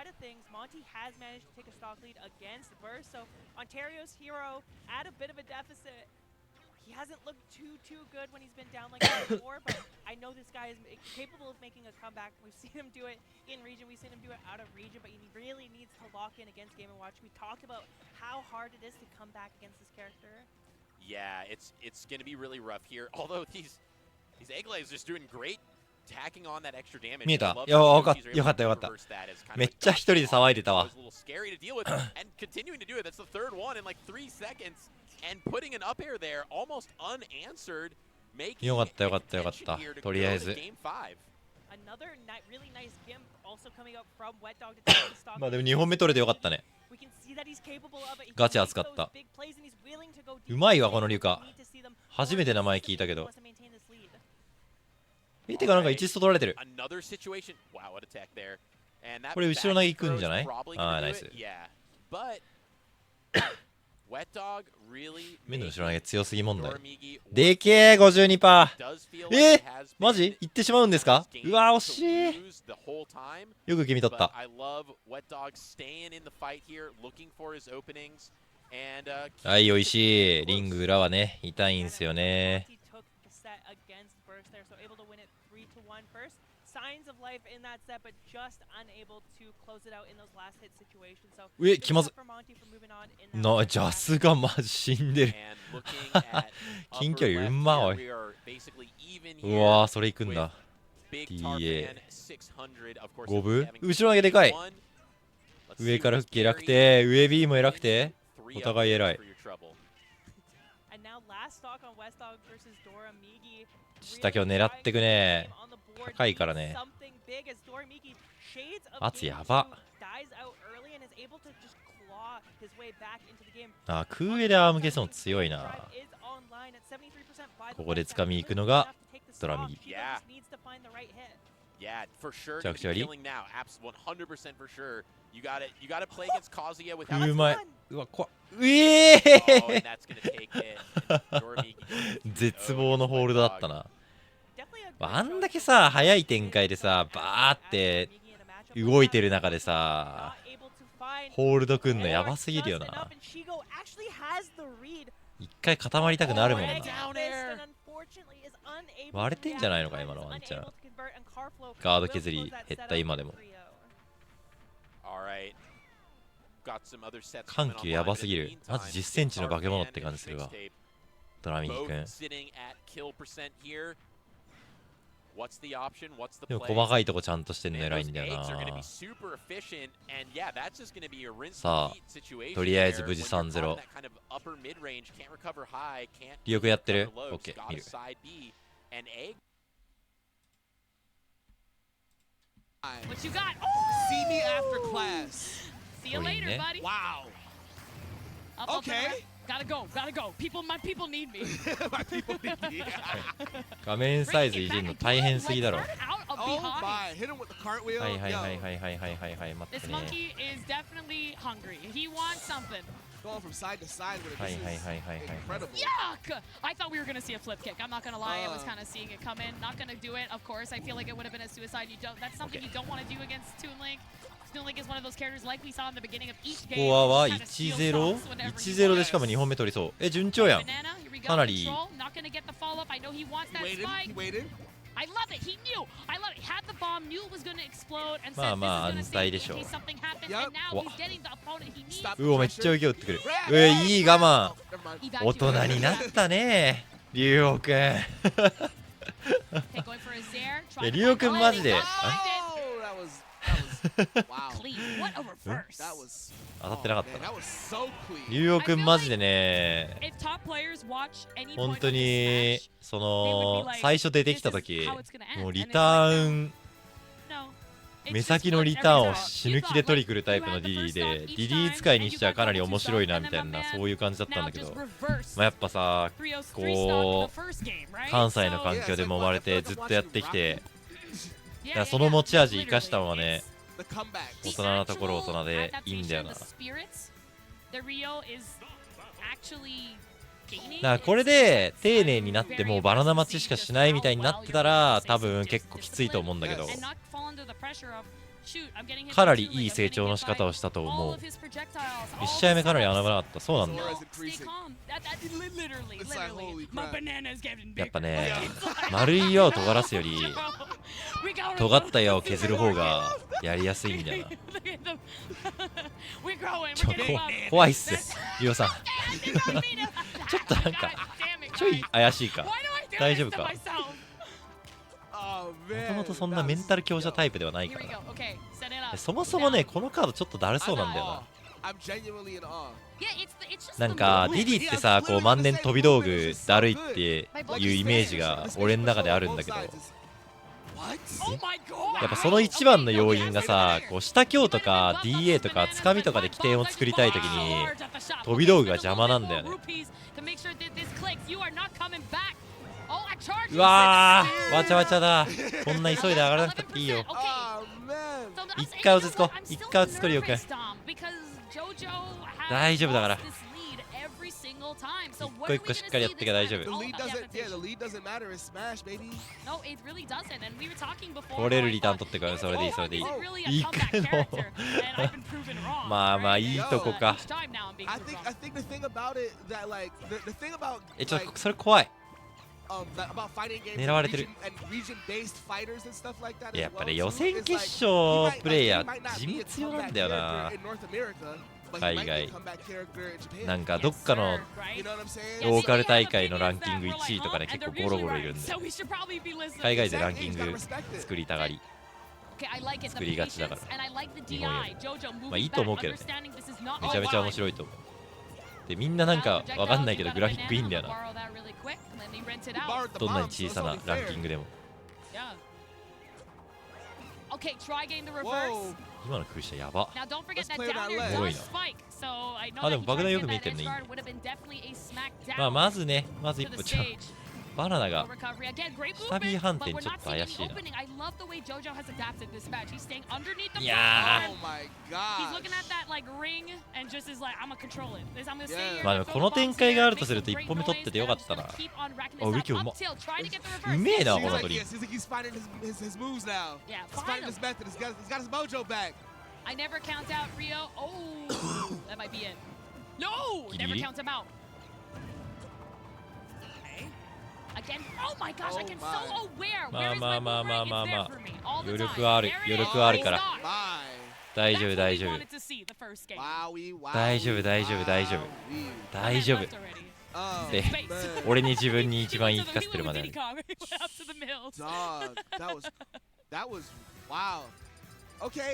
side of things, Monty has managed to take a stock lead against Burst. So Ontario's hero at a bit of a deficit. He hasn't looked too good when he's been down like that before, but I know this guy is capable of making a comeback. We've seen him do it in region, we've seen him do it out of region, but he really needs to lock in against Game & Watch. We talked about how hard it is to come back against this character. Yeah, it's going to be really rough here. Although these egg lasers doing great, tacking on that extra damage. 見えた。よかった。めっちゃ一人で騒いでたわ。And continuing to do it, that's the third one in like 3 seconds. And putting an up air there, almost unanswered, making よかった。とりあえず。Another really nice gimp also coming up from Wet Dog to take the stock. まあでも2本目取れてよかったね。ガチ熱かった。うまいわこのリュカ。初めて名前聞いたけど。てかなんか1スト取られてる。これ後ろ投げ行くんじゃない？ああナイス。目の後ろ投げ強すぎ問題。でけえ 52%。マジいってしまうんですか？うわ惜しい。よく決め取った。はい、おいしい。リング裏はね、痛いんすよね。気まず。ジャスがマジ死んでる。近距離うんまおい。うわー、それいくんだ。TA。5分後ろ投げでかい。上から復帰偉くて、上 B も偉くて、お互い偉い。下今日狙ってくね。高いからね。圧やば。あ、空上でアーム消すの強いな。ここで掴みに行くのがドラ右。着地割り。うまい。うわ、怖っ。絶望のホールドだったな。あんだけさ、早い展開でさ、バーって動いてる中でさ、ホールドくんのやばすぎるよな。一回固まりたくなるもんな。割れてんじゃないのか今のワンチャン。ガード削り減った今でも。緩急やばすぎる。まず10センチの化け物って感じするわ。ドラミギくん。でも細かいとこちゃんとしてんの偉いんだよな。さあ、とりあえず無事 3-0。リオくんやってる？ OK、見る。See you later, buddy. Wow. Okay. Gotta go. My people need me. My people need me. 画面サイズいじんの大変すぎだろ。Oh my! Hit him with the cartwheel. はい、待って This ね。 monkey is definitely hungry. He wants something. Going from side to side with it. Hi. Incredible. Yuck! I thought we were gonna see a flip kick. I'm not gonna lie. I was kind of seeing it come in. Not gonna do it. Of course, I feel like it would have been a suicide. That's something you don't want to do against Toon Link. Toon Link is one of those characters like we saw in the beginning of each ス game. コアは 1-0？ 1-0 でしかも2本目取りそう。順調やん。かなりいい。Not gonna get the follow up. I know he wants that He spike. waited. I love it. He knew. I love it. He had the bomb, knew it was going to explode, and まあ said まあ this 安 is 泰 going で to し stay ょ in case something happens. Yep. And now わ he's getting the opponent he needs. Stop うおめっちゃ受け打ってくる。いい我慢。 Evacuate. 大人になったねリュウオくん。 Okay, going for a Zair. リュウオくんマジで。 Oh, that was wow. Clean. What a reverse. That was 当たってなかっ man, た that was so clean. リュウオくんマジでね。 If top players watch any 本 point 当 of this に match, その最初出てきた時 this is how it's gonna end. もう And リ it's タ like, ーン no. It's 目 just 先の flip リターン every を time. 死ぬ気で取り来るタイプの You デ had ィ the リ first ー stock で each ディリー time, 使いに and しちゃ you かな got り double 面 two 白い stock, な and み then たいな man, そういう感じだったん now だけ it ど just reversed. まあやっぱさ Trios こ three stock う the first game, right? 関西の So- 環境でも生まれてずっとやってきて Yeah, だから yeah, その持ち味 yeah. 生かしたのはね The comeback. 大人なところ大人でいいんだよな。だか The Rio is actually gaining. らこれで丁寧になってもうバナナ待ちしかしないみたいになってたら多分結構きついと思うんだけど And not fall under the pressure of かなりいい成長の仕方をしたと思う。1試合目かなり穴場なかった。そうなんだ。やっぱね、丸い岩を尖らすより尖った岩を削る方がやりやすいんだよな。怖いっすリオさんちょっとなんかちょい怪しいか。大丈夫か。もともとそんなメンタル強者タイプではないからな。そもそもねこのカードちょっとだるそうなんだよな。なんかディディってさ、こう万年飛び道具だるいっていうイメージが俺の中であるんだけど、やっぱその一番の要因がさ、こう下強とか DA とかつかみとかで起点を作りたいときに飛び道具が邪魔なんだよね。うわー、わちゃわちゃだ。こんな急いで上がらなくたっていいよ。一回落ち着こう。一回落ち着こうよく。大丈夫だから。一個一個しっかりやってけば大丈夫。取れるリターン取ってくる。それでいい、それでいい。行くのまあまあいいとこか。ちょっとそれ怖い。狙われてる。やっぱね予選決勝プレイヤー地味強なんだよな。海外なんかどっかのローカル大会のランキング1位とかね結構ゴロゴロいるんで、海外でランキング作りたがり作りがちだから日本より。まあいいと思うけどね、めちゃめちゃ面白いと思う。でみんななんかわかんないけどグラフィックいいんだよな、どんなに小さなランキングでも。今の空射やば。おもろいな。あでも爆弾よく見えてるね。まあまずね、まず一歩バナナがスタビー反転ちょっと怪しいな。いやまあでもこの展開があるとすると1本目取っててよかったな。あ、ウリキうまっ。うめえなこの鳥。ギリギリ。まあまあまあまあまあまあ余力はある、余力はあるから大丈夫大丈夫大丈夫大丈夫大丈夫大丈夫で俺に自分に一番言い聞かせてるまである。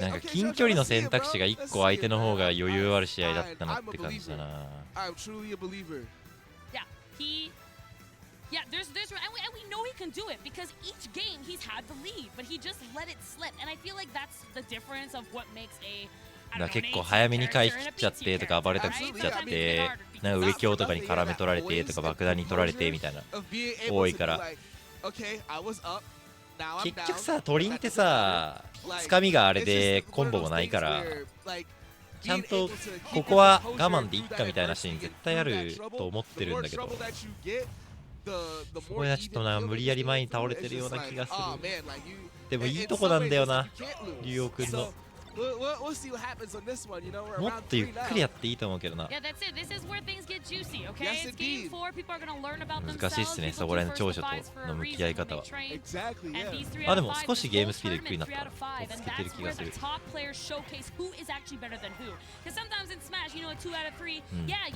なんか近距離の選択肢が1個相手の方が余裕ある試合だったなって感じだな。Yeah, there's and we know he can do it because each game he's had the lead, but he just let it slip. And I feel like that's the difference of what makes a 結構早めに回避切っちゃってとか暴れたく切っちゃってなんか上強とかに絡め取られてとか爆弾に取られてみたいな多いから、結局さトリンってさつかみがあれでコンボもないからちゃんとここは我慢でいっかみたいなシーン絶対あると思ってるんだけど、そこはちょっとな無理やり前に倒れてるような気がする。でもいいとこなんだよな竜王くんの。もっとゆっくりやっていいと思うけどな。難しいっすねそこら辺の長所との向き合い方は。あでも少しゲームスピードゆっくりになったら落ち着けてる気がする。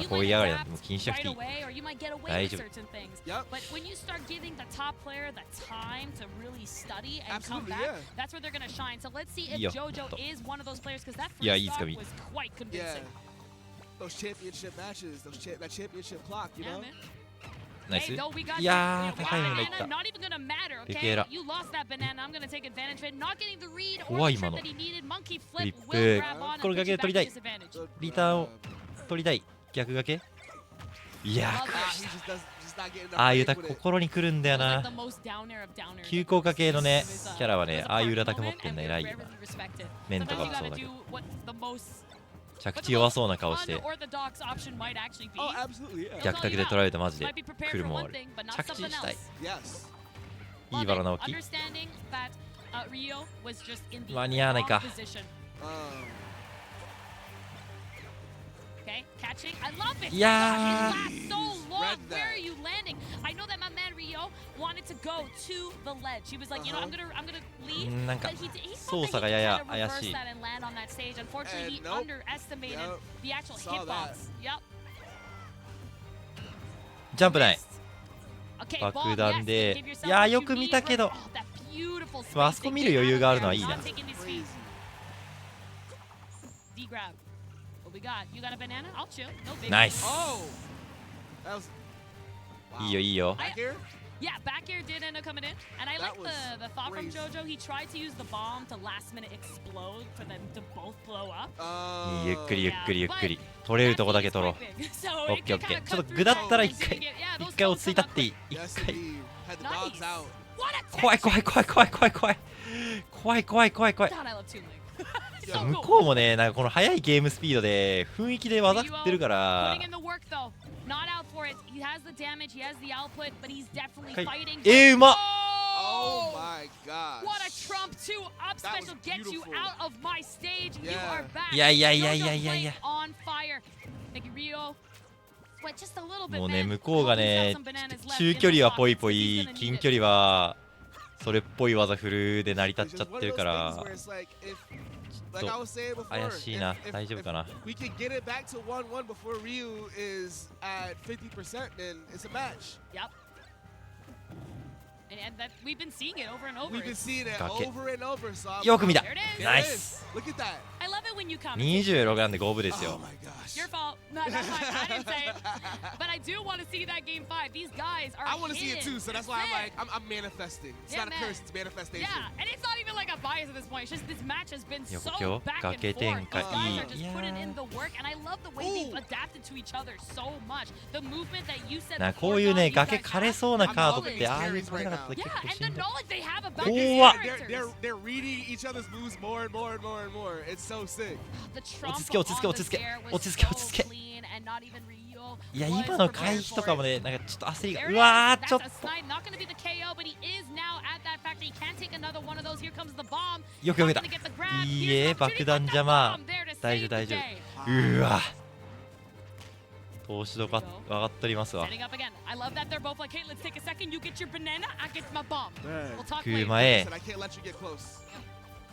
こういうやがりなんてもう気にしなくていい。大丈夫。いいよいやいいつかみ。ナイス。いやー高いものいった。テケーラ怖い今のフリップ。これがけで取りたい。リターンを取りたい。逆がけ。いやーああいうタク心にくるんだよな。急降下系のねキャラはねああいう裏タク持ってんの偉いよな。面とかもそうだけど着地弱そうな顔して逆タクで取られるとマジで来るもんある。着地したい。いいバラナ起き。Rio was just in the 間に合わないか。 wrong position. Okay, catching. I love it. Yeah. It lasts so long. Read that. Where are you landing? I know that my man Rio wanted to go to the ledge. He was like, you know, I'm gonna leave. なんか But he 操 thought 作 that が he や could や kind of 怪 reverse しい。 that and land on that stage. Unfortunately, he And nope. underestimated Yep. the actual Saw that. hitbox. Yep. ジャンプない。 Okay, 爆 ball, 弾 yes, で give yourself いや what よ you く見 need. たけど Oh, that beautiful まああ space そこ to 見る get 余裕 out があ of るのはいい there, な not taking these feet. D grab. What we got? You got a banana? I'll chill. No big. ナイス。 Oh, that was. Wow. いいよいいよ。 Back here? Yeah, back air did end up coming in, and I That like was the thought from crazy. JoJo. He tried to use the bomb to last minute explode for them to both blow up. いいゆっくりゆっくりゆっくり But 取れるとこだけ取ろ that piece is う。 quite オ big. ッケー So オッケ it ー。 can ちょっ kinda と cut 具だ through ったら and 一回 yeah, those 一回落 folks ち着い are た not っていい。 Yes, 一回 indeed. Had the Nice. dogs out. What a 怖い怖い怖い怖い怖い怖い怖い怖い怖い怖い。 God, I love Toon Link. いや So 向 cool. こうもねなんかこの速いゲームスピードで雰囲気で技振ってるから Putting in the work though. Not out for it. He has the damage, he has the output, but he's definitely はい fighting. うまっ Oh my gosh. What a Trump 2 up That was special gets you beautiful. out of my stage. You Yeah. are back. いやいやいやい JoJo やいやいや playing on fire. Thank you, Rio. Sweat just a little bit, もうね man. 向こうが Hope he's ね got some bananas left 中 in 距 those 離はポイ pockets ポ 'cause イ he's gonna 近 need 距 it. 離はそれっぽい技振るで成り It's 立っちゃ just っ one て of る those か things ら where it's like, like I was saying before, 怪しいな if 大丈夫かな we can get it back to 1-1 before Ryu is at 50%, then it's a match. Yep. And that we've been seeing it over and over. We've been seeing it Got it. over and over. So I'm- よく見た There it is. There it ナイ is. ス Look at that. I love it when you comment. 26なんで五分ですよ Oh my gosh. Your fault. No, that's fine. I didn't say it. But I do want to see that game 5. These guys are I want to see it hidden. too, so that's That's why I'm it. like, I'm manifesting. It's Yeah, not a man. curse, it's manifestation. Yeah, and it's not even like a bias at this point. It's just this match has been so 横 back and 崖 forth. 展 These 開 guys いい are just いや putting in ー the work, and I love the way they've adapted to each other so much. The movement that you said な before, こういうね Dom, you 崖 guys 枯れ have. そうなカードっ I'm てああいう loving 取れなかったら Yeah, 結構 and し the んどい knowledge they have about 怖 these っ characters. They're reading each other's moves more and more and more and more. It's so sick. The Trump 落ち着け落ち着け on 落ち着 the け Zare was 落ち着け so 落ち着け clean, and not even Ryo いや was 今の prepared 回避と for か it. もねなんかちょっと焦り There が it うわ is. ーちょっ That's と a snipe. Not going to be the KO, but he is now at that factory. He can't take another one of those. Here comes the bomb. よくよけ Not た gonna get the grab. いい Here's え an 爆 opportunity, 弾 but 邪 the 魔 bomb there to 大 save 丈夫大 the 丈 day. 夫うわ投資度が上がっておりますわ Setting up again. I love that they're both like, hey, let's take a second. You get your banana. I get my bomb. Man. We'll talk 食う later. 前 Listen, I can't let you get close.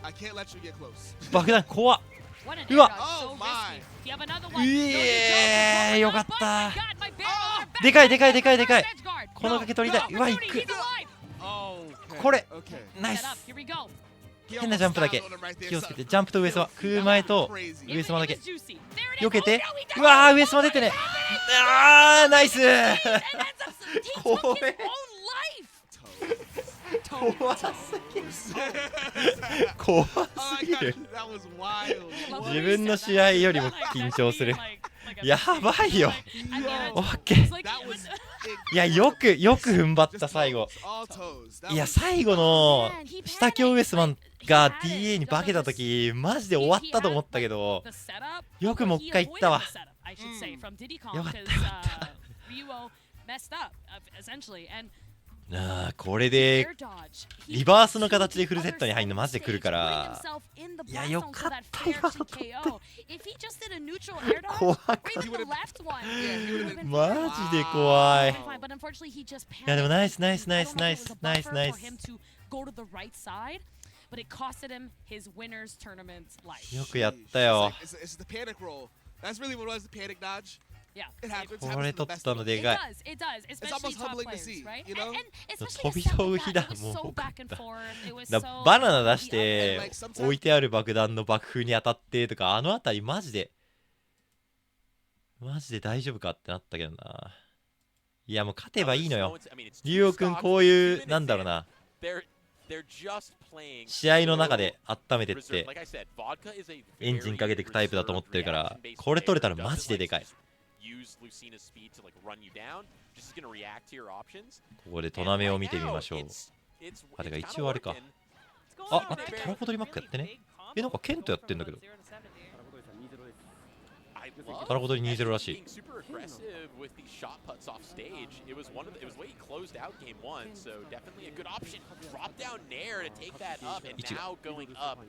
I can't let you get close. 爆弾怖っ What an うわ air dodge, so Oh my. risky. You have another う one. えーよかった Oh my God, my barrels are back. でかいでかいでかいでかい Reverse edge guard. この崖取りたい No うわい opportunity. く He's alive. Oh, okay. これ Okay. ナイ Set up. ス Here we go. He 変な almost ジャンプだけ styloed him right there. 気をつけて So- ジャンプと上様食う前と Crazy. 上様だ It け was juicy. There it is. 避けて Oh, no, he does うわー it. 上様出てね Oh, あーナイス and ends up- he took 怖 his え own life. Totally. 怖すぎる怖 Oh す my ぎ God, る that was wild. Love 自分の試合よりも緊張する やばいよ オッケー That was いやよく踏ん張った just 最後 all toes. That いや was- 最後の下京ウエスマンが DA に化けた時マジで終わったと思ったけどよくもう一回行ったわよかったよかった なあこれでリバースの形でフルセットに入るのマジで来るからいやよかった今の取って怖かった Yeah, he would've been- マジで怖い Wow. いやでもナイスナイスナイスナイスナイスナイス But it costed him his winners tournament life. よくやったよ It's the panic roll. That's really what it was, the panic dodge. Yeah. It happens. これ happens to the 取っ best た of の us. で It かい does, it does, especially almost top humbling to players, see, right? you know? And especially 飛び a set 道 like 具 that, だ it was もう so 多か back っ and た forth. It was だ so バナナ出し And て like sometimes 置いてある爆弾の爆風に当たってとかあのあたりマジで大丈夫かってなったけどないやもう勝てばいいのよ龍王くんこういうなんだろうな試合の中で温めてってエンジンかけていくタイプだと思ってるからこれ取れたらマジででかいここでトナメを見てみましょうあてか一応あれかあ待ってタラコドリマックやってねなんかケントやってんだけどたらことに 2-0 らしい。 being super aggressive with these shot putts off stage. It was the way he closed out game one, so definitely a good option. Drop down nair to take that up, and now going up.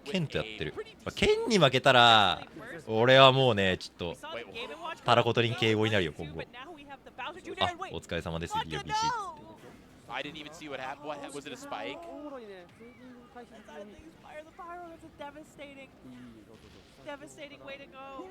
ケンとやってる。ケンに負けたら俺はもうねちょっとたらことに敬語になるよ今後。あ、お疲れ様です DOBC。 I didn't even see what happened. What was it, a spike? Devastating way to go.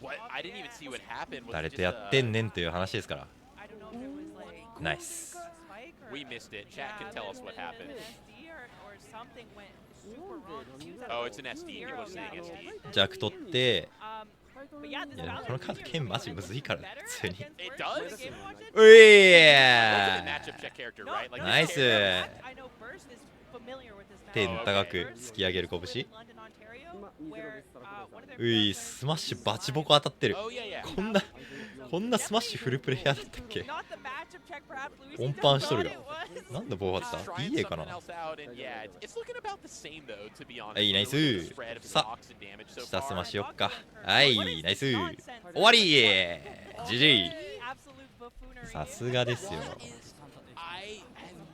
What? I didn't even see what happened. Was 誰 it と just やってんねんという話ですから。 I don't know if it was like ナイス。 spike or We missed it. Chat can tell us what happened. SD or something went super wrong. She was at Oh, a it's an SD. You're listening SD. 弱取って、 but yeah, this いや Bowser このカードケンマジむずいからね普通に。 It does? う That's い a matchup check character, right? Like ナイス。 I know Burst is familiar with this 天 matchup. 高く突き上げる拳。 London, Ontario, where one of their ういスマッシュバチボコ当たってる。 Oh yeah, yeah. こんなスマッシュフルプレイヤーだったっけ。 not the matchup check perhaps Luis 音パンしとるが thought it was. なんで棒だった Trying ?DA か something な。 else out, and yeah, it's looking about the same though, to be honest. はいナイス。 The spread of さ stocks and damage so 下スマ far. しよっか。はいナイス。終わり GG。 Absolute buffoonery. さすがですよ。 That is- I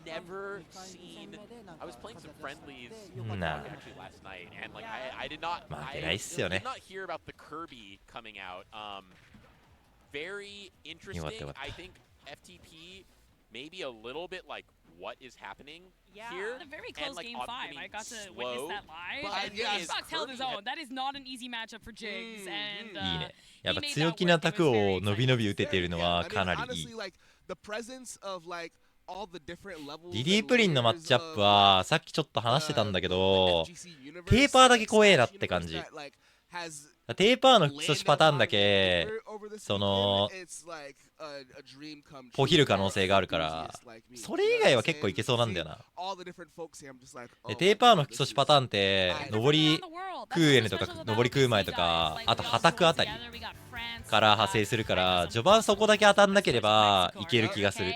have never seen. I was playing some friendlies Nah. actually last night, and like I did not. 負 I けないっすよね did not hear about the Kirby coming out. Very interesting. よかったよかった。 I think FTP maybe a little bit like what is happening Yeah. here. A very and, close like, game obviously 5. I got to slow, witness that live. but And yeah, Xbox held his Kirby own. That is not an easy matchup for Jigs. And いいね。やっぱ he made 強 that 気な work. It 卓 was を very 伸び伸び打ててるの Yeah, は I mean, かなりいい honestly, like the presence of like all the different levels ディディ and プリンのマッ layers チアップ of, はさっきちょっと話してたんだけ the ど FGC universe, テーパーだけ like, 怖えな Smash って感じ universe that, like, has テーパーの基礎 landed パターン on だけ over this その weekend. It's like a dream come ポ true ヒる可 for 能性があるから enthusiasts like me. それ以外は結構いけそうなんだよ See な all the different folks here, I'm just like, で oh テー my パーの God, 基 this 礎 is パターンって上りクーエネとか上りクーマイとかあとハタクあたりから派生するから序盤そこだけ当たんなければいける気がする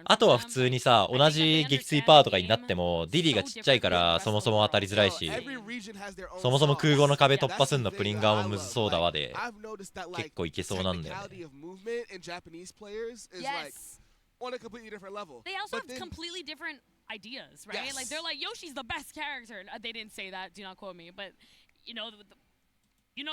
あとは普通にさ同じ撃墜パワーとかになってもディディがちっちゃいからそもそも当たりづらいし Every region has their own そもそも空語の壁突破すんの That's the thing プリンガーもむずそうだわで I've noticed that, like, 結構いけそうなんだよね technicality of movement in Japanese players is like Yes. on a completely different level. They also But have then- completely different ideas, right? Yes. Like they're like Yoshi's the best character. They didn't say that. Do not quote me, but you know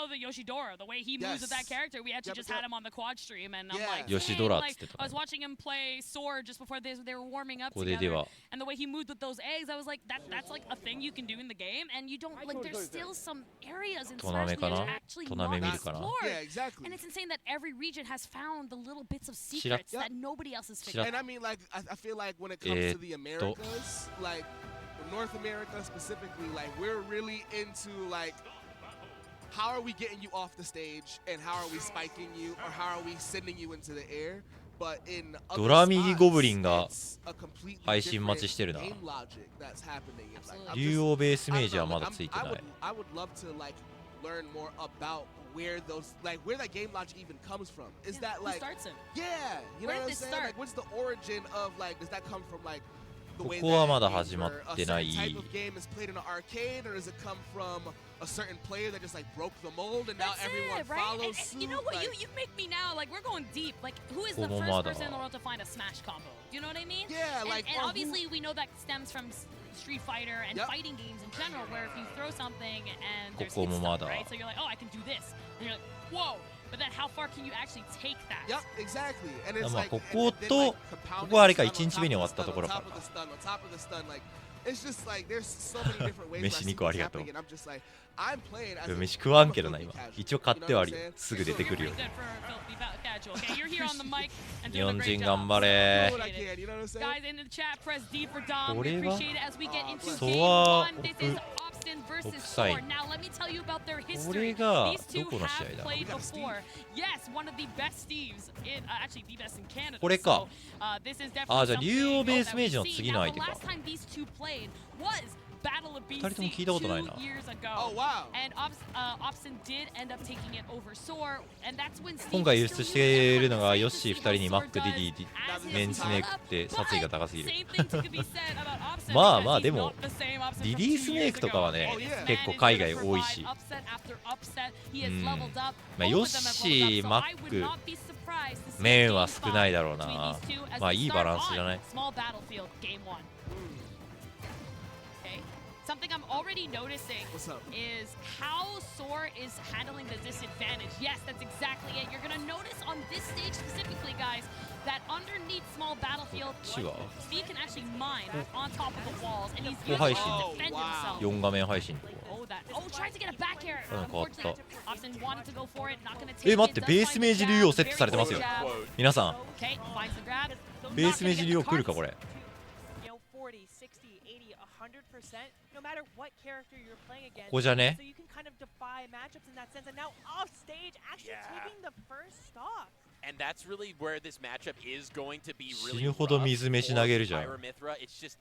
the Yoshidora, the way he moves with that Yes. character. We actually Yep, just yep. had him on the quad stream, and I'm Yeah. like, Yoshidora dang, like, っつってたね。 I was watching him play Sword just before they were warming up ここでで together, は and the way he moved with those eggs, I was like, that's like a thing you can do in the game, and you don't like. There's still some areas in トナ Smash メ that か are な actually トナメ not 見るかな explored. Yeah, exactly. And it's insane that every region has found the little bits of Shira- secrets that nobody else has Shira- figured And I out. mean, like, I feel like when it comes to the Americas, like North America specifically, like we're really into like how are we getting you off the stage and how are we spiking you or how are we sending you into the air? But in other ドラミギゴブリン spots, が it's a completely 配信待ち different してるな game logic that's happening. And, like, I'm 竜 just- 王ベース I メー don't ジは know, ま like, だついてない I would love to like learn more about where those like where that game logic even comes from. Is Yeah, that who like starts it? yeah, you know Where what I'm did this saying? start? Like what's the origin of like does that come from like the way ここは that まだ games 始まっ were- て a ない certain type of game is played in an arcade or does it come from a certain player that just like broke the mold and now That's everyone it, right? follows And suit? you know what? Like, You make me now like we're going deep. Like who is the Como first Mada. person in the world to find a smash combo? Do you know what I mean? yeah, like and or who- obviously we know that stems from Street Fighter and Yep. fighting games in general, where if you throw something and there's Como hit stun, Mada. right? So you're like, oh, I can do this, and you're like, whoa. But then how far can you actually take that? Yep, exactly. And it's まあ like こ and こ then, と like, こ compounding こはあれか the stun 1 on 日目に終わ top った of と the ころ stun, か on top of the stun, on top of the stun, like it's just like there's so many different ways 飯 I see 2個 what's ありがとう happening, and I'm just like I'm playing as a, 飯食わんけど I'm な a 今 filthy casual, 一応買ってはあるよ you know what I'm saying? すぐ出てくるよ You're pretty good for filthy casual. Okay, you're here on the mic and 日 doing a 本 great 人 job. 頑張れ Do what I can, you know what I'm saying? Guys in the chat, press D for Dom. こ We れは appreciate it as we get into So game は one. This is Austin versus 国際 Sword. Now let me tell you about their こ history. れが These two どこの試合 have だ played We got a Steve. before. Yes, one of the best Steves in actually the best in Canada. これか So, this is definitely あじゃあ竜王 something ベース that メー we ジの see. 次 Now, の the 相手か last time these two played was battle of 二人とも BC 聞いたことないな。 2 years ago. Oh wow. And Opson did end up taking it over Soar, and that's when Steve 今回輸出しているのがヨッシー2人にマック、デ Soar ィデ does ィ、 as his メンツネーク follow-up, って殺意が高すぎる。 Same thing could be said about Opson まあ because まあ he's でも not the same Opson リ from リー 2スメイクとかはね Oh, yeah. 結構海外多いし、 Upset after upset, he has うん、 leveled up. まあ Both ヨッ of them have シ leveled ー、 up, マ so I ッ would ク、 not be surprised to see メン a は game 少ない five だろう between な。 these two as まあ they いい start バランスじゃない on Small Battlefield Game 1. Okay. Something I'm already noticing What's up? is how Soar is handling the disadvantage. Yes, that's exactly it. You're gonna notice on this stage specifically, guys, that underneath Small Battlefield, こっちは Steve can actually mine on top of the walls, and he's ここ配 using 信 it to defend himself. 4画面配信。 Oh, that. Oh, tries to get a back air. うん変わった。 Opson wanted to go for it, not gonna take え、待って it, ベ does ース find 明 the 治 jab, 竜王セットされてますよ very good jab. 皆さん。 Okay, finds the grab. ベース明治竜王来るかこれ。 You know, 40, 60, 80, 100%, no matter what character you're playing against. ここじゃね So you can kind of defy matchups in that sense. And now off stage, actually Yeah. taking the first stock. And that's really where this matchup is going to be 死 really ぬほど rough 水飯 for 投げるじゃん。 Pyramithra. It's just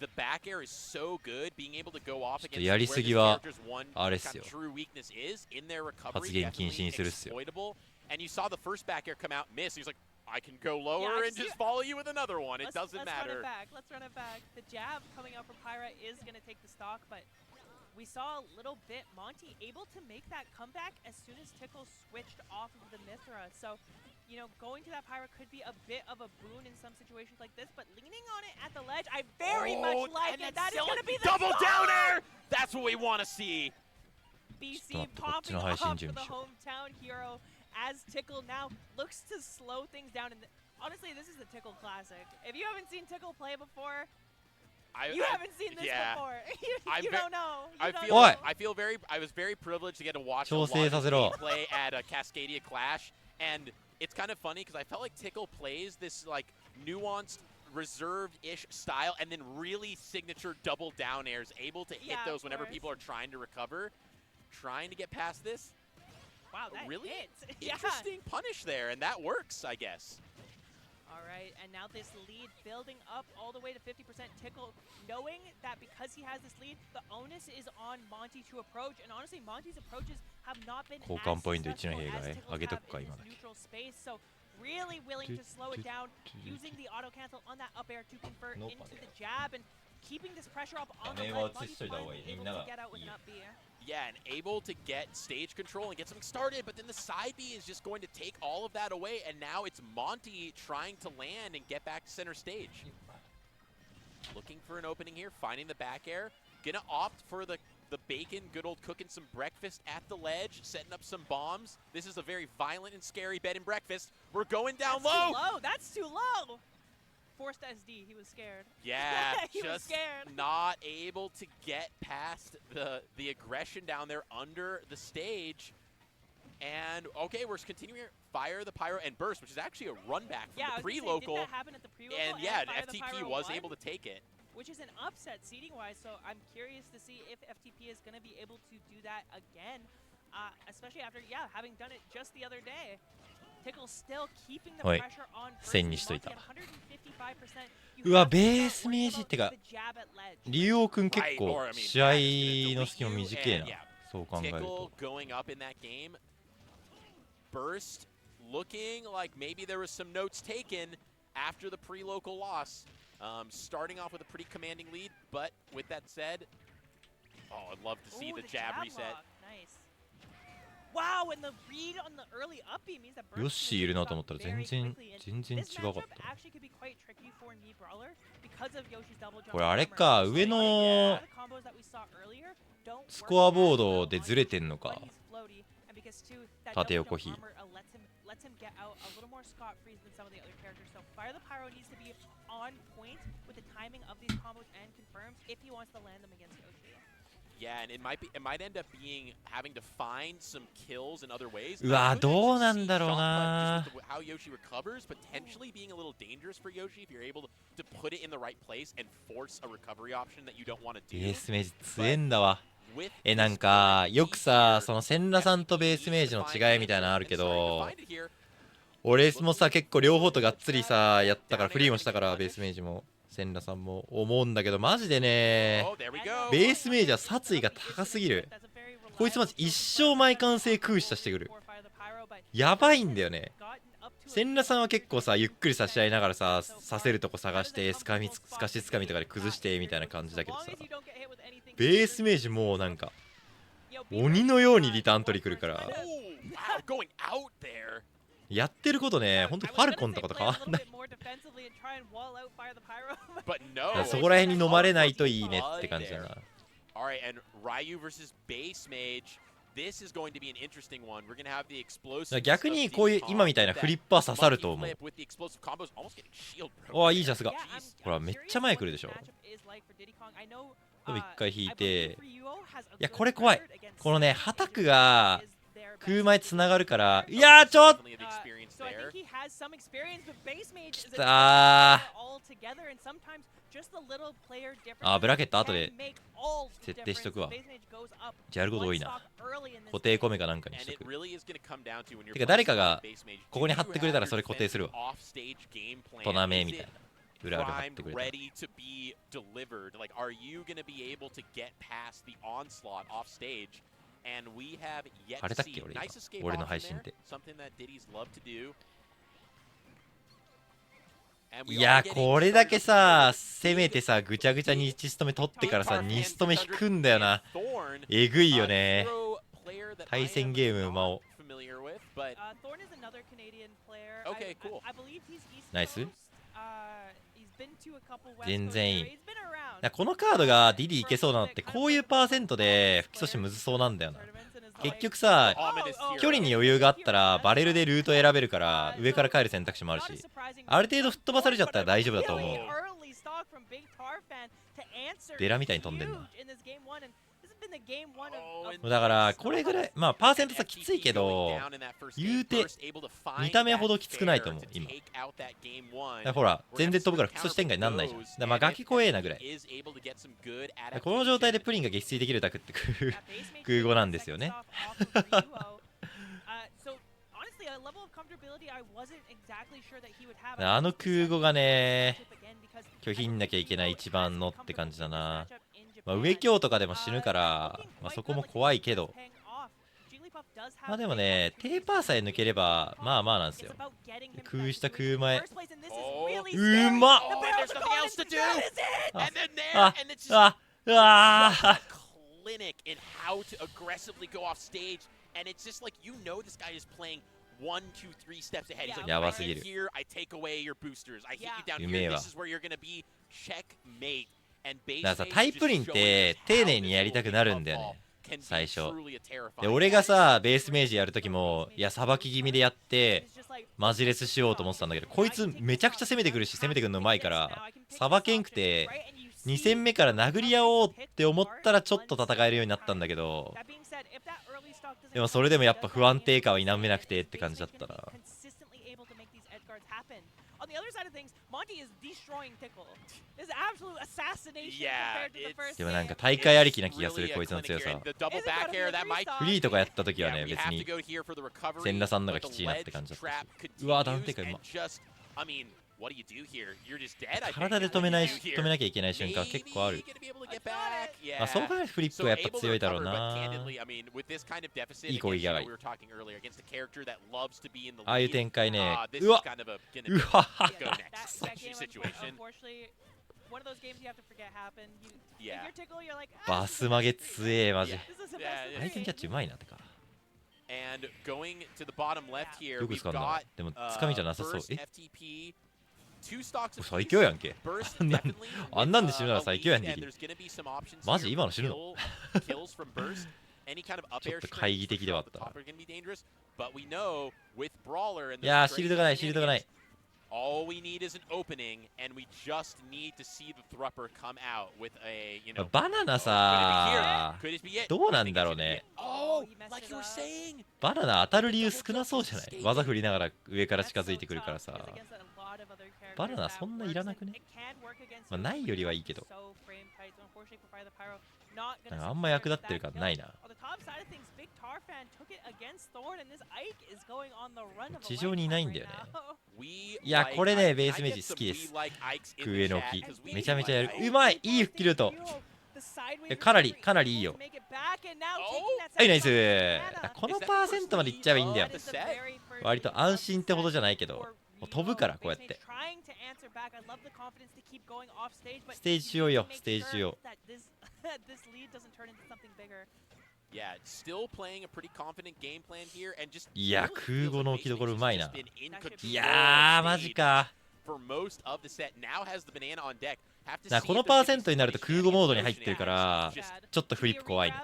the back air is so good, being able to go off ちょっと against やり where す this ぎは character's one あれっ kind すよ。 of true weakness is in their 発 recovery, 言禁止に definitely するっすよ。 exploitable. And you saw the first back air come out, miss. He's like, I can go lower Yeah, and just follow you with another one. It doesn't let's matter. Run it back. Let's run it back. The jab coming out from Pyra is going to take the stock, but we saw a little bit Monty able to make that comeback as soon as Tickle switched off of the Mithra. So, you know, going to that Pyra could be a bit of a boon in some situations like this, but leaning on it at the ledge, I very much like and it. that's That is still going a to be the double stock! down air. That's what we want to see. BC ちょっと待って、こっち popping の配 off 信 for 準 the 備しよ hometown hero as Tickle now looks to slow things down. And honestly, this is the Tickle classic. If you haven't seen Tickle play before, you haven't seen this yeah. before. I'm you don't know. You don't Oi. know. I was very privileged to get to watch a lot 調整させろ。 of play at a Cascadia Clash, and it's kind of funny because I felt like Tickle plays this like nuanced, reserved-ish style, and then really signature double down airs, able to hit Yeah, those of whenever course. people are trying to recover, trying to get past this. Wow, that Really hit. Yeah. interesting punish there, and that works, I guess. All right, and now this lead building up all the way to 50%. Tickle knowing that because he has this lead, the onus is on Monty to approach. And honestly, Monty's approaches have not been 交換ポイント as 1の successful 弊 as 害 Tickle's 上げと have くか in 今 this だけ neutral space. So really willing to slow it down, using the auto cancel on that up air to convert Nope. into the jab and keeping this pressure up on the 画面は ledge. 映し Monty といた方がいい。 finally み able んな to が get out with いい an up B. Yeah, and able to get stage control and get something started, but then the side B is just going to take all of that away, and now it's Monty trying to land and get back to center stage. Looking for an opening here, finding the back air. Gonna opt for the bacon, good old cooking some breakfast at the ledge, setting up some bombs. This is a very violent and scary bed and breakfast. We're going down That's low. too low. That's too low. Forced SD. He was scared. Yeah, He was just scared. not able to get past the aggression down there under the stage. And okay, we're continuing here. Fire the Pyro and Burst, which is actually a run back from Yeah, the I was gonna say, pre-local. didn't that happen at the pre-local? And yeah, Fire the FTP Pyro was won, able to take it. which is an upset seating-wise. So I'm curious to see if FTP is going to be able to do that again, especially after having done it just the other day. Tickle still keeping the おい pressure on 1000にしといた。 155%. うわ You have to ベ start ース明治ってか worrying about the jab at ledge. 竜王くん結 Right, 構 or, I mean, 試合の隙間短えな and yeah, そう考える Tickle と going up in that game. Burst looking like maybe there was some notes taken after the pre-local loss. Starting off with a pretty commanding lead, but with that said, oh, I'd love to see Ooh, the jab reset. lock. Nice. Wow, and the read on the early up B means that ヨッ Burst シーいるなと思ったら very 全然 quickly, and 全然 this 違かっ matchup た actually could be quite tricky for Knee Brawler because of Yoshi's double jump これあれ armor. か So 上 a の lot of the combos that we saw earlier don't スコア work ボー as ド well で on ずれてんの Yoshi か when he's floaty, and because too, that 縦 double 横 jump 比 armor lets him get out a little more scot-free than some of the other characters. So Fire the Pyro needs to be on point with the timing of these combos and confirms if he wants to land them against Yoshi. Yeah, and it might end up being having to find some kills in other ways. うわ I could どう actually なん see だろう shot な putt just with how Yoshi recovers, potentially being a little dangerous for Yoshi if you're able to put it in the right place and force a recovery option that you don't want to ベ do. ース明治強えんだわ With なん this か current よく lead さ here, その千羅さんとベース明治の違いみたいなのあるけど俺もさ結構両方とがっつりさやったからフリーもしたからベース明治も千羅さんも思うんだけど、マジでね、 Oh, there we go. ベースメージは殺意が高すぎる。こいつマジ一生毎完成空死させてくる。やばいんだよね。千羅さんは結構さ、ゆっくり差し合いながらさ、させるとこ探してすかしつかみとかで崩してみたいな感じだけどさ、ベースメージもうなんか鬼のようにリターン取りくるから、 Oh, wow, going out there. やってることね、本当にファルコンとかと変わんない。 But だから no. そこら辺に飲まれないといいねって感じだな。 Alright, and Ryu versus Base Mage. This is going to be an interesting one. We're going to have the だから explosive. 逆にこういう今みたいなフリップは刺さると思う。 With the explosive combos, almost getting shield お broken. ー、いいジャスが。ほらめっちゃ前来るでしょ。一回引いて、いやこれ怖い。このねハタクが空前つながるから、いやーちょっと Definitely the experience there. きたー。ブラケット後で設定しとくわ。やること多いな。固定コメかなんかにし And と it く。 really is going to come down to when you're てか誰かが playing Base Mage, ここに貼ってくれたらそれ do 固定するわ。 you have your offstage game plan? トナメ Is みたい it な。裏裏貼っ primed, てくれたら。 ready to be delivered? Like, are you going to be able to get past the onslaught off stage? And we have yet あれ to だっけ see 俺今 nice escape 俺の option 配信っ there. て。 Something that Diddy's love to do. And い we や are getting これだけ some さ、攻めてさ、ぐちゃぐちゃに1スト目取ってからさ、2スト目引くんだよな。 Thorn, えぐいよね。 player that 対戦ゲーム馬を。 familiar with, but Okay, cool. ナイス。 Nice. 全然いい。このカードがディディいけそうなのってこういうパーセントで吹き阻止むずそうなんだよな。結局さ、 ominous 距離に余裕があったらバレルでルート選べるから上から帰る選択肢もあるし、ある程度吹っ飛ばされちゃったら大丈夫だと思う。ベラみたいに飛んでんな。だからこれぐらい、まあパーセント差きついけど、言うて見た目ほどきつくないと思う今。だからほら全然飛ぶから吹き阻止展開になんないじゃん。だからまあガキ怖えなぐらい。この状態でプリンが撃墜できるタクって空語なんですよね。あの空語がね、拒否んなきゃいけない一番のって感じだな。まあ、上強とかでも死ぬから、まあ、そこも怖いけど、まあでもね、テーパーさえ抜ければまあまあなんですよ。空下空前、うまっ。clinic in how to aggressively go off stage, and it's just like, you know, this guy is playing 1, 2, 3 steps ahead. He's like, Yeah, I I hit here, I take away your boosters. I hit you down You here. may This is where you're gonna be checkmate. And だからさ、タイプリンって丁寧にやりたくなるんだよね、最初。で、俺がさ、ベースメージやるときも、いや、さばき気味でやって、マジレスしようと思ってたんだけど、こいつめちゃくちゃ攻めてくるし、攻めてくるのうまいから、さばけんくて、2戦目から殴り合おうって思ったらちょっと戦えるようになったんだけど、でもそれでもやっぱ不安定感は否めなくてって感じだったな。On the other side of things, Monty is destroying Tickle. This is absolute assassination compared to the first でもなんか game. 大会ありきな気がする、こいつの強さ。 The double back air, that might フリーとかやった時は Yeah, ね、 we 別 have に to go here for the recovery, 千羅さんのが but き the ちいなっ ledge て感じだった trap し。うわ、ダウン continues テイクうま and just, I mean, what do you do here? You're just dead, I think. 体で止めないし、止めなきゃいけない瞬間結構ある。 Maybe gonna be able to get back. Yeah. まあそう考えるとフリップはやっぱ強いだろうな。 いい攻撃上がり。ああいう展開ね、うわっ、うわはOne of those games you have to forget happened. You Yeah. your tickle, you're like, バス曲げ強えマジ。 this is the best of 相手のキャッチうまいなってか。 And going to the bottom left here, よく we've 使うんだ got でもつかみじゃなさそう。 burst FTP, 2 stocks of 最強やんけ。 burst あんなん definitely あんなんで死ぬなら最強やん and け。 there's gonna be some options マジ here 今の for 死ぬの kills from burst. Any kind of up ちょ air っと懐疑的ではあった strikes from the top are gonna be dangerous, but we know with Brawler and いやー those シールドがない、シールドがない。 all we need is an opening, and we just need to see the Thrupper come out with a, you know. バナナ Could さ it be here? Could it be it? どうなんだろうね。 Oh, like you were saying. バナナ当たる理由少なそうじゃない。技振りながら上から近づいてくるからさ。バナナそんないらなくね。まあないよりはいいけど。なんかあんま役立ってる感ないな。地上にいないんだよね。いやこれねベースメージ好きです。上の木めちゃめちゃやる。うまい、いいフッキルート。かなりいいよ。はいナイス。このパーセントまでいっちゃえばいいんだよ。割と安心ってほどじゃないけど、もう飛ぶからこうやって。ステージ中央よ、ステージ中央。いや空母の置きどころうまいな。いやーマジか。このパーセントになると空母モードに入ってるからちょっとフリップ怖いね。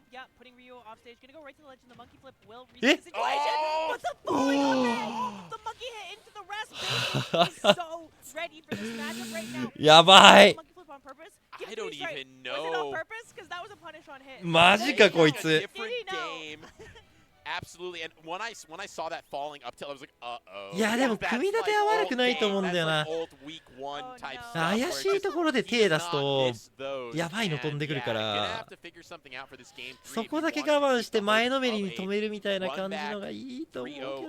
えやばい。マジかこいつ。いやでも組み立ては悪くないと思うんだよな。怪しいところで手出すとやばいの飛んでくるから、そこだけ我慢して前のめりに止めるみたいな感じのがいいと思うけど、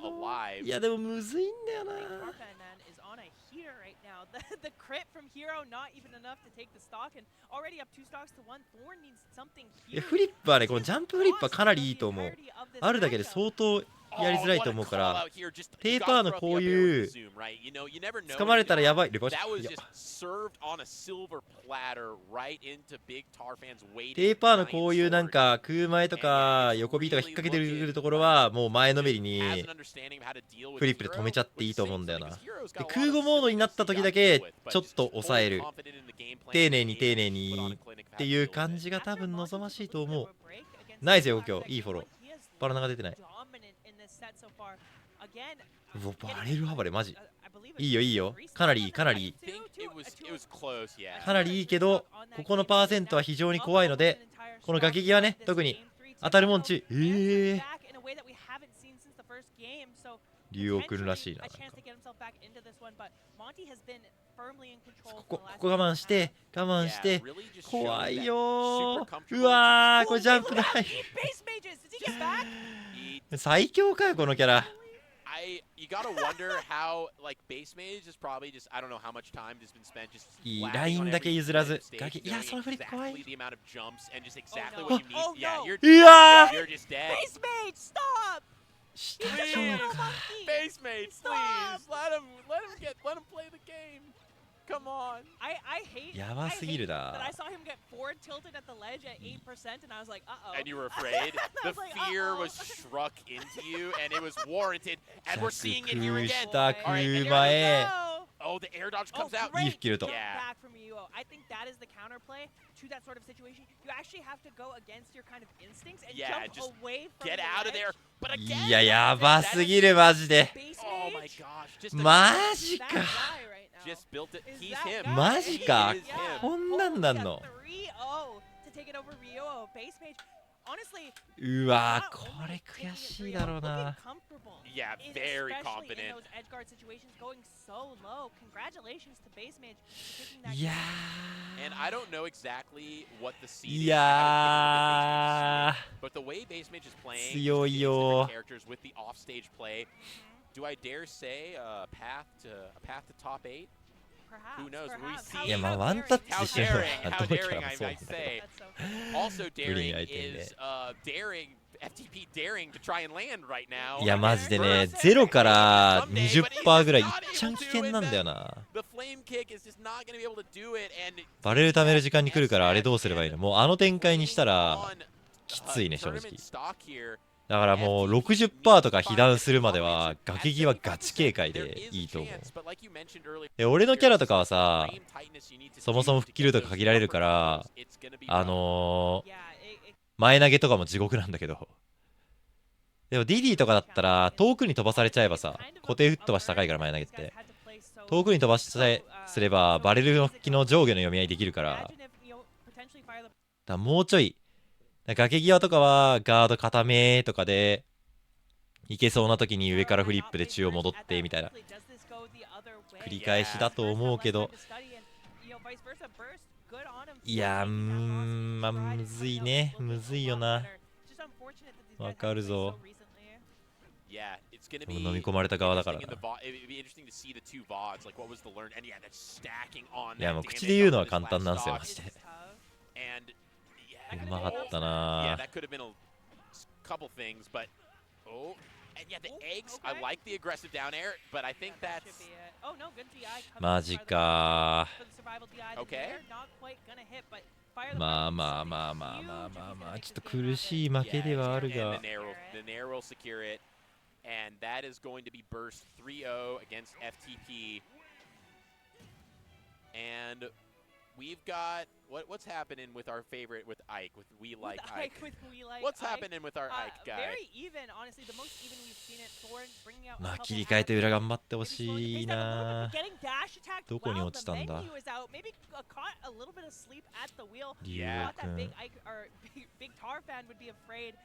いやでもむずいんだよな。The crit from Hero not even enough to take the stock and already up 2 stocks to 1. Thorn needs something here. フリップはね、このジャンプフリップはかなりいいと思う。あるだけで相当やりづらいと思うから、テーパーのこういう掴まれたらやばい。テーパーのこういうなんか空前とか横ビーとか引っ掛けてくるところはもう前のめりにフリップで止めちゃっていいと思うんだよな。で空母モードになった時だけちょっと抑える、丁寧にっていう感じが多分望ましいと思う。ナイスよ今日いいフォロー。バラナが出てない。うわバレルハバレマジいいよいいよ。かなりいいかなりいいけど、ここのパーセントは非常に怖いので、この崖際ね特に当たるもんち竜王くんらしいな。ここ我慢して怖いよー。うわーこれジャンプない最強かよこのキャラ。いいラインだけ譲らず崖。いやそのフリップ怖い。うわー下上か。やばすぎるな。した空前。いいフキルト。いややばすぎるマジで。マジかマジかこんなんなんの。うわーこれ悔しいだろうな。いや強いよ。いやまあワンタッチしてるのはどのキャラもそうなんだけど、無理に相手にね。いやマジでね0から 20% ぐらいいっちゃん危険なんだよな。バレル貯める時間に来るからあれどうすればいいの。もうあの展開にしたらきついね正直。だからもう 60% とか被弾するまでは崖際ガチ警戒でいいと思う。で俺のキャラとかはさそもそもフッキルとか限られるから前投げとかも地獄なんだけど、でもディディとかだったら遠くに飛ばされちゃえばさ、固定吹っ飛ばし高いから前投げって遠くに飛ばしさえすればバレルの復帰の上下の読み合いできるから、もうちょい崖際とかはガード固めとかでいけそうな時に上からフリップで中央戻ってみたいな繰り返しだと思うけど、いやまあむずいねむずいよな。わかるぞ。Yeah, it's going to be 飲み込まれた側だからな。 It would be interesting to see the two VODs, like what was the learn, and yeah, that's stacking on いや that もう damage 口で言うのは on this 簡単なん last ですよマ stock. ジで。 And yeah, うまかった yeah, な that could have been a couple things, but oh, and yeah, the eggs. okay. I like the aggressive down air, but I think That that's should be it. Oh no, good DI. マジか For the survival DI. Okay. Not quite gonna hit, but fire the まあ button. まあまあまあまあまあまあちょっと苦しい負け yeah, ではある and が the Nair will secure it, and that is going to be burst 3-0 against FTP. And we've got what's happening with our favorite with Ike with We Like Ike. What's happening with our Ike guy? Very even, honestly, the most even we've seen it. Thorn bringing out. まあ切り替えて裏頑張ってほしいな Getting dash attacked どこに while 落ち the たんだ menu is out. Maybe caught a little bit of sleep at the wheel. リュ Yeah. ウ Thought that 君 big Ike or big Tar fan would be afraid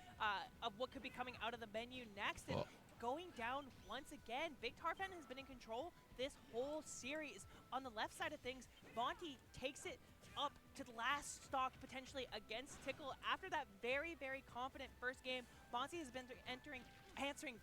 of what could be coming out of the menu next. And Oh. going down once again, Big Tar fan has been in control this whole series. On the left side of things, Bonti takes it up to the last stock potentially against Tickle. After that very, very confident first game, Bonti has been answering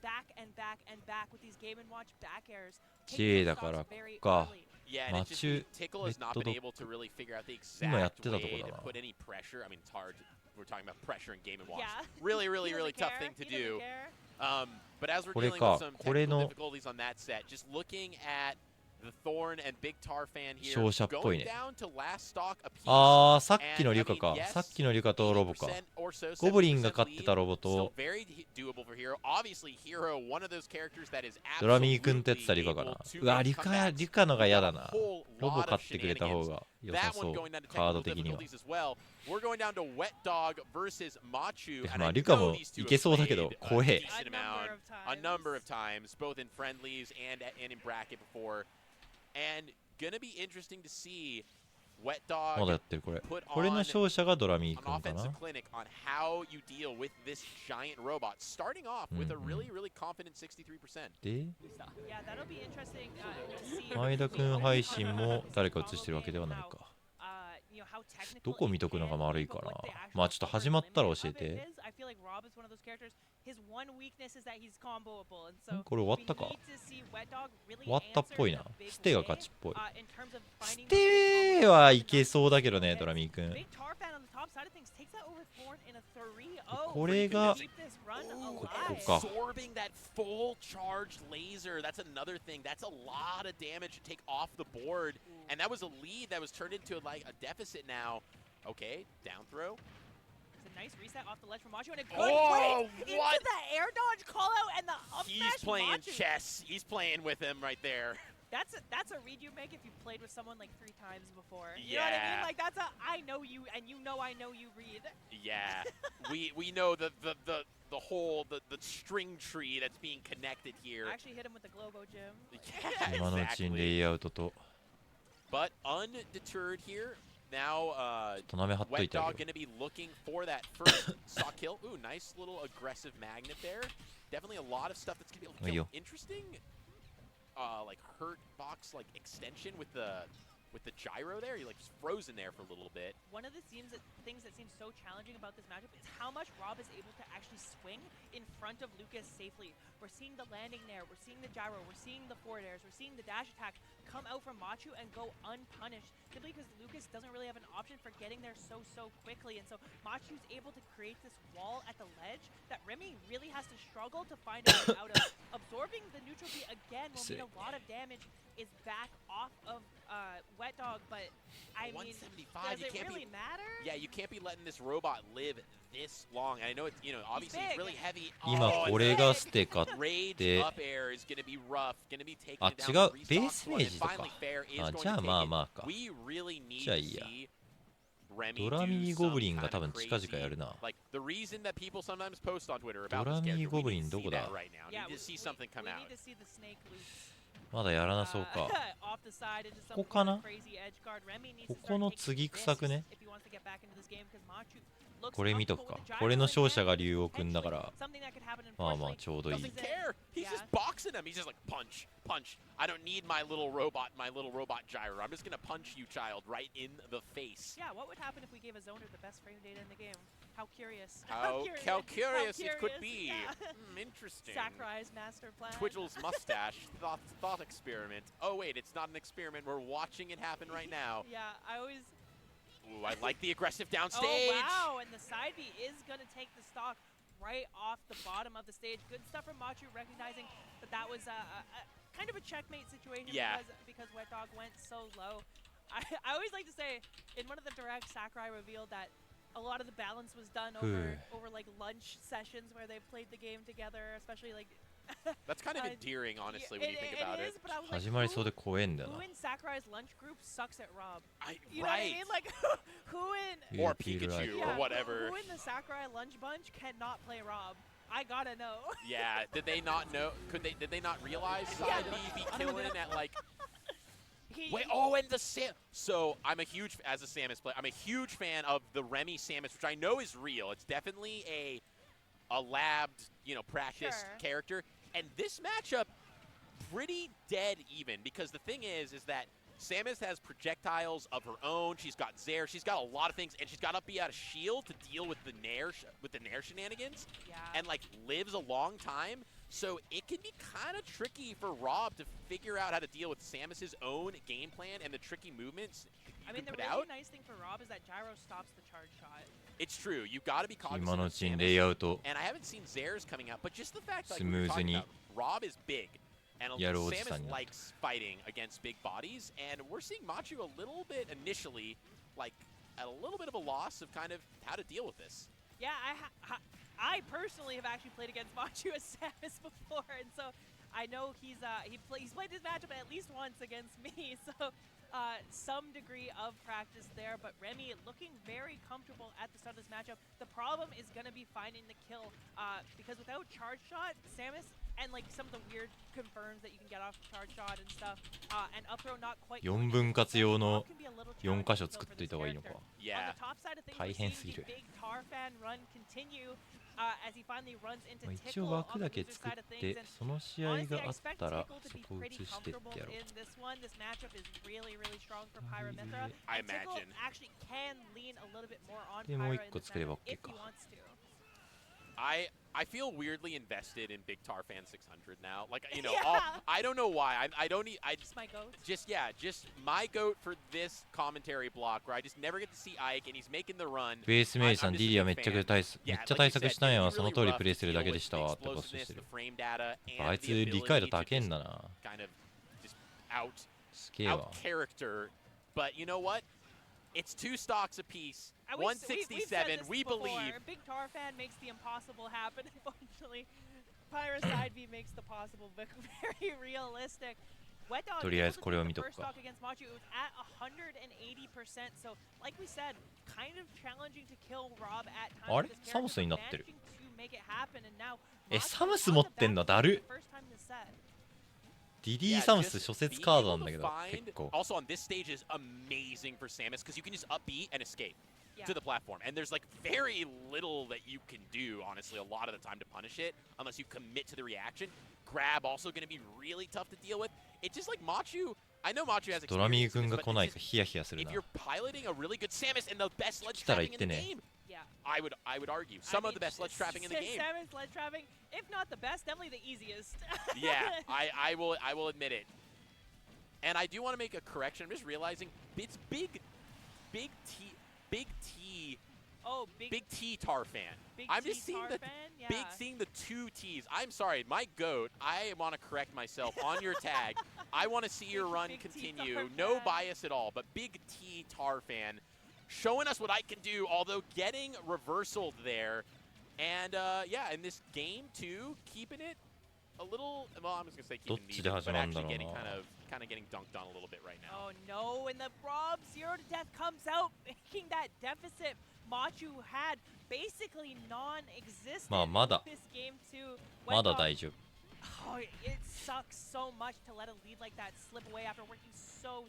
back and back and back with these Game & Watch back airs. J だからこっか Yeah, and it's just Machu Tickle has not been able to really figure out the 今やっ exact てたとこ way だ to な put any pressure. I mean, it's hard. We're talking about pressure in Game & Watch. Yeah. Really, really, He really doesn't tough care. thing to He doesn't do. care. But as we're これ dealing か with some これ technical の difficulties on that set, just looking at the Thorn and Big Tar fan here, 勝者っぽい going ね down to last stock apiece. あーさっきの And, リ I ュカ mean, か yes, さっきのリュカとロボか 80% or so, ゴブリンが 70% 勝ってたロボ lead. と Still very doable for Hero. Obviously, Hero, one of those characters that is ドラミー君ってやってた absolutely リュカかな able to うわ make リュカ comebacks. リュカのが嫌だな A whole ロボ lot of 勝ってくれた方 shenanigans. が良さ That そ one う going down to カード technical 的には difficulties as well. We're going down to Wet Dog versus Machu. いや And ま I あリュカ know も these two いけ have そうだけど played a 怖え decent amount, a number of times, both in friendlies and in bracket before. And gonna be interesting to see Wet まだ Dog やってるこれ put これの on 勝者がドラミー an 君か offensive な clinic on how you deal with this giant robot, starting off with a really, really confident 63%. で Yeah, that'll be interesting to see. 前田君配信も誰か映してるわけではないか You know, how technical どこ見とくのが悪いかなまあちょっと始まったら教えて I feel like Rob is one of those characters. His one weakness is that he's comboable, and so これ終わったか we need to see Wet Dog really 終わったっぽいな answer in a big ステが way, 勝ちっぽい in terms of ス finding テはいけそうだけどねドラミー君 Big Tar fan on the top side of things takes that over Thorn in a 3-0. これが Keep this run こ alive. こか Absorbing that full charged laser. That's another thing. That's a lot of damage to take off the board. And that was a lead that was turned into like a deficit now. Okay, down throw. It's a nice reset off the ledge from Machu and a good Oh, break what? into the air dodge call out and the up He's smash playing Machu. chess. He's playing with him right there. That's a read you make if you've played with someone like 3 times before. You know what I Yeah. mean? Like that's a I know you and you know I know you read. Yeah, we know the whole the string tree that's being connected here. I actually hit him with the Globo Gym. Yeah, 今のうちにレ exactly. イアウトと But undeterred here. Now, となめ張っと Wet いてあ Dog げる going to be looking for that first saw kill. Ooh, nice little aggressive magnet there. Definitely a lot of stuff that's going to be able to kill. Interesting, like hurt box like extension with the gyro there. He like just frozen there for a little bit. One of the things that seems so challenging about this matchup is how much Rob is able to actually swing in front of Lucas safely. We're seeing the landing there, we're seeing the gyro, we're seeing the forward airs, we're seeing the dash attack come out from Machu and go unpunished, simply because Lucas doesn't really have an option for getting there so quickly. And so Machu's able to create this wall at the ledge that Remy really has to struggle to find a way out of. Absorbing the neutral beat again will mean a lot of damage is back off of Wet Dog, but I mean, 175, does you it can't really be, matter? yeah, you can't be letting this robot live this long. And I know it's, you know, obviously he's big. really heavy. 今 Oh, これがステ買っ Rage て up air is going to be rough, going to be taking あ it down 違う with ベー restock スイメ one, ー and ジとか finally Fair is あ going じゃあ to まあ take it. まあか We really need じゃあ to いいや see Remy ドラ do ミーゴブリン some が多 kind 分 of 近々 crazy, やるな like the reason that people sometimes post on Twitter ド about ラ this ミー character, ゴ we ブリ need ン to ど see こだ that right now. Yeah, Need to see something come we out. need to see the snake loose. まだやらなそうか Off the side into some ここかな crazy edge guard. Remy needs こ to この start taking 次臭くね risks if he wants to get back into this game, because Machu looks これ見とく comfortable か with the gyro これの in 勝者 hand. が竜王くんだから Something that could happen まあまあ unfortunately. ちょうどいい Doesn't care. He's Yeah. just boxing him. He's just like punch, punch. I don't need my little robot gyro. I'm just gonna punch you, child, right in the face. Yeah, what would happen if we gave a zoner the best frame data in the game? How curious. How curious it could be. Yeah. Interesting. Sakurai's master plan. Twidgel's mustache thought experiment. Oh wait, it's not an experiment. We're watching it happen right now. Yeah, I always. Ooh, I like the aggressive downstage. Oh wow, and the side B is gonna take the stock right off the bottom of the stage. Good stuff from Machu, recognizing that was a kind of a checkmate situation because Wet Dog went so low. I always like to say, in one of the directs, Sakurai revealed that a lot of the balance was done over like lunch sessions where they played the game together, especially like. That's kind of endearing, honestly, when you think about it. But I was like, 始まりそうで怖えんだよな who in Sakurai's lunch group sucks at Rob? You know what I Right. mean? Like, who in... Or Peter, Pikachu, Yeah, or whatever. Who in the Sakurai lunch bunch cannot play Rob? I gotta know. Yeah, did they not know? Did they not realize side B be killing at like? Wait, oh, and the Sam. So I'm a huge, as a Samus player, I'm a huge fan of the Remy Samus, which I know is real. It's definitely a labbed, practiced character. And this matchup, pretty dead even, because the thing is that Samus has projectiles of her own. She's got Zair. She's got a lot of things, and she's got to be out of shield to deal with the Nair shenanigans, and like lives a long time. So it can be kind of tricky for Rob to figure out how to deal with Samus's own game plan and the tricky movements. I mean, the really nice thing for Rob is that Gyro stops the charge shot. It's true. You got to be cognizant 今の of うちに Samus. レイアウト And I haven't seen Zair's coming out, but just the fact that Smoothly. Rob is big, and やるおじさん Samus になった likes fighting against big bodies, and we're seeing Machu a little bit initially, like at a little bit of a loss of kind of how to deal with this. Yeah, I personally have actually played against Machu as Samus before, and so I know he's played this matchup at least once against me, so some degree of practice there. But Remy looking very comfortable at the start of this matchup. The problem is going to be finding the kill because without charge shot, Samus and like some of the weird confirms that you can get off charge shot and stuff, and up throw not quite. 4分割用の4箇所作っといた方がいいのか Yeah. On the top side of things, 大変すぎる big tar fan run continue as he finally runs into まあ一 Tickle 応 on 枠 the だけ loser 作っ side of things. て And その試合 honestly, が I あっ expect たら Tickle to そ be こを移 pretty してって comfortable やろう in this one. This matchup is really, really strong for Pyra Really? Mithra. I And Tickle imagine. actually can lean a little bit more on でもう Pyra 1 in 個 this 作れば matchup OK if か he wants to. I feel weirdly invested in Big Tar Fan 600 now. Like, Yeah. I don't know why. I don't need. Just my goat. Just my goat for this commentary block where I just never get to see Ike and he's making the run. ベースメイさん I'm just ディ a リア big めっちゃ fan. 対策 めっ Yeah, ちゃ like 対 you 策 said, したんや it's その really 通り rough プレイする to だ deal けで with した the わってポストし explosiveness, てる the frame data, あ and いつ the 理解度 ability 高えん to だな kind of just out すげえわ character. But you know what? It's 2 stocks apiece. And we've said 167. this We before. believe. Big Tar Fan makes the impossible happen. Unfortunately, Pyra side B makes the possible very realistic. Wet Dog とりあえずこれを見とく first か stock against Machu. It was at 180%. So, like we said, kind of challenging to kill Rob at times. あれ with this サムス character, になってる managing to make it happen, and now え Machu サムス on 持っ the てんの back だる first time this set. ディディ Yeah, サムス just 諸説 being カードな able んだけ to ど find- 結構 Also on this stage is amazing for Samus because you can just up B and escape Yeah. to the platform. And there's like very little that you can do, honestly, a lot of the time to punish it unless you commit to the reaction. Grab also going to be really tough to deal with. It's just like Machu. I know Machu has ドラミー experience 君 in が this, 来 but ない it's か just, ヒヤヒヤする if な you're piloting a really good Samus and the best ledge 来たら trapping 言 in っ the てね game, Yeah. I would argue I some of mean, the best ledge trapping in the game. Samus ledge trapping, if not the best, definitely the easiest. Yeah, I will admit it. And I do want to make a correction. I'm just realizing it's big T. Oh, Big T Tar Fan. Big I'm T just seeing Tar the fan? big, Yeah. seeing the 2 T's. I'm sorry, my goat. I want to correct myself on your tag. I want to see your run Big T continue. Tar No fan. bias at all, but Big T Tar Fan showing us what I can do. Although getting reversaled there, and yeah, in this game too, keeping it a little. Well, I'm just gonna say どっ keeping ち it で even, 始 but まるんだ actually ろう getting な kind of getting dunked on a little bit right now. Oh no, and the Rob 0 to death comes out, making that deficit Machu had basically non-existent まあまだ in this game too. まだ Went 大丈夫 Oh, it sucks so much to let a lead like that slip away after working so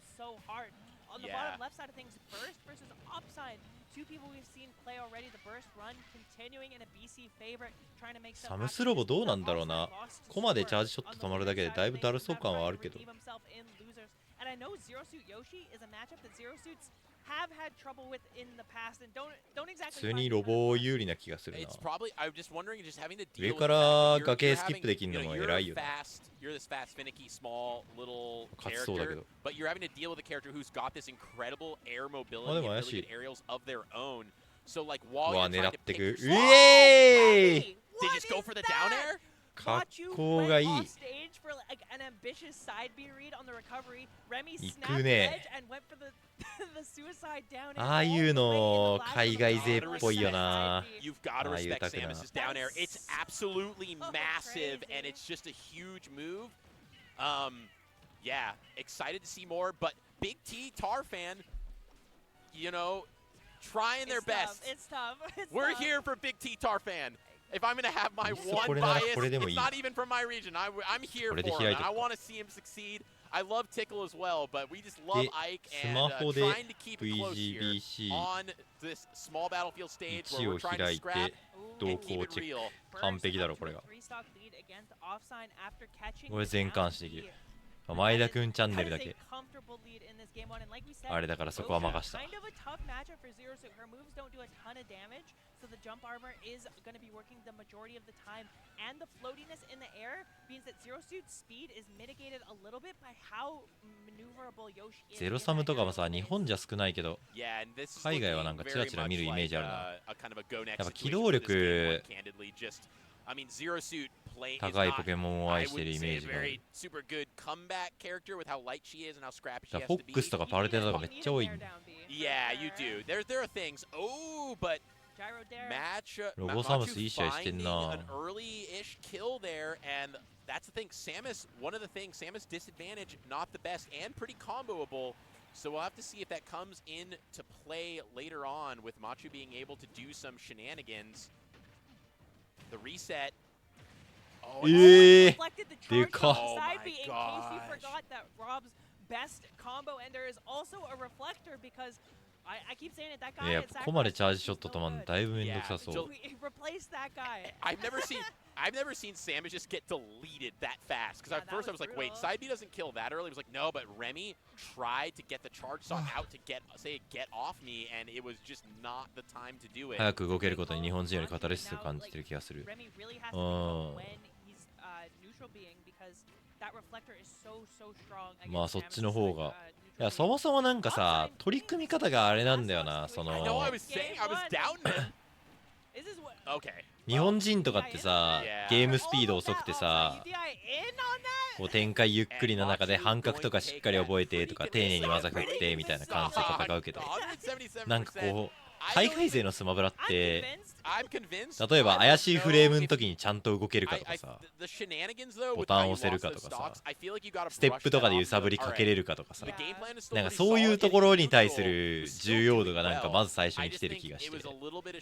hard. On the Yeah. bottom left side of things, burst versus upside. 2 people we've seen play already. The burst run continuing in a BC favorite, trying to make some サムスロボどうなんだろうなコマでチャージショット止まるだけでだいぶだるそう感はあるけど And I know Zero Suit Yoshi is a matchup that Zero Suits have had trouble with in the past and don't 普 exactly 通に find ロ it ボ有利な気がするな。 It's probably. I'm just wondering, just having to 上 deal か with ら the fact that 崖 you're スキッ having, プできる you の know, も you're 偉いよな。 fast. You're this fast, finicky, small little 勝ちそうだけ character, ど。 but you're having to deal with a character who's got this incredible air あ、 mobility で and も怪 really しい。 good aerials of their own. So like う while わ、 you're 狙 trying っ to て pick く。 your う spot, えーい they just go for the down air. 格 Machu 好 went がいい。 off stage for like an ambitious side B read on the recovery. Remy 行 snapped く the ね。 edge and went for the the suicide down air. ああいうの all the way in the last 海外勢っ of the ぽいよ side な。 B. You've got to Ah, you respect attack him Samus's down air. It's That's absolutely so massive, and crazy. it's just a huge move. Yeah, excited to see more, but Big T Tar fan, you know, trying their It's tough. best. It's tough. It's We're tough. here for Big T Tar fan. If I'm gonna have my いっそ one これなら bias, これでもい it's い。 not even from my region. I'm here これで for 開 it. いと And I くか。 want to see him succeed. I love Tickle as well, but we just love で、 Ike ス and マホで trying to keep it close here VGBC on this small battlefield stage 1 where を we're trying to 開い scrap て、 Ooh. 動 and 向 keep を it チェッ real. ク。完璧だろ、これが。 Three stock lead against offsign after catching これ全監視できる。 down 前田くんチャン B. ネルだ That is け。 a comfortable lead in this game one, and like we said, あれだからそこは任した。 kind of a tough matchup for Zero Suit. Her moves don't do a ton of damage, so the jump armor is going to be working the majority of the time. And the floatiness in the air means that Zero Suit's speed is mitigated a little bit by how maneuverable Yoshi is. ゼロサムとかもさ、日本じゃ少ないけど、 Yeah, and this is 海外はなんか looking チラ very チラ見る much イメージある like な。 a kind of a go next やっぱ機 situation 動 for this game 力 one, candidly. Just, I mean, Zero Suit play is 高い not, ポケモンを I 愛してる wouldn't イメ say ー a ジがある。 very super good comeback character with how light she is and how scrappy she だ has フォ to ッ be. クスとかパルテナとかめっちゃ多いんだ。 Yeah, you do. There are things. Oh, but Gyro dare. Match, ロボサムス Machu いい試合してん finding な。 an early-ish kill there, and that's the thing. Samus, one of the things, Samus disadvantage, not the best, and pretty comboable. So we'll have to see if that comes into play later on with Machu being able to do some shenanigans. The reset. Oh, and- えー Reflected the charge でかっ。 from the Oh side my B in case you gosh. forgot that Rob's best combo ender is also a reflector because I keep saying it, that guy いや、 at ここまで Sacrifice チャー is ジショット so 止まんの good. だいぶめんどくさそ Yeah, う。 We replace that guy. I've never seen Samus just get deleted that fast. Because Yeah, at that first I was was like, wait, brutal. side B doesn't kill that early. I was like, no, but Remy tried to get the charge shot out to get off me, and it was just not the time to do it. 早く動けることに日本人よりカタルシスを感じてる気がする。 Remy really has to Oh. know when he's neutral being because that reflector is so strong. まあ against そっ Samus ちの方が。 いや、 neutral そもそもなんかさ、取り組み方があれなんだよな。そ I know の I、was saying, I was doubting him. being. This is what. Okay. 日本人とかってさ、ゲームスピード遅くてさ、 UDI in on that? こう展開ゆっくりな中で半角とかしっかり覚えてとか丁寧に技振ってみたいな感じで戦うけど、なんかこう、海外勢のスマブラっ I'm て、 convinced. I'm convinced. 例えば怪しいフレームの時にちゃんと動けるかとか I, さ、 the shenanigans though, ボ with タン how you 押せる lost か those とかさ、 stocks, I feel like you gotta ステッ brush プとか that で off. 揺さぶりかけれるかとかさ The、game plan is still なんか pretty そういう solid, ところ and に対す neutral る was still 重要 doing 度がなんか well. まず最初 I に just 来てる think 気がし it て、 was だ a little bit of か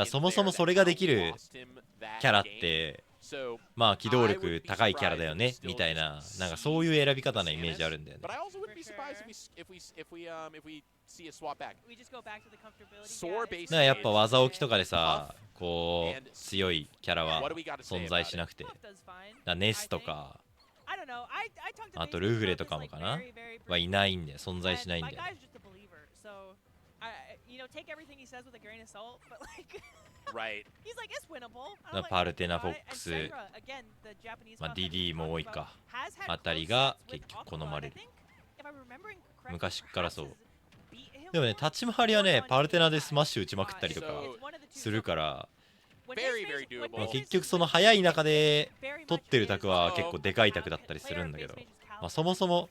ら shenanigans そもそも there それが that できる lost him that キャラっ game. て、 So, まあ機動力高いキャラだよねみたいな、なんかそういう選び方のイメージあるんだよね but。I also wouldn't be surprised if we see a swap back. We just go back to the comfortability. Soar Yeah, it's- based なんかやっぱ技置きとかでさ、こ and う強いキャラは What do we gotta say 存在 about しなくて、だか Puff does fine. らネスとか I don't know. I talked to あと Mason ルフレ about と this, かも like, かな very, very はい briefly. ないんで存在しないん And だよ my ね。 guy's just a believer, so take everything he says with a grain of salt, but like right. he's like it's winnable. だからパルテナフォックス、 And Sakura, again, the Japanese まあ puff that we DD も多い talked か about, has had あたり close が sets with 結局好 Aqua, ま and れ I る。 think, if I'm remembering correctly, 昔からそう。 perhaps has beat him でもね、 before, 立ち回りはね or、on パルテナで either スマッシュ打ちまくったり side. とか So- It's one of the two. するから、 When Very, his very face- when doable. まあ his 結 face 局 is その速い中で very 取 much ってる卓は is 結構でかい卓だったりするんだけど、 player face mage's まあ caliber. そもそも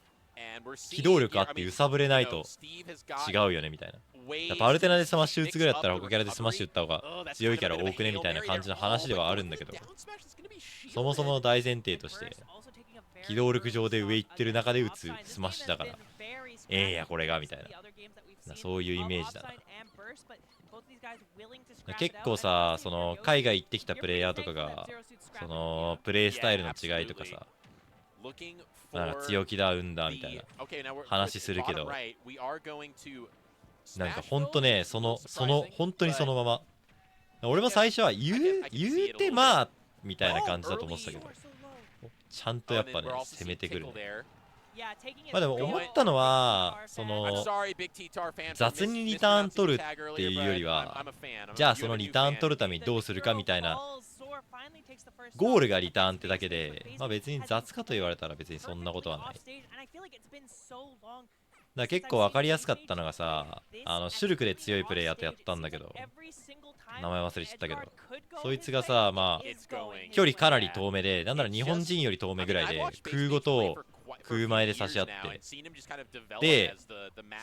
And we're seeing 機動力あ here, っ I て mean, 揺さぶれない you know, と Steve has got 違うよねみたいな。だか ways らパルテナでスマッシュ to 打つぐらい mix だったら up 他キャラでスマッシュ打った方 recovery. が Oh, that's 強い kind キャ of ラ a bit of 多くね a みたいな Hail 感じの Mary 話で there. はあ Oh, るん but だけど、 down smash is gonna be shielded. そもそも大前提として Burst also taking a very 機動力上で firm 上行ってる中で打 shot つ on offside. スマッシュだから This game has been very ええやこれがみたい scrappy な compared to the other games that we've な seen そういうイ of メージだな。 offside and burst, but both these guys willing to scrap 結 it out. 構 And さ、 honestly, その for 海 Yoshi, 外行ってきた you're プレイヤー pretty とか thankful が that Zero Suit's そ scrapping の you. プレイスタイルの違いとか Yeah, さ、 Looking なんか for 強気だうんだみたい the な okay, now we're 話するけど bottom right, we are going to なんか smash ほんとね、 those. その Surprising, 本当にその but まま。俺も最初は I can see 言う it a て little まあみたいな感じだと思ってたけ You ど are、so low. ちゃんと Oh, やっ and ぱ then ね we're also 攻め seeing てくる Tickle ね。 there. まあでも思ったのはその雑にリターン取るっていうよりは、じゃあそのリターン取るためにどうするかみたいなゴールがリターンってだけで、まあ別に雑かと言われたら別にそんなことはない。だから結構分かりやすかったのがさ、シュルクで強いプレイヤーとやったんだけど、名前忘れちゃったけど、そいつがさ、まあ距離かなり遠目で、なんなら日本人より遠目ぐらいで空ごと空前で差し合って、で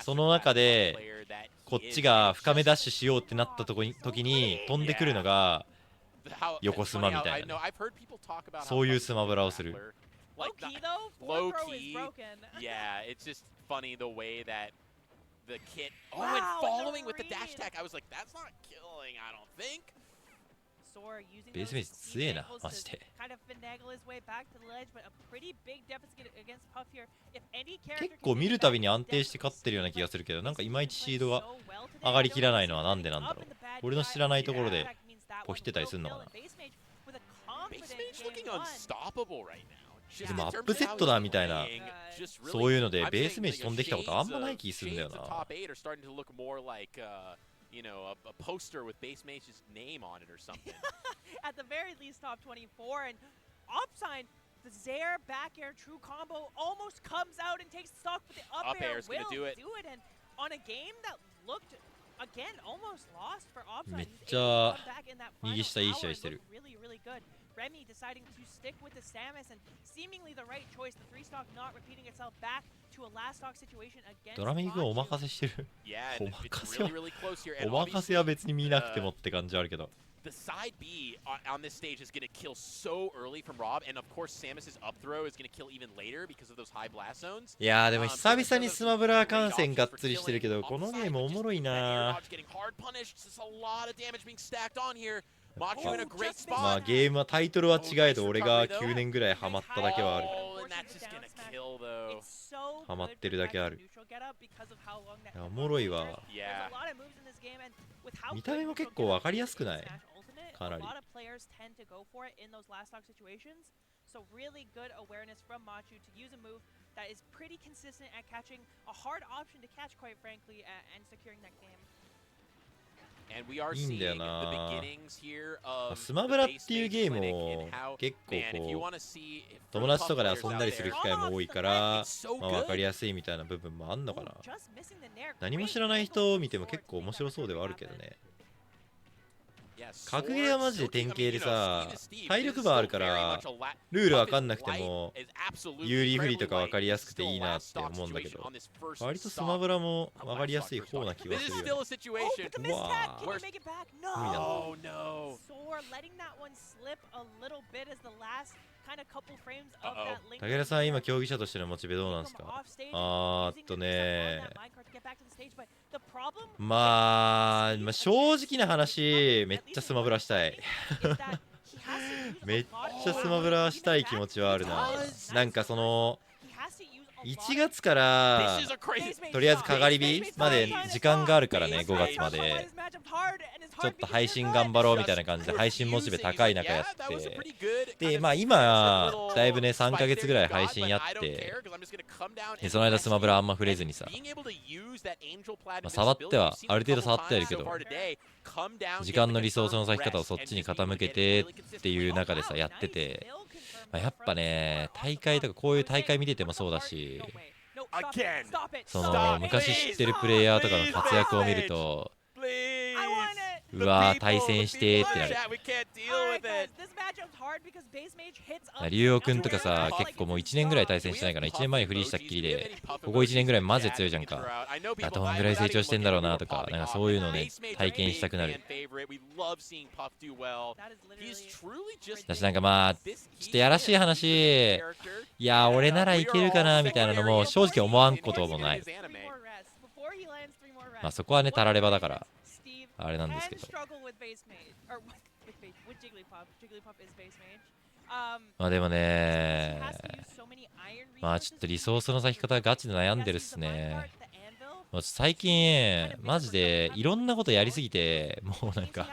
その中でこっちが深めダッシュしようってなった時に飛んでくるのが横スマみたいな、そういうスマブラをする。Low key. Yeah, it's just funny the way that the kit. Oh, and following with the dash attack. I was like, that's not killing, I don't think. ベースメイジ強えな、マジで。結構見るたびに安定して勝ってるような気がするけど、なんかいまいちシードが上がりきらないのはなんでなんだろう。俺の知らないところでポヒってたりするのかな。でもアップセットだみたいな、そういうのでベースメイジ飛んできたことあんまない気するんだよな。You know, a poster with Base Mage's name on it or something. At the very least, top 24 and Opsign, the Zaire back air true combo almost comes out and takes stock, but the up air will do it. And on a game that looked again almost lost for Opsign, めっちゃ右下いい試合してる。Remy deciding to stick with the Samus and seemingly the right choice. The three stock not repeating itself back to a last stock situation against. ドラミ君お任せしてる。お任せは別に見なくてもって感じあるけど。The side B on this stage is going to kill so early from Rob, and of course Samus's up throw is going to kill even later because of those high blast zones. いやーでも久々にスマブラ観戦がっつりしてるけど、このゲームおもろいな。まあゲームはタイトルは違えど俺が9年ぐらいハマっただけはある。ハマってるだけある。いやおもろいわ。見た目も結構わかりやすくない？かなり。いいんだよな。スマブラっていうゲームを結構こう友達とかで遊んだりする機会も多いから、まあ、分かりやすいみたいな部分もあんのかな。何も知らない人を見ても結構面白そうではあるけどね。格ゲーはマジで典型でさ、体力バーあるからルール分かんなくても有利不利とか分かりやすくていいなって思うんだけど、割とスマブラも分かりやすい方な気がするよね。うわぁ、無理だ武田さん、今競技者としてのモチベどうなんですか？まあ正直な話、めっちゃスマブラしたい。めっちゃスマブラしたい気持ちはあるな。なんかその1月からとりあえずかがり火まで時間があるからね、5月までちょっと配信頑張ろうみたいな感じで配信モチベ高い中やって、でまあ今だいぶね3ヶ月ぐらい配信やって、でその間スマブラあんま触れずにさ、まあ、触ってはある程度触ってはいるけど、時間のリソースの割き方をそっちに傾けてっていう中でさやってて、まあ、やっぱね大会とかこういう大会見ててもそうだし、その昔知ってるプレイヤーとかの活躍を見ると、うわー対戦してーってなる。龍王くんとかさ、結構もう1年ぐらい対戦してないから、1年前にフリーしたっきりでここ1年ぐらいマジで強いじゃんか。どんぐらい成長してんだろうなとか、なんかそういうのね体験したくなる。だしなんかまあちょっとやらしい話、いや俺ならいけるかなみたいなのも正直思わんこともない。まあそこはねたらればだからあれなんですけど、まあでもね、まあちょっとリソースの割き方ガチで悩んでるっすね。もう最近マジでいろんなことやりすぎて、もうなんか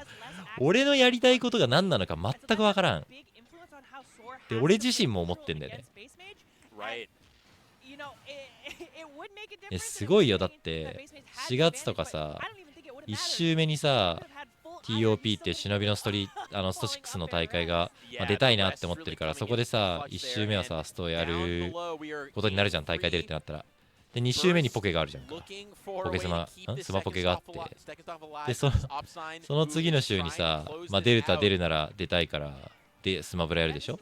俺のやりたいことが何なのか全くわからんで、俺自身も思ってんだよね。すごいよ。だって4月とかさ、1周目にさ TOP っていう忍びのスト6の大会が、出たいなって思ってるから、そこでさ1周目はさストやることになるじゃん、大会出るってなったら。で2周目にポケがあるじゃんか。ポケスマポケがあって、でその次の週にさ、デルタ出るなら出たいからでスマブラやるでしょ。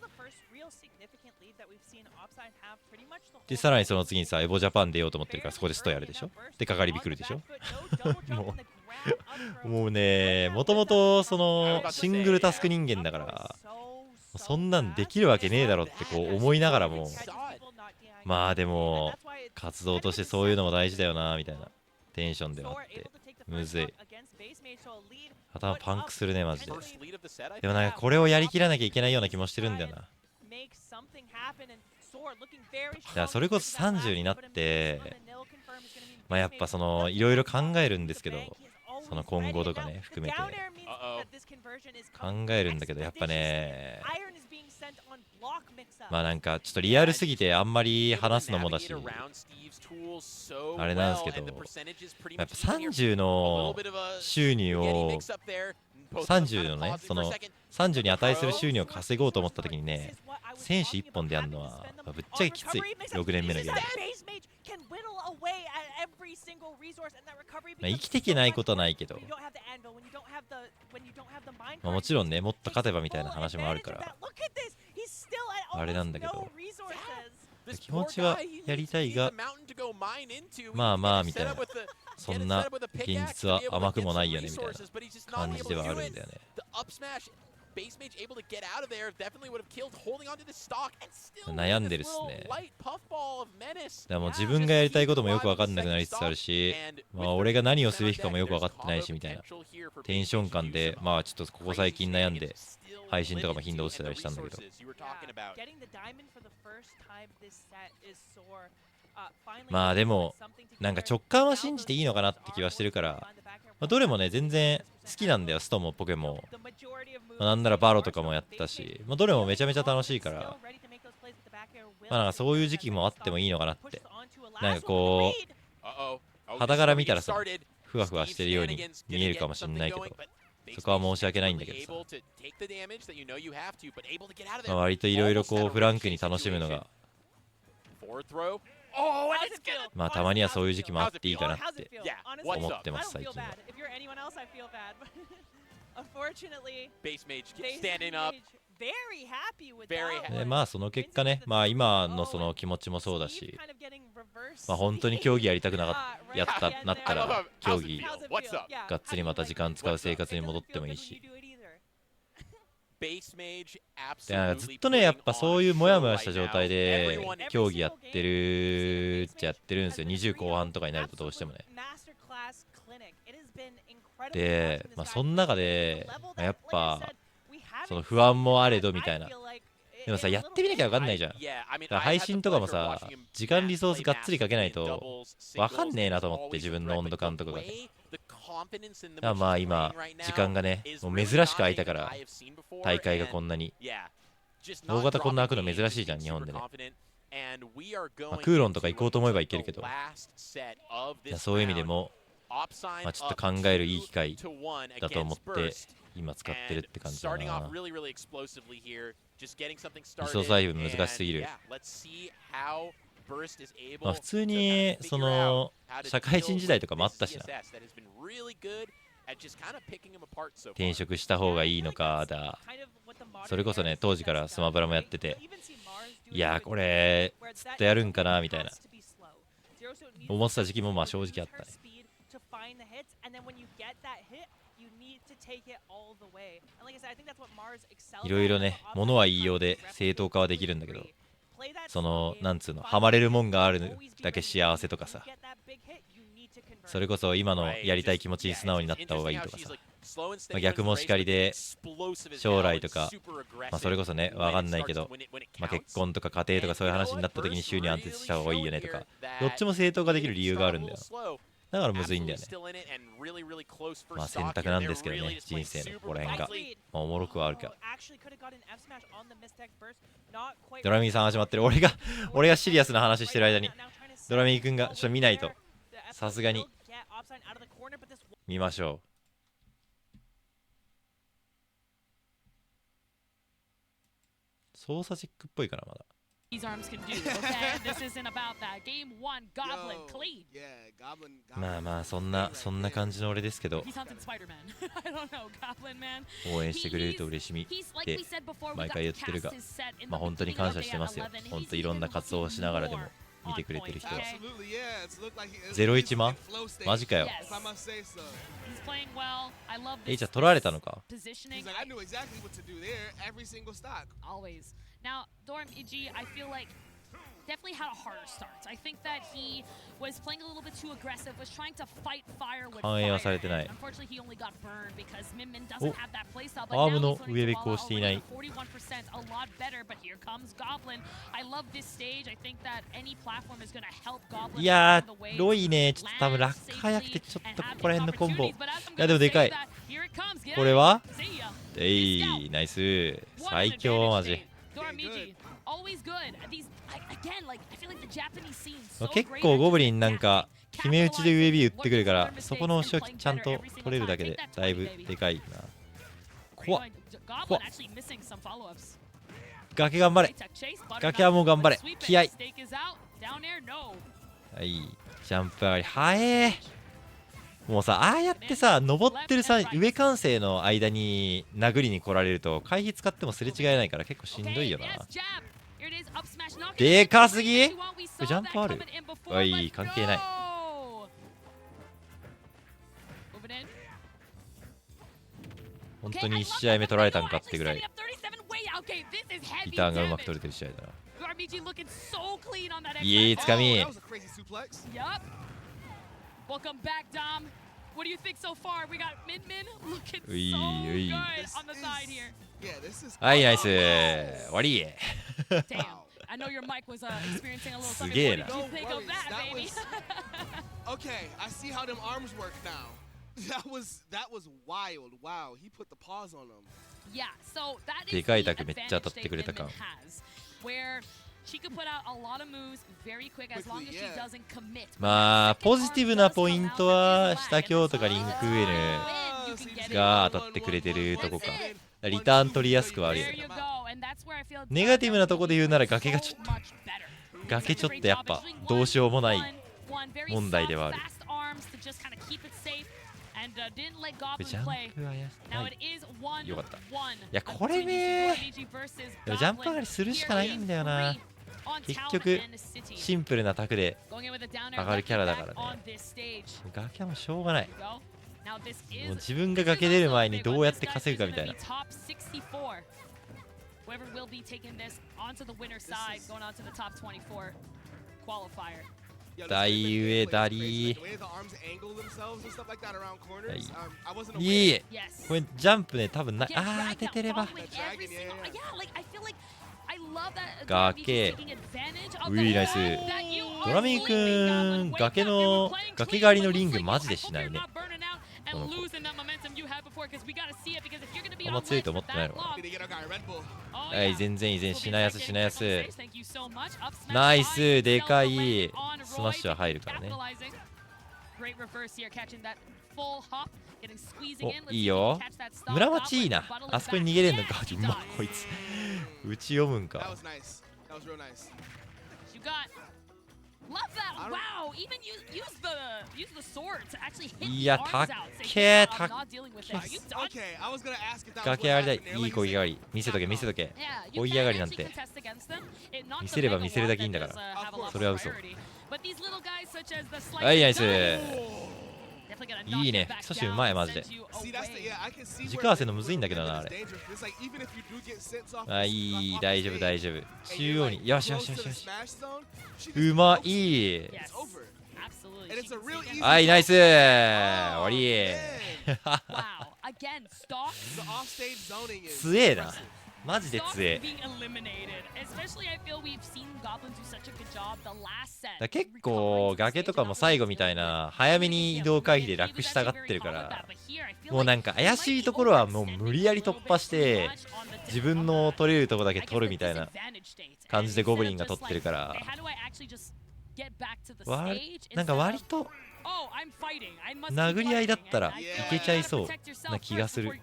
でさらにその次にさエボジャパン出ようと思ってるから、そこでストやるでしょ。でかかりびくるでしょ。もうね、もともとそのシングルタスク人間だから、そんなんできるわけねえだろってこう思いながらも、でも活動としてそういうのも大事だよなみたいなテンションではあって、むずい。頭パンクするねマジで。でもなんかこれをやりきらなきゃいけないような気もしてるんだよな。いやそれこそ30になって、やっぱそのいろいろ考えるんですけど、その今後とかね含めて考えるんだけど、やっぱね、なんかちょっとリアルすぎてあんまり話すのもだしあれなんですけど、やっぱ30の収入を30のね、その30に値する収入を稼ごうと思った時にね、選手1本でやるのはぶっちゃけきつい。6年目のゲーム生きていけないことはないけど、もちろんねもっと勝てばみたいな話もあるからあれなんだけど、気持ちはやりたいが、みたいな、そんな現実は甘くもないよねみたいな感じではあるんだよね。悩んでるっすね。だからもう自分がやりたいこともよく分かんなくなりつつあるし、俺が何をすべきかもよく分かってないしみたいなテンション感で、ちょっとここ最近悩んで配信とかも頻度落ちてたりしたんだけど、でもなんか直感は信じていいのかなって気はしてるから、どれもね全然好きなんだよ。ストもポケも、なんならバロとかもやったし、どれもめちゃめちゃ楽しいから、なんかそういう時期もあってもいいのかなって。なんかこう肌から見たらさふわふわしてるように見えるかもしれないけど、そこは申し訳ないんだけどさ、割といろいろこうフランクに楽しむのが、たまにはそういう時期もあっていいかなって思ってます最近は。でその結果ね、今のその気持ちもそうだし、本当に競技やりたくなったら競技がっつりまた時間使う生活に戻ってもいいし、でずっとねやっぱそういうモヤモヤした状態で競技やってるっちゃやってるんですよ。20後半とかになるとどうしてもね。でその中でやっぱその不安もあれどみたいな。でもさやってみなきゃ分かんないじゃん。だから配信とかもさ時間リソースがっつりかけないと分かんねえなと思って、自分の温度感とかが。今時間がねもう珍しく空いたから、大会がこんなに大型こんな開くの珍しいじゃん日本でね。クーロンとか行こうと思えば行けるけど、そういう意味でもちょっと考えるいい機会だと思って今使ってるって感じだな。リソース配分難しすぎる。普通にその社会人時代とかもあったしな。転職した方がいいのかだ、それこそね当時からスマブラもやってて、いやこれずっとやるんかなみたいな思ってた時期も正直あったね。いろいろね物は言いようで正当化はできるんだけど、そのなんつうのハマれるもんがあるだけ幸せとかさ、それこそ今のやりたい気持ちに素直になった方がいいとかさ、逆もしかりで将来とか、それこそねわかんないけど、結婚とか家庭とかそういう話になった時に収入安定した方がいいよねとか、どっちも正当化できる理由があるんだよ。だからむずいんだよね。まあ選択なんですけどね、人生のここら辺が。まあおもろくはあるけど。ドラミーさん始まってる。俺がシリアスな話してる間に、ドラミー君がちょっと見ないと。さすがに。見ましょう。操作チェックっぽいかな、まだ。まあまあそんな感じの俺ですけど、応援してくれると嬉しみって毎回言ってるが、まあ本当に感謝してますよ。本当いろんな活動をしながらでも見てくれてる人は。01万マジかよ。じゃあ取られたのか。Now, Dorm EG, I feel like definitely had a harder start. I think that he was playing a little bit too aggressive, was trying to fight fire with fire. Unfortunately, he only got burned because Min doesn't have that playstyle. But now he's learning to follow a 41%, a lot better. But here comes Goblin. I love this stage. I think that any platform is going to help Goblin. いやー、ロイね、ちょっと多分落下早くてちょっとここら辺のコンボ。いやでもでかい。これはナイス。最強マジ。結構ゴブリンなんか決め打ちで上 B 打ってくるから、そこの初期ちゃんと取れるだけでだいぶでかいな。怖っ怖っ。崖頑張れ。崖はもう頑張れ。気合い。はい、ジャンプ上がり早え。もうさ、ああやってさ、登ってるさ、上完成の間に殴りに来られると回避使ってもすれ違えないから結構しんどいよな。でかすぎ。ジャンプある。はい、関係ない。本当に1試合目取られたんかってぐらいリターンがうまく取れてる試合だな。いいつかみ。Welcome back, Dom. What do you think so far? We got Min looking so good on the side here. はい、ナイス。終わり。Damn. I know your mic was experiencing a little something. What did you think of that, baby? Okay, I see how them arms work now. That was wild. Wow, he put the pause on them. Yeah, so that is でかいタクめっちゃ当たってくれたか。まあポジティブなポイントは下京とかリンクウェルが当たってくれてるとこか。リターン取りやすくはあるよね。ネガティブなとこで言うなら崖ちょっとやっぱどうしようもない問題ではある。ジャンプはよかった。いやこれね、でもジャンプ上がりするしかないんだよな。結局シンプルなタクで上がるキャラだからね。崖はもうしょうがない。もう自分が崖出る前にどうやって稼ぐかみたいな。大上ダリー。いい。これジャンプね多分ない。ああ当ててれば。崖。ういナイス。ドラミーくん崖代わりのリングマジでしないね。この子あんま強いと思ってないのかな。はい、全然以前しなやす。ナイス。でかいスマッシュは入るからね。お、いいよ。村町いいな。あそこに逃げれんのか。うまこいつ打ち読むんか。いや、たっけー、崖上がりたい。いい攻撃上がり。見せとけ。追い上がりなんて。見せれば見せるだけいいんだから。それは嘘。はい、ナイス。いいね。基礎うまい、マジで。軸合わせのむずいんだけどな、あれ。あ、いい、大丈夫。中央に。よし。うまい。はい、ナイス。終わり。強えな。マジで強え。だ結構崖とかも最後みたいな早めに移動回避で楽したがってるから、もうなんか怪しいところはもう無理やり突破して自分の取れるとこだけ取るみたいな感じでゴブリンが取ってるから、なんか割と殴り合いだったらいけちゃいそうな気がする。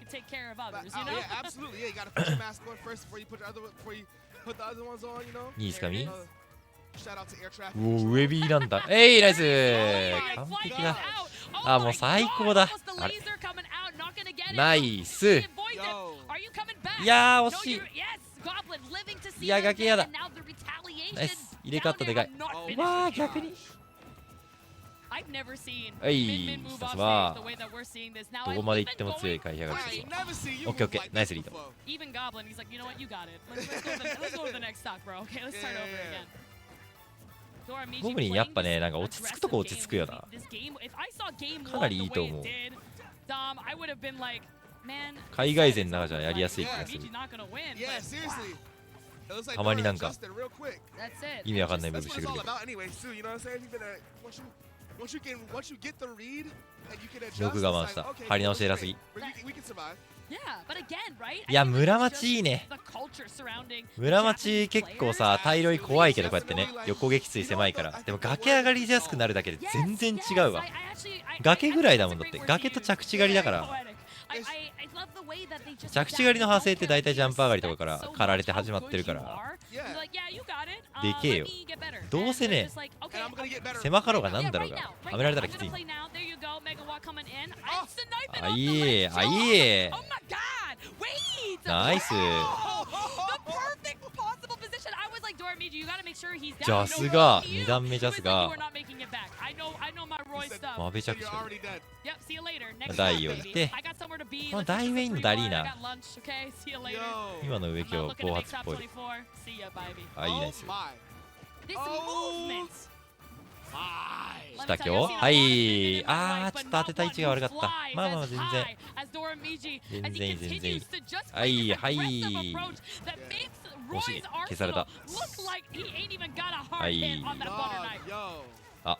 いいですかみ？おお、上 B なんだ。ナイス、完璧だ。あ、もう最高だ。あれナイス。いやー惜しい。いや崖やだ。ナイス、入れ替わったでかい。わー逆に。はい、さすが。どこまで行っても強い会社がですわ。オッケーオッケー、ナイスリード。ゴブリンやっぱね、なんか落ち着くとこ落ち着くよな。かなりいいと思う。海外勢の中じゃやりやすい気がする。たまになんか意味わかんないムーブしてくるけど。よく我慢した。張り直し偉すぎ。いや村町いいね。村町結構さ大量に怖いけど、こうやってね横撃墜狭いから。でも崖上がりやすくなるだけで全然違うわ。崖ぐらいだもん。だって崖と着地狩りだから。着地狩りの派生って大体ジャンプ上がりとかから狩られて始まってるから、でけえよ。どうせね狭かろうがなんだろうがはめられたらきつい。あいえあいえ、ナイス。ジャスが2段目ジャスがまべちゃくちゃ台を置いて、この大ウェインのダリーナ今の植木を暴発っぽい。あいいナイス。来た今日。はい、あーちょっと当てた位置が悪かった。まあまあ全然全然いい全然いい。はいはい、惜しい、消された。はい、あ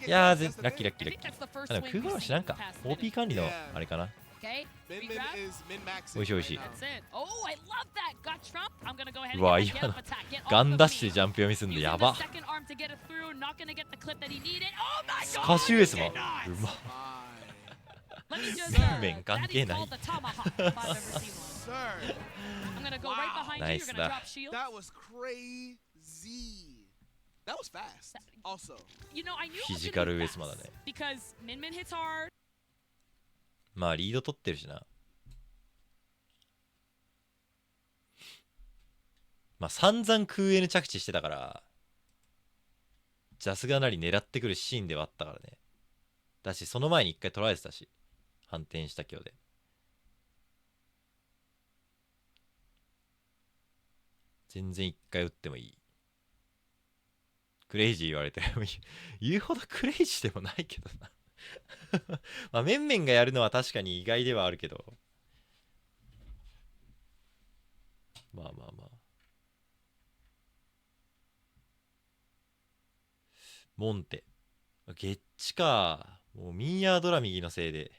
いやーラッキーラッキーラッキー。でも空ガラ知らんか。 OP 管理のあれかな。おいしいおいしい。うわ今のガンダッシュでジャンプ読みすんでやば。スカシュエスもうま。面関係ない。ナイスだ。フィジカルウエスマだね。まあリード取ってるしな。まあ散々空への着地してたから、ジャスがなり狙ってくるシーンではあったからね。だしその前に一回取られてたし、反転した今日で。全然一回打ってもいい。クレイジー言われて言うほどクレイジーでもないけどなまあメンメンがやるのは確かに意外ではあるけど、まあまあまあ。モンテゲッチか。もうミーヤードラ右のせいで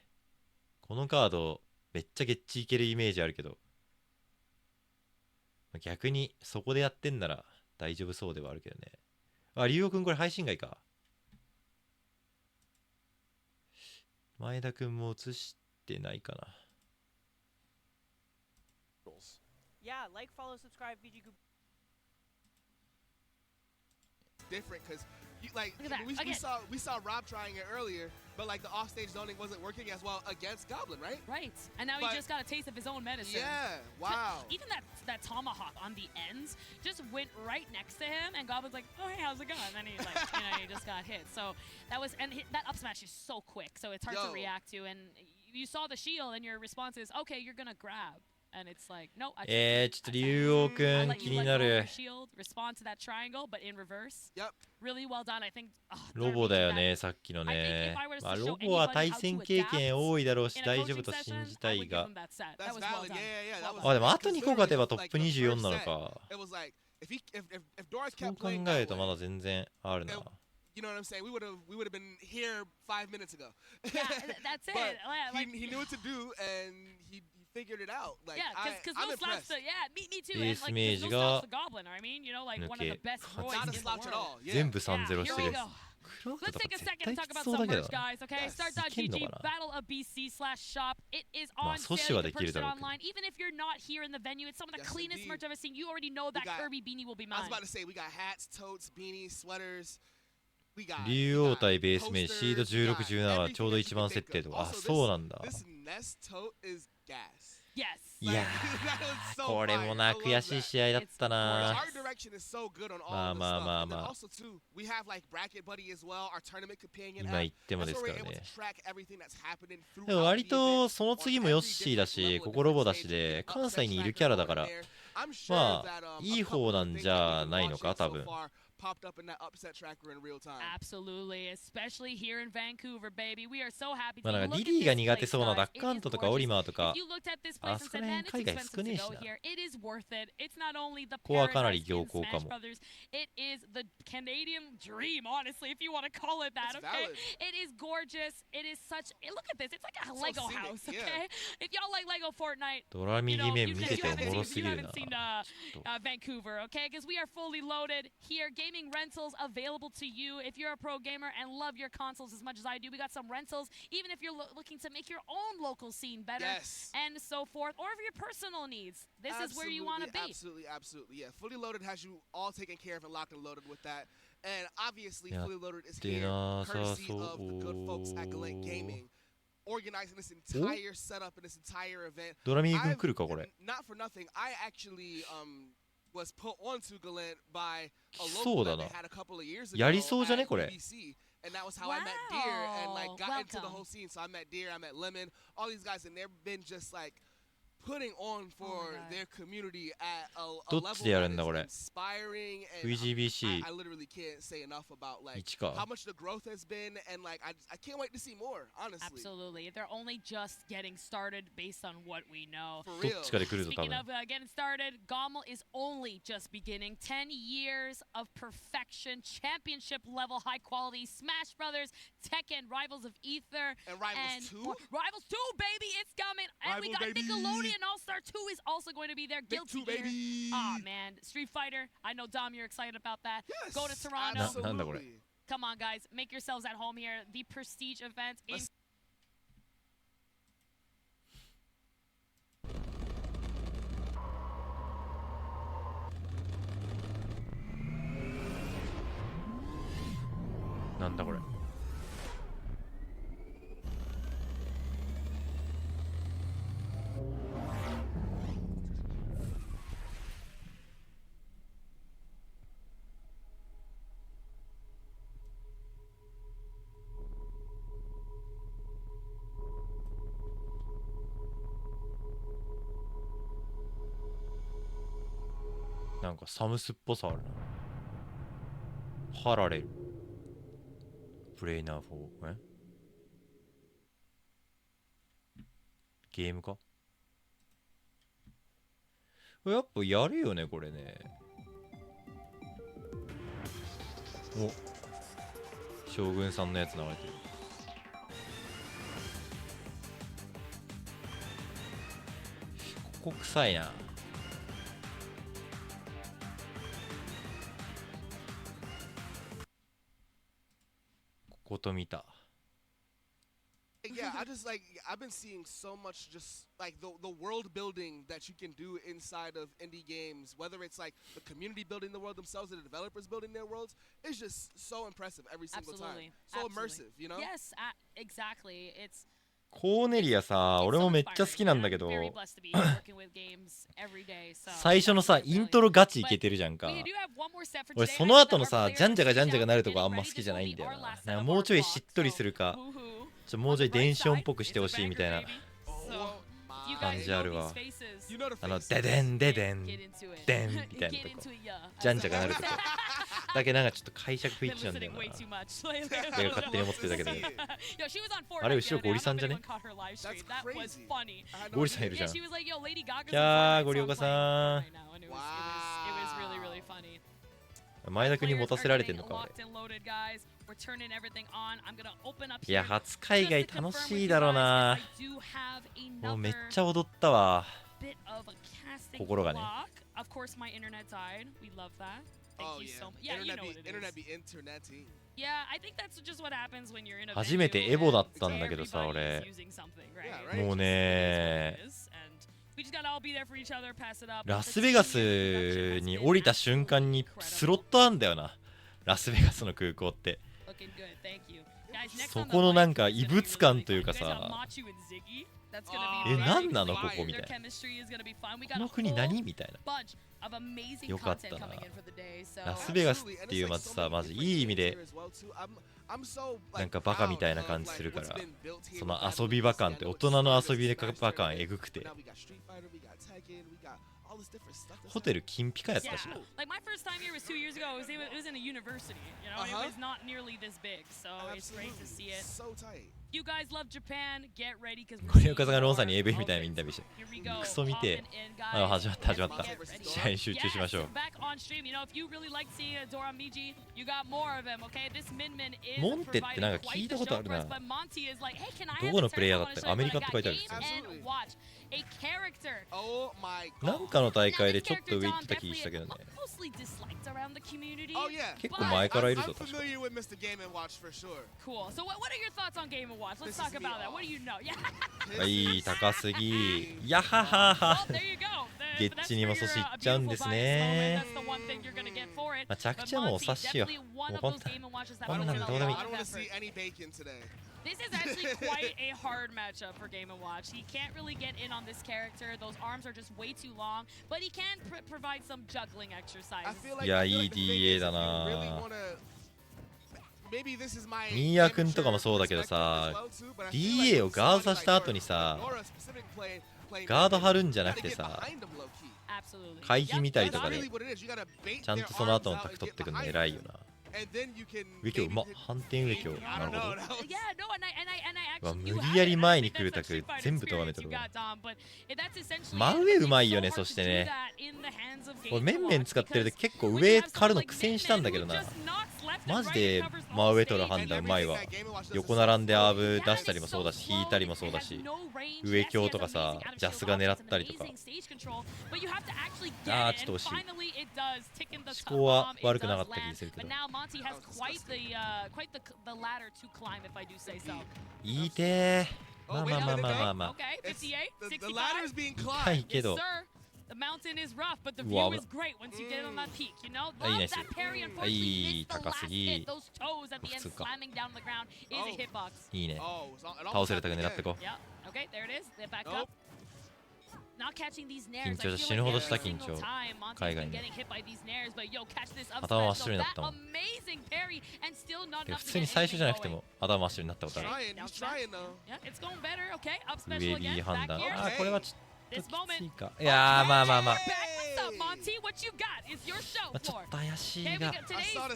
このカードめっちゃゲッチいけるイメージあるけど、逆にそこでやってんなら大丈夫そうではあるけどね。あ、龍王くんこれ配信外か。前田くんも映してないかな。Yeah, like, follow, subscribe, VG Group. Different because we saw Rob trying it earlier, but like the offstage zoning wasn't working as well against Goblin, right? Right, and now he just got a taste of his own medicine. Yeah, wow. Even that tomahawk on the ends just went right next to him, and Goblin's like, "Oh hey, how's it going?" And then he he just got hit. So that was, and that up smash is so quick, so it's hard to react to. And you saw the shield, and your response is, "Okay, you're gonna grab." And it's like, no, ちょっと竜王くん気になる。 respond to that triangle, but in reverse. Yep. Really well done. I think ロボだよね、さっきのね。まあロボは対戦経験多いだろうし大丈夫と信じたいが。あ、でもあと2個勝てばトップ24なのか。そう考えるとまだ全然あるな。You know what I'm saying? We would have been here 5 minutes ago. Yeah, that's it. But he knew what to do and he figured it out. Like, yeah, because I'm no slouch. impressed. Yeah, me too. Base And like, image no が slouch the goblin. I mean, you know, like one of the best droids Not a in the slouch at world. all. Yeah. 全部3-0 してる。 Let's take a 絶 second 対 to き talk about そう some だけど merch, な。 guys. Okay, Yes. Start.gg いけんのかな Battle of BC /shop. It is まあ on 阻止 sale. は You で can きる purchase だ it ろうけど。 online. Even if you're not here in the venue, it's some of the Yes, cleanest indeed. merch I've ever seen. You already know that got- Kirby beanie will be I was mine. about to say, we got hats, totes, beanies, sweaters. We got 竜王対ベースメイジシード posters, we got 16-17は everything ちょうど that 一 you 番 can 設 think 定 of. とか。あ、 Also, そうなんだ。 This Nest tote is gas. Yes. いや That was so これ fire. も I な love 悔しい that. 試合だったな。 Our direction is so good on all まあ of this まあ stuff. まあ And then まあ。 also too, we have like Bracket Buddy as well, our tournament companion 今 app. 言っても That's です where か we're ら able ね。 to track everything that's happening でも throughout 割 the と event その on 次も every ヨッシーだ different し、 level こ of こロボ different だし stages. で、 Upset 関西にいる tracker キャラだか going ら、 there. I'm sure ま that あ、 a いい couple 方な of ん things じ that ゃ we've been ないのか、 watching 多 so 分。 far popped up in that upset tracker in real time. Absolutely, especially here in Vancouver, baby. We are so happy ま to あなんか look リ at リーが this 苦手 place, そうな guys. ダッ It カン is トとかオ gorgeous. リマーと If か、 you looked at this あ place そ and こ said, ら man, 辺 it's 海外 expensive 少ね to えし go な。 here. It is worth it. It's not only the ここはかなり paradise 良 in 好か Smash も。 Brothers. It is the Canadian dream, honestly, if you want to call it that. It's Okay, valid. it is gorgeous. It is such. Look at this. It's like a So Lego scenic, house. yeah. Okay, if y'all like Lego Fortnite. ドラ You 右 know, 面 you, 見 you ててお haven't もろ seen, す you ぎるな。 haven't seen ちょっと Vancouver, okay? Because we are fully loaded here. Gaming rentals available to you. If you're a pro gamer and love your consoles as much as I do, we got some rentals. Even if you're looking to make your own local scene better Yes. and so forth, or for your personal needs, this is where you want to be. Absolutely. Yeah, Fully Loaded has you all taken care of and locked and loaded with that. And obviously, やっ Fully Loaded is て here なさ courtesy そ of the good folks at Galent う。 Gaming, organizing this entire setup and this entire event. ドラ右くん来るかこれ。 Not for nothing, I actually was put onto Galent by a 来そう local だ that な。 they had a couple of years ago やりそうじゃね at これ。 UBC. And that was how I met Deer and like Wow, got into the welcome. whole scene. So I met Deer, I met Lemon, all these guys, and they've been just like putting on for God. their community at a どっ level ちでやる that んだ is これ。 inspiring. And VGBC I literally can't say enough about like 1か。 how much the growth has been, and like I can't wait to see more. Honestly, Absolutely. They're only just getting started based on what we know. for ど real. っちかで来るぞ多 Speaking 分。 of getting started, Gommel is only just beginning. 10 years of perfection, championship level, high quality. Smash Brothers, Tekken, Rivals of Ether, And Rivals 2? more. Rivals 2, baby, it's coming. And we got Rival, baby. Nickelodeon All Star 2 is also going to be there. Big Guilty 2, Gear. baby. Oh man, Street Fighter. I know Dom, you're excited about that. Yes, Go to Toronto. なんだこれ。 absolutely. Come on, guys, make yourselves at home here. The Prestige event in Let's- なんだこれ。なんかサムスっぽさあるな。パラレル。プレイナー4。ゲームかやっぱやるよね、これね。お将軍さんのやつ流れてる。ここ臭いな。ここと見た。Yeah, I've been seeing so much just like the world building that you can do inside of indie games, whether it's like the community building the world themselves or the developers building their worlds, it's just so impressive every single Absolutely. time. So Absolutely. immersive, you know? Yes, exactly. It's コーネリアさ、俺もめっちゃ好きなんだけど、最初のさ、イントロガチいけてるじゃんか。俺、その後のさ、ジャンジャがジャンジャがなるとこあんま好きじゃないんだよな。なんかもうちょいしっとりするか、もうちょい電子音っぽくしてほしいみたいな。感じあるわ。 You know the あの face. デデンデデン Get into it. デンみたいな Get とこ into it, yeah. じゃんじゃがなるとこだけなんかちょっと解釈不 Been 一致なんだよ listening な。 way too much lately. 俺が勝手に思ってるだけで Yo, she was on あれ Fortnite 後ろ the other day. ゴリさんじゃね I don't know if anyone caught her live stream. That's That was crazy. funny. I had no ゴリさんい idea. るじゃ Yeah, ん。 she was like, yo, Lady Gaga's キャー on ゴリ Fortnite オカ song さ playing ん right now, and it was really, really funny. 前田君に持たせられてんのか俺。 Locked and loaded, guys. We're turning everything on. I'm gonna open up いや here. 初海外楽しいだろうな。 I do have もうめっ another ちゃ踊ったわ。 bit of a casting 心がね。 block. Of course, my internet died. We love that. Thank Oh you yeah. so much. Yeah, you know what it Internet is. be interneting. Yeah, I think that's just what happens when you're in a 初めて venue エボだっ and たんだけどさ everybody 俺 is using something, right? Yeah, right. もうね It is, and we just gotta all be there for each other, pass it up. ラスベガスに降りた瞬間にスロットあんだよな。ラスベガスの空港って Looking good, thank you. Guys, next そ on the このなん list か is 異 gonna be 物感 really という fun. か You guys have さ Machu and Ziggy. That's gonna あ be え ー very なんなの fun. ここみた Their いな。 chemistry is gonna be fun. We こ got の a 国 whole 何みたいな。 bunch of amazing よかった content な。 coming in for the day. So ラスベガスっていう街さマジいい意味でなんかバカみたいな感じするから、その遊び場感って大人の遊び場感えぐくて、ホテル金ピカやったし Yeah, な。 like my first time here was 2 years ago. It was in a university, you know, it was not nearly this big, so it's great to see it. You guys love Japan, get ready because ゴリオカさんがロンさんに AV みたいなインタビューして Here we go. クソ見て Popping in, guys. 始まった始まった Get ready. 試合に集中しましょう Yes, back on stream. You know, if you really like seeing Dora Miji, you got more of him, okay? This Min is モンテってなんか聞いたことあるな。 but Monty is like, hey, can I ど have こ a のプレイヤー turn だ on った the かアメリカって書いてある show? んですよ Game and watch a character. Oh my なんかの大会でちょっと上行ってた気したけどね Mostly disliked around the community. Oh yeah. 結構前からいるぞ I'm 確か familiar with Mr. Game and Watch for sure. Cool. So what are your thoughts on Game and Watch? Let's This talk is me about that. all. What do you know? Yeah. はい高すぎやははは Well, there you go. ゲッチにも阻止いっちゃうんですね That's the one thing you're gonna get for it. まあ着地はもうお察しよ Definitely one もう of こん those Game and Watches that こん will な really の put どうでもいい a lot I don't of want to effort. see any bacon today. This is actually quite a hard matchup for Game & Watch. He can't really get in on this character. Those arms are just way too long, but he can provide some juggling I exercises. feel like, Yeah, I feel like the thing EDA is, だ if you な really wanna- maybe this is my ミーヤ君とかもそうだけどさ DA をガードさせた後にさガード張るんじゃなくてさ Absolutely. 回避見たりと That's かで really what it is. You gotta bait ちゃん their とその後 arms の out 卓 and 取って get くるの behind 偉いよ them, な and then you can 植木を maybe ま hit- 反転植木を I な don't るほ know. ど That was- Yeah, no, and I うわ actually 無 you 理 have や it. り I 前に think 来る that's 卓 the Street Fighter 全部咎め experience てる you わ got, Dom, but that's essentially 真 it. 上 It's うまいよ so ね hard そして to do ね that in the hands of 俺 Game 面 & 々 Watch 使ってると because 結構 when 上 you have 狩るの someone 苦 like 戦したんだけど Min な who just knocks left and マジ right で and covers the 真 whole 上取る stage. 判断うまいわ Everything that Game and Watch does 横 is 並んでアー so ブ slow. 出したりもそうだし引いたりもそうだし上強とかさジャスが狙ったりとかあーちょっと惜しい思考は悪くなかった気がするけど いいてーまあまあまあまあまあまあ It's- the ladder is being 痛い climbed. けど The mountain is rough, but the view うわ is great once you get on that peak, you know? いい Love ね that parry, は unfortunately い missed the 高 last すぎ hit. Those toes at the end 普通か slamming down the ground is a hitbox. いいね Oh, it's all- it 倒 almost せるだけ happened 狙って again. こ Yeah. Okay, there it is. They're back Nope. up. Not catching these 緊 nares. 張 I 死 feel ぬほ like どした every 緊 single 張 time Monty's 海外 been に getting hit by these nares, but yo, catch this up 頭真っ smash. 白に So なっ that たもん amazing parry and still not で enough 普 to 通に get 最初じゃなくて anything も頭真っ白になったことある Trying, he's trying though. Yeah, it's going better. Okay, up ウ special ェビ again. ー判 Back 断 here. あーこれはちょっ This ときつ moment. いかいやーまあまあまあ Back. What's up, Monty? What you got? It's your show まあちょ floor. っと怪し Okay, い we が got I saw the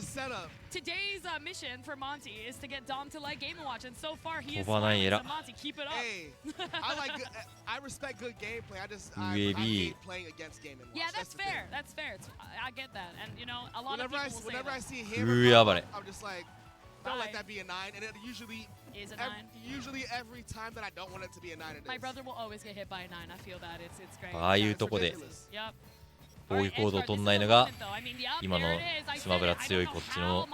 today's setup. mission for Monty is to get Dom to like Game & Watch, and so far he is 飛ばない smiling. エラ So Monty, keep it up. Hey, I like. I respect good gameplay. I UAV. hate playing against Game and Watch. Yeah, that's the fair. thing. That's fair. I get that, and you know, a lot of Whenever I people will say whenever I that. see う him, ーやばれ I'm just like, don't Bye. let that be a 9. And it usually, Is a ev- 9. usually every time that I don't want it to be a 9, it is. My brother will always get hit by a 9. I feel that. It's great. ああい Yeah, う it's とこで ridiculous. Yep. 防御行動取んないのが今のスマブラ強いこっちの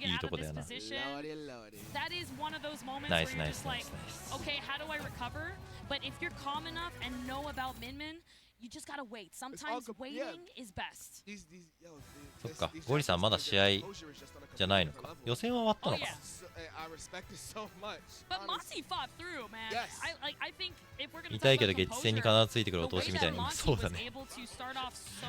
いいとこだよな Lordy, lordy. That is one of those moments Nice, where you're nice, just like, nice, nice. okay, how do I recover? But if you're calm enough and know about Min Min, you just gotta wait. Sometimes yeah. waiting is best. These, yo, そっ this- か these ゴリさんまだ Japanese 試合 players, their composure is just on a じゃないのか level. 予選は終わったのか Oh, yeah. So, respect it so much. But Monty fought through, man. Yes. I think if we're gonna 痛い talk けど about ゲッチ戦に composure, 必ずついてくる the 落とし way みたい that な。 Monty そうだ was ね。 able to start off so,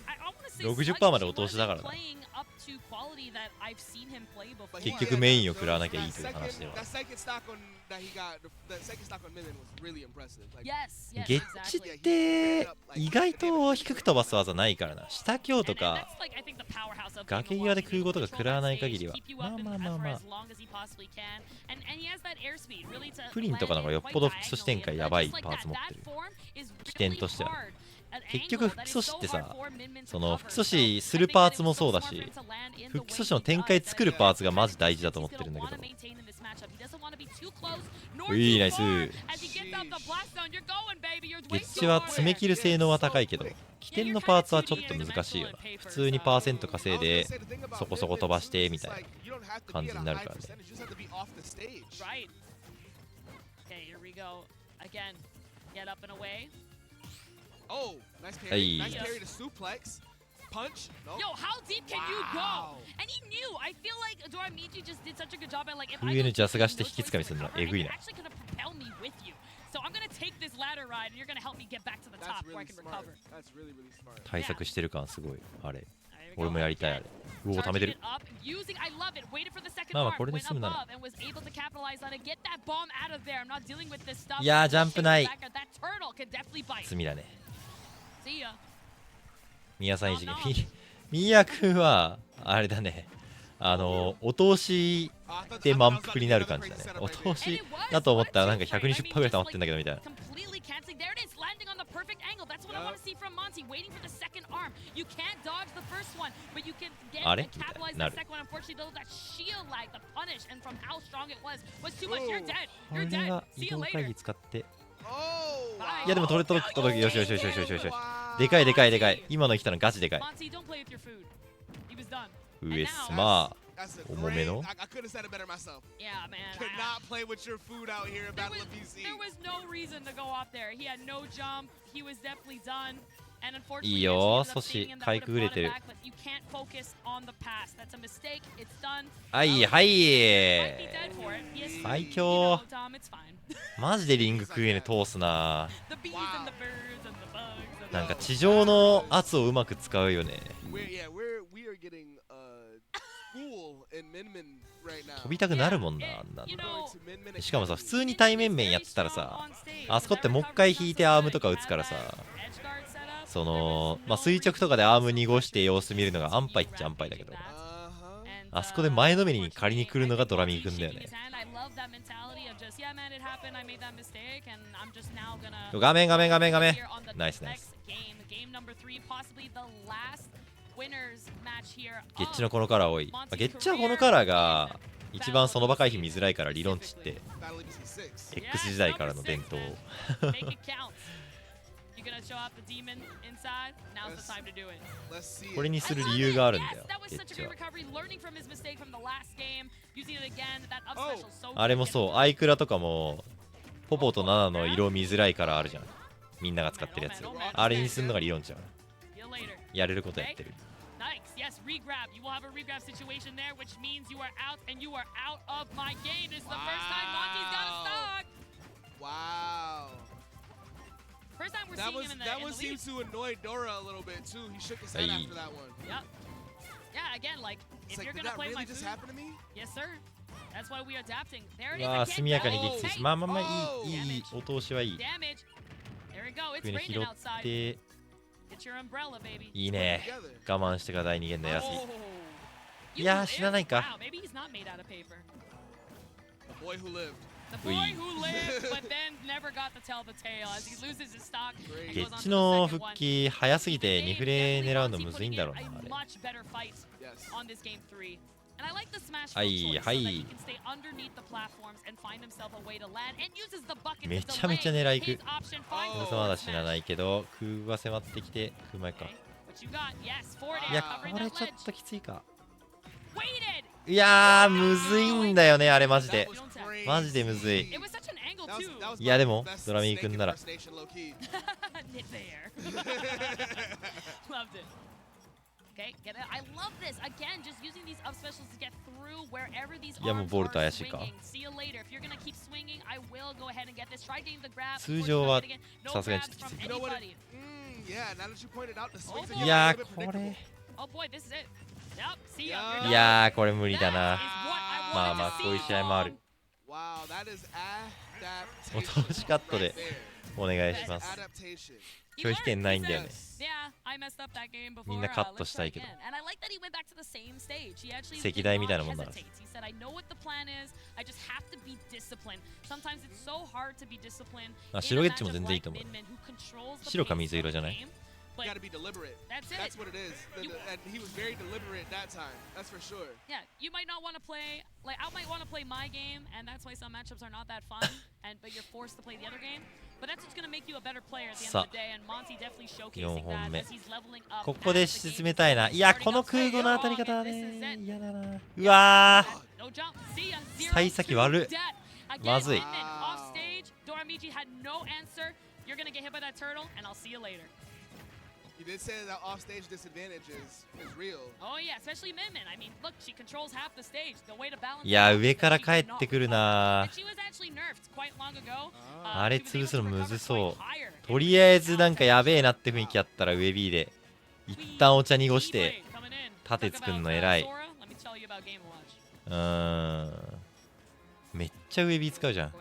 I wanna say 60% まで sluggish. 落とし He だから wasn't な。 playing up to quality that I've seen him play before. 結局メインを食らわなきゃいいという話では。 That second stock on that he got, the second stock on Minion was really impressive. Like, Yes, yes, ゲッチって意外と低く飛ばす技ないからな。下強と And か that's like, I think, the powerhouse of 崖 being a 際で watch. 食うことが食らわない限りは Keep you まあ up まあ in まあ for まあ as long as he possibly can. And he has that airspeed, really to プリンとかの方がよっぽど複素視点回やばいパーツ持ってる起点としては結局複素視ってさその複素視するパーツもそうだし複素視の展開作るパーツがマジ大事だと思ってるんだけどいいナイスゲッチは詰め切る性能は高いけど起点のパーツはちょっと難しいよな普通にパーセント稼いでそこそこ飛ばしてみたいな感じになるからね Okay, here we go. Again, get up and away. Oh, nice parry. Nice parry to suplex. Punch. No. Yo, how deep can you go? And he knew. I feel like Doramichi just did such a good job at like if I上 go のジャスがして no 引き choice つかみ but するの to えぐい cover, な and you're actually gonna propel me with you. So I'm gonna take this ladder ride and you're gonna help me get back to the top where I can recover. That's really, really smart. 対策してる感すごいあれ There we 俺 go. もやりたいあれうお貯めて Charging る it up, using, I love it. Waited for the second まあまあ arm, これで went 済むなら above and was able to capitalize on it. Get that bomb out of there. I'm not dealing with this stuff. いやージャンプない That turtle can definitely bite. 罪だね See ya. ミヤさんいじりミヤ君はあれだねお通しで満腹になる感じだねお通しだと思ったらなんか120%ぐらい溜まってんだけどみたいな Completely canceling. There it is, landing on the perfect angle. That's what I want to see from Monty. Waiting for the second arm. You can't dodge the first one, but you can get and capitalize the second one. Unfortunately, though, that shield lag, the punish, and from how strong it was too much. You're dead. こ You're れ dead. は See 移 you 動会 later. 議使ってOh. いやでも取れ届くよしよしよしよしよしよしでかいでかいでかい今の来たのガチでかい Monty, don't play with your food. He was done. 上すまあ That's a 重 great. めの I could have said it better myself. Yeah, man. Could not play with your food out here in There Battle was, of BC. there was no reason to go off there. He had no jump. He was definitely done. And unfortunately, いい yes, よ he ended up 阻止 staying in that かい would have くぐれ brought it てる back, but you can't focus on the past. That's a mistake. It's done. はいはい Might be dead for it. Yes, 最 you 強 know, Tom, it's fine. マジでリングクエネ通すな The bees and the birds and the bugs. And なんか地上の圧をうまく使うよね We are getting school in Minmin right now. 飛びたくなるもんなあんなのしかもさ普通に対面面やってたらさあそこってもう一回引いてアームとか打つからさそのまあ垂直とかでアーム濁して様子見るのが安牌っちゃ安牌だけどあそこで前のめりに借りに来るのがドラミーくんだよね画面画面画面画面ナイスナイスゲッチのこのカラー多い、まあ、ゲッチはこのカラーが一番その場回避見づらいから理論値って X 時代からの伝統これにする理由があるんだよゲッチはあれもそうアイクラとかもポポとナナの色見づらいからあるじゃんみんなが使ってるやつあれにするのが理論値ゃんやれることやってるYes, regrab. You will have a regrab situation there, which means you are out and you are out of my game. This is the first time Monty's got a stock. Wow. First time we're seeing him in the That one in the lead. seemed to annoy Dora a little bit too. He shook his head after that one. Yep. Yeah, again, like if It's you're like, did gonna that play really my just food, happen to me? yes, sir. That's why we are adapting. There it is わあ again. 速やかに撃 Oh, 墜しまあまあまあいいいいいいお通しはいい damage. There we go. It's こういうの拾 raining っ outside. て Get your umbrella, baby. いいね我慢してから第2ゲームのやす Oh. いやー知らないか Wow, maybe he's not made out of paper. The boy who lived. The boy who lived, but then never got to tell the tale as he loses his stock. ゲッチの復帰早すぎて2フレ狙うのむずいんだろうなあれ Yes. And I like the smash はいはい he can stay underneath the platforms and find himself a way to land and uses the bucket め to ちゃめちゃ delay 狙いく his option finds まだ死なないけど空母が迫ってきて空前か What you got? Yes, forward いや air こ covering れ that ちょっ ledge. ときついか Waited. いやーむずいんだよねあれマジで That was crazy. マジでむずい It was such an angle That was- too. that was いやでも the best ドラミー snake 君なら impersonation low key. Knit there. Loved it. Okay, get it. I love this. Again, just using these up specials to get through wherever these いやもう arms ボルト are 怪しいか。 swinging. See you later. If you're gonna keep swinging, I will go ahead and get this. Try getting the grab. 通常は No さすがに grabs ちょっときつ from い。 You know what? anybody. Yeah, now that you pointed out, the swings Oh, are いや getting a ー little bit こ predictable. れ Oh boy, this is it. Yep. See ya. Yeah. You're い done. やーこれ無理だ That な。 is what I まあ wanted まあ to こういう see 試合もある。 Wow, that is 落 adaptation としカット right で there. お願いします。 Adaptation. 拒否権ないんだよね。 Yeah, I messed up that game before. みんなカットしたいけど。 And I like that he went back to the same stage. He actually 石 did 台 not みたいなもんだから。 hesitate. He said, I know what the plan is. I just have to be disciplined. Sometimes it's so hard to be disciplined. あ、白ゲッチも全然いいと思う。白か水色じゃない？ You gotta be deliberate. That's it. That's what it is. And he was very deliberate that time. That's for sure. Yeah, you might not want to play, like I might want to play my game, and that's why some matchups are not that fun, but you're forced to play the other game. But that's what's going to make you a better player at the end of the day, and Monty definitely showcasing that as he's leveling up. ここで進めたいな。いや、この空母の当たり方はね、嫌だな。うわー、幸先悪い。まずい。You did say that offstage disadvantage is real. Oh yeah, especially Min-Min. I mean, look, she controls half the stage. The way to balance. いや、上から帰ってくるな。あれ潰すのむずそう。とりあえずなんかやべえなって雰囲気あったら上 B で一旦お茶濁して盾作るの偉い。めっちゃ上 B 使うじゃん。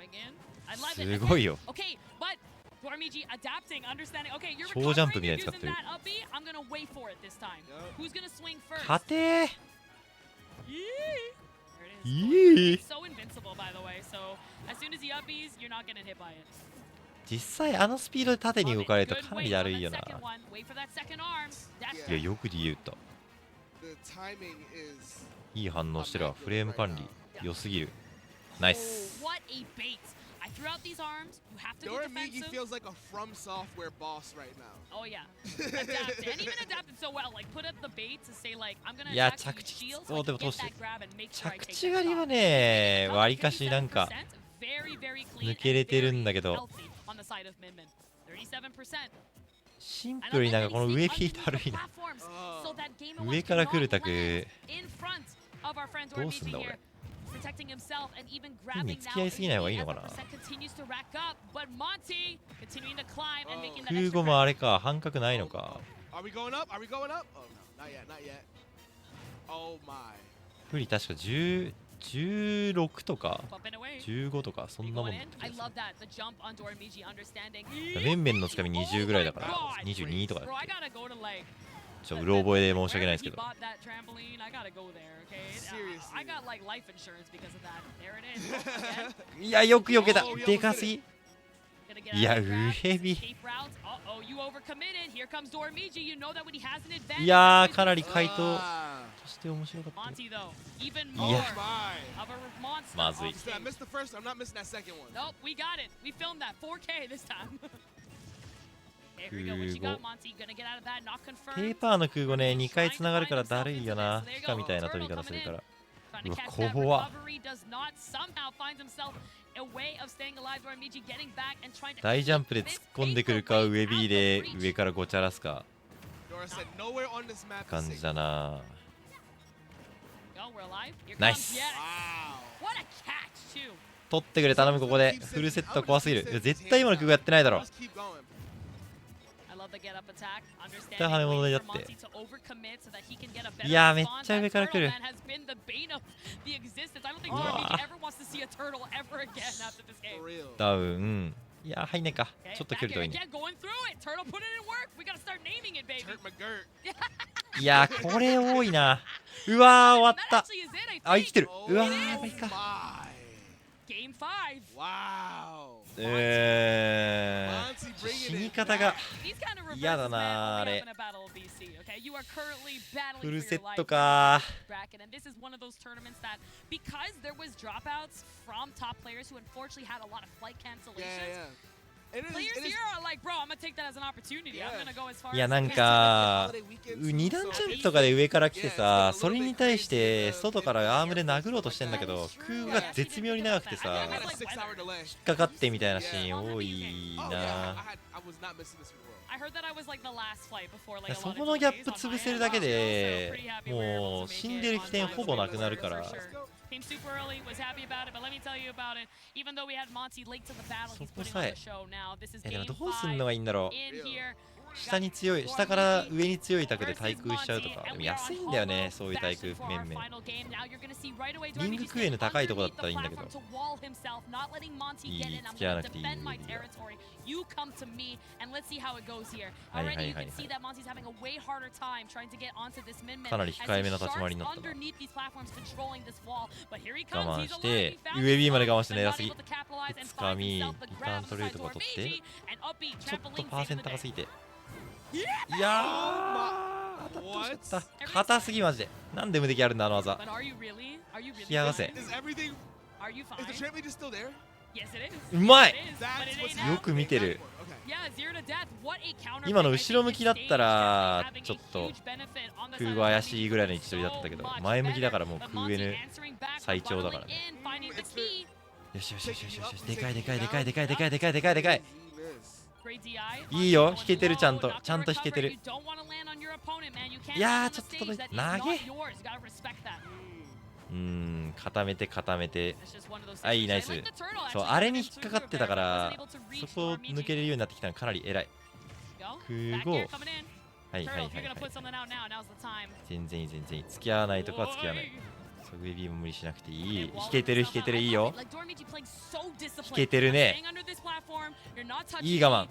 すごいよ。超ジャンプみたいに使ってる。勝てー。いい。実際あのスピードで縦に動かれるとかなりだるいよな。いや、よく D 打った。いい反応してるわ。フレーム管理良すぎる。ナイス。I threw out these arms. You have to be defensive. defensive. feels like a From Software boss right now. Oh yeah, adapted and even adapted so well. Like put up the bait to say like I'm gonna いや、 attack 着 these 地 shields. をでも Get 通してる。 that grab and make sure I 着 take 地 this 狩り off. はね、わりかしなんか Very, very clean 抜けれてるんだけ and ど、 healthy on the side of Min-Min. 37%. シンプルになんかこの上 B だるいな。上から来るタクどうすんだ俺。変に付き合いすぎない方がいいのかな。空母もあれか、半角ないのか。不利確か16とか15とかそんなもんだった気がする。メンメンのつかみ20ぐらいだから22とかだっけ。ちょっとうろ覚えで申し訳ないですけど。いや、よく避けた。でかすぎ。いや、上火。いやー、かなり回答として面白かった。いや、まずい。空母ペーパーの空母ね、2回つながるからだるいよな。ピカみたいな取り方するから。うわ、怖っ。大ジャンプで突っ込んでくるか、上 B で上からごちゃらすか感じだな。ナイス。取ってくれ、頼む。ここでフルセットは怖すぎる。絶対今の空母やってないだろ。絶対跳ね戻りだって。いやー、めっちゃ上から来る。うわダウン。いやー、入んないか。ちょっと距離遠いね。いやー、これ多いな。うわー、終わった。あ、生きてる。うわー、無理か。死に方が嫌だなあれ。フルセットか。いや、なんか2段ジャンプとかで上から来てさ、それに対して外からアームで殴ろうとしてんだけど、空が絶妙に長くてさ、引っかかってみたいなシーン多いな。そこのギャップ潰せるだけでもう死んでる起点ほぼなくなるから。そこさえでもどうすんのがいいんだろう。下に強い、下から上に強いタクで対空しちゃうとか。でも安いんだよね、そういう対空面々。リングクエーの高いとこだったらいいんだけど。いい、付き合わなくていい。はいはいはいはい。かなり控えめな立ち回りになったな。我慢して、上 B まで我慢して狙いすぎ。つかみ、リターン取れるとこ取って。ちょっとパーセント高すぎて。いやー、当たってほしかった。硬すぎマジで。なんで無敵あるんだあの技。引き剥がせ。うまい。よく見てる。今の後ろ向きだったらちょっと空語怪しいぐらいの位置取りだったけど、前向きだからもう空 N 最長だからね。よしよしよしよしよし、でかいでかいでかいでかいでかいでかいでかいでかい。いいよ、引けてる。ちゃんと引けてる。いやー、ちょっと届いて投げ。固めて固めて。はい、ナイス。そう、あれに引っかかってたからそこを抜けれるようになってきたのかなり偉い。空語。はいはいはいはい。全然いい全然いい。付き合わないとこは付き合わない。ウェビーも無理しなくていい。引けてる引けてる。いいよ、引けてるね。いい我慢。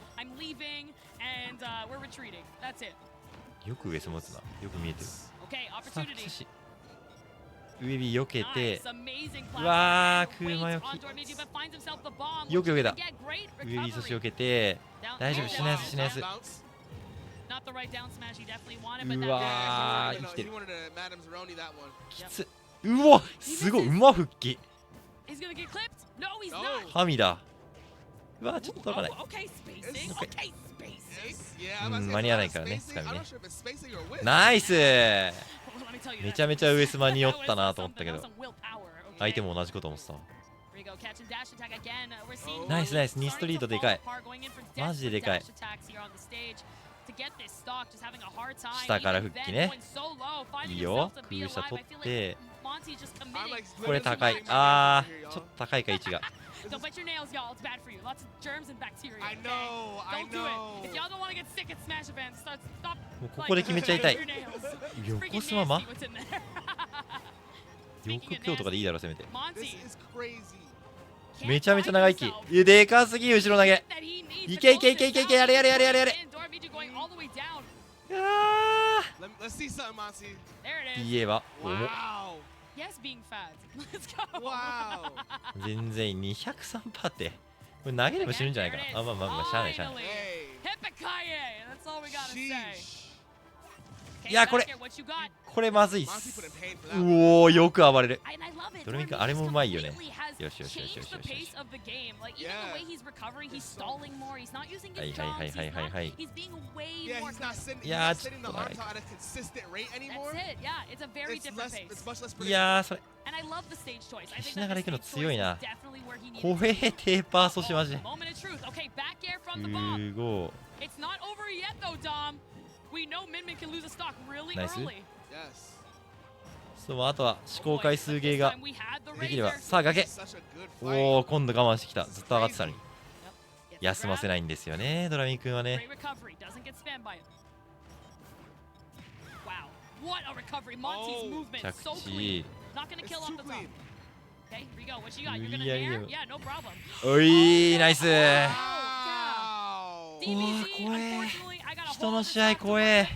よく上ス持つな。よく見えてる。ウェビー避けて、うわー、空間よき。よく避けた。ウェビーそして避けて、大丈夫、しないやつしないやつ。うわー、生きてる。きつ。うわ、すごい、馬復帰。神だ。うわ、ちょっとわかんない。間に合わないからね、つかみね。ナイス。めちゃめちゃ上スマに寄ったなと思ったけど、相手も同じこと思ってたわ。ナイスナイス。2ストリートでかい。マジででかい。下から復帰ね。いいよ、空下取って。これ高い。あー、ちょっと高いか位置が。もうここで決めちゃいたい。横スマま横強とかでいいだろ、せめて。めちゃめちゃ長生き。でかすぎ、後ろ投げ。いけいけいけいけいけ、やれやれやれやれやれ。言えば全然203%ってこれ投げれば死ぬんじゃないかな。あ、まあまあまあ、しゃあないしゃあない。いや、これまずいっす。うおー、よく暴れる。ドレミ君あれもうまいよね。よしよしよしよしよし。はいはいはいはいはいはい。いやー、ちょっと長い。いやー、それ消しながら行くの強いな。怖え、テーパー阻止マジで。15。ナイス。そう、あとは試行回数ゲーができれば。さあ崖。おお、今度我慢してきた。ずっと上がってたのに休ませないんですよね、ドラミ君はね。着地無理やりでも。おい、ナイス。うわー、怖え。人の試合怖え。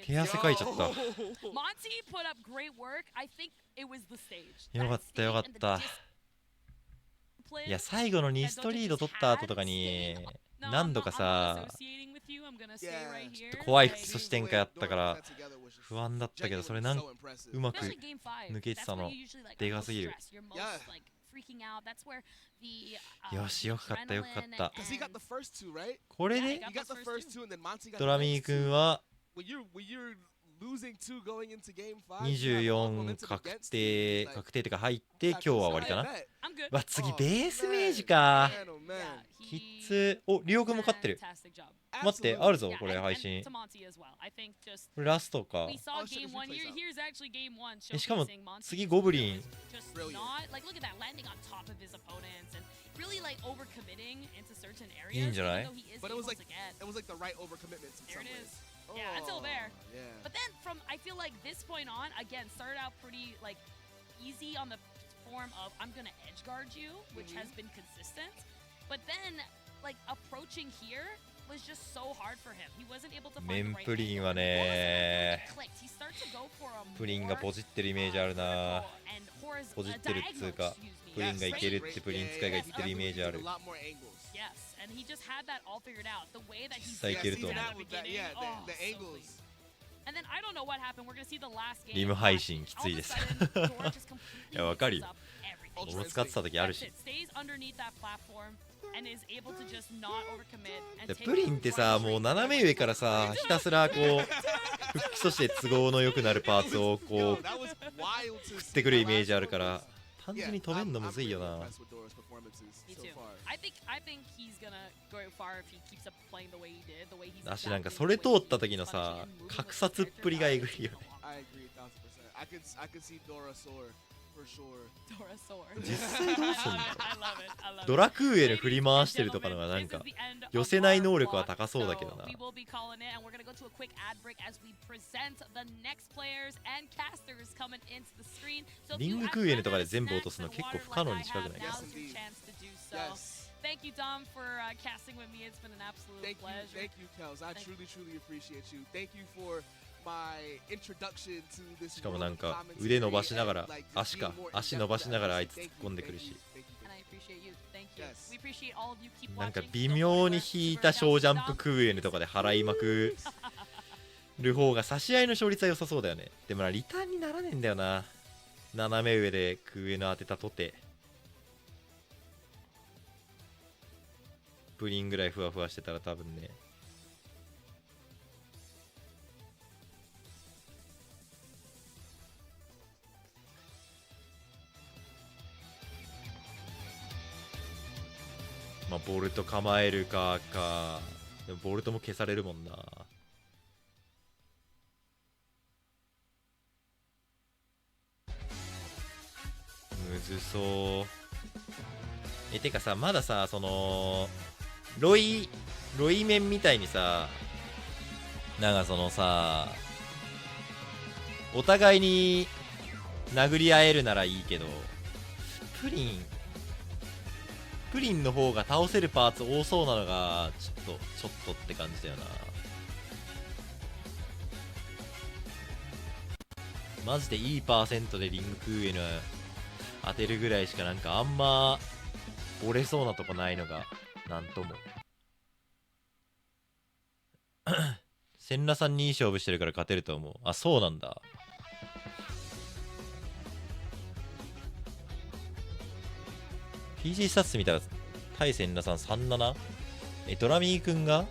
手汗かいちゃった。よかったよかった。いや、最後の2ストリート取った後とかに何度かさ、ちょっと怖い基礎展開あったから不安だったけど、それうまく抜けてたのでかすぎる。よし、よかったよかった。これでドラミー君は losing 2 going into game 5. 24確定ってか入って今日は終わりかな。 I'm good. わ次ベースメージか。 Man, oh man. きつ。おリオくんも勝ってる。 Fantastic job. 待ってあるぞ Yeah, これ and- 配 and 信。 to Monty as well. I think just これラストか。 we saw Oh, shit, game this 1. replays out. Here's actually game 1. しかも showcasing Monty 次ゴブリン。 just Brilliant. not like look at that landing on top of his opponents and really like overcommitting into certain いいん areas. じゃない？ even though he is But it able was like to get. it was like the right overcommitments in There some it ways. is. Yeah, until there. Yeah. But then from I feel like this point on, again, started out pretty like easy on the form of I'm gonna edge guard you, which has been consistent. But then like approaching here was just so hard for him. He wasn't able to メ find ン the right プリン angle. は What was it? ね It clicked. He started to go for a プリンが more, ポジってるイメージあるな。 vertical and ポジってるっつう diagonal, か excuse me. プリンがいけるってプリン使いが言ってるイメージある。 A lot more angles. Yes, and he just had that all figured out. The way that he 実際いけると Yeah, 思 see う。 that with that, beginning, yeah, oh, the so clean. angles. And then I don't know what happened. We're gonna see the last game. リム配信きついです All of a sudden, Dora just completely いやわかるよ。 mixes up everything. 俺も使ってた時ある That's し。 it. Stays underneath that platform and is able to just not overcommit and で take プリンってさ one もう straight 斜め上からさひたすらこう復帰として都合の良くなるパーツをこ Yo, う that was wild to 食っ see. てくるイメー The ジある last か one ら was- 単 Yeah, 純に止めんのむずいよ I'm な。 really impressed with Dora's performances Me so too. far. I think he's gonna go far if he keeps up playing the way he did, the way he's だしなんか adapting, それ the 通 way った he's 時の punching さ and moving with 格 his 殺っ character. ぷりがえぐいよね。 I agree 1000%. I could see Dora soar for sure. Dora soar. 実際どうすんの I love it. I love it. ドラクーエル振り回してるとかのがなんか寄せない能力は高そうだけどな。 We will be calling it, and we're gonna go to a quick ad break as we present the next players and casters coming into the screen. So if リ you ング have クーエルとかで snacks 全部落とすの and 結構 water 不可能 like に近くない I have, Yes, now's your indeed. chance to do so. Yes. Thank you, Dom, for casting with me. It's been an absolute pleasure. Thank you, Kels. I Thank truly appreciate you. Thank you for my introduction to this. しかもなんか world of commentary 腕伸ばしながら and, like, just 足か being more 足 in-depth 伸ばしながらあい with つ that. 突っ込んでくるし Thank you. And I appreciate you. Thank you. Yes. We appreciate all of you. Keep なんか watching. 微妙に引いた小ジャンプクーエルとかで払いまくる方が差し合いの勝率は良さそうだよね。でもなリターンにならねえんだよな。斜め上でクーエル当てたとてプリンぐらいふわふわしてたら多分ね。まあボルト構えるかでもボルトも消されるもんな。むずそうてかさまださそのロイ面みたいにさなんかそのさお互いに殴り合えるならいいけどプリンの方が倒せるパーツ多そうなのがちょっとって感じだよな。マジでいいパーセントでリングクーエル当てるぐらいしかなんかあんま折れそうなとこないのがなんとも千羅さんにいい勝負してるから勝てると思う。あ、そうなんだ。PG スタッツ見たら対千羅さん37？ドラミーくんが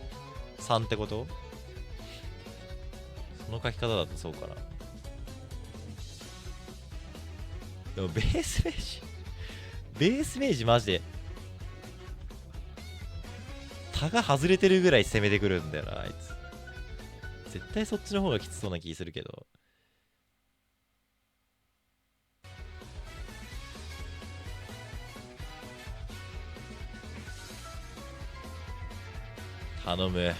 3ってこと？その書き方だとそうかな。でもベースメージマジでタが外れてるぐらい攻めてくるんだよなあいつ。絶対そっちの方がきつそうな気するけど。頼む。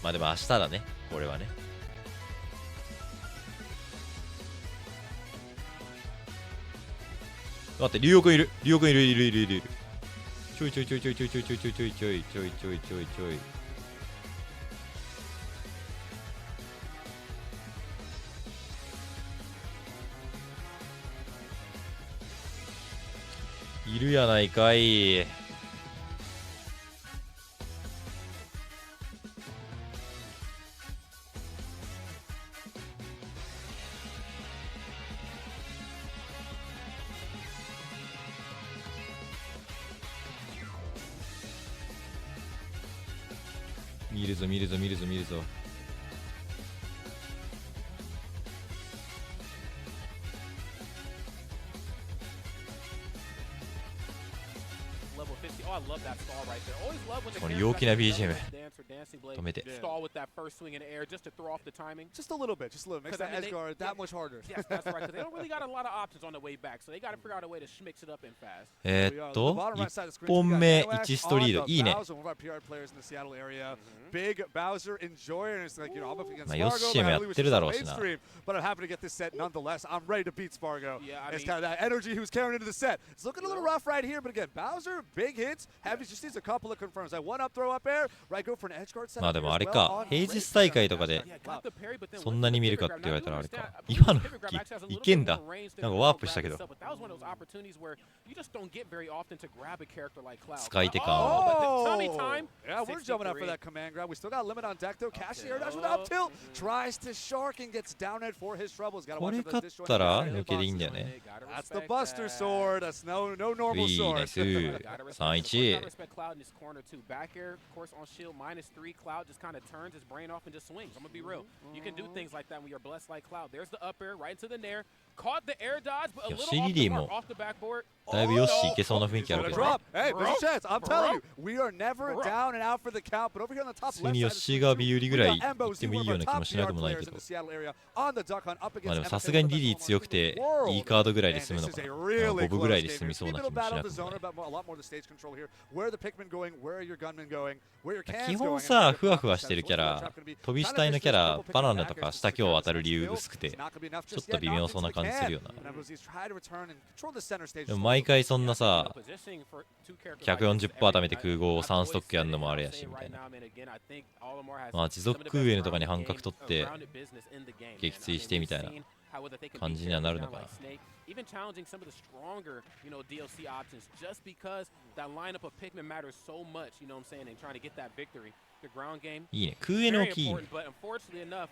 まあでも明日だねこれはね。待って、リオくんいるいる。ちょい。いるやないかい。見るぞ。この陽気な BGM 止めて。 Just a little bit, makes that edge guard that much harder. Yes, that's right. Because they don't really got a lot of options on the way back, so they got to figure out a way to mix it up and fast. 1本目1ストリードいいね。 Big Bowser enjoyer, and it's like, you know, I'm up against まあヨッシーもやってるだろうしな。 but I'm happy to get this set nonetheless. I'm ready to beat Spargo. Yeah, I It's mean- kind of that energy he was carrying into the set. It's looking a little rough right here, but again, Bowser, big hits. Heavy just needs a couple of confirms. That one up throw up air, right? Go for an edge guard set. まあでもあれか、平日大会とかで Yeah, got the parry, but then そんなに見るかって言われたらあれか。今の復帰いけんだ。なんかワープしたけど。 But that was one of those opportunities where you just don't get very often to grab a character like Cloud. 使い手感 Oh, but Tommy time. Yeah, we're jumping up for that command grab. We still got a limit on deck though. Cash the air dash with up tilt. Tries to shark and gets down it for his troubles. Got to こ watch れ out 勝 for っ this たら disjointed 抜けでいいんだよね。 That's the Buster sword. That's no normal いいナイ sword. ス Gotta 3-1 respect Cloud in this corner too. Back air, of course, on shield -3. Cloud just kind of turns his brain off and just swings. I'm gonna be real. You can do things like that when you're blessed like Cloud. There's the up air right into the nair. Caught the air dodge, but a little off the mark, off the backboard. だいぶヨッシーいけそうな雰囲気あるけどね。 Drop. Hey, there's a chance. I'm telling you, we are never down and out for the count. But over here on the top 普通 left に side ヨ of ッ the シー screen, がビューリぐらい we got 行ってもいいような気もしなくもないけ players ど in the Seattle area on the duck hunt up まあで against もさすがにリリー強くていいカードぐらいで済むの And か this is な a really 5分ぐらいで close 済みそうな game. 気もし Battle な of く the もな zone, い about a lot more of the stage control here. Where are the Pikmin going? Where are your gunmen going? Where are your cans 基 going? 本さふわふわしてるキャラ飛び死体のキャラバナナとか下今日当たる理由薄くてちょっと微妙そうな感じするよなでも毎回そんなさ140%貯めて空壕を3ストックやるのもあれやしみたいなまあ持続空上とかに半角取って撃墜してみたいな感じにはなるのかな Even challenging some of the stronger, DLC options, just because that lineup of Pikmin matters so much, you know what I'm saying, and trying to get that victory. The ground game, いいね空上の very 大きい important, but unfortunately enough,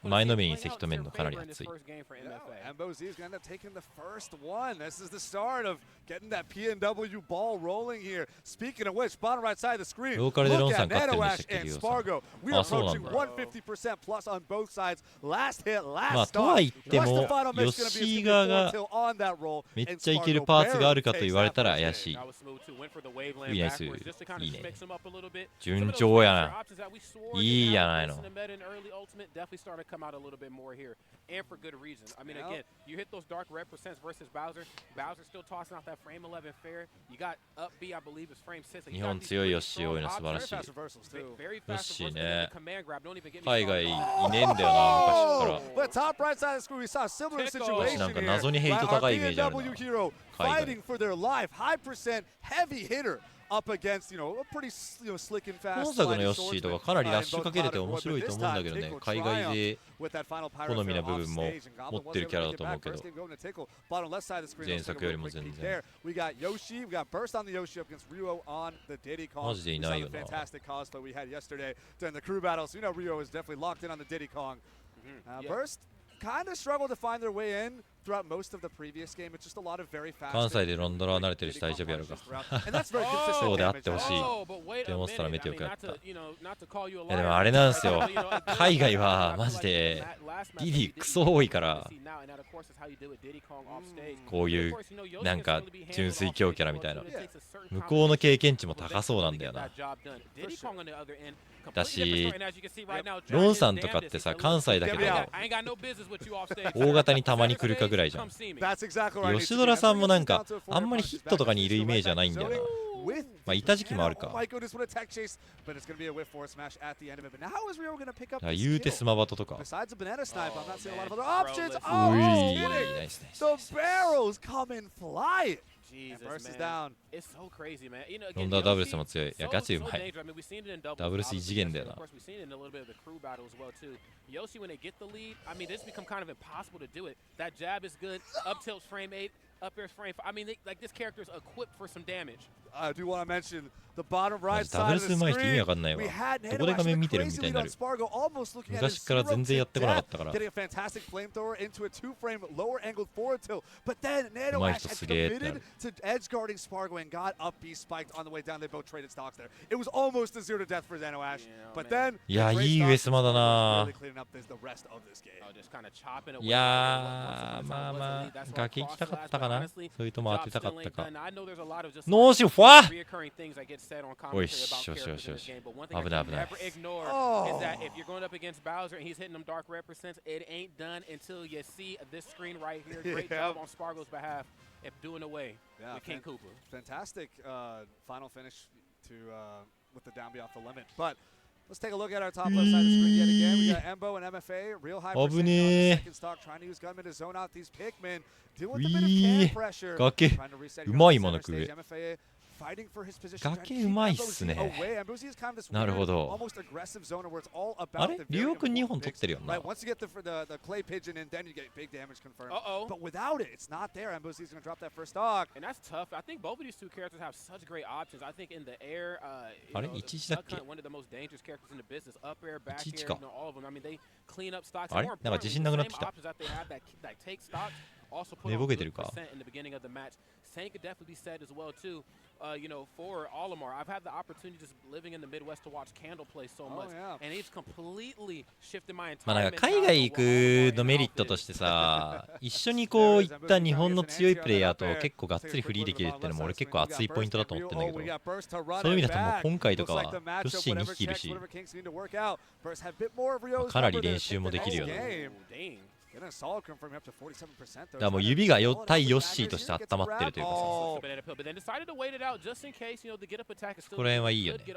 前のめりに関止めるのかなり in this 熱い first game for MFA. Embo Z is going to end up taking the first one. This is the start of getting that PNW ball rolling here. Speaking of which, bottom right side of the screen, ローカルでロン look さ at ん勝ってるんで Nanoash したっけ and リオさん Spargo. We are あそうなん approaching だ 150% plus on both sides. Last hit, まあ last とは言 start. っても What's the final ヨ match ッ gonna シ be? ー It's 側 gonna が be full tilt on that roll. めっ And ちゃいける Spargo パーツがある barely かと takes 言われ that たら first 怪 hit. しい That was smooth too. Went for the waveland いいね backwards just to kind of いいね mix them up a little bit. 順調やな Options that we swore いい didn't や have ない a の place in the meta in early ultimate definitely started to come out a little bit more here, and for good reason. I mean, again, you hit those dark red percents versus Bowser. Bowser still tossing out that frame 11 fair. You got up B, I believe, is frame 6. 日本強いヨッシー多いの素晴らしい Fast reversals too. Very ヨッ fast シー reversal ね with the command grab. Don't even get me 海外 started い on ねえんだよな Oh, 昔か but top right side of the screen, we saw a similar situation なんか here. 謎にヘイト高いイメージあるな Our BMW hero 海外 fighting for their life, high percent, heavy hitter up against, a pretty, slick and 本 fast. 作のヨッシーとかかなりラッシュかけれて面白いと思うんだけどね海外で好みな部分も持ってるキャラだと思うけど前作よりも全然 We got Yoshi, we got burst on the Yoshi up against Ryo on the Diddy Kong. マジでいないよな Fantastic cosplay we had yesterday during the crew battle. So Ryo is definitely locked in on the Diddy Kong. Yeah. Burst kind of struggled to find their way in throughout most of the previous game. It's just a lot of very fast. 関西でロンドラは慣れてるし大丈夫やろうか And that's very consistent そうであって damage. ほしい Oh, but wait って a 思ってたら minute. 見て I よ mean, かっ not た to, not to call you a いやで liar. もあれなんですよ You know, 海外はマジでリリークソ多いからこういうなんか純粋強キャラみたいな向こうの経験値も高そうなんだよなだしロンさんとかってさ関西だけど大型にたまに来るかぐらいじゃん That's exactly right. 吉ドラさんもなんかあんまりヒットとかにいるイメージじゃないんだよなまあいた時期もあるか Oh my goodness, what a tech chase, but it's going to be a whiff forward smash at the end of it. But now is Ryo going to pick up だから the 言うて skill? スマバトとか Besides a banana snipe, I'm not seeing a lot of other man. options. Bro, Oh, うい he's ナ kidding. イスナイス The barrels come in flying. Jesus, And Burst is man. down. It's so crazy, man. You know, ロ again, ンダーダブル Yoshi, スも強いいや so, ガチう so まい dangerous. I mean, we've seen it in doubles, ダブルス異 obviously, 次元だよ of な course, we've seen it in a little bit of the crew battle as well too. Yoshi, when they get the lead, I mean, it's become kind of impossible to do it. That jab is good. Up tilt's frame 8. Up air's frame 5. I mean, like this character is equipped for some damage. I do want to mention the bottom マ right ジダブ side ル of ス the うまい人意味 screen. わかんないわ We had どこで画 Nanoash 面 with 見 a てるみ crazy たいに lead な on る Spargo, almost looking at 昔 his から zero 全然やってこなか to ったから death, getting a fantastic flamethrower into a two-frame lower angled forward tilt. But then うまい Nanoash 人 had すげえってな committed る to edge guarding Spargo and got up B spiked on the way down. They both traded stocks there. It was almost a zero to death for Nanoash. Yeah, But man. then いや the great いい stocks 上スマだ from Spargo な really cleaning up the rest of this game. Oh, just kind of chopping away. いやーまあまあ崖行きたかったかかな。 honestly, それとも当てたか job った still か。 ain't done. I know there's a lot of just ノーシュファ reoccurring things that get said on おい commentary し about よしよし characters in よ this し game, but one thing I 危ない can 危ない never ignore is that if you're going up against Bowser and he's hitting them dark represents, it ain't done until you see this screen right here. Great job on Spargo's behalf of doing away with King Koopa. Fantastic final finish to with the down B off the limit. But let's take a look at our top left side of the screen yet again. We got Embo and MFA, real high percentage on the second stock, trying to use Gunman to zone out these Pikmin. Deal with a bit of can pressure. 崖 Trying to reset う here ま on い the 今の center クエ stage. MFA fighting for his position. 崖うまいっすね Away. Ambrosio is kind of this なるほ weird, ど almost aggressive zoner where it's all あ about れ the リ very オくん2 important 本取ってるよな Right, once you get the clay pigeon in, then you get big damage confirmed. Uh-oh. But without it, it's not there. Ambrosio's going to drop that first stock. And that's tough. I think both of these two characters have such great options. I think in the air, you あれ know, 11だっ Duck け Hunt, one of the most dangerous characters in the business. Up air, back 11 air, か you know, all of them. I mean, they clean up stocks. あれ More なんか自 importantly, 信 the なくなっ same てきた options that they have that take stocks also put 寝 on ぼけ good てるか percent in the beginning of the match. Same could definitely be said as well too. You know, for Olimar, I've had the opportunity just living in the Midwest to watch Candle play so much, and he's completely shifted my まあ entire なんか海外行くのメリットとしてさ一緒にこういった日本の強いプレイヤーと結構がっつりフリーできるっていうのも俺結構熱いポイントだと思ってんだけどそういう意味だともう今回とかはヨッシー2匹いるしかなり練習もできるよねだからもう指が対ヨッシーとして温まってるというかさここら辺はいいよね崖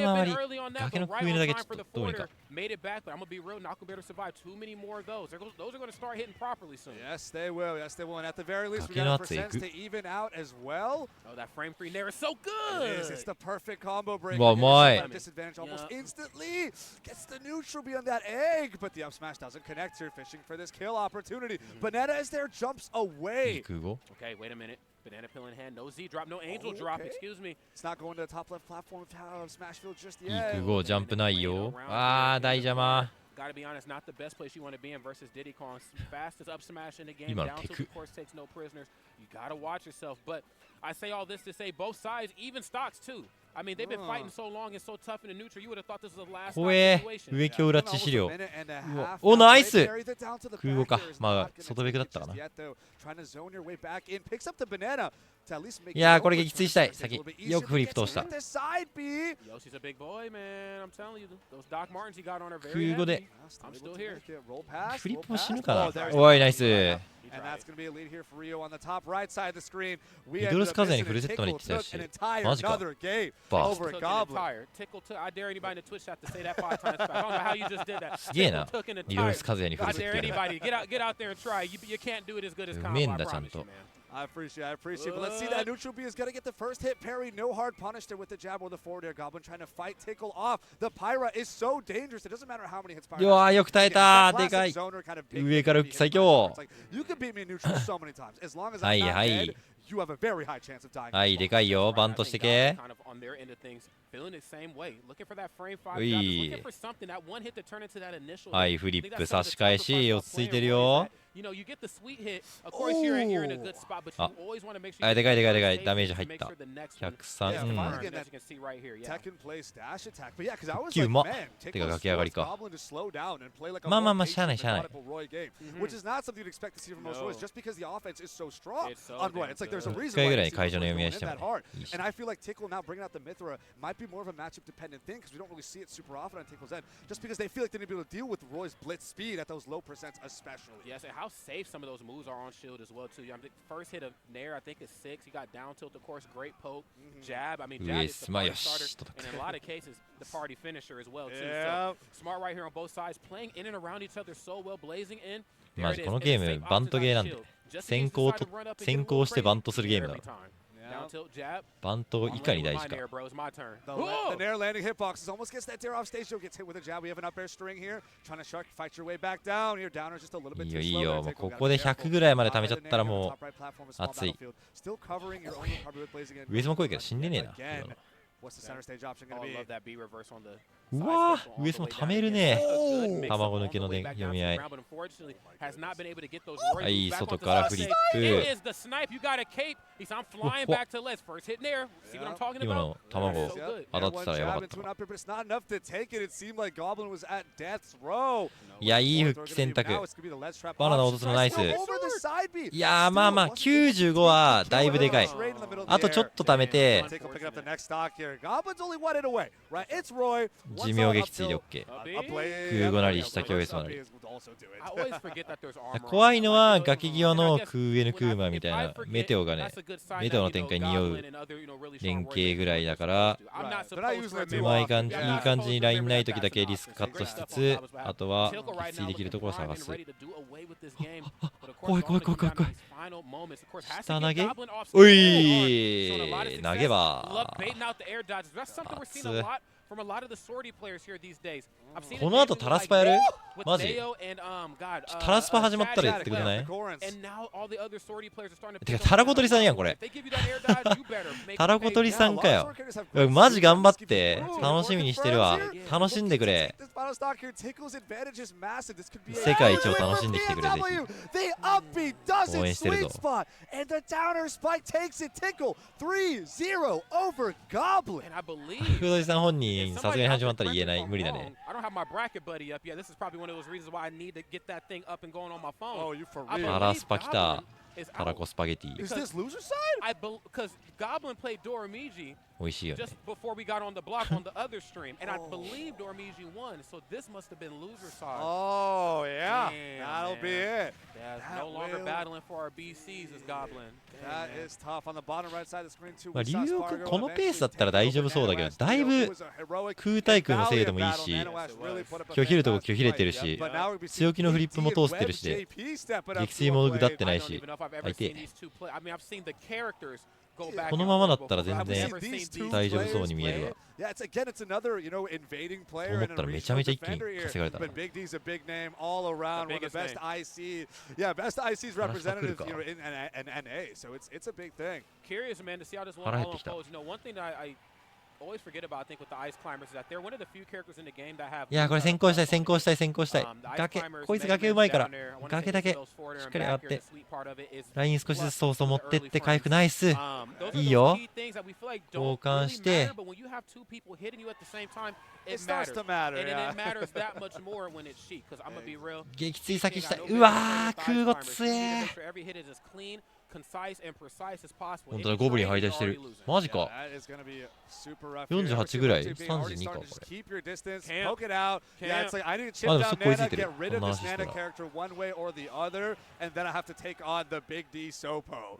回り崖の上だけちょっとどうにか崖の圧いくうわうまい Gets the neutral beyond that egg, but the up smash doesn't connect here. Fishing for this kill opportunity. Banana is there, jumps away. Okay, wait a minute. Banana pill in hand, no Z drop, no angel drop, excuse me. It's not going to the top left platform of Smashville just yet. 行くごジャンプないよあー大邪魔 Gotta be honest, not the best place you want to be in versus Diddy Kong. Fastest up smash in the game. 今の Down テ tilt, ク of course, takes no prisoners. You gotta watch yourself. But I say all this to say both sides, even stocks too. I mean, they've been fighting so long and so tough in the neutral. You would have thought this was the last 怖え situation. 植木を裏地資料おナイス空母かまあ外ベクだったかないやーこれ撃墜したい先よくフリップ通した空母でフリップも死ぬかなおいナイスミドルス風にフルセットまで行ってたしマジかバーストすげえなミドルス風にフルセットやるうめえんだちゃんと I appreciate it. But let's see that neutral B is going to get the first hit. Parry, no hard punish there with the jab or the forward air. Goblin trying to fight Tickle off. The Pyra is so dangerous. It doesn't matter how many hits Pyra has. うわーよく耐えたでかい上から復帰最強 You can beat me in neutral so many times. As long as は I'm い not は dead, い you have a very high chance of dying. はいでかいよバントしてけ ういはいフリップ差し返し落ち着いてるよあでかいでかいでかいダメージ入った103うん復帰うまてか駆け上がりかまあまあまあしゃあないしゃあない 1回ぐらい会場の読み合いしてもいいし more of a matchup dependent thing because we don't really see it super often on Tickle's end just because they feel like they need to be able to deal with Roy's blitz speed at those low percents especially. Yes, and how safe some of those moves are on shield as well too. I mean, first hit of Nair I think is 6. He got down tilt of course, great poke, jab. I mean, jab is the party starter and in a lot of cases the party finisher as well too. So smart right here on both sides, playing in and around each other so well, blazing in. マジこのゲームバントゲーなんで先行してバントするゲームだバントいかに大事か The Nair landing hitboxes almost gets that Dare off stage. Joe gets hit with a jab. We have an up air string here. Trying to shark fight your way back down. Here, downer just a little bit too slow. いいよもうここで100ぐらいまで貯めちゃったらもう熱い上島来いけど死んでねえな What's the center stage option going Oh, to I be? love that B reverse on the う side わ special all 上 the 様 way た down める again. ね That's a good mix 卵 all 抜け the の way back 読 down み to 合 the い ground, but unfortunately has not been able to get those は warriors い back 外 onto から the フリッ side. プ It is the snipe. You got a cape. He's I'm flying back to Les. First hit in there. See what I'm talking 今 about? の卵 So good. 当たってたらやばか Jab った into an up here, but it's not enough to take it. It seemed like Goblin was at death's row. いやいい復帰選択 Now it's gonna be the ledge trap バナナ option. 落とすのナイス Still over the side B. いやーまあまあ95はだいぶでかいあとちょっと貯めて Take a pick up the next stock here. Goblin's only one hit away, right? It's Roy. 寿命撃墜で OK 空語なり下強 S なり I always forget that there's armor 怖い on の that. は Like, 崖際 and I の guess 空 N クーマ when みたい I な forget, メテオがね that's a good sign メテオ that, の you 展 know, 開に匂う Goblin and other, you know, really strong 連 warriors 携ぐらいだから I'm not They're not supposed using to it too うまい remember. 感じ Yeah, いい I'm 感じ supposed に to ライン remember ない that 時だ fast け enough. リスクカットし Great つ stuff つ on あとは Tilko 撃 right 墜 now できるところを looking 探 primed す and ready to do away with this game. But of 怖い course, 怖い Gauntlet 怖い comes 怖い down to these final moments. Of course, has 下 to 投 get げ Goblin off う stage. い Showing a lot of 投 success. げば Love baiting out the air dodges. That's something we're seeing a lot from a lot of the Swordy players here these days. I've seen この後 it タラスパやる with マジ Neo and God, タラスパ始まったらやってくれ Shad ない and now all the other Swordy players are starting to て pick か up タラコトリさんやんこ on れ that. If they give you that air dodge, you better make タラ it コ pay. トリさんかよマジ頑張って楽しみにしてるわ楽しんでくれ世界一を楽しんできてくれぜひ応援してるぞ And the downer spike takes it. Tickle 3-0 over Goblin. And I believe フードリさん本人 if さすが somebody に out 始ま there ったら correct 言え me な if い I'm 無理だ wrong, ね I don't have my bracket buddy up yet. This is probably one of those reasons why I need to get that thing up and going on my phone. Oh, you for I real? タラスパ来た is タラコ out. スパゲティ Is this loser side? Because Goblin played Doramiji 美味しいよね just before we got on the block on the other stream, and I believe Doramiji won. So this must have been loser side. Oh, yeah. Damn, That'll man. be it. Yeah, that no longer will- battling for our BCs as Goblin. That Damn, man. is tough. On the bottom right side of the screen, too. まあ we saw 竜王 Spargo このペースだったら eventually 大丈夫そうだけどだいぶ空対空の精度もいいし拒否るとこ拒否れてるし強気のフリップも通してるしで撃墜も下ってない I don't し even know if I've ever 相 seen 手 these two play. I mean, I've seen the characters go back この and ままだ forth ったら before, 全 but I've 然 never seen these 大丈夫そうに見えるわ Yeah, it's again, it's another, you know, invading player 思っ and た a らめちゃめちゃ一気に defender here. 稼がれたな But Big D's a big name all around. One of the biggest best name. IC, yeah, best IC's representatives, That's you know, in NA. So it's a big thing. Curious, man, to see how this one 腹減っ all てきた unfolds. You know, one thing that I always forget about, I think, with the Ice Climbers is that they're one of the few characters in the game that have. いやこれ先行したい先行したい先行したい The Ice 崖 Climbers, こいつ Mega 崖 Man's うまいから down there. I wanna 崖 say だ he's け those forward し and っかり back 上がっ here. て The sweet part of it is ライン少しずつソースを持ってって回復 early ナイス those are いい those よ key things that we feel like 交 don't 換 really して matter, but when you have two people hitting you at the same time, It it starts matters. to matter, And then yeah. it matters that much more when it's Sheik, because I'm gonna be real. 撃墜先したい I know うわー Big 空 Ice 語 Climbers, 強 you need to え make sure every hit is as clean, concise, and precise as possible. 本当だ Any ゴブリン trade 敗 is 退してる already losing. マジか That is going to be super rough. here. 48ぐらい Being already 32か starting こ to just れ keep your distance, Camp. poke it out. Yeah, Camp. it's like I need to chip まあでも down そこ追いつ Nana, いてる get rid of こんな this 話して Nana たら character one way or the other, and then I have to take on the Big D Sopo.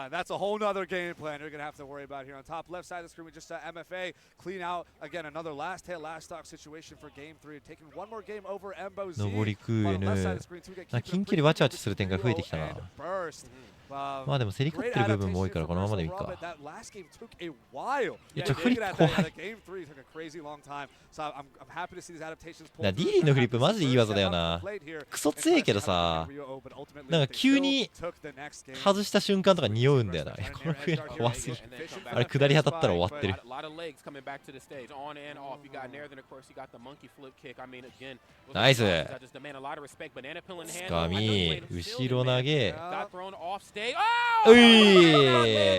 That's a whole nother game plan you're going to have to worry about here. On top left side of the screen, we just saw MFA clean out, again, another last hit, last stock situation for game 3. Taking one more game over Embo Z. 上り空 On the left side of N the screen, too, get なんか keeping 近 a 距離わちゃわちゃする展開増えてきたな and burst. まあでも競り勝ってる部分も多いからこのままでいいか That last game took a while. いやちょフリップ怖い Game 3 took a crazy long time. So I'm happy to see these adaptations pull だ through. ディーリーのフリップマジでいい技だよなクソ強いけどさなんか急に外した瞬間とか匂うんだよなこのフリップ怖すぎるあれ下り当たったら終わってる A lot of legs coming back to the stage, on and off. You got Nair, then of course you got the monkey flip kick. I mean, again, Nice. I just demand a lot of respect. Banana pill in hand. つかみ後ろ投げ Got thrown off stage. う Oh! い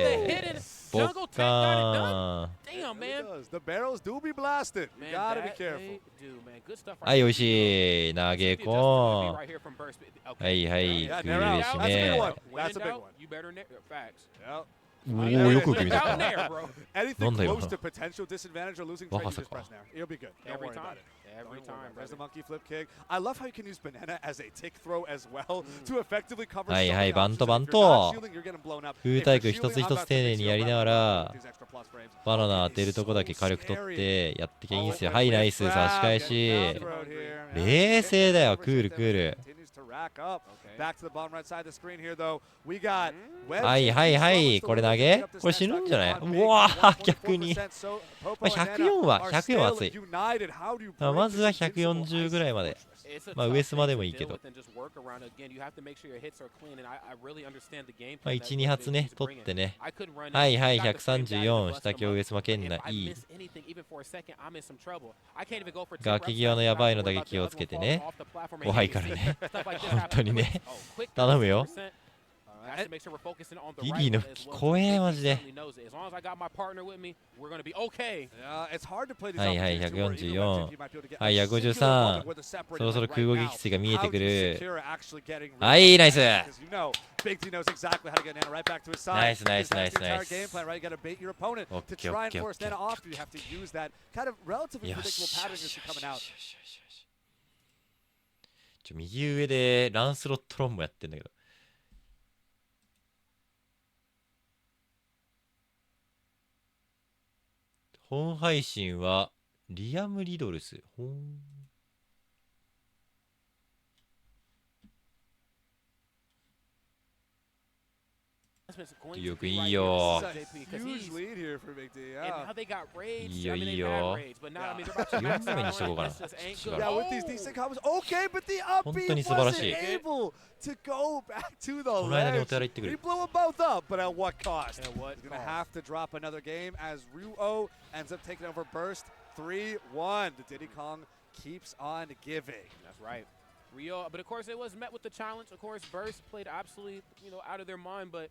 ボッ Jungle カ tag got it done. ーン Damn, man. The barrels do be blasted. You Man, gotta be that careful. they do, man. Good stuff right はい there. おいしい投げ The adjustment コ would be ーン right here from Burst. Okay. はいはい Yeah, ク Nair ー out. ル That's し a big め one. When That's in a big doubt, one. you better facts. Yep. おおよく見 Look た out there, bro. Anything なんだよ close to potential disadvantage or losing trade, you just press now. You'll be good. Don't Every worry about time. it. Every Don't worry time, about it. There's the brother. monkey flip kick. I love how you can use banana as a tick throw as well to effectively cover はい so はい many バント options. バン If you're not ト shielding, you're getting blown up. 空 If 対 you're 空一つ shielding, 一 I'm つ not 丁寧にやりながら these extra plus frames. バナナ当てるとこだけ火力取ってやってきゃいいんすよはいナイス差し返し冷静だよクールクール Back to the bottom right side of the screen here, though. We got はいはいはいこれ投げこれ死ぬんじゃないうわー逆にまあ104は104は熱いまずは140ぐらいまでまあ上スマでもいいけど、まあ1、2発ね取ってね、はいはい134下京上スマ圏内いい。崖際のやばいのだけ気をつけてね、怖いからね本当にね頼むよ。リリーの吹き怖えマジで。はいはい144、はい153、そろそろ空母撃墜が見えてくる。はいナイスナイスナイスナイスナイス。オッケーオッケーオッケーオッケー。よしよしよしよし。右上でランスロットロンもやってんだけど、本配信はリアム・リドルス。いいよいいよいいよいいよ。4目にしとこうかな。本当に素晴らしい。この間にお手洗い行ってくる。Rio, but of course it was met with the challenge. Of course, Burst played absolutely, out of their mind, but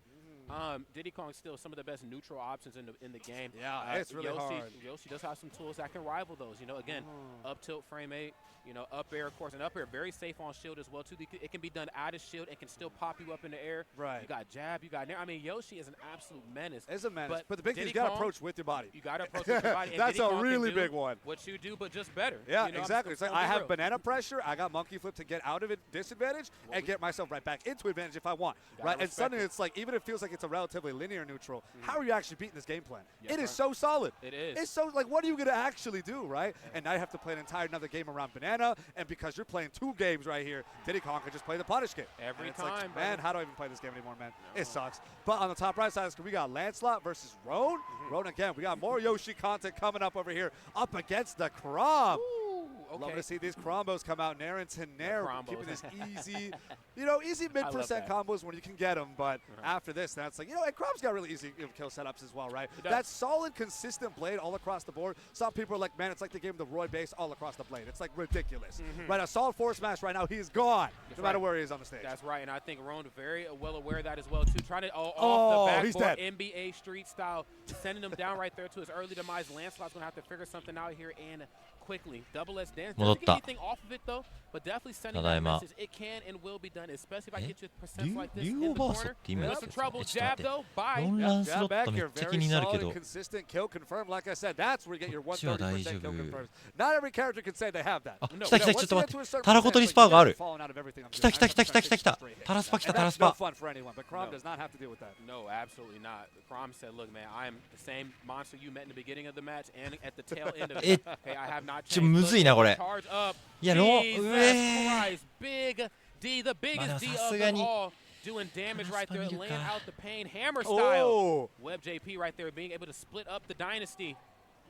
Diddy Kong's still some of the best neutral options in the game. Yeah, it's really hard. Yoshi does have some tools that can rival those. Again, up tilt frame 8, up air, of course, and up air very safe on shield as well too. It can be done out of shield. It can still pop you up in the air. Right. You got jab. You got nair. I mean, Yoshi is an absolute menace. It's a menace, but the big thing is you got to approach with your body. You got to approach with your body. That's a really big one. What you do, but just better. Yeah, exactly. It's like I have banana pressure. I got monkey flip to get out of it disadvantage and get myself right back into advantage if I want. Right, and suddenly it's like even if it feels like it's a relatively linear neutral, how are you actually beating this game plan? It is so solid. It is. It's so like what are you going to actually do, right? And now you have to play an entire another game around banana, and because you're playing 2 games right here, Diddy Kong can just play the punish game. Every it's time, like, man, how do I even play this game anymore, man? It sucks. But on the top right side, we got Lancelot versus Roan. Roan again. We got more Yoshi content coming up over here, up against the Crom. Okay. Love to see these combos come out, Nair into Nair, keeping this easy, easy mid-percent combos when you can get them. But after this, that's like, and Crom's got really easy kill setups as well, right? That solid, consistent blade all across the board. Some people are like, man, it's like they gave him the Roy base all across the blade. It's like ridiculous. Right, a solid force smash right now, he's gone, no matter where he is on the stage. That's right, and I think Roan very well aware of that as well, too. Trying to, off the backboard, NBA street style, sending him down right there to his early demise. Lancelot's going to have to figure something out here and quickly. Double S dance. Doesn't get anything off of it, though, but definitely sending that message. It can and will be done, especially if I get you percents like this in the corner. With some trouble, jab, though. Bye. Jab back here. Very solid, consistent kill confirmed. Like I said, that's where you get your 130% kill confirmed. Not every character can say they have that. 来た来た、ちょっと待って。タラコとリスパーがある。来た来た来た来た来た来た。タラスパ来た、タラスパ。No absolutely not. Crom said, look, man, I am the same monster you met in the beginning of the match and at the tail end of it. Okay, I have not changed. むずいなこれ。いやロー、Big D, the biggest D of them all, doing damage right there, laying out the pain, hammer style. Web JP right there, being able to split up the dynasty.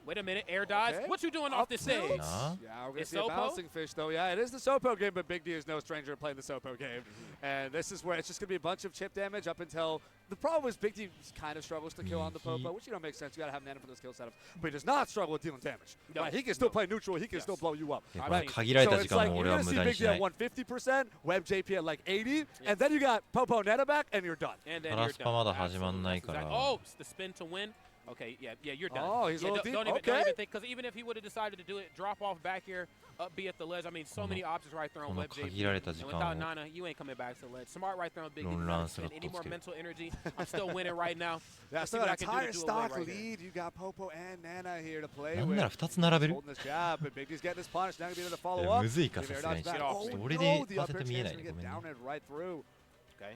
Wait a minute, air dodge. Okay. What you doing off this stage? Yeah, we're going to see a bouncing fish, though. Yeah, it is the Sopo game, but Big D is no stranger to playing the Sopo game. And this is where it's just going to be a bunch of chip damage up until... The problem is Big D kind of struggles to kill on the Popo, which, makes sense. You got to have Nana for those kill setups. But he does not struggle with dealing damage. No. Right? He can still play neutral. He can still blow you up. Right? So it's like you're going to see Big D at 150%, Web JP at like 80, and then you got Popo Neta back, and you're done. And then you're done. Oh, the spin to win. Okay, yeah, you're done. Oh, he's a little deep. Don't even think, because even if he would have decided to do it, drop off back here, up B at the ledge. I mean, so many options right there on Web JP. And without Nana, you ain't coming back to the ledge. Smart right there on Big D. Any more mental energy? I'm still winning right now. That's the entire stock lead. You got Popo and Nana here to play with. なんなら2つ並べる。 Holding this jab, but Big D's getting this punish. Now gonna be able to follow up. むずいかさすがに。ちょっと俺でパーセント見えないね。ごめんね。Down it right through. Okay.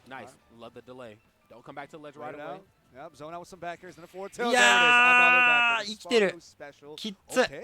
Nice. Love the delay. Don't come back to the ledge right away. Out. Yep, zone out with some backers, then a forward tilt. いやー、生きてる。 Special. きっつ。 Okay.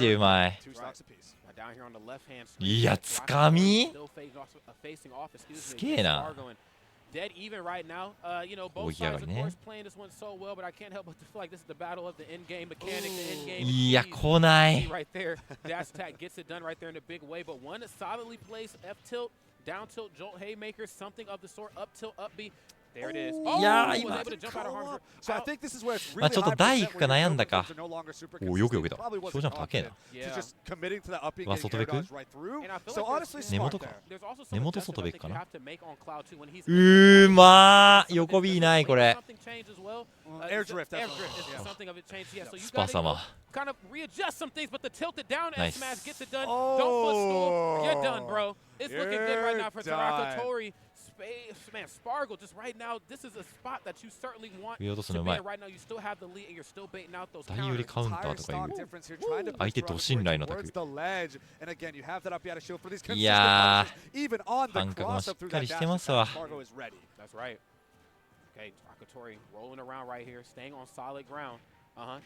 でうまい。 Two stocks apiece. Down here on the left hand. いやつかみ Still facing off, すげえな。dead even right now. You know, both sides, of course, playing this one so well, but I can't help but to feel like this is the battle of the end-game mechanics, the end-game. いや、来ない。 Right there, dash attack gets it done right there in a big way, but one solidly placed F tilt, down tilt, jolt haymaker, something of the sort, up tilt, up B. There it is. Oh, yeah, was able to jump out of harm's way. So I think this is where it's まあ really ちょっと high 台 percent 行くか where 悩 your んだか。 builds are no longer super お、よくよけ consistent. た。 Probably 小 wasn't ジャンプ高えな。 confident Yeah. to just committing to that uppingわ、 getting 外 air ベク dodge right through. And I feel So like honestly, 根 smart 元か。 there. There's also 根 some 元 adjustments 外 I ベ think クか you な。 have to make on Cloud 2 when he's まー、横 B ないこれ。 something changed as well. Air drift, Air definitely. drift is Yeah. something of it changed. Yeah, so you スパ gotta 様。 kind of readjust some things, but the tilted down Nice. S smash gets it done. Oh. Don't footstool. You're done, bro. It's looking good right now for You're done. Tarakatori. Man, Spargle, just right now, this is a spot that you certainly want 振り落とす to のう be まい in. Right now, you still have the lead and you're still baiting out those 台より counters. カウンター Entire とか言 stock う difference here, trying to 相手と信頼の towards 卓 the ledge. And again, you have that up, you had to shield for these い consistent や punishes. Even on the 感覚も cross し up っ through か that りし dash てます attack, わ Spargo is ready. That's right. Okay, Tarakatori rolling around right here, staying on solid ground.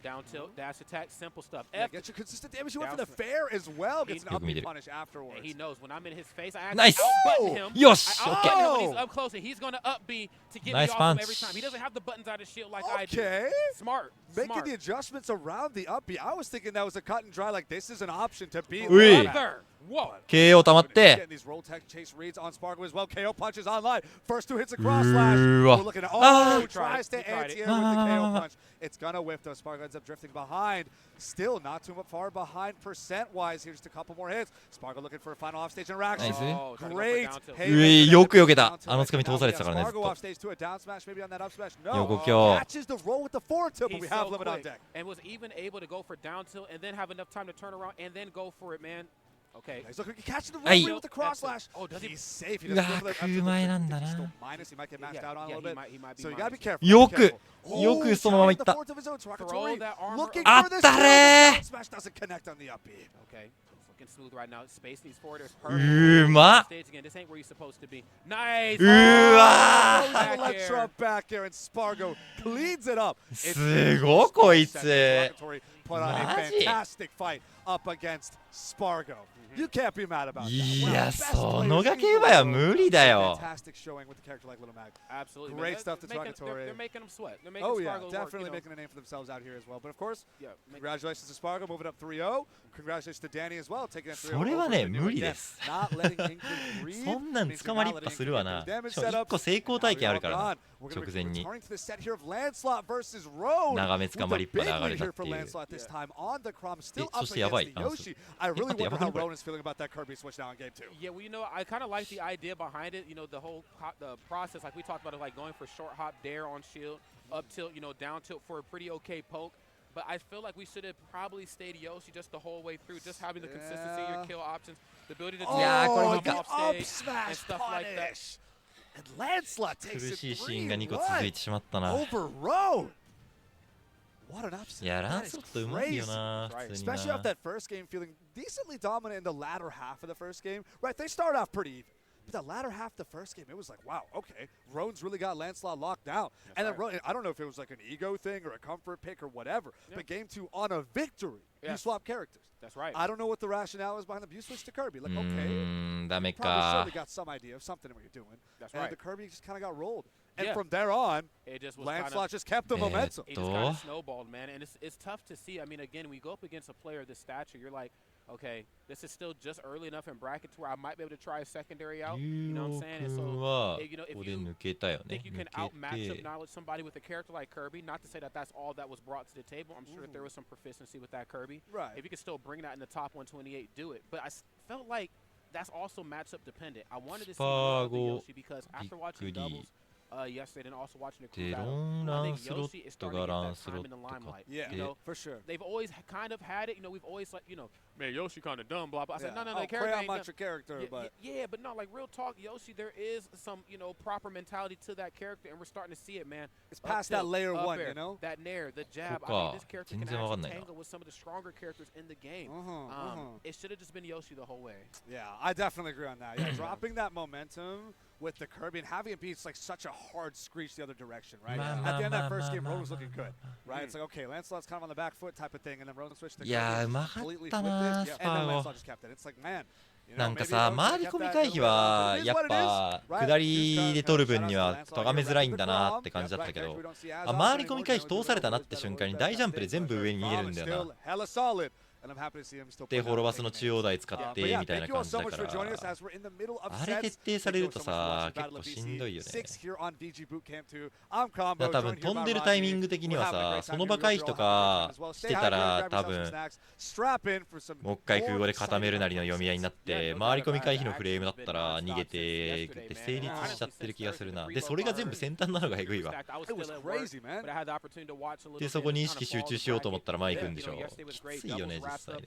Down tilt, dash attack, simple stuff. Yeah, F, gets your consistent damage. You went for down the fair as well. Gets an He- up B He- punish afterwards. and he knows when I'm in his face, I actually Nice. outbutton him. よし I オッケー outbutton him when Oh. he's up close, and he's going to up B to get Nice me off punch. him every time. He doesn't have the buttons out of shield like I do. Okay. Smart. Making Smart. the adjustments around the up B. I was thinking that was a cut and dry, like this is an option to beat. Ui. Brother. Whoa. KO 溜まって Getting these roll tech chase reads on Spargo as well. KO punches online. First two hits across slash. Ooh. We're looking at Ah. he tries to He tried it. anti-air with the KO punch. It's gonna whiff though. Spargo ends up drifting behind. Still not too far behind percent-wise. Here's just a couple more hits. Spargo looking for a final offstage interaction. Nice. Oh, trying to go for Great. down tilt. ういよく避けたあのつかみ通されてたからねずっ Spargo と off stage to a down smash, maybe on that up smash. No. 横強 Catches the roll with the forward tilt, but He's we have so limit on quick deck. and was even able to go for down tilt and then have enough time to turn around and then go for it, man. Okay. He's looking, catching the roll Ay. with the cross slash. Oh, does he? He's safe. He う doesn't わ go for the ー空前なんだ He's still な minus. He might get matched Yeah, out on a yeah, little he bit. might be So you gotta be minus. careful. よ be く careful. よくそのままいった Throw Throw that armor Looking Ah, for this tare. down smash doesn't connect on the up B. Okay. It's looking smooth right now. Space needs forward. There's うまっ stage again. This ain't where you're supposed to be. Nice. うわ Oh, ー Electro back air and Spargo cleans it up. すごいこいつ Put on a マジ fantastic fight up against Spargo. You can't be mad about that. い One of や the best そ players の in 崖 the 馬は world. 無理だよ Fantastic showing with a character like Little Mag. Absolutely. Great man. stuff to They're making- Tarakatori. They're making them sweat. They're making Oh yeah, Spargo work, definitely you know. making a name for themselves out here as well. But of course, Yeah, congratulations to Spargo moving up 3-0. Congratulations to Danny as well, taking it 3-0. それはね over the new 無理 again. です Not letting Inkling breathe. そんなん捕まりっぱするわなしかも1個成功体験あるからな We're 直 gonna 前 be に returning to the set here of Landslot versus Road. 長め捕まりっぱで With 上 a が big れた lead っ here て for いう Landslot this time on the Crom, still え up そしてやばい against the Yoshi. I really 待ってや wonder ばくな how いこれ Ronan is feeling about that Kirby switch now in game 2. Yeah, well, you know, I kind of like the idea behind it. You know, the whole the process, like we talked about, of like going for short hop dare on shield, up tilt, you know, down tilt for a pretty okay poke. But I feel like we should have probably stayed Yoshi just the whole way through, just having the consistency of your kill options, the ability to Yeah, Oh,これもう一 the 回 off up stage smash and stuff like that. punish. And Landslot 苦 takes it しいシーンが2個続い 3-1 てしまったな over Road. What an upset. いやラ That ン is スロットうまいよ crazy. な Right. 普通に Especially な off that first game feeling decently dominant in the latter half of the first game. Right, they start off pretty even. But the latter half of the first game, it was like, wow, okay, Roan's really got Lancelot locked down. And then Roan, I don't know if it was like an ego thing or a comfort pick or whatever, but game 2 on a victory, you Yeah. swap characters. That's right. I don't know what the rationale is behind them. You switch to Kirby. Like, う okay, ーんダメ probably か surely got some idea of something in what you're doing. That's And right. the Kirby just kind of got rolled. And Yeah. from there on, It just was Lancelot kinda, just kept the momentum. it just kind of snowballed, man. And it's tough to see. I mean, again, we go up against a player of this stature, you're like, okay, this is still just early enough in bracket to where I might be able to try a secondary out. You know what I'm saying? And 君 so, は you know, こ if こで you 抜けたよね think you 抜 can け outmatch up て knowledge somebody with a character like Kirby, not to say that that's all that was brought to the table. I'm sure that there was some proficiency with that Kirby. Right. If you could still bring that in the top 128, do it. But I felt like that's also matchup dependent. I wanted to see more of the Spargo Yoshi because after watching びっくり doubles yesterday and also watching the crew でロ battle, ン I ラン think スロ Yoshi is ット starting to が get ラン that スロ time ッ in the ト買っ limelight. Yeah, You know, for sure. they've always kind of had it. You know, we've always like, you know, man, Yoshi kind of dumb, blah blah. I said, Yeah. no, Oh, the character Crayon ain't dumb. Mantra character, but Yeah, but no, like real talk, Yoshi, there is some, you know, proper mentality to that character, and we're starting to see it, man. it's past Up that tilt, layer up 1, air, you know? that nair, the jab. I そっか mean, this character 全 can 然わかん actually ないな tangle with some of the stronger characters in the game. It should have just been Yoshi the whole way. Yeah, I definitely agree on that. Yeah, dropping that momentum with the Kirby and having it be like such a hard screech the other direction, right? At the end of that first game, Ronan was looking good, right? It's like, okay, Lancelot's kind of on the back foot type of thing, and then Ronan switched to Kirby. いやーうまかっ completely た flipped な it, ス and パ then ーゴ Lancelot just kept it. It's like, man, なんかさ、回り込み回避はやっぱ下りで取る分には咎めづらいんだなって感じだったけど、回り込み回避通されたなって瞬間に大ジャンプで全部上に逃げるんだよな。でホロバスの中央台使ってみたいな感じだから、あれ徹底されるとさ結構しんどいよね。だから多分飛んでるタイミング的にはさ、その場回避とかしてたら多分もう一回空語で固めるなりの読み合いになって、回り込み回避のフレームだったら逃げてって成立しちゃってる気がするな。でそれが全部先端なのがえぐいわ。でそこに意識集中しようと思ったら前行くんでしょ。きついよね実際ね。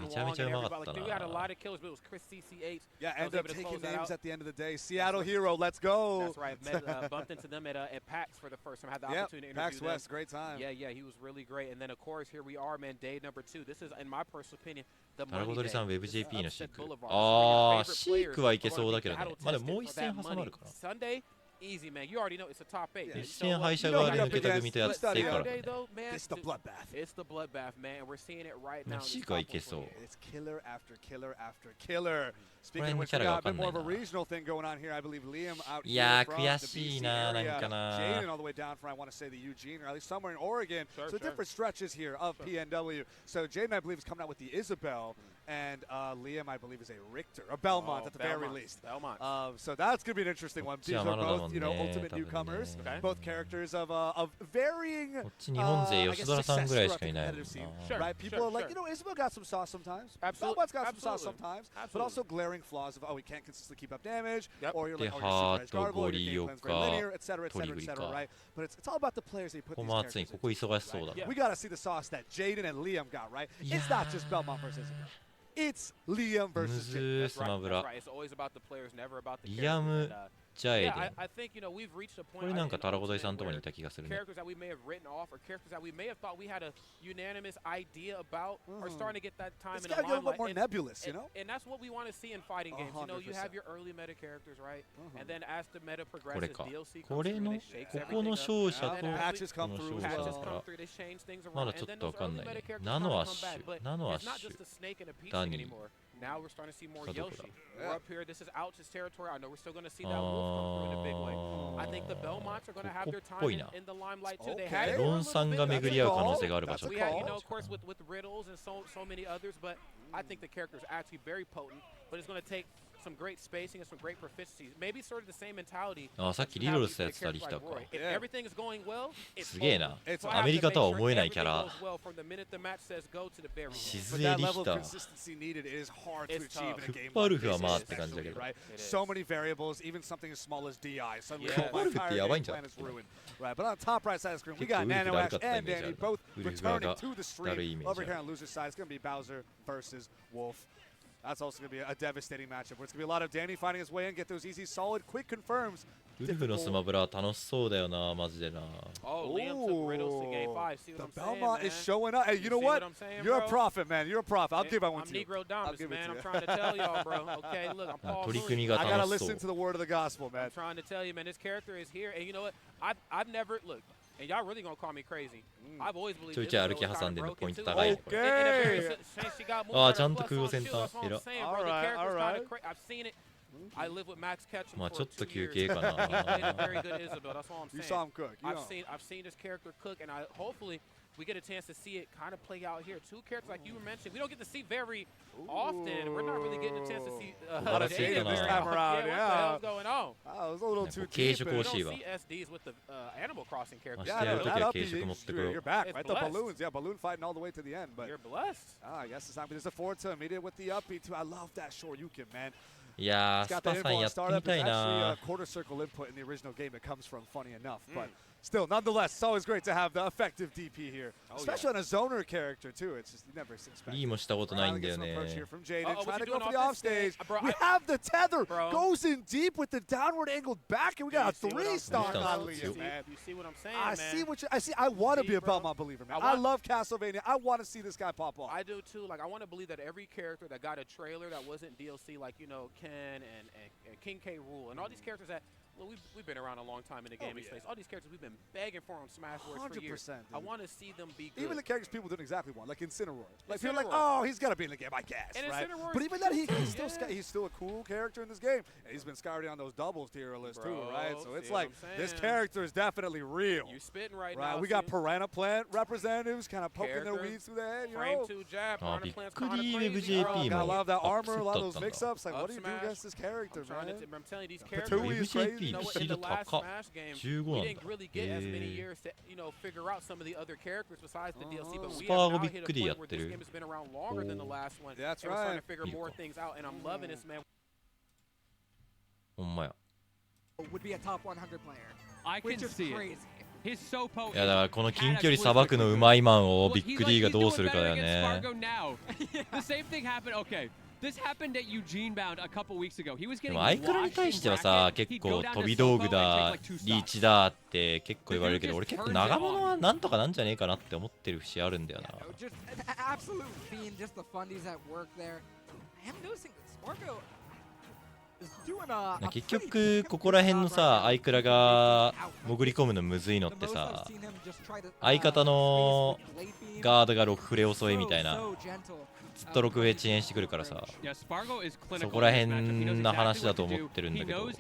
めちゃめちゃうまかったな。Yeah, ended up taking names at the end of the day. Seattle Hero, let's go. That's right. Bumped into them at PAX for the first time. Had the opportunity to interview PAX them. West, great time. Yeah, he was really great. And then of course here we are, man. Day number 2. This is, in my personal opinion, the タラゴドリさん WebJP のシーク。Boulevard. ああ、シークはいけそうだけどね。まあでももう一戦挟まるかな。 Sunday, easy, man. You already know it's a top 8. 一戦敗者側に抜けた組とやってからね。 It's the bloodbath. It's the bloodbath, man. And we're seeing it right now. シークはいけそう。 It's killer after killer after killer. Speaking of which, we got a bit more of a regional thing going on here. I believe Liam out here from the BC area. Jaden all the way down from, I want to say, the Eugene, or at least somewhere in Oregon. So different stretches here of PNW. So Jaden, I believe, is coming out with the Isabel. And Liam, I believe, is a Richter, a Belmont at the very least. So that's going to be an interesting one. These are both, ultimate newcomers. Both characters of varying, I guess, success throughout the competitive scene. Right? People are like, Isabel got some sauce sometimes. Belmont's got some sauce sometimes. But also glaring flaws of, we can't consistently keep up damage. Or you're like, you're super edge guardable, or your game plan's very linear, et cetera, right? But it's all about the players they put these characters in. We got to see the sauce that Jaden and Liam got, right? It's not just Belmont versus Isabel. It's Liam versus Jaden. That's right. It's always about the players, never about the characters. じゃあエデン。 I think, we've reached a point. これなんかタラゴドリさんとこにいた気がするね。 Characters that we may have written off, or characters that we may have thought we had a unanimous idea about, are starting to get that time in the limelight. It's got to get a little bit more nebulous, And that's what we want to see in fighting games. You have your early meta characters, right? And then as the meta progresses, DLC comes through, and they shakes everything up. And then patches come through, they change things around. And then those early meta characters come back. But it's not just a snake and a peach thing anymore. Now we're starting to see more Yoshi. We're up here. This is Ouch's territory. I know we're still going to see that Wolf come through in a big way. I think the Belmonts are going to have their time in the limelight too. They had it for a little bit. We had, of course, with Riddles and so many others. But I think the character is actually very potent. But it's going to take some great spacing and some great proficiency. Maybe sort of the same mentality. さっきリドルスやってたリヒターか。 If everything is going well, it's すげえな。アメリカとは思えないキャラ。 静江リヒター。 クッパルフはまあって感じだけど。 So many variables, even something as small as DI. Suddenly, クッパルフってやばいんじゃん。 Right, but on the top right side of the screen, we got Nano Ash and Danny both returning to the stream. Over here on loser side, it's going to be Bowser versus Wolf. That's also going to be a devastating matchup where it's going to be a lot of Danny finding his way in, get those easy, solid, quick confirms. ウルフのスマブラ楽しそうだよな、マジでな。 Oh, Liam took Riddles to game 5. See what the I'm saying, Belmont man? is showing up. Hey, you know what? You're a prophet, man. You're a prophet. I'll give that one I'm to you. Negro Dominus, man. I'm trying to tell y'all, bro. Okay, look, I'm Paul Mooney. I got to listen to the word of the gospel, man. I'm trying to tell you, man, this character is here. And you know what? I've never, look, and y'all really going to call me crazy. I've always believed this was kind of broken too. Okay. She got more あ、ちゃんと空母センター。 That's what I'm saying, bro. The character's kind of crazy. I've seen it. I live with Max Ketchum まあ for ちょっと 2休 years. 憩かな。 He played a very good Isabel. That's all I'm saying. You saw him cook. I've seen this character cook, and hopefully we get a chance to see it kind of play out here. Two characters like you were mentioning, we don't get to see very often. We're not really getting a chance to see Jaden this time around. What the hell's going on? Oh, it was a little too Cage deep. of course. We don't see SDs with the Animal Crossing characters. Yeah, that up, you're back, It's right? The blessed. balloons, yeah, balloon fighting all the way to the end. But You're blessed. I guess it's time. There's a forward to immediate with the up B too. I love that Shoryuken, man. いやー、 It's ス got パ that さん info や on ってみ startup. た It's い actually な a。 quarter circle input in the original game it comes from, funny enough. But still, nonetheless, it's always great to have the effective DP here, especially on a zoner character too. It's just you never expect. リーもしたことないんだよね。 From Jaden, Uh-oh, trying what to you go for doing the off off this stage. stage? Bro, We have the tether. Bro. Goes in deep with the downward angled back, and we got a You see what I'm 3-star saying? on You Liam, man. You see what I'm saying, I man? see what I see. I want to be a bro. Belmont believer, man. I I love Castlevania. I want to see this guy pop off. I do too. Like I want to believe that every character that got a trailer that wasn't DLC, like Ken and King K. Rool, and all these characters that Look, we've been around a long time in the gaming space. All these characters we've been begging for on Smash Wars for years. I want to see them be good. Even the characters people didn't exactly want, like Incineroar. Like people are like, oh, he's gotta be in the game, I guess, and right? But even then, he's still a cool character in this game. And he's been scouted on those doubles tier list too, right? So it's like this character is definitely real. You spitting right now. We got Piranha Plant representatives kind of poking their weeds through the head, you know? Frame 2 jab, Piranha Plant's kind of crazy. Got a lot of that armor, a lot of those mix-ups. Like, what do you do against this character, man? I'm telling you, these characters, you know, in the last Smash game, we didn't really get as many years to, you know, figure out some of the other characters besides the DLC, but we have now hit a point where this game has been around longer than the last one. That's right. We're starting to figure more things out, and I'm loving this, man. ほんまや。 would be a top 100 player. I can see it. His Sopo いやだからこの近距離さばくのうまいマンをビッグ D がどうするかだよね。 The same thing happened. Okay. This happened at Eugene Bound a couple weeks ago. He was で getting もアイクラに対してはさ結構飛び道具だリーチだって結構言われるけど俺結構長物はなんとかなんじゃねえかなって思ってる節あるんだよな。 Just an absolute fiend, just the fundies at work there. I am noticing Spargo is doing a 結局ここら辺のさアイクラが潜り込むのむずいのってさ相方のガードが6フレ遅いみたいなずっと6フレ遅延してくるからさそこら辺な話だと思ってるんだけど別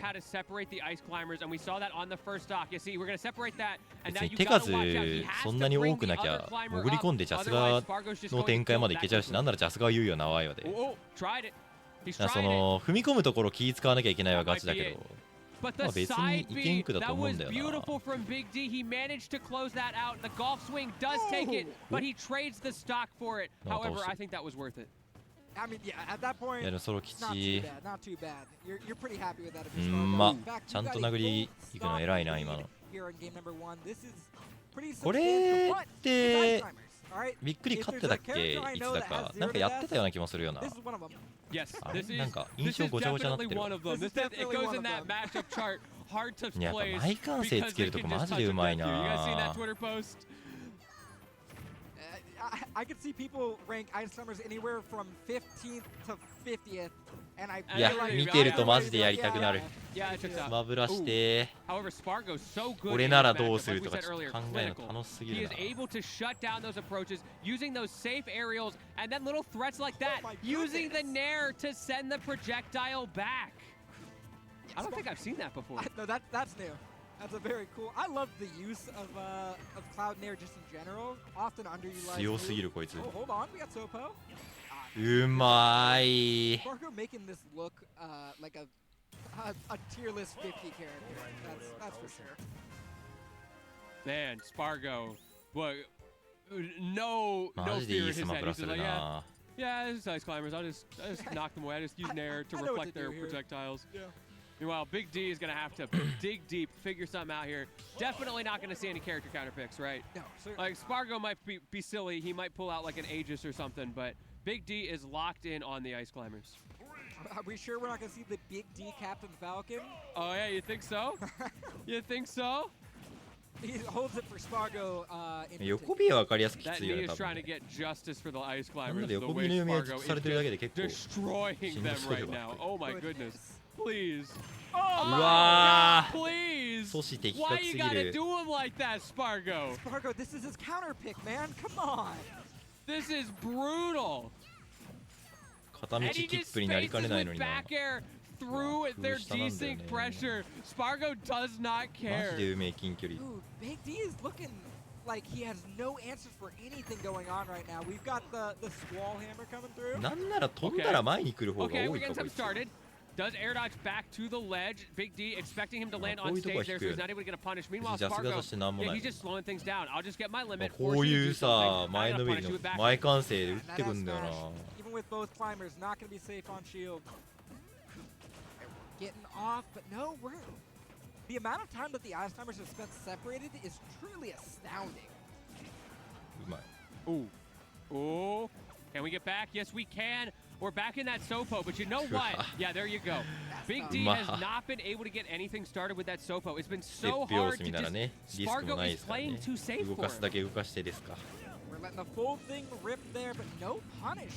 に手数そんなに多くなきゃ潜り込んでジャスガーの展開までいけちゃうしなんならジャスガー優位は長いわでその踏み込むところ気使わなきゃいけないはガチだけどBut the side B, that was beautiful from Big D. He managed to close that out. The golf swing does take it, but he trades the stock for it. However, I think that was worth it. I mean, yeah, at that point, いやでもソロ吉 not too bad. You're pretty happy with that. まちゃんと殴りいくの偉いな今のこれってびっくり勝ってたっけいつだかなんかやってたような気もするよな なんか印象ごちゃごちゃになってるいややっぱ前完成つけるとこマジでうまいな I could see people rank Iceclimbers anywhere from 15th to 50th. いや見てるとマジでやりたくなるスマブラして俺ならどうするとかちょっと考えるの楽しすぎるな I don't think I've seen that before. No, that's new. That's a very cool. I love the use of Cloud Nair just in general. Often underutilized. 強すぎるこいつ Oh, hold on, we got Sopo. うまい Spargo making this look like a tier list 50 character. That's for sure. Man, Spargo, but no マジでい fear い in ス his マ head. ブラ He's す just る like, な yeah, this is Ice Climbers. I just knock them away. I just use Nair to I know what reflect to their do here. projectiles. Yeah. Meanwhile, Big D is going to have to dig deep, figure something out here. Definitely not going to see any character counter picks, right? No, certainly. Like, Spargo might be silly. He might pull out like an Aegis or something, but Big D is locked in on the Ice Climbers. Are we sure we're not going to see the Big D Captain Falcon? Oh, yeah, you think so? You think so? He holds it for Spargo. 横ビは分かりやすくき That ついよ knee ね is 多 trying 分 to get justice for the Ice な Climbers. ので The 横 way ビの読みはずっ Spargo とされ is てるだけで結構 destroying しんど them そうよ right now. Oh my goodness. Please. うわー Please. 阻止的 Why 確 you すぎ gotta る do him like that, Spargo? Spargo, this is his counter pick, man. Come on. This is brutal. 片道 And キ he ッ just プになり faces かねない with のにな back air through their desync pressure. Spargo does not マジで care. うめえ近距離 Dude, Big D is looking like he has no answers for anything going on right now. We've got the Squall Hammer coming through. なんなら飛んだら前に来る方が Okay, 多 we're いか getting こ some いつ started. Does air dodge back to the ledge. Big D expecting him to land on stage there, so he's not able to get a punish. Meanwhile, Spargo, yeah, he's just slowing things down. I'll just get my limit. こういうさ前のめりの前完成で打ってくんだよな Even with both climbers, not going to be safe on shield. Getting off, but no, the amount of time that the Ice Climbers have spent separated is truly astounding. うまい Ooh. Ooh. Can we get back? Yes, we can. We're back in that Sopo, but you know what? Yeah, there you go. Big D has not been able to get anything started with that Sopo. It's been so 鉄票 hard 済 to みなら just... ねリスクもないですからね Spargo is playing too safe 動 for かすだ him. け動かしてですか We're letting the full thing rip there, but no punish.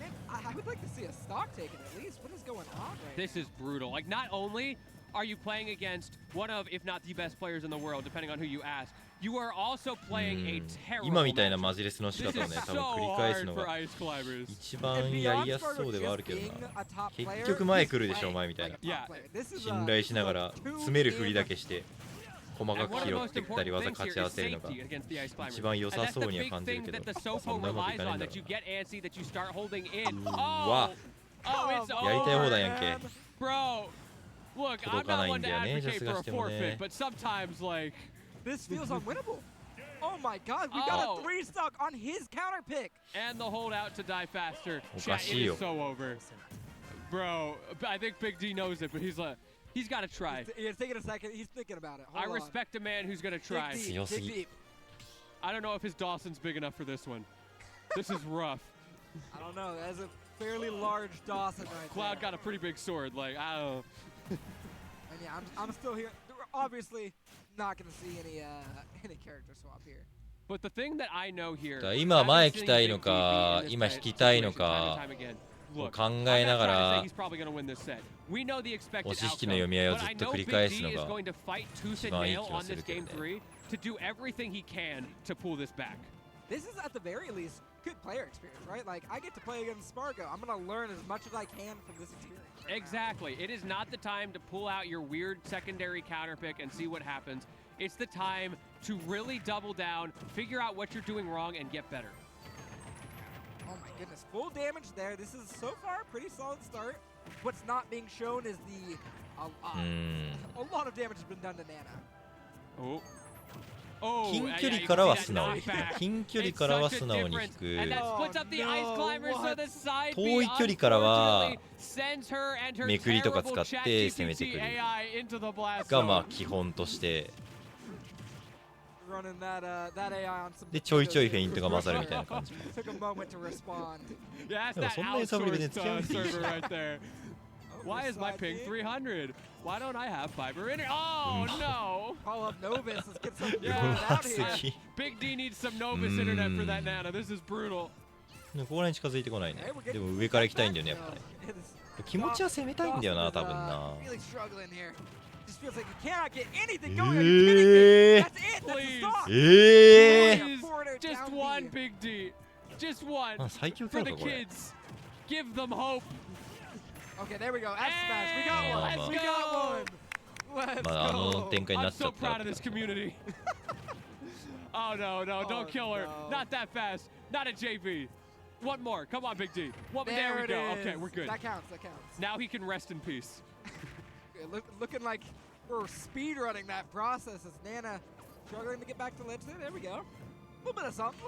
Man, I would like to see a stock taken at least. What is going on right This is brutal. Like, not only are you playing against one of, if not the best players in the world, depending on who you ask. You are also playing a terrible 今みたいな matchup. マジレスの仕 This 方を is ね、多 so 分繰り返す hard の for が ice climbers. 一番やりやすそうではあるけどな。結局前来るでしょお前みたいな。信頼しながら詰める振りだけして。細かく拾ってきたり技勝ち合わせるのが一番良さそうには感じるけど、そんなうまくいかないんだろうな。わ、やりたい放題やんけ。 Look, I'm not one to advocate for a forfeit, but sometimes, like, this feels unwinnable. Oh my God, we got a 3-stock on his counter pick. And the holdout to die faster. Chat, it is so over. Bro, I think Big D knows it, but he's like, he's got to try. It's taking a second. He's thinking about it. I respect a man who's going to try. I don't know if his Dawson's big enough for this one. This is rough. I don't know. That's a fairly large Dawson right Cloud there. got a pretty big sword. Like, I don't know. And yeah, I'm still here. We're obviously not going to see any character swap here. But the thing that I know here, 今前来たいのか、今引きたいのかを考えながら、押し引きの読み合いをずっと繰り返すのが一番いい気がするけどね。to do everything he can to pull this back. This is at the very least good player experience, right? Like, I get to play against Spargo. I'm going to learn as much as I can from this experience. Exactly. It is not the time to pull out your weird secondary counter pick and see what happens. It's the time to really double down, figure out what you're doing wrong, and get better. Oh my goodness, full damage there. This is so far a pretty solid start. What's not being shown is the a lot of damage has been done to Nana. Oh. 近距離からは素直に引く。近距離からは素直に引く。遠い距離からはめくりとか使って攻めてくる。がまあ基本として。でちょいちょいフェイントが混ざるみたいな感じ。でもそんな揺さぶりでね、付き合わなくていいし。Why is my ping 300? Why don't I have fiber in it? Oh no! Call up Novus. Let's get some out here. Big D needs some Novus internet for that Nana. This is brutal. ここらに近づいてこないね。でも上から行きたいんだよねやっぱね。気持ちは攻めたいんだよな多分な。Just one Big D. Just one. 最強キャラかこれ。 Give them hope. Okay, there we go. F smash. We got one. We got one. Let's go. I'm so proud of this community. Oh no, don't kill her. Not that fast. Not a JV. One more. Come on, Big D. There we go. Okay, we're good. That counts. That counts. Now he can rest in peace. Looking like we're speed running that process as Nana struggling to get back to ledge there. There we go. A little bit of something.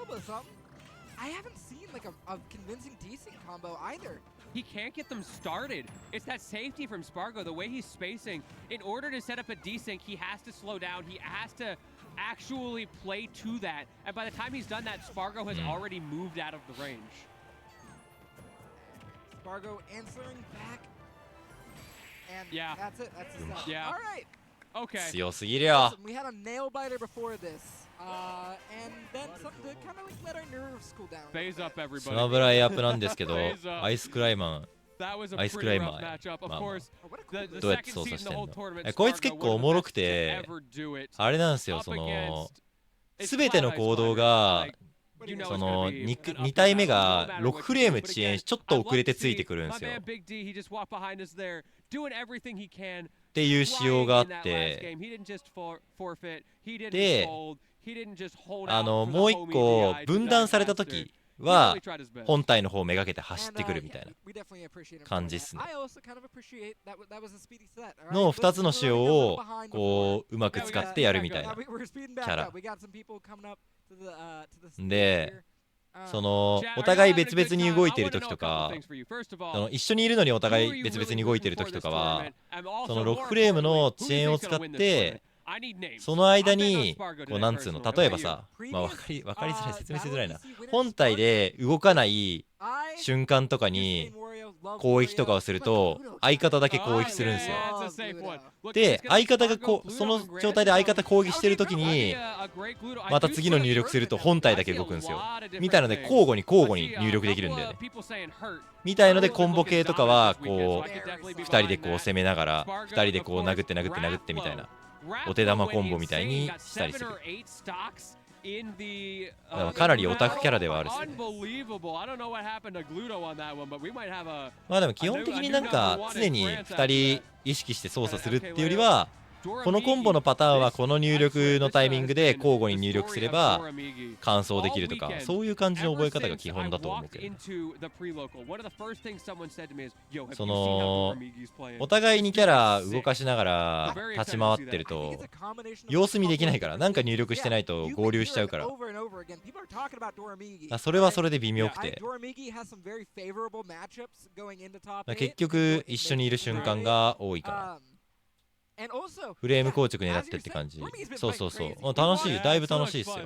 I haven't seen like a convincing decent combo either. He can't get them started. It's that safety from Spargo, the way he's spacing. In order to set up a desync, he has to slow down. He has to actually play to that. And by the time he's done that, Spargo has already moved out of the range. Spargo answering back. And yeah. That's it. That's his set. Yeah. All right. Okay. 強すぎるよ。 We had a nail biter before this. And then something to kind of like let our nerves cool down. Phase up, everybody. スマブライアップなんですけど、アイスクライマー。 アイスクライマー。どうやって操作してんの？こいつ結構おもろくて、あれなんですよ、その全ての行動がその 2体目が6フレーム遅延しちょっと遅れてついてくるんですよ。っていう仕様があって、で、もう一個分断された時は本体の方をめがけて走ってくるみたいな感じっすね。の2つの仕様をこううまく使ってやるみたいなキャラ。で、そのお互い別々に動いてる時とか、その一緒にいるのにお互い別々に動いてる時とかは、その6フレームの遅延を使ってその間にこうなんつうの、例えばさ、まあ分かりづらい、説明しづらいな。本体で動かない瞬間とかに攻撃とかをすると相方だけ攻撃するんですよ。で相方がその状態で相方攻撃してる時にまた次の入力すると本体だけ動くんですよ。みたいので交互に入力できるんだよね。みたいのでコンボ系とかはこう2人でこう攻めながら2人でこう殴ってみたいなお手玉コンボみたいにしたりする。かなりオタクキャラではあるっすね。まあでも基本的になんか常に2人意識して操作するっていうよりはこのコンボのパターンはこの入力のタイミングで交互に入力すれば完走できるとかそういう感じの覚え方が基本だと思うけど、そのお互いにキャラ動かしながら立ち回ってると様子見できないから、なんか入力してないと合流しちゃうから、それはそれで微妙くて結局一緒にいる瞬間が多いかな。フレーム硬直狙ってって感じ。そうそうそう、楽しい、だいぶ楽しいっすよ。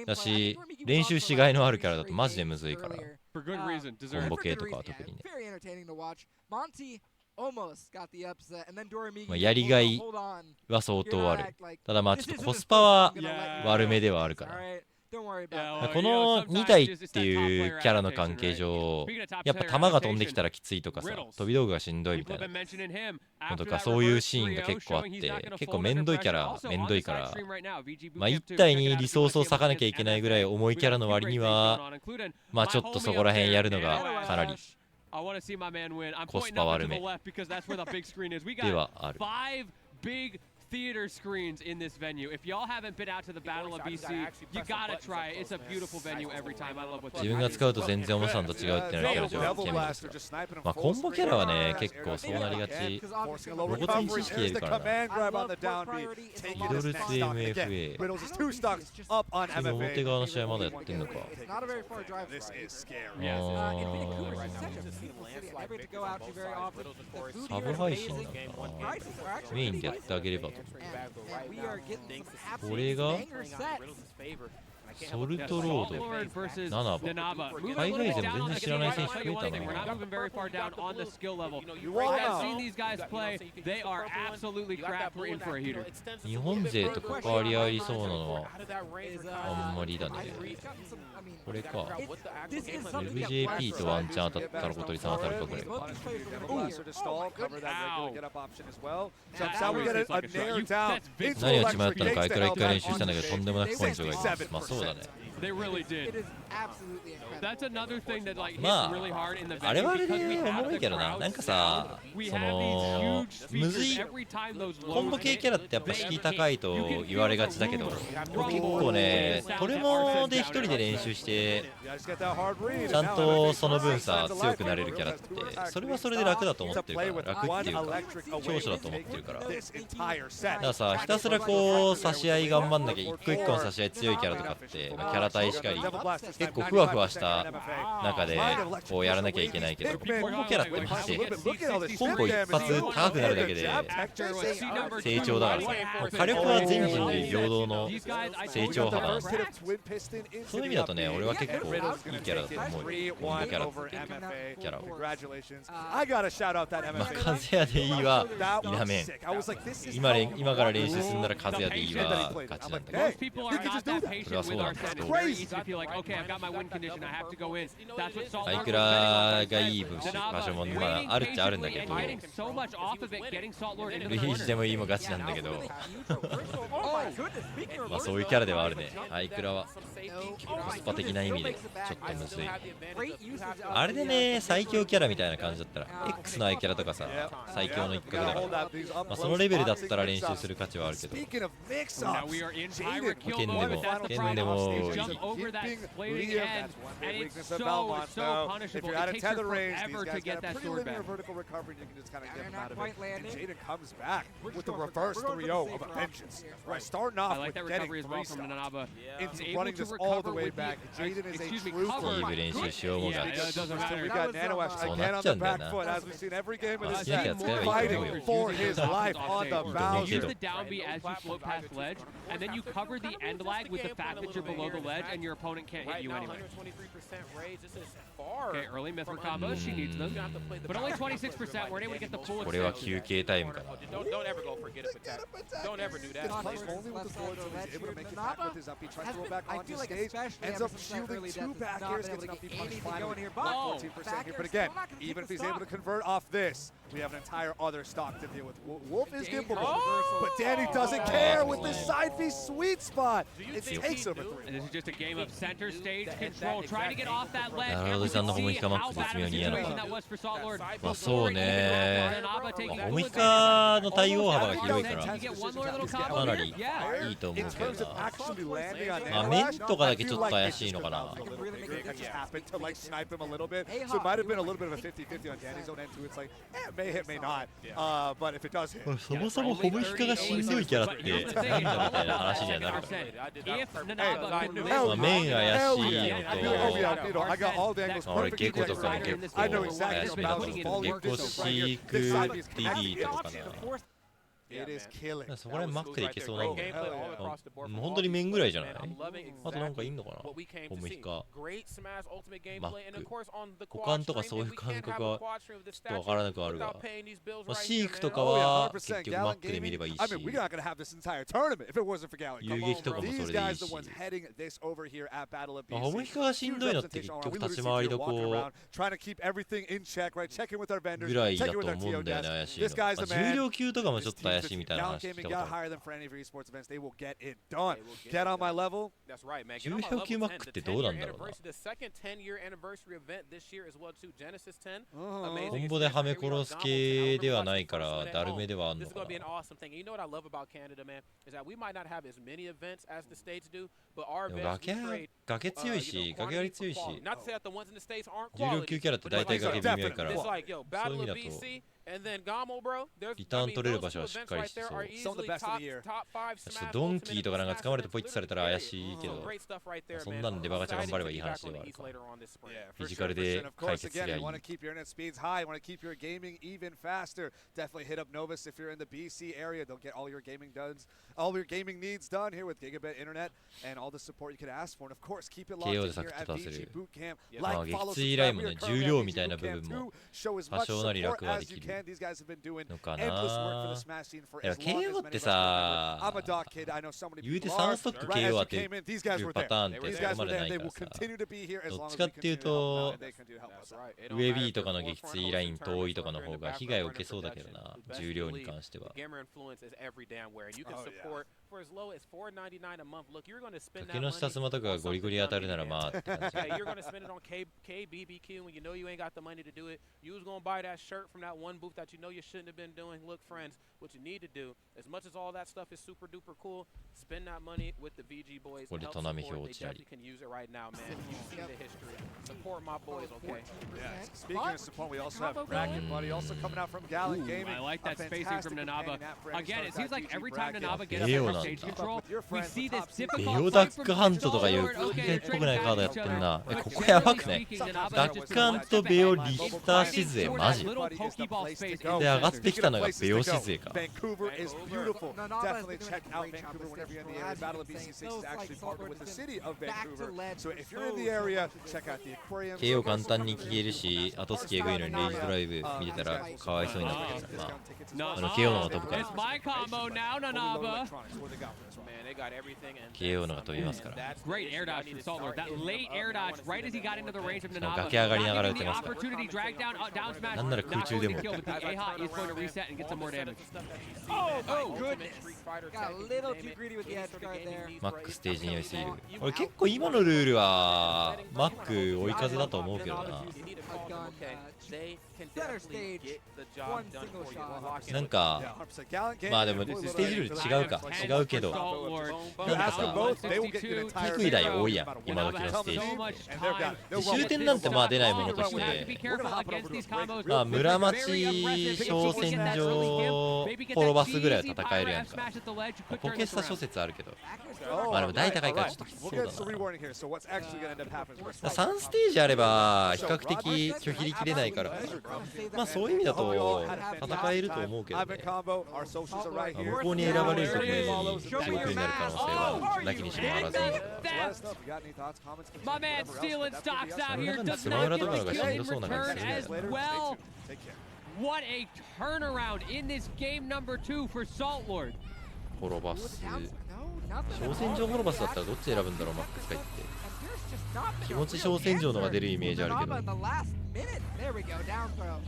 だし練習しがいのあるキャラだとマジでむずいから、コンボ系とかは特にね。やりがいは相当ある。ただまあちょっとコスパは悪めではあるから、この2体っていうキャラの関係上やっぱ弾が飛んできたらきついとかさ、飛び道具がしんどいみたいなのとかそういうシーンが結構あって、結構めんどいキャラめんどいから、まあ1体にリソースを割かなきゃいけないぐらい重いキャラの割にはまあちょっとそこら辺やるのがかなりコスパ悪めではある。theater screens in this venue. If y'all haven't been out to the Battle of BC, you gotta try it. It's a beautiful venue every time. I love what 自分が使うと全然重さんと違うってなるキャラじゃん、ケンモですが。まあコンボキャラはね、結構そうなりがち。ロボツに知識いるからな。ミドルツ MFA。次表側の試合まだやってんのか。サブ配信なんだな。メインでやってあげればと。これがソルトロード7番。海外勢も全然知らない選手増えたな。日本勢と関わり合いそうなのはあんまりだね。これか LJP とワンチャン当たったら小鳥さん当たるか。これか何が血迷ったのかあいくら一回練習したんだけどとんでもなく根性がいます。まあそうだね。まああれはあれでおもろいけどな。なんかさ、そのむずいコンボ系キャラってやっぱ敷居高いと言われがちだけど、結構ねトレモで一人で練習してちゃんとその分さ強くなれるキャラってそれはそれで楽だと思ってるから、楽っていうか長所だと思ってるから。だからさ、ひたすらこう差し合い頑張んなきゃ、一個一個の差し合い強いキャラとかって、キャラ対しかり結構ふわふわした中でこうやらなきゃいけないけど、コンボキャラってマジでコンボ一発高くなるだけで成長だからさ、もう火力は全人類平等の成長幅なんで、そういう意味だとね俺は結構いいキャラだと思うよ、コンボキャラってキャラを。まあ風やでいいわ否めん。今から練習するなら風やでいいわガチなんだけど、それはそうなんですけど、アイクラがいい場所もまああるっちゃあるんだけど、ルイージでもいいもガチなんだけどまあそういうキャラではあるね。アイクラはコスパ的な意味でちょっとむずい。あれでね最強キャラみたいな感じだったら X のアイキャラとかさ最強の一角だから、まあそのレベルだったら練習する価値はあるけど、剣でもいい。いい練習しようもがそうなっちゃうんだよな。好きなキャラ使えばいいと思うよ。いいと思うけどbelow the ledge and your opponent can't hit you anyway. Okay, early Mithra combos. She needs them. But only 26%. Weren't able to get the full これは休憩タイムかな。 Don't ever go for get up attack. Don't ever do that. Plays only with the forward, so he's able to make it back with his up. He tries to go back onto stage, ends up shielding 2 back airs, gets an up punch finally. 14% here, but again, even if he's able to convert off this, we have an entire other stock to deal with. Wolf is gimbable, but Danny doesn't care with this side V sweet spot. It takes over 3. And this is just a game of center stage control, trying to get off that ledge. なるほど、ちゃんとホモヒカマックス絶妙に嫌なのか。まあそうね。ホモヒカの対応幅が広いからかなりいいと思うけどな。まあ面とかだけちょっと怪しいのかな。 So it might have been a little bit of a 50-50 on Danny's own end too. It's like, may hit, may not. But if it does hit, そもそもホモヒカがしんどいキャラってなんだみたいな話にはなるから。まあ面怪しいのと、 I got all the angles 俺 perfect. ゲコとかも結構怪しめだと思うけど、ゲコシーク DD とかかな。 It is killing. そこら辺マックでいけそうなんだよな。本当に面ぐらいじゃない？あとなんかいんのかな？ホモヒカ。マック。股間とかそういう感覚はちょっとわからなくはあるが。まあ、シークとかは結局マックで見ればいいし。遊撃とかもそれでいいし。ホモヒカがしんどいのって結局立ち回りどこぐらいだと思うんだよね、怪しいの。まあ、重量級とかもちょっと怪しいみたいな話聞いたことある。重量級マックってどうなんだろうな。コンボではめ殺す系ではないからだるめではあんのかな。でも崖強いし、崖割り強いし、重量級キャラって大体崖微妙いから、そういう意味だとリターン取れる場所はしっかりしてそう。ちょっとドンキーとかなんか掴まれてポイッとされたら怪しいけど、そんなんでバカチャ頑張ればいい話ではあるか。フィジカルで解決すりゃいい。KO でサクッと出せる。まあ撃墜ラインもね、重量みたいな部分も多少なり楽はできるのかな。いや KO ってさ、言うて3ストック KO 当てるパターンってそこまでないからさ、どっちかっていうとウェビーとかの撃墜ライン遠いとかの方が被害を受けそうだけどな、重量に関しては。崖の下スマとかがゴリゴリ当たるならまあって感じ。booth that you know you shouldn't have been doing. Look, friends, what you need to do, as much as all that stuff is super duper cool, spend that money with the VG boys. And help support. They definitely can use it right now, man. You see the history. Support my boys, okay? Yeah. Speaking of support, we also have Bracket Buddy also coming out from Gallant Gaming. I like that spacing from Nanaba. Again, it seems like every time Nanaba gets up for stage control, we see this difficult ベオダックハントとかいう海外っぽくないカードやってんな。ここやばくない？ダックハントベオリヒターシズエマジで上がってきたのがベオシズエか。KO 簡単に聞けるし、後付きエグいのにレイジドライブ見てたらかわいそうになったけど、まあKO の方が飛ぶから。KO のが飛びますから。崖上がりながら打てますから。なんなら空中でも。マックステージに寄りすぎる。俺結構今のルールはマック追い風だと思うけどな。なんかまあでもステージルール違うか、違うけどなんかさ低い台多いやん今時のステージ。終点なんてまあ出ないものとしてまあ村町小戦場滅ばすぐらいは戦えるやんか。ポケスタ諸説あるけどまあでも台高いからちょっときつそうだな。3ステージあれば比較的拒否りきれないからまあそういう意味だと戦えると思うけどね。向こうに選ばれるときに記憶になる可能性はなきにしもあらず。 My man stealing stocks out here なんだ does スマブラ not と get かの方が his し kill ん in どそうな感 return じする as けどね。 well. What a turnaround in this game number 2 for Salt Lord. 滅ばす。 No, nothing. 小戦場滅ばすだったらどっち選ぶんだろう、マックス回って。 And there's just not been a 気持ち real 小戦場のが出るイ answer メージあるけど from Naba in the last minute. There we go, down throw.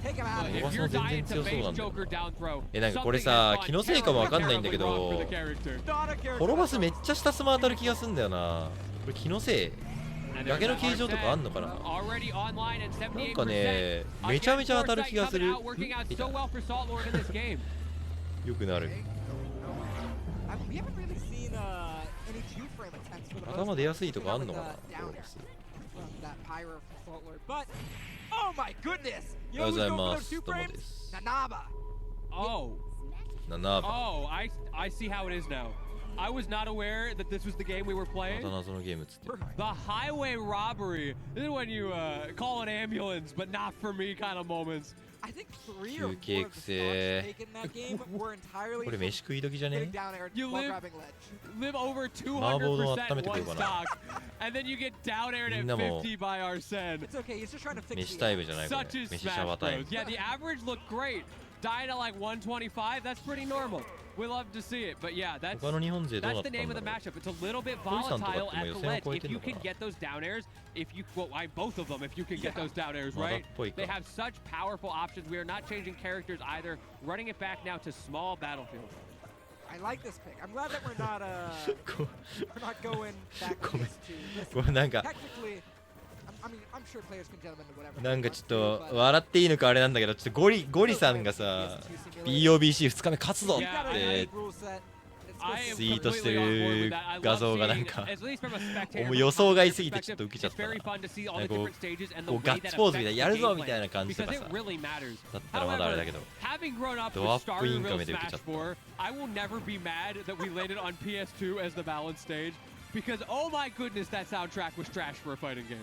Take him out of If here. If you're 全然 dying to 強そう base なんだよ Joker down throw, なんかこれ something さ has 気のせいかもわかんないんだけ terribly wrong ど for the character. Not a character. 滅ばすめっちゃ下スマ当たる気がすんだよな。これ気のせい And 崖 there's の形状とかあんのかな。 already online and なんか 78%. ねめちゃめちゃ当たる気がする。 Working out みた so いな well for Salt Lord in this game. よくなる。 We haven't really seen any two-frame attempts for the 頭出やすいとかあんのかな。 from that pyro from Salt Lord. But oh my goodness! お You はよう know ござい who's going ま for す。 those two どうも frames? です。 Nanaba. Oh, 7番。 oh, I see how it is now. I was not aware that this was the game we were ま playing. た謎のゲームっつってる。 The highway robbery. This is when you call an ambulance, but not for me kind of moments. I think 3 or 4 of the 休憩 stocks 癖。 taken in that game were entirely これ from 飯食い時じゃ getting ね down air You while live- grabbing ledge. Live over 麻婆丼温 200% めてくれ one るかな。 stock, and then you get down aired み at んなも 50 by Arsene. It's okay, he's just trying to fix 飯 the タイムじゃないこ Such れ。 is 飯シャ Smash ワータイ Bros. ム。 Yeah, the average looked great. Dying at like 125, that's pretty normal. We love to see it, but yeah, that's 他の日本勢どう that's なっ the たん name だ of ろ the う。 matchup. It's a little bit 堀さんとかって volatile も at 予 the 選を ledge. 超えて If ん you のか can な。 get those down airs, if you well, both of them, if you can get those down airs まだっ right, ぽい they か。 have such powerful options. We are not changing characters either. Running it back now to small battlefield. I like this pick. I'm glad that we're notこ we're not going back to ごめん PS2. これなんか Technically, I mean, I'm sure players can gentlemen do whatever. なんか they ちょ want っ to, と but 笑っていいのかあれなんだけど、ちょっとゴリさんがさ POBC2 日目勝つぞっ we've got a て unique rule set. It's I am ツイートして completely on board with る that. I 画 love 像がなん seeing, か at least from a spectator もう予想外すぎて perspective, ちょっと受けちゃっ it's たな。 very fun to see all な the んかこ different stages and う the ガ way ッ that ツポーズみたい affects なやる the ぞみたい gameplay. な感じと Because か it さ really matters. だったらまだあれだけど Having grown up ド with アップ Star インカ Real メで受けちゃ Smash った。 4, I will never be mad that we landed on PS2 as the balance stage because oh my goodness, that soundtrack was trash for a fighting game.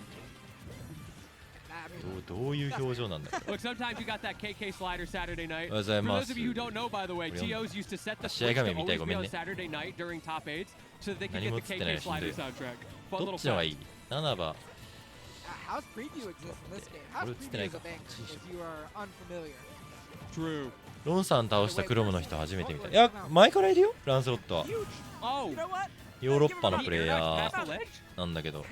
I mean, どういう表情なんだよ。 Look, sometimes you got that KK slider Saturday night. おはようござい For ま those す。 of you who don't know, by the way, これ TOs used to set the 試合 switch 画 to 面見たい always ご be めん on ね。 Saturday night during top 8s so that they could 何 get も the 映ってない KK しんど slider い。 soundtrack. Fun ど little っちの方がい fact. い ?7 番。 House preview exists in this game. House これ映って preview ない is か a banger if you are unfamiliar. True. ロンさん倒したクロムの人初めて見た。いや、前からいるよ、ランスロットは。 Huge. Oh, You know what? ヨーロッパの he プレイ air ヤ dodged past ー the ledge? なんだけど。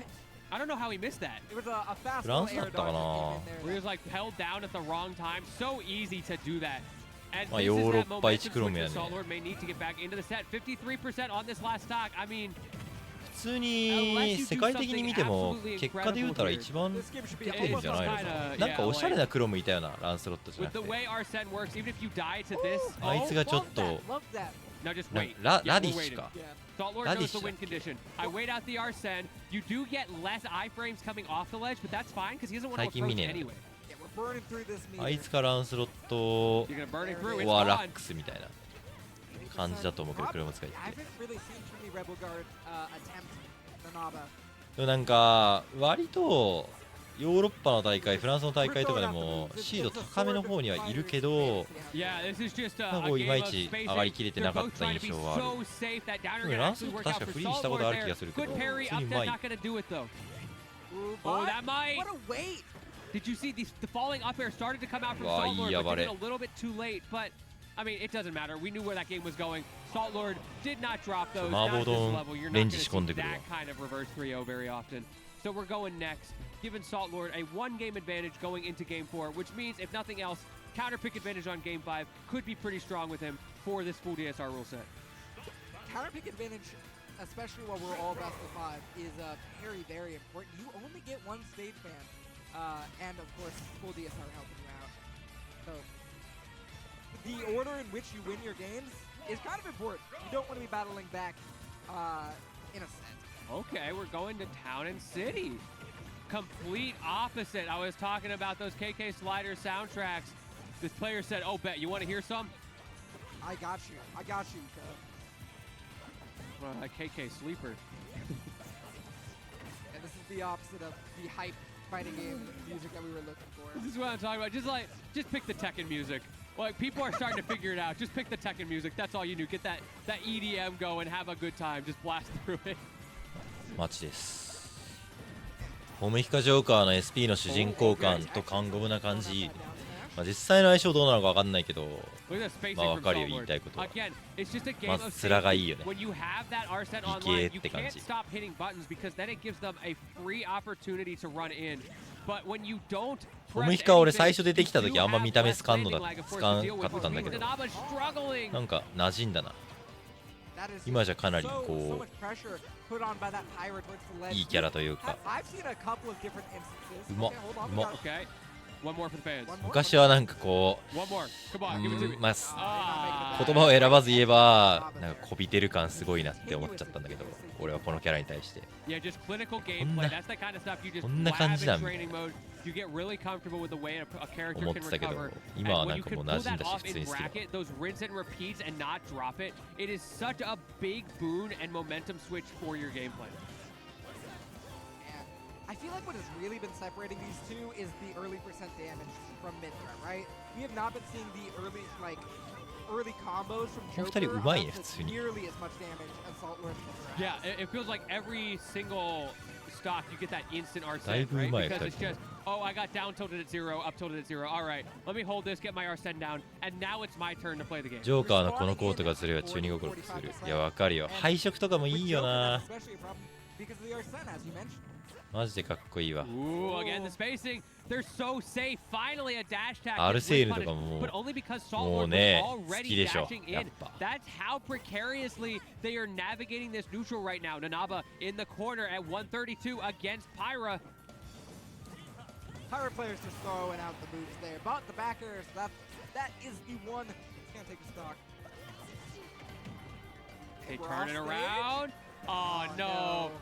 I don't know how he missed that. It was a fast Fran airだったか dodge な that came in Where he there. was like held down at the wrong time. So easy to do that. And まあ this ヨー is ロ that ッパ momentum 一クロム switch や that ね。 Salt Lord may need to get back into the set. 53% on this last stock. I mean, 普通に世界的に見ても結果で言うたら一番 This game should be 出てるんじゃないのかな。なんかおしゃれなクロムいたよな、ランスロットじゃな with く the て。 way Arsene works, even if you die to this, あいつがちょっと Love that. now just な wait. ラ Yeah, ディ we're ッシュ waiting. か。 Yeah. Salt Lord That knows is the shit. win condition. I wait out the Arsene. You do get less iframes coming off the ledge, but that's fine because he doesn't want to 最近見 approach ねえな。 anyway. Yeah, we're burning through this meter. あいつかランスロット You're gonna burn it through. It's はラ gone. ックスみたいな感じだと思うけど、クロム使いっ I て。 haven't really seen too many Rebel Guard attempt Nanaba. でもなんか割とヨーロッパの大会、フランスの大会とかでもシード高めの方にはいるけど、 Yeah, this is just a, なんか a こうい game ま of いち spacing. 上がりきれて They're なかっ both た trying 印 to be 象はある。 so safe that downer でも gonna ランス actually ロッ work ト out 確か for フリーにし Salt たこと Lord ある気 there. がするけ Good ど、 parry 普通 up にう there, まい。 not gonna do it though. Ooh, Oh, but that might. what a wait. Did you see the falling up air started to come out from Wow, Salt Lord, yeah, but did it buddy. a little bit too late. But I mean, it doesn't matter. We knew where that game was going. Salt Lord did not drop those. Not at this level. You're not going to see that kind of reverse 3-0 very often. So we're going next, giving Salt Lord a one-game advantage going into Game 4, which means, if nothing else, counter pick advantage on Game 5 could be pretty strong with him for this full DSR rule set. Counter pick advantage, especially while we're all best of 5, is very, very important. You only get one stage ban, and of course, full DSR helping you out. So the order in which you win your games is kind of important. You don't want to be battling back in a set. Okay, we're going to Town and City. Complete opposite. I was talking about those KK Slider soundtracks. This player said, oh, bet, you want to hear some? I got you. I got you, A KK Sleeper. And this is the opposite of the hype fighting game music that we were looking for. This is what I'm talking about. Just pick the Tekken music. Like, people are starting to figure it out. Just pick the Tekken music. That's all you do. Get that EDM go and have a good time. Just blast through it. マッチです。ホムヒカジョーカーの SP の主人公感と韓国な感じ、まあ、実際の相性どうなのか分かんないけど、まあ分かるよ言いたいことは。まず面がいいよね。理系って感じ。ホムヒカ俺最初出てきた時あんま見た目つかんかったんだけど、なんか馴染んだな。今じゃかなりこういいキャラというか、うまっうまっ。昔はなんかこう、まあ、言葉を選ばず言えばなんかこびてる感すごいなって思っちゃったんだけど、俺はこのキャラに対してこんな感じなんみたいな思ってたけど、今はなんかもう馴染んだし普通に好きだ。I feel like what has really been separating these two is the early percent damage from mid threat, right? We have not been seeing the early combos from Joker nearly as much damage as Salt Lord. Yeah, it feels like every single stock you get that instant Arsene, right? Because it's just, oh, I got down tilted at 0, up tilted at 0. All right, let me hold this, get my Arsene down, and now it's my turn to play the game. ジョーカーのこのコートがずれは中二心する。いやわかるよ。配色とかもいいよな。マジでかっこいいわ。アルセールとかももうね好きでしょやっぱ。That's how precariously they are navigating this neutral right now. Nanaba in the corner at 132 against Pyra. Pyra players just throwing out the moves there, but the backers, that is the one can't take a stock. They turn it around. Oh no.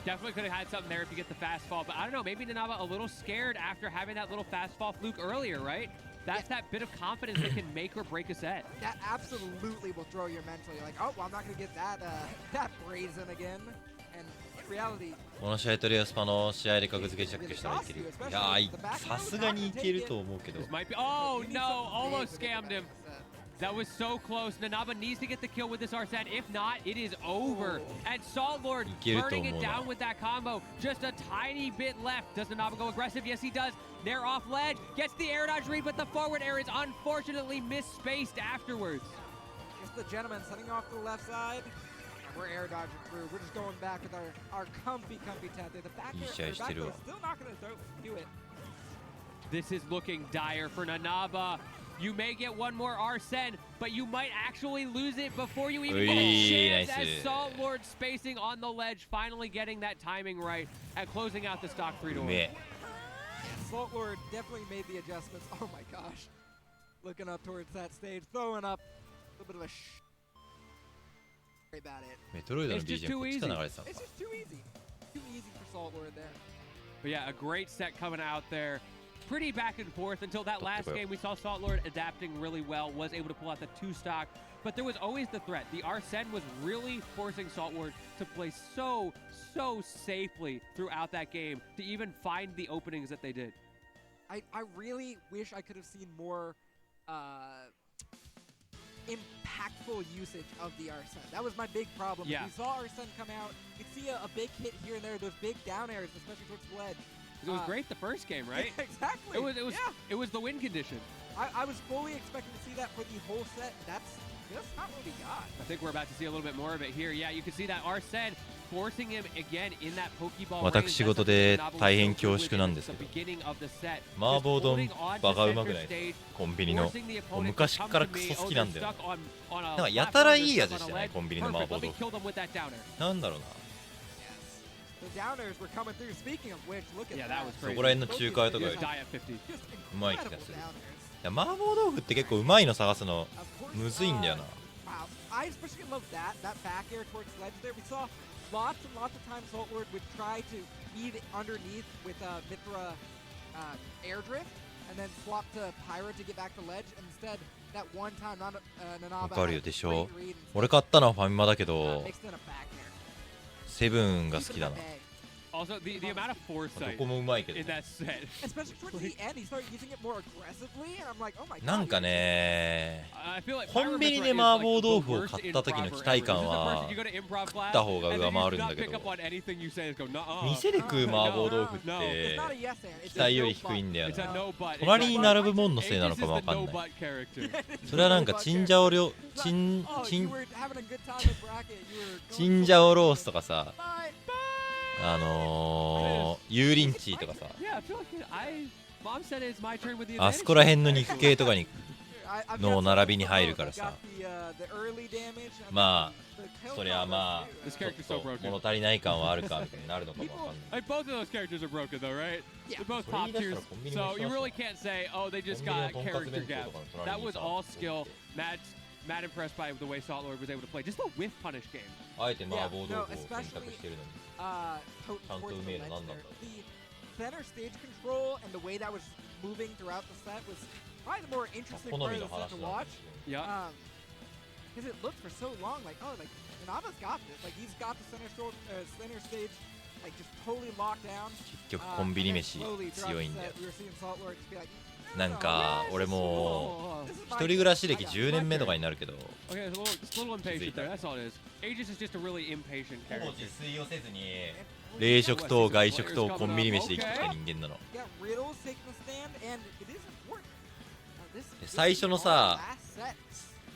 Definitely could have had something there if you get the fast fall, but I don't know, maybe Nanaba a little scared after having that little fast fall fluke earlier, right? That's that bit of confidence that can make or break a set. That absolutely will throw your mental. You're like, oh, well, I'm not going to get that brazen again. And in reality, この試合とりあえずスパの試合で格付けチェックしたらいけるよ。いやー、さすがにいけると思うけど。Oh no, almost scammed him. That was so close. Nanaba needs to get the kill with this Arsene. If not, it is over. And Salt Lord burning it down with that combo. Just a tiny bit left. Does Nanaba go aggressive? Yes, he does. Nair off ledge. Gets the air dodge read, but the forward air is unfortunately misspaced afterwards. Just the gentleman setting off to the left side. We're air dodging through. We're just going back with our comfy tap there. The back air is still not going to do it. This is looking dire for Nanaba. You may get one more Arsene, but you might actually lose it before you even get a chance as Salt Lord spacing on the ledge, finally getting that timing right and closing out the stock 3-1. Salt Lord definitely made the adjustments. Oh my gosh. Looking up towards that stage, throwing up a little bit of a about it. It's just too easy. It's just too easy. Too easy for Salt Lord there. But yeah, a great set coming out there. Pretty back and forth until that last game. We saw Salt Lord adapting really well, was able to pull out the 2 stock, but there was always the threat. The Arsene was really forcing Salt Lord to play so safely throughout that game to even find the openings that they did. I really wish I could have seen more impactful usage of the Arsene. That was my big problem. Yeah. We saw Arsene come out, you'd see a big hit here and there, those big down airs, especially towards the ledge. It was great the first game, right? Exactly. It was the win condition. I was fully expecting to see that for the whole set. That's just not what we got. I think we're about to see a little bit more of it here. Yeah, you can see that Arsene forcing him again in that Pokeball. 私事で大変恐縮なんですけど、麻婆丼バカうまくないですか？コンビニの。もう昔からクソ好きなんだよ。なんかやたらいい味してないコンビニの麻婆豆腐。なんだろうな。The downers were coming through. Speaking of which, look at that. そこら辺の中華屋とかうまい気がする。いや麻婆豆腐って結構うまいの探すのむずいんだよな。Wow, I especially love that back air towards ledge there. We saw lots and lots of times Salt Lord would try to beat underneath with Mithra air drift and then swap to Pyra to get back to ledge. And instead, that one time Nanaba. わかるよでしょ。俺買ったのはファミマだけど。セブンが好きだな。Also, the amount of ど foresight こもうまいけど in that set. Especially towards the end, he started using it more aggressively, and I'm like, oh my god. なんかね I feel like コンビニで麻婆豆腐を買った時の期待感は食った方が上回るんだけど店で食う麻婆豆腐って期待より低いんだよな隣に並ぶもんのせいなのかもわかんないそれはなんかチンジャオロチンジャオロースとかさ油淋鶏とかさあそこら辺の肉系とかにの並びに入るからさまあそりゃまあちょっと物足りない感はあるかみたいになるのかもわかんない Both of those characters are broken though, right? They're both top tiers, so you really can't say, oh, they just got character gap. That was all skill. Mad impressed by the way Saltlord was able to play. Just the whiff punish game. あえて麻婆豆腐を選択してるのにちゃんとうめえのなんなんだろう The center stage control and the way that was moving throughout the set was probably the more interesting part of the set to watch. Yeah. Because it looked for so long like, oh, like Inama's got this. Like he's got the center stage, like just totally locked down. 結局コンビニ飯強いんだよ We were seeing Saltlord just be like, なんか俺も一人暮らし歴10年目とかになるけど Okay, it's a little impatient there. That's all it is. Aegis is just a really impatient ほぼ character. 自炊をせずに冷食と外食とコンビニ飯で生きてきた人間なの yeah, Riddle's taking the stand, and it is important. This 最初のさ last set.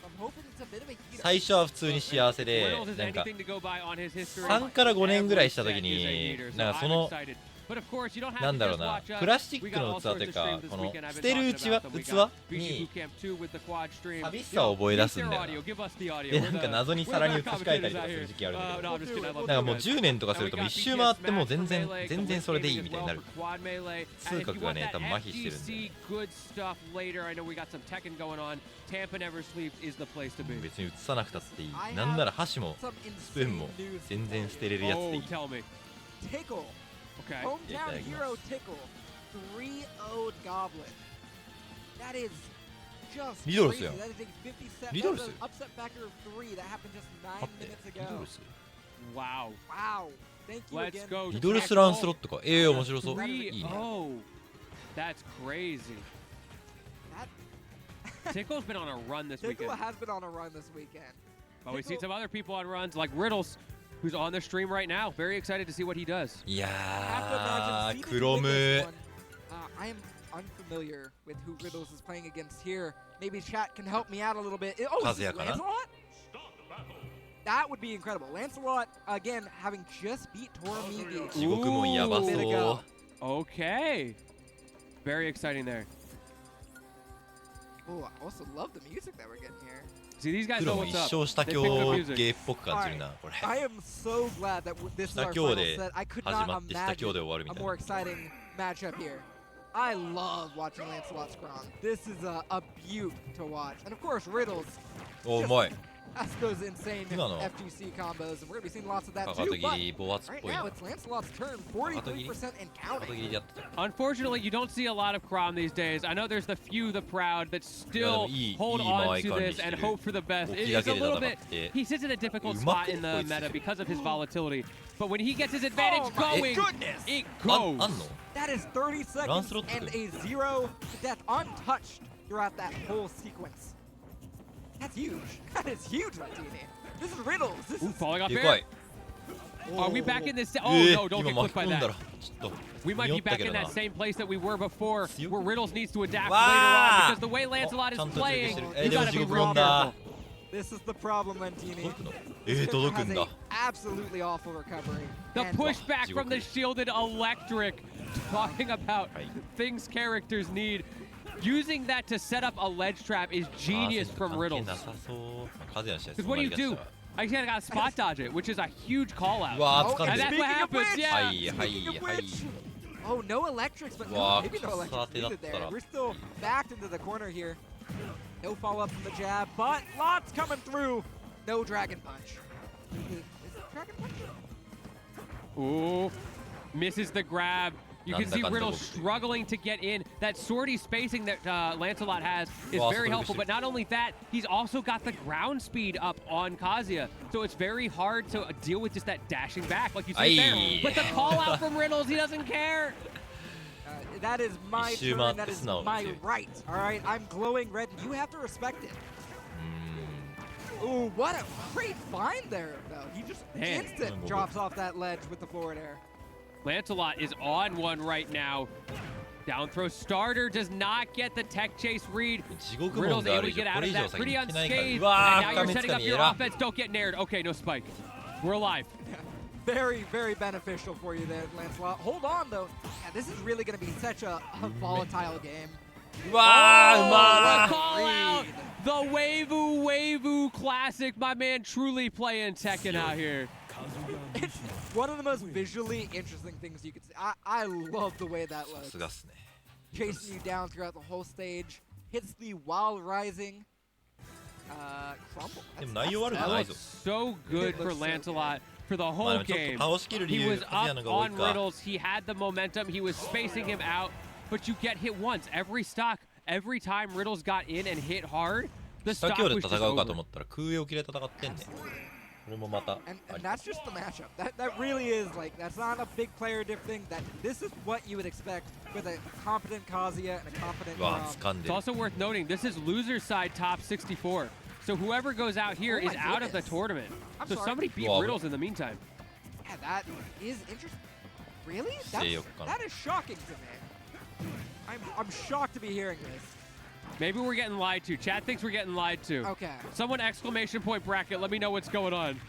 I'm hoping it's a bit of a heater. 最初は普通に幸せで Riddles is なんか anything to go by on his history. 3から5年ぐらいした時 Every set に is a heater, so なんかそ I'm の excited. But of course, you don't have な to んだろう just な watch us. プラスチッ We ク got の all 器と sorts いう of か streams this この weekend I've 捨 been てる talking 器は about them. We 器 got に BG Bootcamp 2 with the quad stream. 寂しさを覚え出すんだよ Use their audio. Give us the audio. でなんか謎に皿に移し替えたりとかする時期あるんだけど No, I'm just kidding. I love なんかもう you guys. 10年とかするともう And 一 we 周 got 回ってもう BGS 全然 Melee, 全然それでいいみたいになる for quad melee. 痛覚がね多分麻痺してるんで FGC good stuff later. I know we got some Tekken going on. Tampa never sleeps is the place to be. 別に移さなくたっていいなんなら箸も Some スプーンも insane news. 全然捨てれるやつでい Oh, い tell me. Tickle. Okay. Hometown hero Tickle. 3-0'd Goblin. That is just ミドルス crazy. やん That is a 57. ミドル That's ス an upset factor of 3 that happened just 9 待って minutes ミド ago. ルス Wow. Wow. Thank you Let's again. go. ミドルスランスロットか面白そう 3-0. いいね That's crazy. That Tickle's been on a run this Tickle weekend. has been on a run this weekend. But we've seen some other people on runs like Riddles, who's on the stream right now. Very excited to see what he does. いや I have to imagine ー seeding クロ with ム this one, I am unfamiliar with who Riddles is playing against here. Maybe chat can help me out a little bit. Oh, is this Kazuyaかな? Lancelot? That would be incredible. Lancelot, again, having just beat Toromigi. 地獄門やばそう Okay. Very exciting there. Oh, I also love the music that we're getting here. See, these guys 黒 know も what's 一 up. 生下 They 京 pick good music. 芸っぽく感じるなこれ I am so glad that this is 下 our 京 final で set. I could 始 not まって下京 imagine で終わるみ a たい more な exciting matchup here. I love watching Lancelot Scrum. This is a beaut to watch. And of course, Riddles. おうまい That's those insane 今の FGC combos, and we're going to be seeing lots of that かか too. と But 切り暴圧っ right ぽい now, な it's Lancelot's turn, 43% and かかと counting. 切りでやってた Unfortunately, you don't see a lot of Crom these days. I know there's the few, the proud, that still Yeah, hold I on to can't this and reach hope for the best. Okay, It's a okay, little that's bit. about it. He sits in a difficult You spot muck in the it, meta boys. because of his volatility. But when he gets his advantage Oh my going, goodness. it あん goes. の That is 30 seconds Lancelot and too. a 0 to death untouched throughout that whole sequence. That's huge. That is huge, Martini. This is Riddles. This Ooh, is falling off でか air. い Are we back in this? Oh え no! Don't 今 get 巻 clipped き by 込んだ that. らちょっと We might 匂 be った back け in どな that same place that we were before, 強く where Riddles needs to adapt later Wow. on because the way Lancelot is ちゃんと連携し playing, てる you でも gotta 地 be 獄 real 門だ This is the problem, Lentini. 届くの This 届 character くん has だ a absolutely awful recovery. The And pushback from the Jigoku. shielded electric, talking about Right. things characters need. Using that to set up a ledge trap is あー genius セント from 関係 Riddles. なさそうカズヤの試合 Because what do you そんなに do? ガチだ I just gotta spot dodge it, which is a huge call う out. わー Oh, 掴ん And で that's る what Speaking of happens, which- yeah. はいはい Speaking of はい which- Oh, no electrics, but Wow, maybe no electrics さてだっ needed たら there. We're still backed into the corner here. No follow-up from the jab, but lots coming through. No Dragon Punch. Is it Dragon Punch? Ooh, misses the grab. You can see Riddle struggling to get in. That sortie spacing that Lancelot has is very helpful, but not only that, he's also got the ground speed up on Kazuya. So it's very hard to deal with just that dashing back, like you said there. But the call out from Riddles, he doesn't care. That is my turn, that is my right, all right? I'm glowing red, you have to respect it. Ooh, what a great find there, though. He just instant drops off that ledge with the forward air. Lancelot is on one right now. Down throw starter does not get the tech chase read. Riddle's able to get out of that pretty unscathed. And now you're setting up your offense. Don't get nared. Okay, no spike. We're alive. Very, very beneficial for you there, Lancelot. Hold on, though. Yeah, this is really going to be such a volatile game. Wow, call out the Waivu classic. My man truly playing Tekken out here. It's one of the most visually interesting things you could see. I love the way that looks. Chasing you down throughout the whole stage. Hits the while rising. Crumble. That looks so good for Lancelot for the whole game. He was up on Riddles. He had the momentum. He was spacing him out. But you get hit once. Every stock, every time Riddles got in and hit hard, the stock was just over. And that's just the matchup. That really is, like, that's not a big player diff thing. This is what you would expect with a competent Kazuya and a competent It's also worth noting, this is loser side top 64. So whoever goes out here is out of the tournament. So somebody beat Riddles in the meantime. Yeah, that is interesting. Really? That is shocking to me. I'm shocked to be hearing this. Maybe we're getting lied to. Chat thinks we're getting lied to. Okay. Someone exclamation point bracket. Let me know what's going on.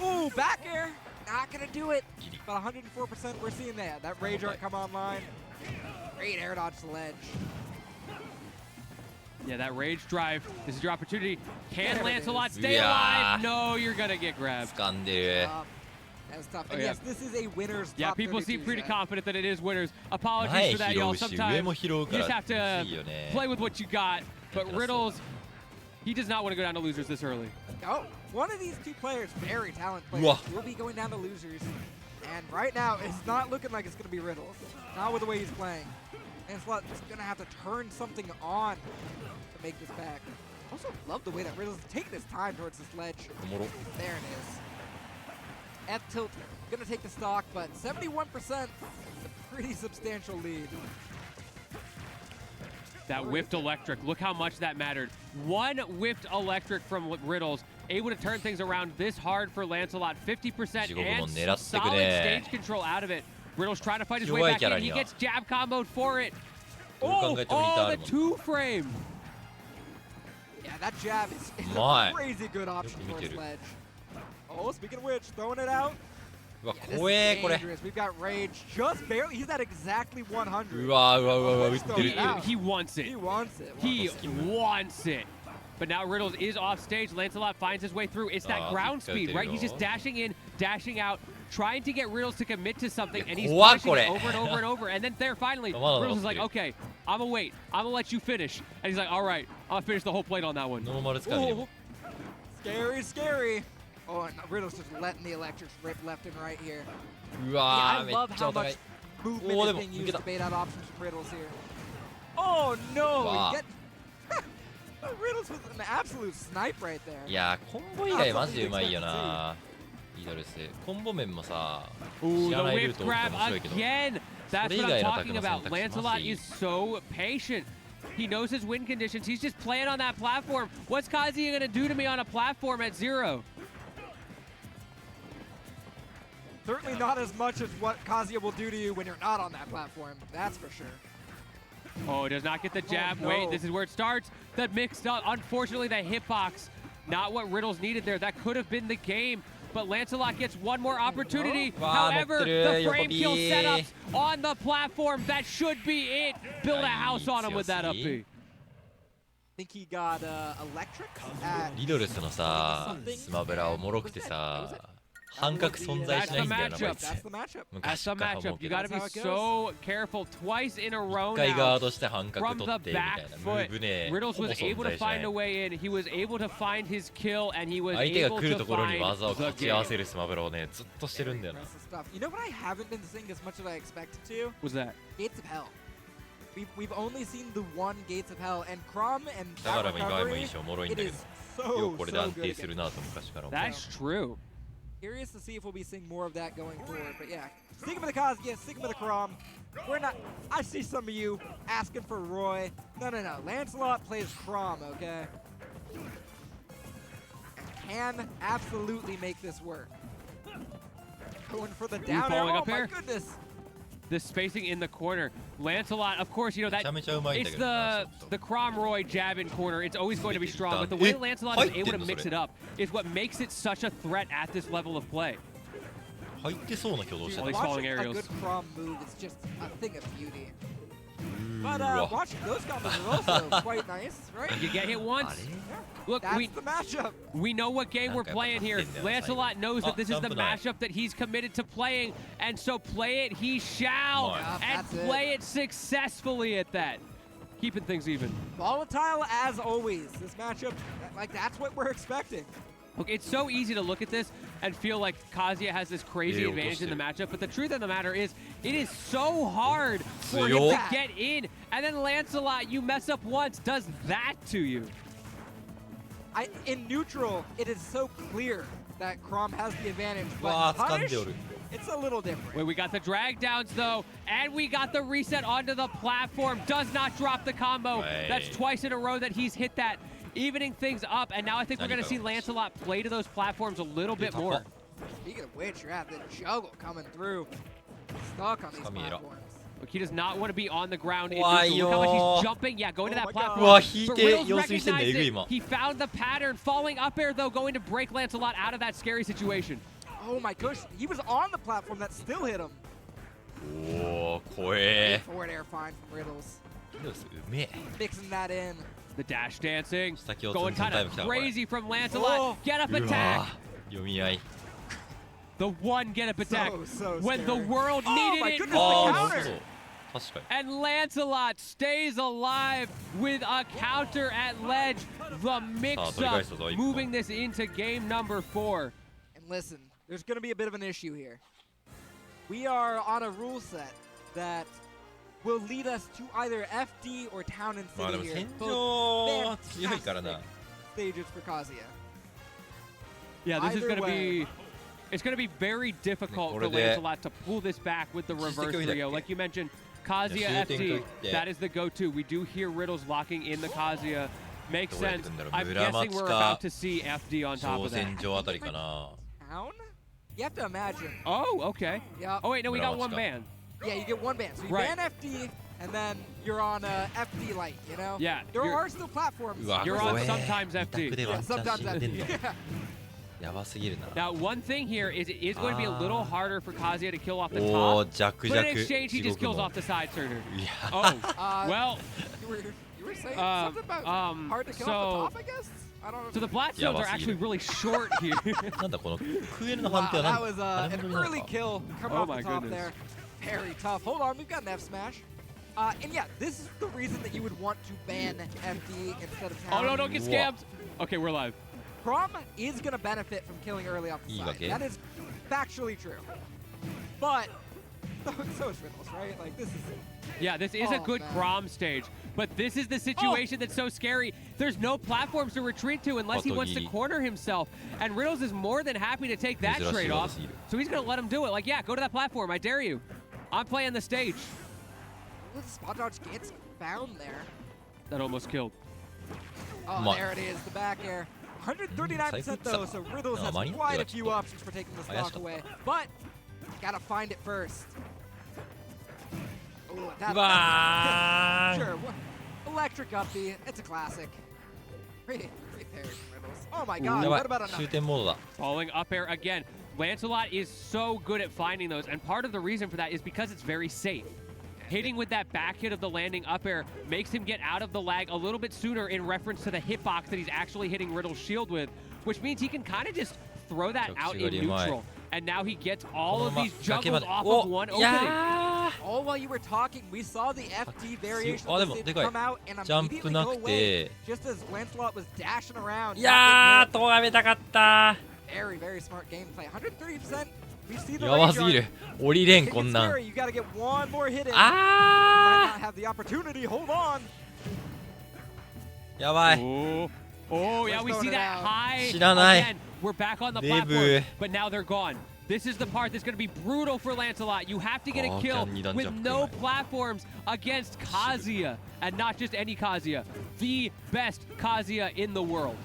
Ooh, back air. Not going to do it. But 104% we're seeing that. That rage art come online. Great air dodge to ledge. Yeah, that rage drive. This is your opportunity. Can Lancelot stay alive? No, you're going to get grabbed. That's tough. And yes, this is a winner's Yeah, top people seem 32 pretty set. confident that it is winners. Apologies for that, y'all. Sometimes you just have to play with what you got. But Riddles, he does not want to go down to losers this early. Oh, one of these two players, very talented players, will be going down to losers. And right now, it's not looking like it's going to be Riddles. Not with the way he's playing. Lancelot is going to have to turn something on to make this back. Also, love the way that Riddles is taking his time towards this ledge. There it is. F tilt, gonna take the stock, but 71% is a pretty substantial lead. That whiffed electric, look how much that mattered. One whiffed electric from Riddles, able to turn things around this hard for Lancelot. 50% and solid stage control out of it. Riddles trying to fight his way back in. He gets jab comboed for it. Oh, the two frame. Yeah, that jab is a crazy good option for his ledge. Oh, speaking of which, throwing it out. Yeah, this is dangerous. We've got Rage just barely. He's at exactly 100. He wants it. He wants it. He wants it. But now Riddles is off stage. Lancelot finds his way through. It's that ground speed, right? He's just dashing in, dashing out, trying to get Riddles to commit to something, and he's pushing it over and over and over. And then there, finally, Riddles is like, okay, I'm going to wait. I'm going to let you finish. And he's like, all right, I'm going to finish the whole plate on that one. Ooh. Scary, scary. Oh, and Riddle's just letting the electrics rip left and right here. Yeah, I love how much movement is being used to bait out options from Riddles here. Oh, no! Riddles with an absolute snipe right there. いや、コンボ以外マジでうまいよな。リドルス。コンボ面もさ、知らないルート多くて面白いけど。 That's what I'm talking about. Lancelot is so patient. He knows his win conditions. He's just playing on that platform. What's Kazuya going to do to me on a platform at 0? Certainly not as much as what Kazuya will do to you when you're not on that platform. That's for sure. Oh, does not get the jab. Oh, no. Wait, this is where it starts. That mixed up. Unfortunately, the hitbox, not what Riddles needed there. That could have been the game. But Lancelot gets one more opportunity. However, the frame kill setups on the platform. That should be it. Build a house on him with that up B. I think he got electric at リドルスのさ、スマブラおもろくてさ、半角存在しないんだよな、こいつ。 That's the matchup. 昔 That's から the 思う matchup. け You ど。 got to be That's how it so careful twice in a row 一回ガ now. ードして半角 From 取 the ってみたい back なムー foot, ブね、 Riddles ほぼ was 存 able 在 to しない find a。way in. He was able to find his kill, and he was 相手が able 来る to ところに find 技を the 掛け合わ game. せるスマブラをね、ずっとしてるんだよな。 Impressive stuff. You know what I haven't been seeing as much as I expected to? Was that? Gates of Hell. We've only seen the one Gates of Hell, and Crom and だから that 意外も recovery, 印象おもろいん it だけ is ど、 so, よくこれで so 安 good 定する against なと昔から思う。 That's true. Curious to see if we'll be seeing more of that going forward. But yeah, sticking with the Kazuya, sticking with the Crom. We're not. I see some of you asking for Roy. No. Lancelot plays Crom, okay? Can absolutely make this work. Going for the down air. following Oh up my here? goodness. The spacing in the corner. Lancelot, of course, you know め that ちゃめちゃうまいんだ it's けどな、 the Cromroy jab in corner. It's always going to be strong, but the え way Lancelot 入 is って able ん to の mix それ it up is what makes it such a threat at this level of play. 入ってそうな挙動して Dude, た。 Well, he's watching following a aerials. good Crom move is just a thing of beauty. う But わ watching those combos is also quite nice, right? You get hit あ once. れ Look, That's we the matchup. we know what game we're playing here. Lancelot knows that this is the matchup that he's committed to playing, and so play it he shall, Nice. and That's it. play it successfully at that. Keeping things even. Volatile as always. This matchup, like that's what we're expecting. Look, it's so easy to look at this and feel like Kazuya has this crazy Yeah, advantage in the almost matchup, but the truth of the matter is, it is so hard for him Yo. to get in, and then Lancelot, you mess up once, does that to you. In neutral, it is so clear that Crom has the advantage, but わあ in 掴ん punish, でおる。 it's a little different. Wait, we got the drag downs though, and we got the reset onto the platform. Does not drop the combo. Right. That's twice in a row that he's hit that, evening things up, and now I think we're going to see Lancelot play to those platforms a little bit more. Speaking of which, you're at the juggle coming through. Stuck on these platforms. Look, he does not want to be on the ground in Why, neutral. Look how much yo. he's jumping. Yeah, going to Oh that my platform. God. うわ、引い But て Riddles 様子見してんのえ recognized ぐい it. 今。 He found the pattern. Falling up air, though, going to break Lancelot out of that scary situation. Oh my gosh, he was on the platform that still hit him. おお、怖え。 Forward air fine from Riddles. うめえ。 Mixing that in. The dash dancing. 先を Going ツンツン kind タイム of 来たなこれ。 crazy from Lancelot. Oh. Get up う attack. わ読み合い。 The one get up attack. So when the scary. world Oh needed my it goodness, ああ、 the な counter. るほど。確かに。 And Lancelot stays alive with a counter at ledge. The mix-up moving this into game number 4. And listen, there's going to be a bit of an issue here. We are on a rule set that will lead us to either FD or Town and まあで City も here. 戦 Both 場は強いからな。 stages for Kazuya. Yeah, this is Either going to way. be... It's going to be very difficult for これで Lancelot to pull this back with the 実 reverse 績を抱 Rio. け Like you mentioned, Kazuya いや、終点 FD, といって。 that is the go-to. We do hear Riddles locking in the Kazuya. Makes どうやって sense. くんだろう。 I'm 村 guessing 松 we're か about to see FD on top 挑 of that. 戦場あたりかな。 Town? You have to imagine. Oh, okay. Yeah. Oh, wait, no, we got Bravo, one Scott. ban. Yeah, you get one ban. So you Right. ban FD, and then you're on FD light, you know? Yeah, There you're- are still platforms. うわ、 You're 怖 on え。 sometimes 二択 FD. で Yeah, ワンチャン sometimes 死んでんの。 FD. やばすぎるな。 Now, one thing here is it is going to be a little harder for Kazuya to kill off the おお、 top. 弱 But in 弱。 exchange, he 地 just 獄 kills も off the side turner. いや。 Oh, well, You were saying Uh, something about hard to kill so- off the top, I guess? I don't know. so the Blackstones are actually really short here. なんだこのクエルの Wow, 判定は that 何 was あれ an もなの early か kill coming Oh off my the top goodness. there. Very tough. Hold on, we've got an F smash. And yeah, this is the reason that you would want to ban FD instead of Oh, Town. no, don't get scammed. Okay, we're live. Crom is going to benefit from killing early off the Yeah, side. okay. That is factually true. But so is Riddles, right? Like, this is... Yeah, this is a Oh, good man. Grom stage, but this is the situation that's so scary. There's no platforms to retreat to unless he wants to Otogiri. corner himself, and Riddles is more than happy to take that 珍しい trade-off, 技すぎる。 so he's going to let him do it. Like, yeah, go to that platform. I dare you. I'm playing the stage. Ooh, the spot dodge gets found there. That almost killed. Oh, Ma- there it is, the back air. 139% though, so Riddles has Mani? quite a Yeah, few but- options for taking the stock Ayashita. away. But, gotta find it first. Ooh, う that, わー sure. Electric up B, it's a classic. Great parry from Riddles. Oh my god, やばい what about 終 another? 点モードだ Falling up air again. Lancelot is so good at finding those, and part of the reason for that is because it's very safe. Hitting with that back hit of the landing up air makes him get out of the lag a little bit sooner in reference to the hitbox that he's actually hitting Riddle's shield with, which means he can kind of just throw that out in Chokuchiがうまい neutral. and now he gets all of these 崖ま juggles で off お of one い opening. や All while you were talking, we saw the FD variation あ of で the も Sid でかい come out and ジャンプ immediately な go く away. て Just as Lancelot was dashing around. いやーとがめたかった Very, very smart gameplay. 130%. We see the やば range すぎ on る it. 降りれん It こ gets んなん scary. You gotta get one more hit in. Might あ not have the opportunity. Hold on. ーやばい Oh, oh yeah, we see that high. 知らない Again, we're back on the デ platform, ブ but now they're gone. This is the part that's going to be brutal for Lancelot. You have to get a Oh, kill can you done with jump no right? platforms against Kazuya. And not just any Kazuya, the best Kazuya in the world.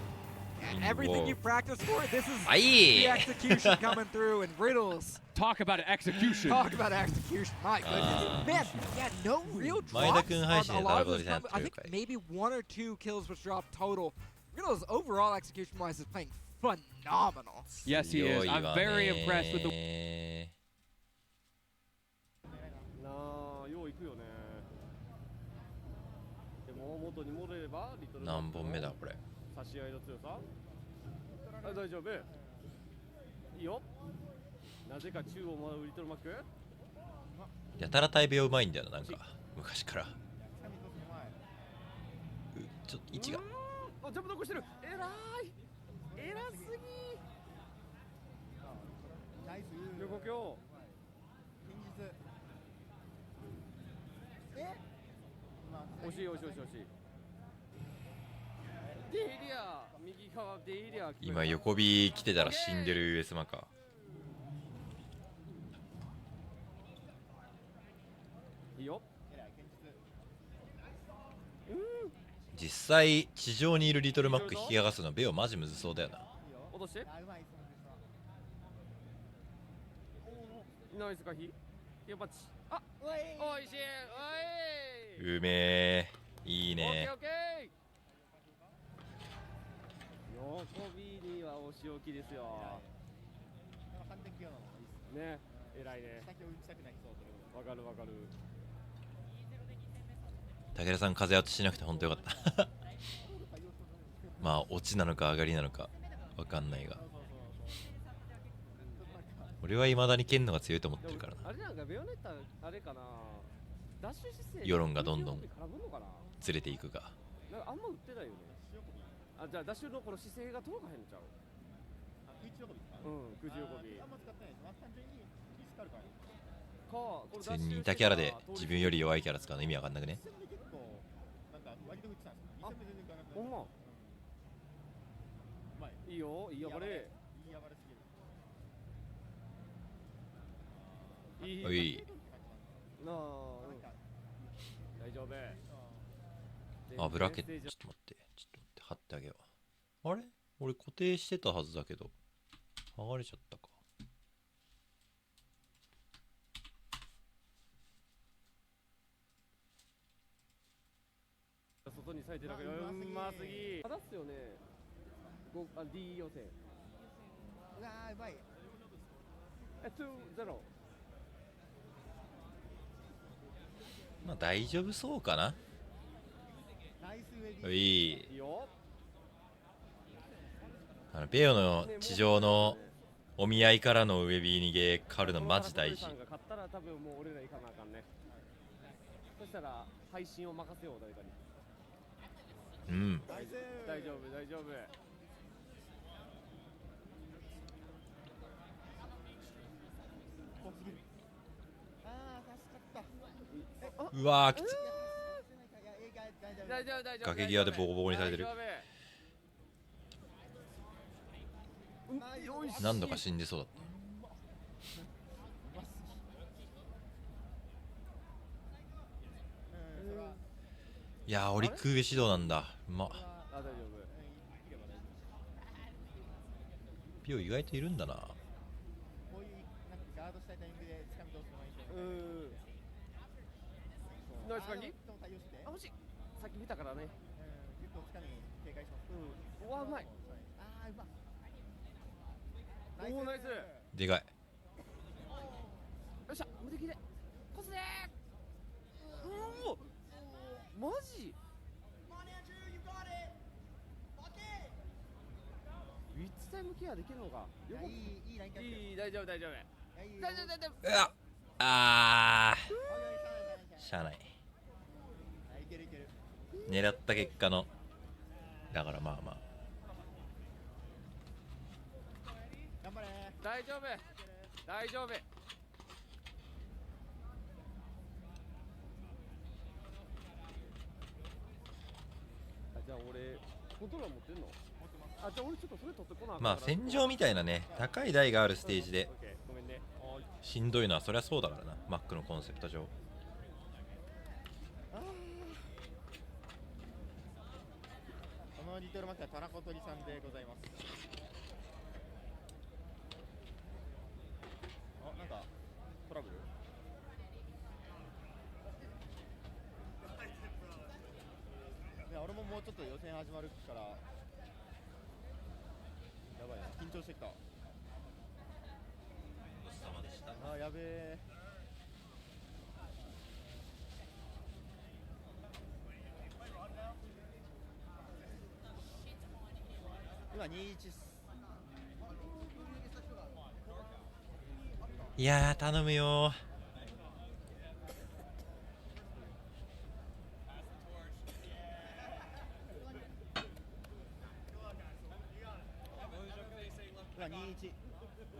And everything Whoa. you practiced for, this is あい the execution coming through and riddles. Talk about execution. Talk about execution. My goodness. Man, yeah, no real 前田 drops 君 on 配信 a で lot 誰 of か those でやっ numbers. て I る think かい maybe 1 or 2 kills was dropped total. Riddles overall execution-wise is playing phenomenal. Yes, he 強 is. い I'm わ very impressed with the ねなあよう行くよねでも元に戻ればリトルマックの何本目だこれ差し合いの強さあ大丈夫いいよなぜか中央もらうリトルマックやたら大病うまいんだよななんか昔からちょっと位置があジャンプ残してるえらいえらすぎナイス横強惜しい惜しい惜しい惜しいデイリア右側デイリア今横火来てたら死んでる上様かいいよ実際地上にいるリトルマック引き剥がすのベオマジむずそうだよな落としてナイス回避ヒヨパッチあおいしいおいうめえいいオッケねーオッケー横火にはお仕置きですよね偉いねわかるわかる武田さん風当てしなくて本当よかったまあ落ちなのか上がりなのかわかんないが俺は未だに剣のが強いと思ってるからなあれなんかベヨネッタあれかなダッシュ姿勢世論がどんどん絡むのかなずれていくがなんかあんま売ってないよねあじゃあダッシュのこの姿勢が届かへんのちゃううん空中横火普通に似たキャラで自分より弱いキャラ使うの意味わかんなくねほんまいいよいいよこれいいおいなあ、大丈夫油けちょっと待って貼ってあげようあれ俺固定してたはずだけど剥がれちゃったか外に咲いてるからうますぎただっすよねD 予選うわーやばい2-0まあ大丈夫そうかな。いい。ベオの地上のお見合いからの上火逃げ狩るのマジ大事。勝ったら多分もう俺ら行かなあかんね。そしたら配信を任せよう誰かに。うん。大丈夫大丈夫。うわーきつ大丈夫大丈夫。崖際でボコボコにされてる。何度か死んでそうだった。いやーオリック上指導なんだ。うまっ。ピオ意外といるんだな。ナイス鍵？あ、欲しい。さっき見たからね。うわ、うまい。おー、ナイス。でかい。よっしゃ、無敵で。コスでー。うお、マジ？ウィッツタイタイムケアできるのか。いいラインいい、大丈夫大丈夫。大丈夫大丈夫。うわあーしゃあない。狙った結果のだからまあまあ大丈夫大丈夫。じゃあ俺コントローラー持ってんの？あ、じゃあ俺ちょっとそれ取ってこなあかん。まあ戦場みたいなね高い台があるステージでごめんね。しんどいのはそりゃそうだからな。マックのコンセプト上このリトルマックはタラコトリさんでございます。あ、なんかトラブル？いや俺ももうちょっと予選始まるからやばいな、緊張してきた。あ、やべえ。今2-1っす。いやー頼むよ今2-1、ま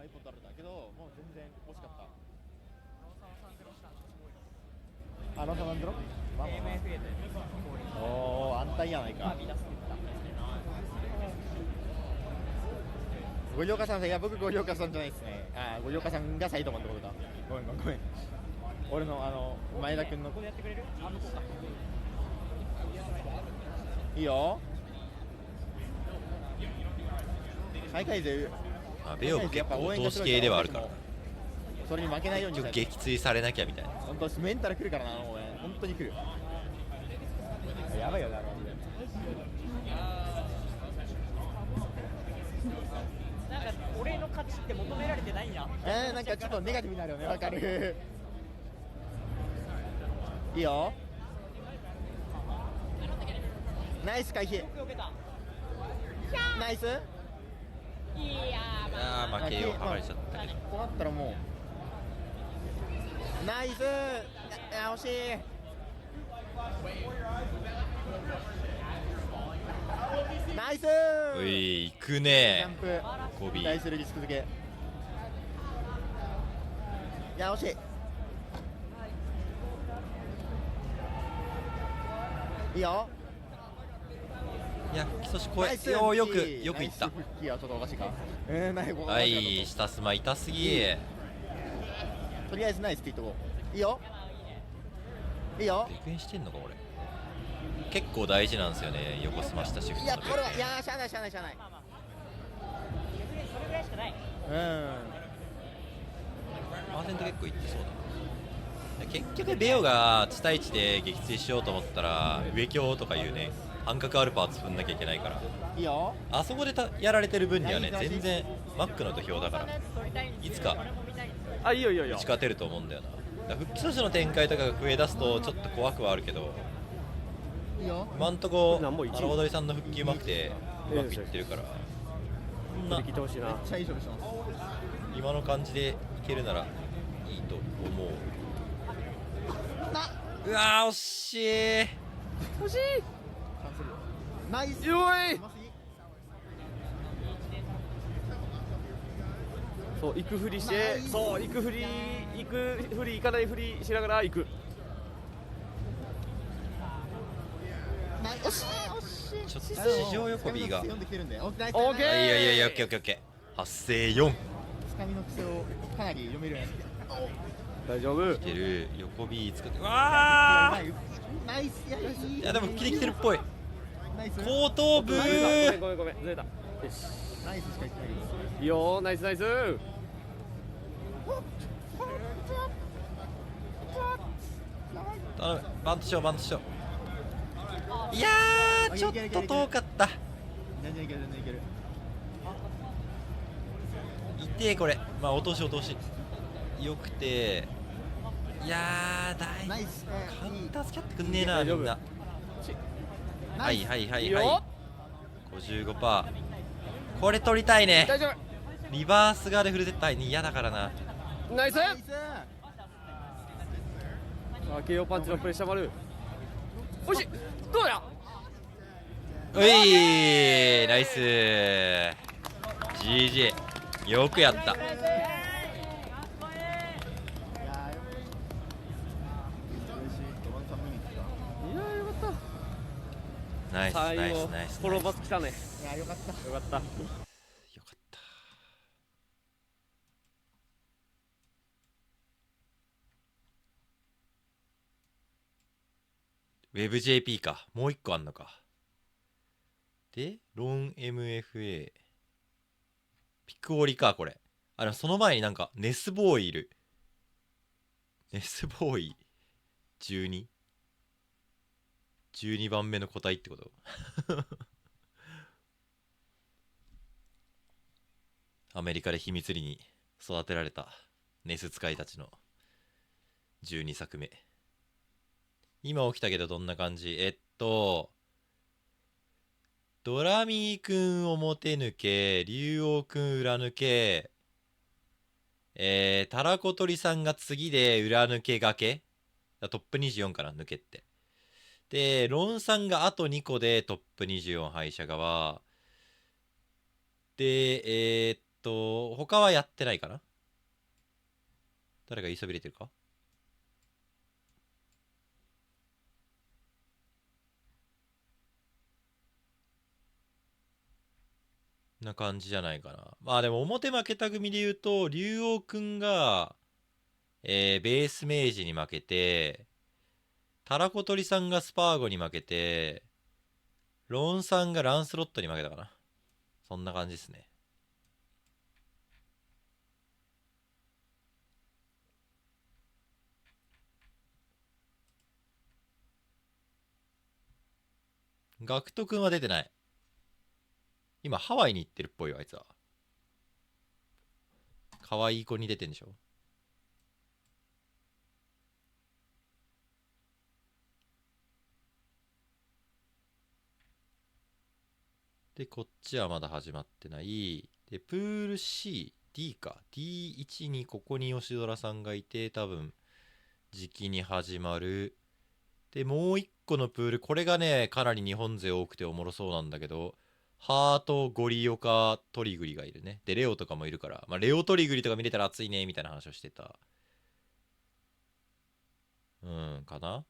あ、1本取られたけどもう全然惜しかった。あ、ロサマンドロまあまあまあ、おー安泰やないか。五稜郭さん、いや僕五稜郭さんじゃないですね。あ、五稜郭さんがサイドマンってことか。ごめんごめん。俺の前田君の。いいよ。大会勢。まあベオも結構お通し系ではあるからそれに負けないようにしたい。撃墜されなきゃみたいな。本当メンタル来るからな、もうね、本当に来る。やばいよね、なんか俺の勝ちって求められてないんや。なんかちょっとネガティブになるよね、わかる。いいよ。ナイス回避。ナイス。いやー負けよう剥がれちゃったけど、こうなったらもうナイス。惜しい。ナイス。うい行くねジャンプコビー対するリスク付け。いや惜しい。いいよ。いや吹き阻止超えよよくいった。ナイス復帰はちょっとおかしいか。はい下スマ痛すぎ。とりあえずナイスって言っとこう。いいよいいよ。逆転してんのか俺。結構大事なんですよね横スマしたシフト。いやこれはいやーしゃあないしゃあないしゃあない。それぐらいしかない。パーセント結構いってそうだな。結局ベオが地対地で撃墜しようと思ったら上強とかいうね半角あるパーツ踏んなきゃいけないから、いいよ。あそこでやられてる分にはね全然マックの土俵だからいつかあ、いいよいいよいいよ。打ち勝てると思うんだよな。だから復帰阻止の展開とかが増え出すとちょっと怖くはあるけど、いいよ。今んとこ荒踊りさんの復帰うまくてうまくいってるから、そんなめっちゃいい勝負してます。今の感じでいけるならいいと思う。うわー惜しい惜しい。ナイス。よい。そう行くふりして、そう行くふり行かないふりしながら行く。惜しい惜しい。ちょっと地上横 B が読んできてるんで。オッケー。いやいやオッケーオッケーオッケー。発生4。つかみの癖をかなり読めるようになってきて。大丈夫。来てる横 B 作って。うわーナイス。いやでも復帰できてるっぽい。ナイス。後頭部。ごめんずれた。よし。ナイスしか言ってないけど。いいよナイスナイス。頼むバントしようバントしよう。いやーちょっと遠かった。全然いける全然いける。痛えこれ。まあ落としよくて、いやーナイス。カウンター付き合ってくんねえなみんな。はいはいはいはい。55%。これ取りたいね。大丈夫。リバース側でフルセットに嫌だからな。ナイス。さあ KO パンチのプレッシャーもある。おいしい。どうや。うい、ナイス。 GG、 よくやった。ナイスナイスナイス。フォローバス来たね。いやよかった。よかった。よかった。WebJP か。もう一個あんのか。で、ロン MFA。ピクオリか、これ。あれ、その前になんか、ネスボーイいる。ネスボーイ12。12番目の個体ってことアメリカで秘密裏に育てられたネス使いたちの12作目。今起きたけどどんな感じ？ドラミーくん表抜け、竜王くん裏抜け、タラコトリさんが次で裏抜けがけトップ24かな、抜けって。で、ロンさんがあと2個でトップ24敗者側。で、他はやってないかな？誰が言いそびれてるか？な感じじゃないかな。まあでも表負けた組で言うと、竜王くんが、ベースメージに負けて、タラコトリさんがスパーゴに負けて、ロンさんがランスロットに負けたかな。そんな感じですね。ガクトくんは出てない。今ハワイに行ってるっぽいよ、あいつは。可愛い子に出てんでしょ。で、こっちはまだ始まってない。で、プール C、D か。D1 にここに吉ドラさんがいて、多分、時期に始まる。で、もう一個のプール、これがね、かなり日本勢多くておもろそうなんだけど、ハート、ゴリオカ、トリグリがいるね。で、レオとかもいるから、まあ、レオトリグリとか見れたら熱いね、みたいな話をしてた。かな。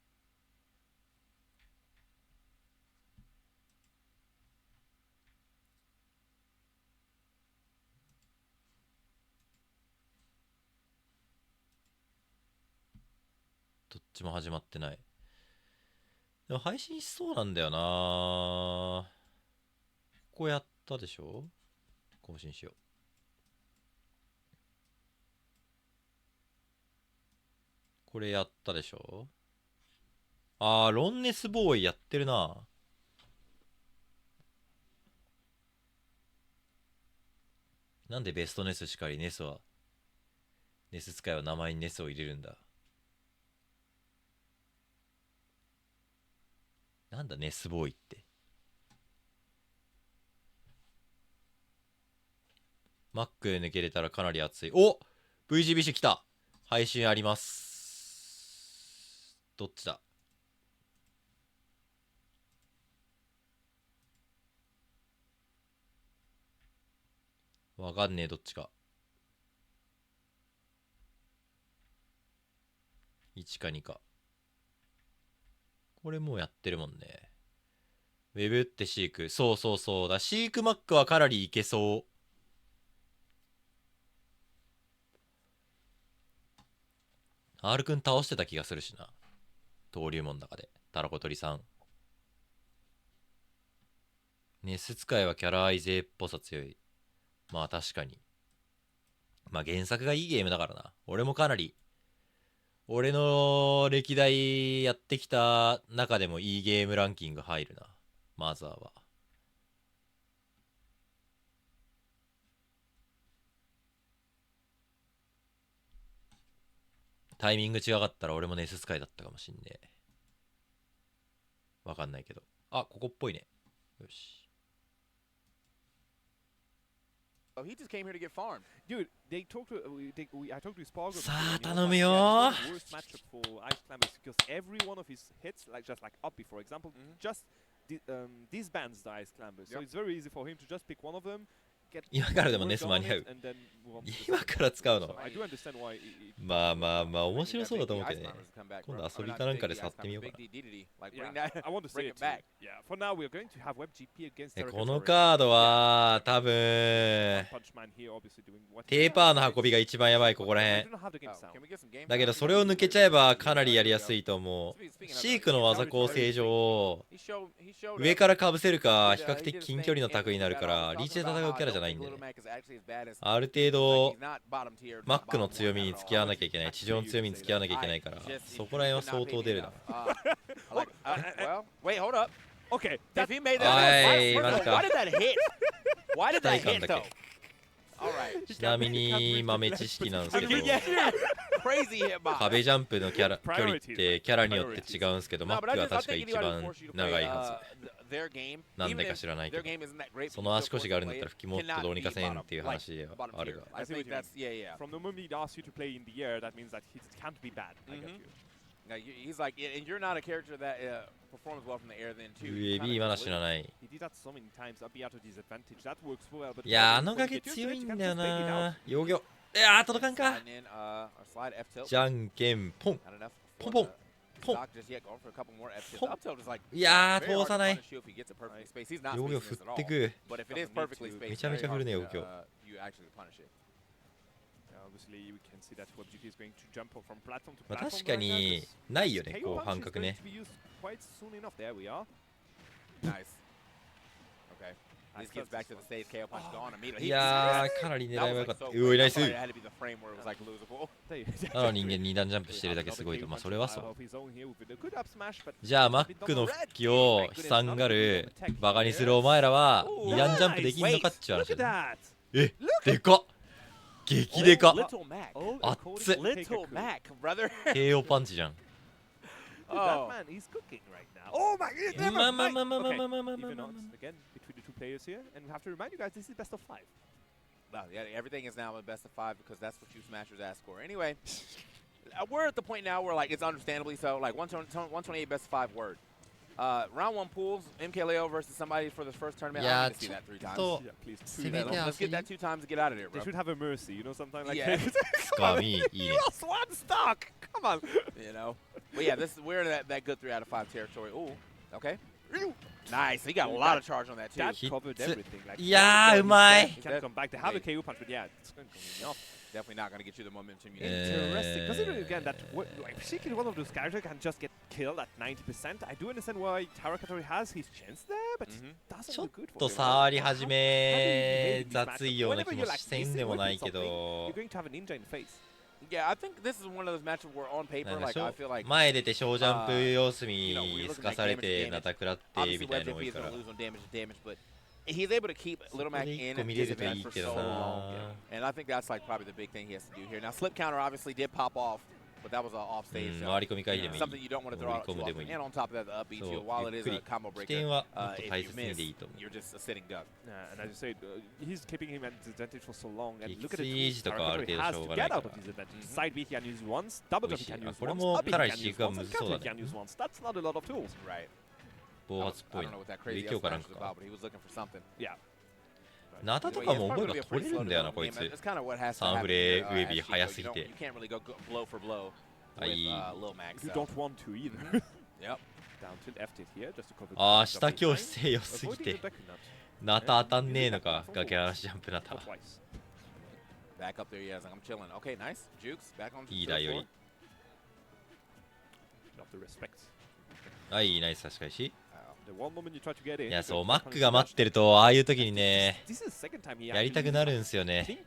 どっちも始まってない。でも配信しそうなんだよな。ここやったでしょ？更新しよう。これやったでしょ？ロンネスボーイやってるな。なんでベストネスしかりネス使いは名前にネスを入れるんだ。なんだネスボーイって。マック抜けれたらかなり熱い。お！ VGBC 来た。配信あります。どっちだ？わかんねえ、どっちか。1か2か。これもうやってるもんね。ウェブってシーク。そうそうそうだ。シークマックはかなりいけそう。R くん倒してた気がするしな。登竜門の中で。タラコトリさん。ネス使いはキャラアイゼーっぽさ強い。まあ確かに。まあ原作がいいゲームだからな。俺もかなり、俺の歴代やってきた中でもいいゲームランキング入るな。マザーは。タイミング違かったら俺もネス使いだったかもしんねえ。わかんないけど。あ、ここっぽいね。よし。Oh, he just came here to get farmed. Dude, they talked to I talked to Spargo. さあ頼むよ。 Worst matchup for Ice Climbers because every one of his hits, like just like Uppy, for example, just disbands the Ice Climbers. So it's very easy for him to just pick one of them. 今からでもネス間に合う。今から使うの。まあまあまあ面白そうだと思うけどね。今度遊びかなんかで触ってみようかな。このカードは多分テーパーの運びが一番やばいここらへん。だけどそれを抜けちゃえばかなりやりやすいと思う。シークの技構成上上からかぶせるか比較的近距離のタクになるからリーチで戦うキャラじゃないんで、ある程度マックの強みに付き合わなきゃいけない、地上の強みに付き合わなきゃいけないからそこら辺は相当出るな。ちなみに豆知識なんですけど壁ジャンプの距離ってキャラによって違うんですけどマックは確か一番長いはず。なんでか知らないけどその足腰があるんだったら吹きもっとどうにかせんっていう話ではあるが。He's like, and you're not a character that performs well from the air then too. UAB まだ知らない。いやあの崖強いんだよな。幼魚。いや届かんか。じゃんけんポンポンポンポン。いや通さない。幼魚振ってく。めちゃめちゃ振るね幼魚。まあ確かにないよねこう感覚ね。いやーかなり狙いは良かった。うおいナイス。あの人間2段ジャンプしてるだけすごいと。まあそれはそう。じゃあマックの復帰を悲惨がるバカにするお前らは2段ジャンプできんのかっちゅう話だね。えでかっ激でかっ。熱っ KO パンチじゃん。まあまあまあまあまあまあまあまあまあまあ。Everything is now a best of 5 because that's what you smashers ask for. Anyway, we're at the point now where like it's understandably so. Like 128 best of 5 word. Round 1 pools, MKLeo versus somebody for the first tournament. I need to see that 3 times. Let's get that 2 times to get out of there, bro. They should have a mercy, you know, something like that. You lost 1 stock. Come on. You know. But yeah, we're in that good 3 out of 5 territory. Ooh, okay. Nice. He got a lot of charge on that too. That covered everything. Like, yeah,うまい。Can't come back. They have a KO punch, but yeah, it's going to come off. Definitely not going to get you the momentum you need. Interesting. Considering again that Sheik is one of those characters can just get killed at 90%. I do understand why TAKERA has his chance there, but it doesn't look good for him. ちょっと触り始め雑いような気もせんでもないけど。You're going to have a ninja in the face. Yeah, I think this is one of those matchups where on paper, like I feel like 前出て小ジャンプ様子見すかされてナタ食らってみたいなの多いから。He's able to keep Little Mac in his advantage for so long, and I think that's like probably the big thing he has to do here. Now, slip counter obviously did pop off, but that was an offstage. Something you don't want to throw out too often. And on top of that, the up B too. While it is a combo breaker, if you miss, you're just a sitting duck. And as you said, he's keeping him at disadvantage for so long. And look at the tools TAKERA has to get out of his advantage. Side B he can use once, double jump he can use once, up B he can use once, and counter he can use once. That's not a lot of tools. Right. 暴発っぽいな。影響かなんかか。 Yeah. ナタとかも思えば取れるんだよなこいつ。サンフレウェビー早すぎて。はい。ああ下強姿勢良すぎて。ナタ当たんねえのか崖嵐ジャンプナタ。いい台より。はい、ナイス差し返し。いやそうマックが待ってるとああいう時にねやりたくなるんすよね。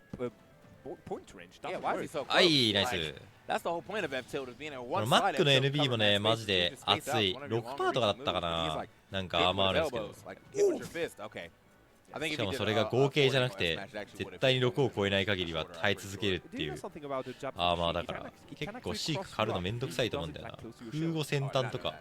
はいナイス。マックの NB もねマジで熱い。6パーとかだったかな。なんかアーマーあるんですけどしかもそれが合計じゃなくて絶対に6を超えない限りは耐え続けるっていうアーマーだから結構シーク狩るのめんどくさいと思うんだよな。風後先端とか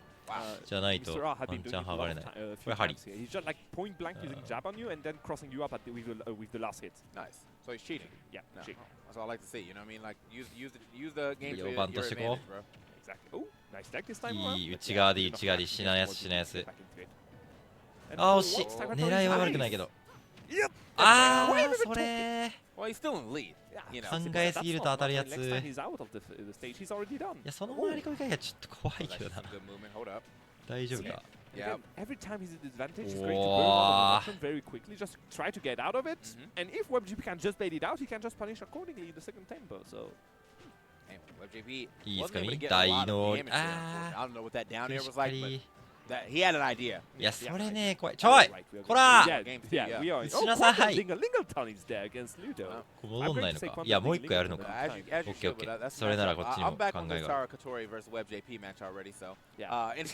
じゃないとワンチャン剥がれない。これ針。 He's just like point blank using jab on you and then crossing you up with the last hit. Nice. So he's cheating. Yeah, cheating. That's all I like to see. You know what I mean? Like use the game to your 4番としてこ advantage, bro. Exactly. Oh, nice deck this う。 time いい around. 内側で内側でしないやつしないやつ。 Back into it. And あ、 for 惜しい。 once, 狙いは悪くないけど。 Yep. あー、それ。 Well, he's still in the lead. You know. 考えすぎると当たるやつ。 Next time he's out of the stage, he's already done. いや、その回り込みがちょっと怖い Oh, けど that's な。 some good movement. Hold up. 大丈夫か。 Yeah. Again, every time he's at advantage, he's going to burn out of the option very quickly. Just try to get out of it. And if WebGP can just bait it out, he can just punish accordingly in the second tempo. So. Hey, WebGP いいですか wasn't able to み get a 大 lot の of damage there. あ I don't know what that down air し was っか like, but り that he had an idea. いやそれね怖いちょいこら Yeah, yeah, we are. 打ちなさい Lingleton is there against Ludo. 戻んないのかいやもう一個やるのか As you should, but that's それならこっちにも I'm back 考 on the えがある TAKERA versus WebJP match already, so. Yeah. And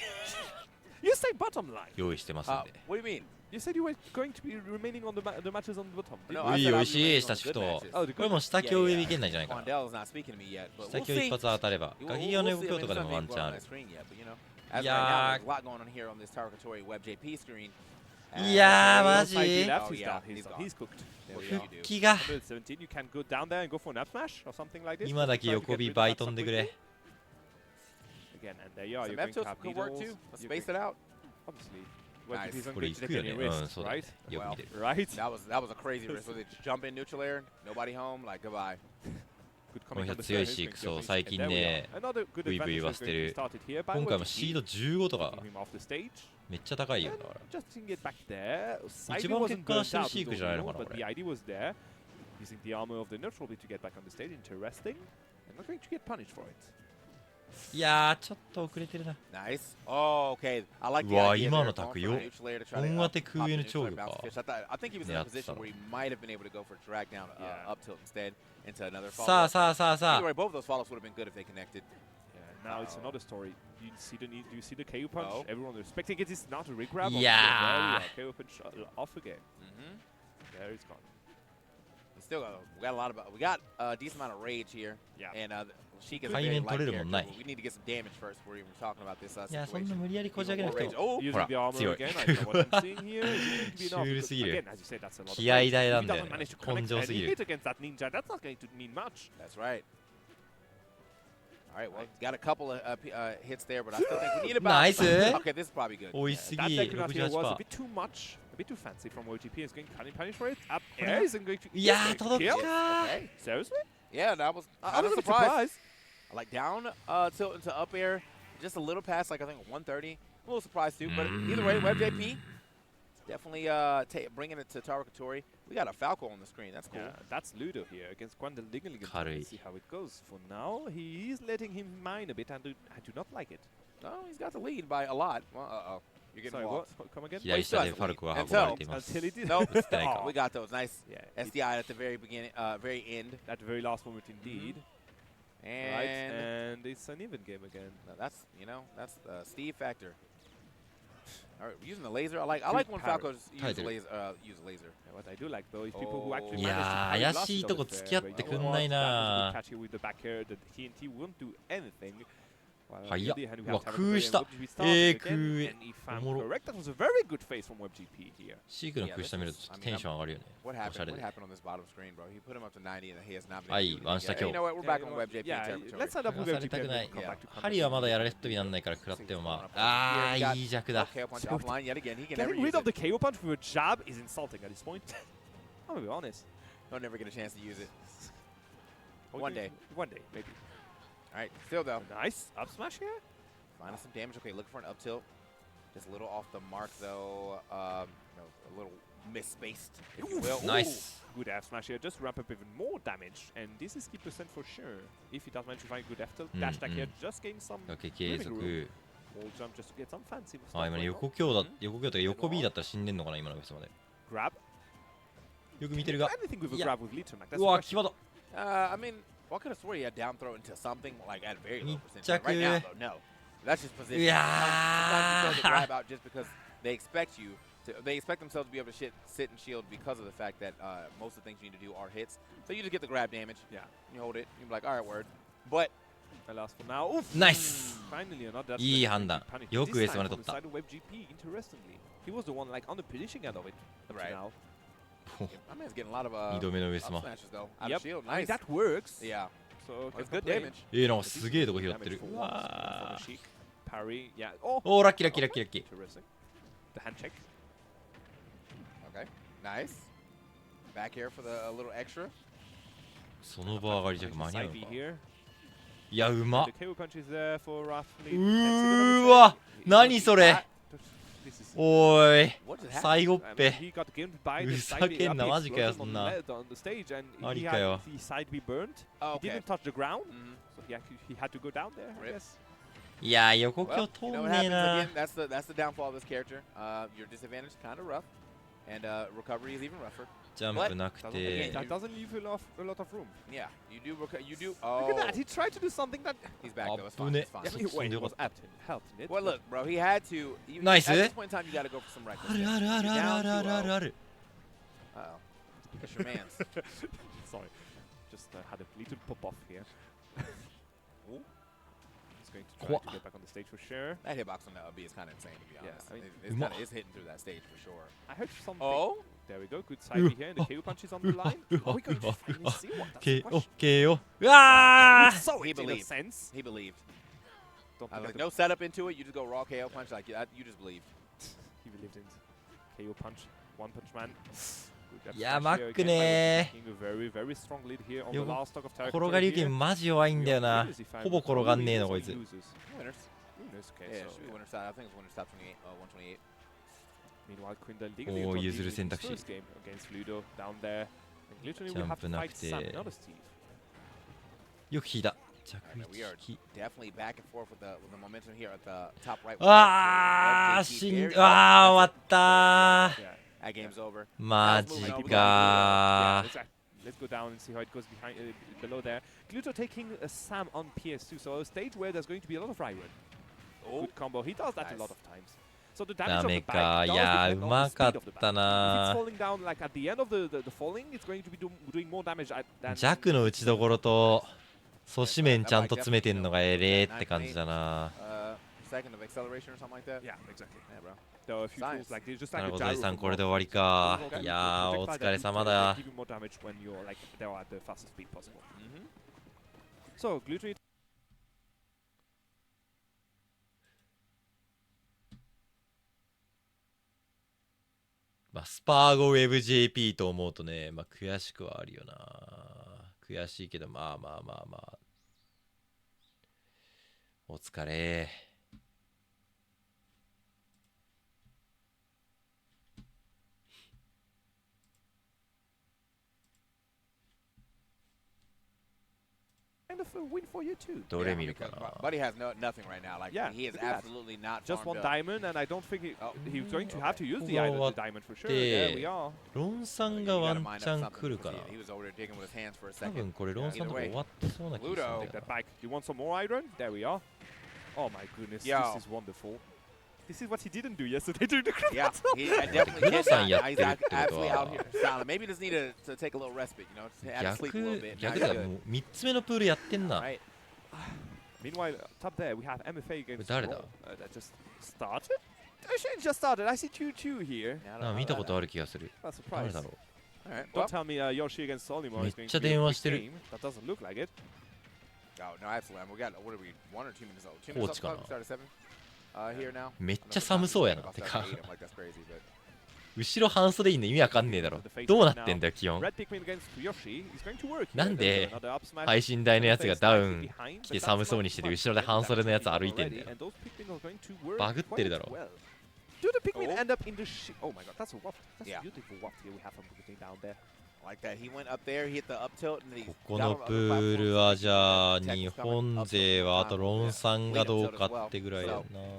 You say bottom line. 用意してますんで what do you mean? You said you were going to be remaining on the matches on the bottom. No, う I い said お I'm いし remaining い on 下 the シフ good ト matches. これもう下京上いけんないんじゃないかな Quandell's not speaking to me yet, but 下 we'll 京 see. 一発当たればガキ用の動きとかでもワンチャンある As right now, Yeah. there's a lot going on here on this TAKERA WebJP screen. いやーマジ Side left, Oh, he's yeah, done. He's he's done. gone. He's cooked. There we 復 go. 帰が 17, you can go down there and go for an up smash or something like this. 今だけ Try to 横 get ビ rid of 倍 that 飛んで stuff くれ quickly. Again, and there you are. Some You're going to F-tilts have could work needles. too. Let's You're space going- it out. Obviously. Nice. He's これ going 行 to く take よ any ねうん risk, そうだね right? よく見てる Right? That was a crazy risk. Was it jump in neutral air, nobody home, like goodbye. Good この comment 人 on the 強い service, し going to そう finish. 最 And 近 there we ね are. Another good ブイブイ advantage 言わ is せて going to be る started here by 今回もシード WebGP. 15とか Taking him off the stage. めっちゃ高いよだから Just to get back there. Side 一 B 番 wasn't 結果 burnt してる out シーク with じゃないの those かな rules, こ but れ the ID was there. Using the armor of the neutral B to get back on the stage. Interesting. And not going to get punished for it. いやーちょっと遅れてるな Nice. Oh, okay. I like the うわ idea 今 there, の going タ for ク the よ neutral air to try to, 本当て pop 空 the への neutral 超 air 具 bounce か fish. I think he was in a Yeah, position so- where he might have been able to go for a drag down Yeah. up tilt instead into another follow. さあさあさあさ Either あ way, both of those follows would have been good if they connected. Yeah, now it's another story. You see the need. Do you see the KO punch? Oh. Everyone respecting it is not a rig grab. Yeah. There we are. KO punch off again. There it's gone. We got a lot of we got a decent amount of rage here. Yeah. And Sheik is a 背 very 面 light 取れるもんない character. We need to get some damage first before even talking about this いやそん situation. な無理やりこじ開けなくても Oh, Using ほら the armor 強い again. I don't know what I'm seeing here. Is it going to be シ enough? ュールすぎ Again, る as you said, that's a lot of 気合い damage. 大 If な he んだよ doesn't ね manage to 根 connect 性す any ぎ hit る against that ninja, that's not going to mean much. That's right. All right, well, got a couple of hits there, but I still think we need about. Nice. Okay, this is probably good. 美味しす That ぎ deck not here was a 68% bit too much, a bit too fancy from OGP. Is going to punish for it. Up air isn't going to. いや is ー going to 届く kill. か Okay. Seriously? Yeah, that was. I I was was a bit surprised. surprised. Like down tilt into up air, just a little past, like I think 130. A little surprised too, but either way, WebJP definitely bringing it to TAKERA. We got a Falco on the screen. That's cool. Yeah, that's Ludo here against Quandel Lingeling. Carry. Let's see how it goes. For now, he is letting him mine a bit, and I do not like it. No, he's got the lead by a lot. Well, uh-oh. You're getting Sorry, what? walked. Come again? 左下でファルコが運ばれています Until he did. Nope. 映ってないか We got those. Nice Yeah, SDI at the very beginning, very end. at the very last moment indeed. And Right, and it's an even game again. that's, that's the Steve factor. All right, using the laser. I like when Power. Falcos use laser. Yeah, what I do like though is people who actually Oh. manage to Yeah, carry 怪 last しい hit とこ of it 付き合ってくんないな catch you with the back air, the TNT won't do anything. While on 早 the っ other hand, we うわ have TAKERA 空下 and WebGP starting again, 空 and if お I'm もろ correct, that was a very good face from WebGP here. シークの空下見るとちょっとテンション上がるよね What おしゃ happened? れ What で happened on this bottom screen, bro? He put him up to 90, and he has not been. はい able to ワン do 下 it. 今 You 日 know what? We're Yeah, back you on know what? WebJP Yeah, territory. let's set up 流 with された WebGP くな and い come back to ハリーはまだやられっとびなんないから食らってもまああーいい弱だ KO punch offline yet again. He can never Getting use rid of the it. KO punch with a jab is insulting at this point. I'm gonna be honest. He'll never get a chance to use it. One One day. One day, maybe. All right, still though. Nice up smash here. Finding some damage. Okay, looking for an up tilt. Just a little off the mark though. A little misspaced, if you will. Nice. Good F smash here, just ramp up even more damage, and this is keep percent for sure. If he does manage to find good F tilt, dash attack here, just gain some だけ継続 wall jump just to get some fancy stuff あ今ね going on. 横強だ横強とか横 B だったら死んでんのかな今のベストまで Grab. よく見てるが Anything with a いや grab with Lead to Mac. That's う the わ question. 際ど I mean, what could have swore he had down throw into something like at a very low 密 percentage. Right now, 着 though, no. That's just position. いや Sometimes you throw the grab out just because they expect you to. They expect themselves to be able to sit and shield because of the fact that most of the things you need to do are hits. So you just get the grab damage. Yeah. You hold it. You're like, all right, word. But Alas for now. Oof. ナイス finally another いい判断。よく S1 で取った。 He was the one like on the position end of it. Right. Now. My man's getting a lot of 2度目の S1。 smashes though. Out of shield. I mean, Nice. that works. Yeah. So it's good damage. なんかすげえとこ拾ってる。わあ。 Parry. Yeah. Oh. おー、ラッキーラッキーラッキーラッキー。 Terrific. The hand check. Okay. Nice. Back here for the little extra. その場上がり弱間に合うのか。 here. いや、うまっ。 The KO punch is there for roughly うーわ、何それ。おーい、最後っぺ。 he got gimped by ふ the ざ side けんな、 up マジかよ、 explosion そ on ん the な。 lead on the stage and マジ he か had よ。 the side be burnt. Oh, He okay. didn't touch the ground, so he had to go down there, I guess. いや、横強 Well, 通 you ん know what ねえ happens な。 again? That's the downfall of this character. Your disadvantage is kind of rough, and recovery is even rougher. ジャンプなく That て。 doesn't leave a lot of room. Yeah, you do. You do. Look Oh, at that. He tried to do something that. he's back though. It's fine. Abune. It's fine. Yeah, wait, he was helped in it. Well, look, bro. He had to. Even Nice, at eh? this point in time, you got to go for some reckless. あるあるあるあるあるあるある。 Uh oh. That's your man's. Sorry. Just had a little pop off here. Ooh. He's going to try to get back on the stage for sure. That hitbox on the B is kind of insane, to be Yeah, honest. I mean, It's hitting through that stage for sure. I heard something. Oh? There we go. Good side B here. And the KO punch is on the line. Are we going to finally see what? That's the question. KO。うわー。 So He it in a believed. sense. He believed. Don't Like, forget no setup into it. You just go raw KO punch. Like you just believed. He believed in KO punch. One punch man. いや、マックねー。Very strong lead here on the last stock of TAKERA 転がり受けマジ弱いんだよな。ほぼ転がんねえのこいつ。 Winners. Okay, Yeah, so, should be winner side. I think it's winner top 28, 128. Meanwhile, Quindle legally Oh, got譲る beaten 選 in 択 his 肢。 first game against Ludo down there. And literally we have to ジャンプなく fight て。 Sam, not Steve. よく引いた。着 We are 地。 definitely back and forth with the momentum here at the top right. あー、しん、あー、終わったー。 That game's over. マジかー。 Let's go down and see how it goes behind below there. Gluto taking Sam on PS2, so a stage where there's going to be a lot of Ryron. Good combo. He does that a lot of times. So the damage ダ of メ the か。 back い does やー、 depend う on the ま speed かっ of the back. た If it's なー。 falling down like at the end of the falling, it's going to be doing more damage than 弱の打ちどころと阻止面ちゃんと詰めてんのがえれーって感じだな。 Second of acceleration or something like that. Yeah, exactly. Yeah, bro. There are a few tools like this, just な like る a ほど、 gyro さん from これで Rock. 終わりか。 You いやー、 can お protect by 疲れ that 様 loop, だ。 give you more damage when you're like there at the fastest speed possible. So, Glutry. まあ、スパーゴウェブ JP と思うとね、まあ、悔しくはあるよな。悔しいけど、まあまあまあまあ。お疲れ。Kind of a win for you too. どれ見るかな。 Buddy has nothing right now. Like Yeah, he is look at that. absolutely not. Just one farmed up. diamond, and I don't think he's going to have to use the ここが終わ diamond for っ sure. There we て are. ロンさんが You ワ gotta ン mind チャ up ン something 来るか because な。 he was over there digging with his hands for a 多 second. 分これロンさんとか Either way. 終わってそうな気がするんだ Take よ that back. You want some more iron? There we are. Oh my goodness, Yo. this is wonderful. This is what he didn't do yesterday during the crowd. Yeah, he definitely did Mura-san not. He's やってるってことは absolutely out here silent. Maybe just need to take a little respite, you know, just have to sleep a little 逆 bit. 逆 Now だ he's も good. う3つ目のプールやってんな。 Right. Meanwhile, top there we have MFA against 誰だ Raw. That just started? I shouldn't just started. I see 2-2 here. なんか見たことある気がする。 That's a 誰 surprise. だろ Alright. Don't Well, tell me Yoshi against Solimo is going to be a めっちゃ電話 quick してる。 game. That doesn't look like it. oh no, absolutely. We got what are we? 1 or 2 minutes old? 2 minutes コーチかな。 old. Start at 7. Here now. めっちゃ寒そうやな。 I'll て start か at 8. I'm like that's crazy, but 後ろ半袖いんの意味わかんねえだろ。どうなってんだよ、気温。 Red Pikmin against Yoshi is going to work. なんで配信台のやつがダウン着て寒そうにしてて後ろで半袖のやつ歩いてんだよ。バグってるだろ。 Do the Pikmin end up in the oh my god, that's a waft. That's Yeah. a beautiful waft here we have from Pikmin down there. like that. He went up there, he hit the up tilt, and then he ここのプールはじゃあ日本勢はあとロンさんがどうかってぐらいだ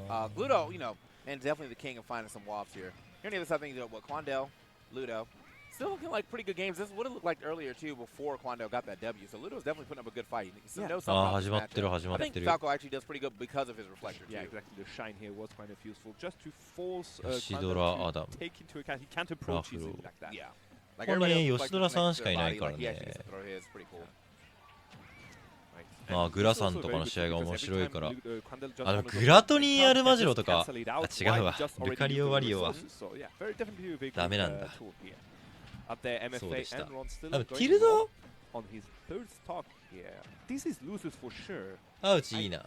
な。 Ludo, you know, and definitely the king of finding some wafts here. Here on the other side, I think what Quandel, Ludo, still looking like pretty good games. This is what it looked like earlier too before Quandel got that W. So Ludo's definitely putting up a good fight. You know something あ about 始 this まってる matchup. 始ま I っ think てる。 Falco actually does pretty good because of his reflector too. Yeah, exactly. The shine here was kind of useful just to force 吉ドラ Quandel アダム。 to take into account he can't approach easily like that. Yeah. Like ここね everybody else looks 吉ドラ like さんし connected かい to ない their から body, like he actually ね gets to throw his. Pretty cool. まあグラさんとかの試合が面白いから。あ、でもグラトニーアルマジロとか、あ、違うわ。ルカリオワリオはダメなんだ。そうでした。あ、ティルドアウチいいな。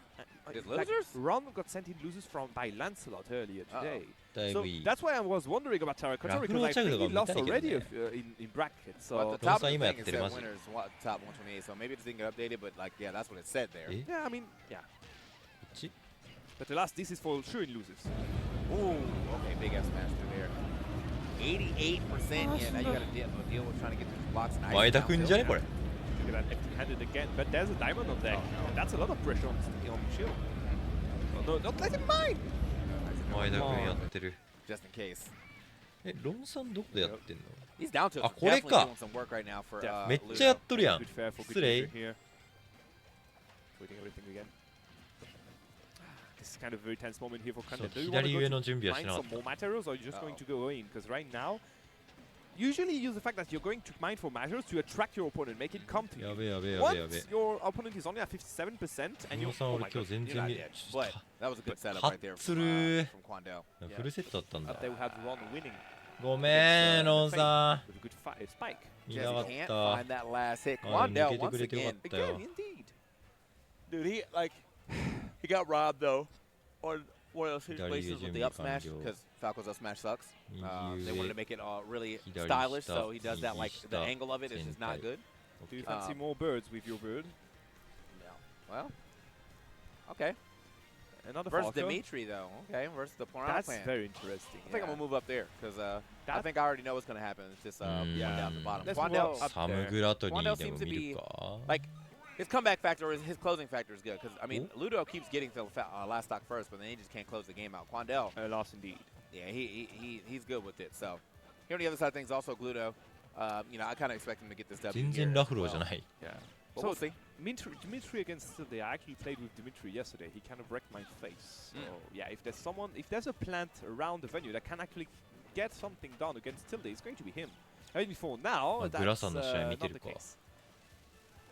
Ron got sent in losers from by Lancelot earlier today. So that's why I was wondering about TAKERA because I think he lost already in bracket. So the top thing is that winners top 128. So maybe it didn't get updated, but like yeah, that's what it said there. Yeah, I mean yeah. But the last this is for sure in losers. Ooh, okay, big F smash through there. 88%. Yeah, now you got to deal with trying to get these blocks. Look at that empty-handed again, but there's a diamond on deck. And that's a lot of pressure on shield. No, don't let him mine. 前田君やってる。 Just in case. え、ロンさんどこでやってんの？ He's down to あ、これか。 for, めっちゃやっとるやん。失礼。 This is kind of a very tense moment here for Kanda. Do you want to go to mine some more materials, or are you just going to go in? Because right now, usually you use the fact that you're going to mine for materials to attract your opponent, make it come to you. Once your opponent is only at 57% and you're oh my god, but that was a good setup right there from Quandel. フルセットだったんだ。 They will have Ron winning. ごめん、ロンさん。 With a good spike. 見なかっ Can't た。 find that last hit. Quandel once again. Again, indeed. Dude, he he got robbed though on one of those situations with the up smash because Falco's up smash sucks. They wanted to make it really stylish, so he does that like the angle of it is just not good. Do you fancy more birds with your bird? Yeah. Well, okay. Another versus Falco. Dimitri though. Okay, versus the Piranha That's Plant. very interesting. I think I'm gonna move up there because I think I already know what's gonna happen. It's just down the bottom. Quandel seems to be like. His comeback factor, or his closing factor is good because I mean Ludo keeps getting to last stock first, but then he just can't close the game out. Quandel, lost indeed. Yeah, he's good with it. So here on the other side of things, also Gludo. You know, I kind of expect him to get this W. Yeah. But we'll see. Dimitri against Tilde, I actually played with Dimitri yesterday. He kind of wrecked my face. So yeah, if there's a plant around the venue that can actually get something done against Tilde, it's going to be him. I mean, before now, that's not the case.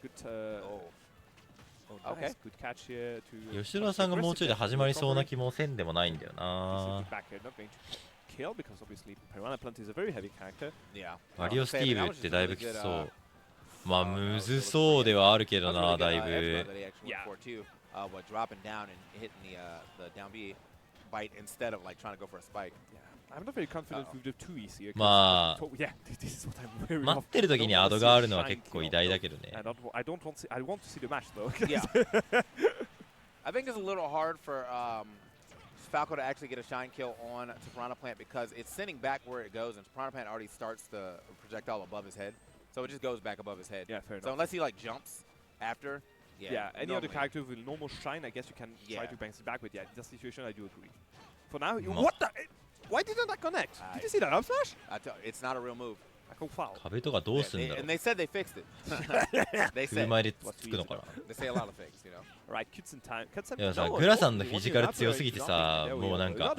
Good, okay. Good catch here to 吉田さんがもうちょいで始まりそうな気もせんでもないんだよな。Kill because obviously Piranha Plant is a very heavy character. Yeah. マリオスティーブってだいぶきつそう。まあむずそうではあるけどな、だいぶ。Yeah. But dropping down and hitting the down B bite instead of like trying to go for a spike. I'm not very confident with the 2 EC. まあ yeah, this is what I'm very 待ってる時にアドがあるのは結構偉大だけどね。I want to see the match though. Yeah. I think it's a little hard for Falco to actually get a shine kill on Piranha Plant because it's sending back where it goes, and Piranha Plant already starts the projectile above his head, so it just goes back above his head. Yeah, fair enough. So unless he like jumps after, yeah, any other character with normal shine, I guess you can try to bounce it back. But yeah, in that situation, I do agree. For now, what the? Why didn't that connect? Did you see that up smash? It's not a real move. Foul. 壁とかどうすんだろう。 And they said they fixed it. They said. 前でつくのかな。 They say a lot of things, you know. Right, cuts in time. いやさ、グラさんのフィジカル強すぎてさ、もうなんか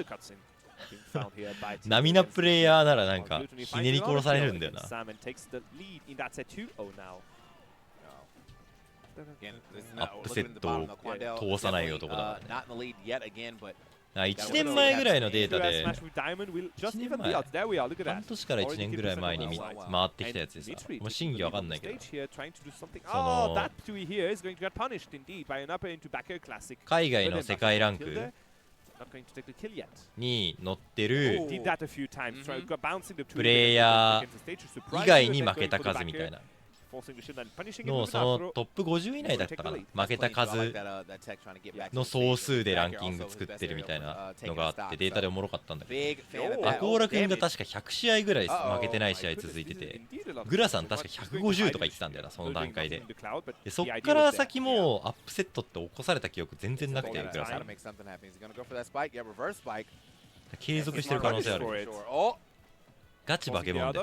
ナミナプレイヤーならなんかひねり殺されるんだよな。アップセットを通さない男だからね。1年前ぐらいのデータで1年前半年から1年ぐらい前に回ってきたやつでさ、もう真偽わかんないけど、その海外の世界ランクに乗ってるプレイヤー以外に負けた数みたいなのそのトップ50以内だったかな、負けた数の総数でランキング作ってるみたいなのがあってデータでおもろかったんだけど、アコーラ君が確か100試合ぐらい負けてない試合続いてて、グラさん確か150とか言ってたんだよな、その段階で。でそっから先もアップセットって起こされた記憶全然なくて、グラさん継続してる可能性ある。ガチバケモンで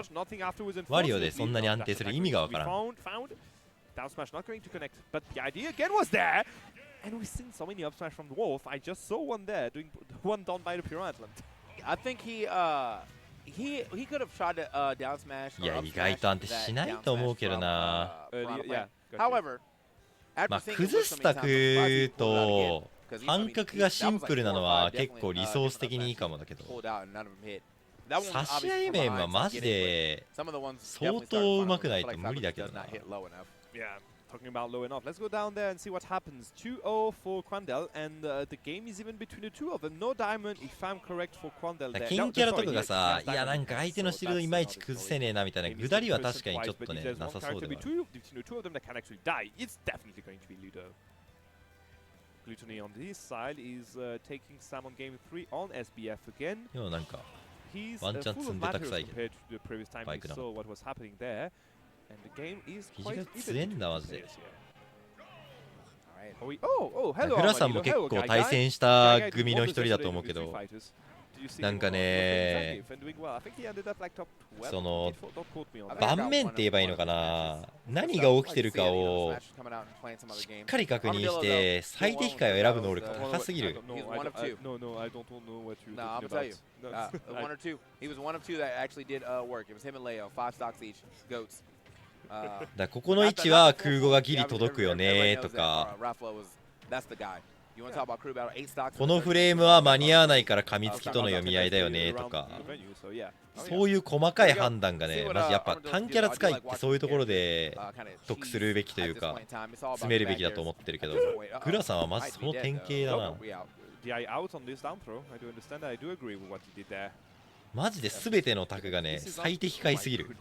ワリオでそんなに安定する意味がわからん。Down smash not going to connect, but the idea again was there, and we've seen so many up smash from the Wolf. I just saw one there, doing one down by the Piranha Plant. I think he could have tried to down smash. いや意外と安定しないと思うけどな。However, まあ崩すタクと半角がシンプルなのは結構リソース的にいいかもだけど、差し合い面はマジで相当上手くないと無理だけどな。Talking about low enough. Let's go down there and see what happens. 2-0 for Quandel, and the game is even between the two of them. No diamond, if I'm correct, for Quandel there. 金キャラとかがさ、いやなんか相手のシールドいまいち崩せねえなみたいなぐだりは確かにちょっとねなさそうではある。 Between the two of them that can actually die. It's definitely going to be Ludo. Gluttony on this side is taking some on game 3 on SBF again. でもなんか He's ワンチャン full 積 of んでたく matters さいけど compared to the previous time he saw what was happening there. And the game is 肘 quite が even 強えんだマジ between で。 players here. Oh, hello. グラさんも結構対戦した組の一人だと思うけど、なんかねその盤面って言えばいいのかな、何が起きてるかをしっかり確認して最適解を選ぶ能力が高すぎる。No, I don't know what you're talking about. I'll tell you. One or two. He was one of two that actually did work. It was him and Leo, 5 stocks each. Goats. だここの位置は空母がギリ届くよねとか、このフレームは間に合わないから噛みつきとの読み合いだよねとか、そういう細かい判断がね、マジやっぱ単キャラ使いってそういうところで得するべきというか詰めるべきだと思ってるけど、グラさんはマジその典型だな。マジで全てのタクがね最適解すぎる。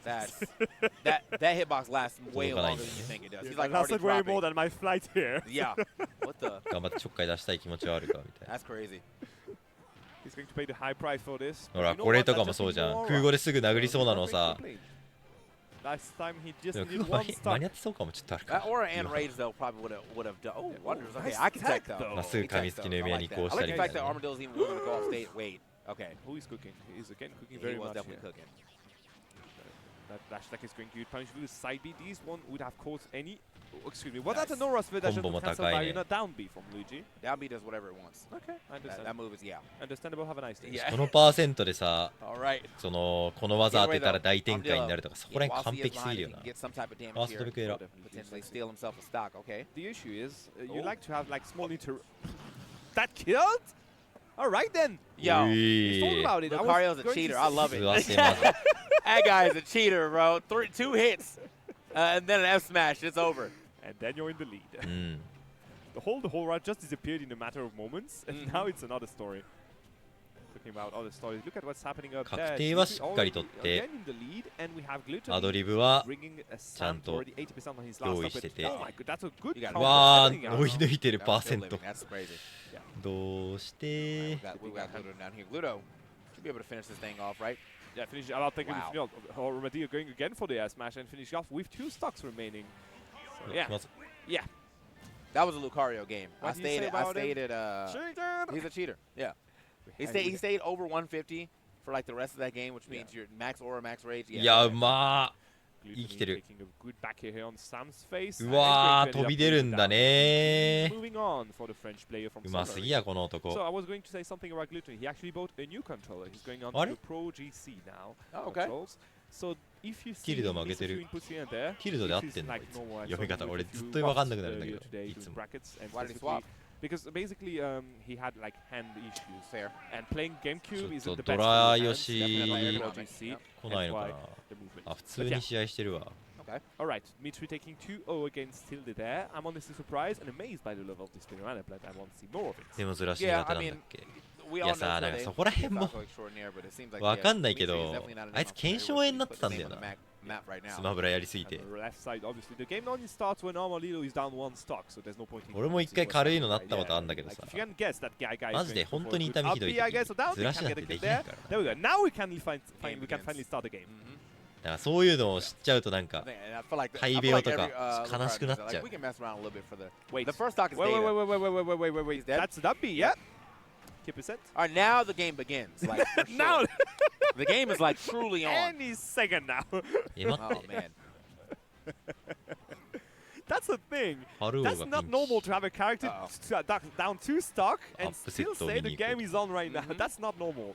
that hitbox lasts way longer than you think it does. He's like already way more than my flight here. Yeah. What the? 頑張ってちょっかい出したい気持ちはあるかみたいな。 That's crazy. He's going to pay the high price for this. ほらこれとかもそうじゃん。空母ですぐ殴りそうなのをさ。Last time he just でも needed 空母 one 間 stock. に合ってそうかもちょっとあるか。 That aura and rage though probably would have done. Oh, wonders. Okay, I can tech though. まっすぐ噛みつきの弓矢にこうしたり I み like た the い fact な that Armadillo's even willing to go off stage. Wait. Okay. Who is cooking? He's again cooking He very was much. definitely Here. cooking. That dash attack is going to punish with the side B. This one would have caused any. Excuse me. What that Nora split that should cancel by down B from Luigi? Down B does whatever it wants. Okay, I understand. That move is yeah. Understandable. Have a nice day. このパーセントでさ、 Alright. そのこの技当てたら大展開になるとかそこら辺完璧すぎるよな。ファーストビクエラ。 Potentially steal himself a stock. Okay. The issue is you like to have like small That killed? Alright then. Yo, he's talking about it. Lucario's a cheater. I love it. That guy is a cheater, bro. 2 hits, and then an F smash. It's over. And then you're in the lead. The whole run just disappeared in a matter of moments, and now it's another story. Talking about other stories. Look at what's happening up there. 確定はしっかりとってアドリブはちゃんと用意してて、わー追い抜いてるパーセント。どうして We got Gluto down here. Gluto should be able to finish this thing off, right? Yeah, finish. I'm thinking Romadillo going again for the air smash and finish off with 2 stocks remaining. So, yeah. That was a Lucario game. I stated he's a cheater. Yeah. He stayed over 150 for like the rest of that game, which means your max aura, max rage. いやうまー。生きてる。うわー飛び出るんだねー。うますぎやこの男。あれ？キルドも上げてる。キルドで合ってんのこいつ。読み方俺ずっと分かんなくなるんだけどいつも。 Because basically he had like hand issues there, and playing GameCube isn't the best. ドラよし来ないのかな。あ普通に試合してるわ。Okay. All right, Mitri taking 2-0 against Tilde there. I'm honestly surprised and amazed by the level of this Piranha, but I want to see more of it. でもずらし型なんだっけ。いやさなんかそこら辺も分かんないけど、あいつ腱鞘炎になってたんだよな。 スマブラやりすぎて。俺も一回軽いのなったことあるんだけどさ、マジで本当に痛みひどい時ずらしなんてできないから。だからそういうのを知っちゃうとなんか大病とか悲しくなっちゃう。Alright, now the game begins. Like, now the game is like truly on. Any second now. Oh man. That's the thing. That's not normal to have a character down 2 stock and still say the game is on right now. That's not normal.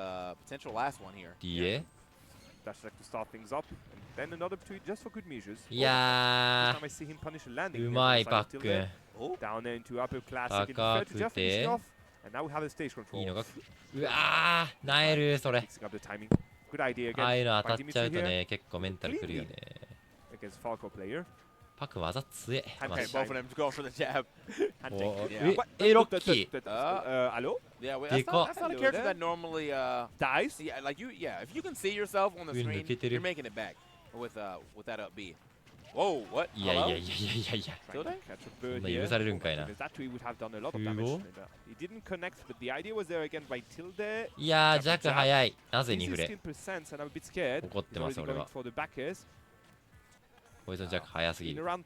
potential last one here. DA? Dash attack to start things up, and then another tweet just for good measures. いや This time I see him punish a landing ー、う here ま from い the パ side ッ of ク Tilde. Down there into upper classic. And Jeff finishing off. And now we have the stage control. いいのか。うわー、なえる、それ。 Mixing up the timing. Good idea ああいう again. の当たっちゃうとね、結構メンタルくるよね。 Against Falco player. パク技強え。 Okay, both of them to go for the jab. え、ロッキー。 Hello? Yeah, that's not a character that normally dies. Yeah, like yeah, if you can see yourself on the screen, you're making it back with that up B. Whoa, what? いやいやいやいやいや。そんな許されるんかいな。いやー、ジャック早い。なぜ2フレ。怒ってます、俺は。こいつのジャック早すぎる。落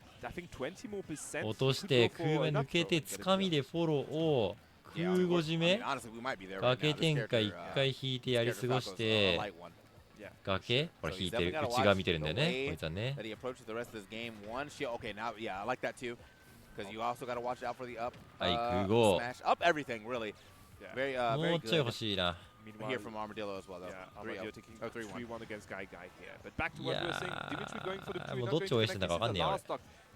として、空前抜けて、つかみでフォローを空5締め。崖展開1回引いてやり過ごして。崖これ引いてる。内側見てるんだよね。こいつはね。はい、空5。もうちょい欲しいな。Here from Armadillo as well, though. Yeah, Armadillo taking 3-1 against Guy here. But back to what we were saying, Dimitri going for the 2. もうどっち応援してんだかわかんねえよ。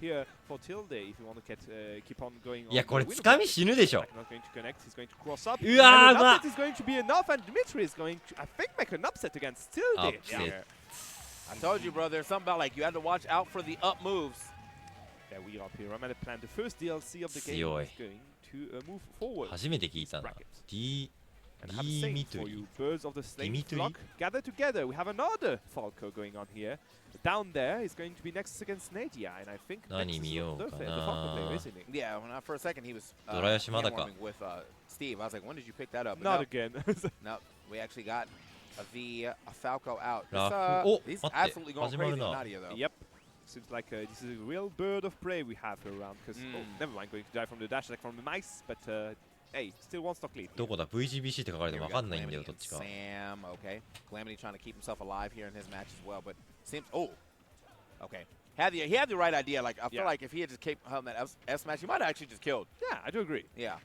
Here for Tilde, if you want to keep on going. いや、これつかみ死ぬでしょ。 Not going to connect. He's going to cross up. うわー、まあ。Is going to be enough, and Dimitri is going to, I think, make an upset against Tilde. Upset. I told you, brother. Something about like you had to watch out for the up moves. There we are, here. I'm at a plan. The first DLC of the game is going to move forward. 初めて聞いたんだ。And have a saying for you, birds of the snake flock, gather together. We have another Falco going on here. Down there is going to be Nexus against Nadia, and I think Nexus is the Falco player, isn't he? Yeah, for a second he was with Steve. I was like, when did you pick that up? Not again. No, we actually got a Falco out. He's absolutely going crazy with Nadia, though. Yep. Seems like this is a real bird of prey we have around. Because never mind going to die from the dash like from the mice, but hey, still one stock lead. どこだ VGBC って書かれてもわかんないんだよどっちか。Sam, okay. Calamity trying to keep himself alive here in his match as well, but seems okay. He had the right idea. Like I feel like if he had just kept held that S match, he might have actually just killed. Yeah, I do agree. Yeah.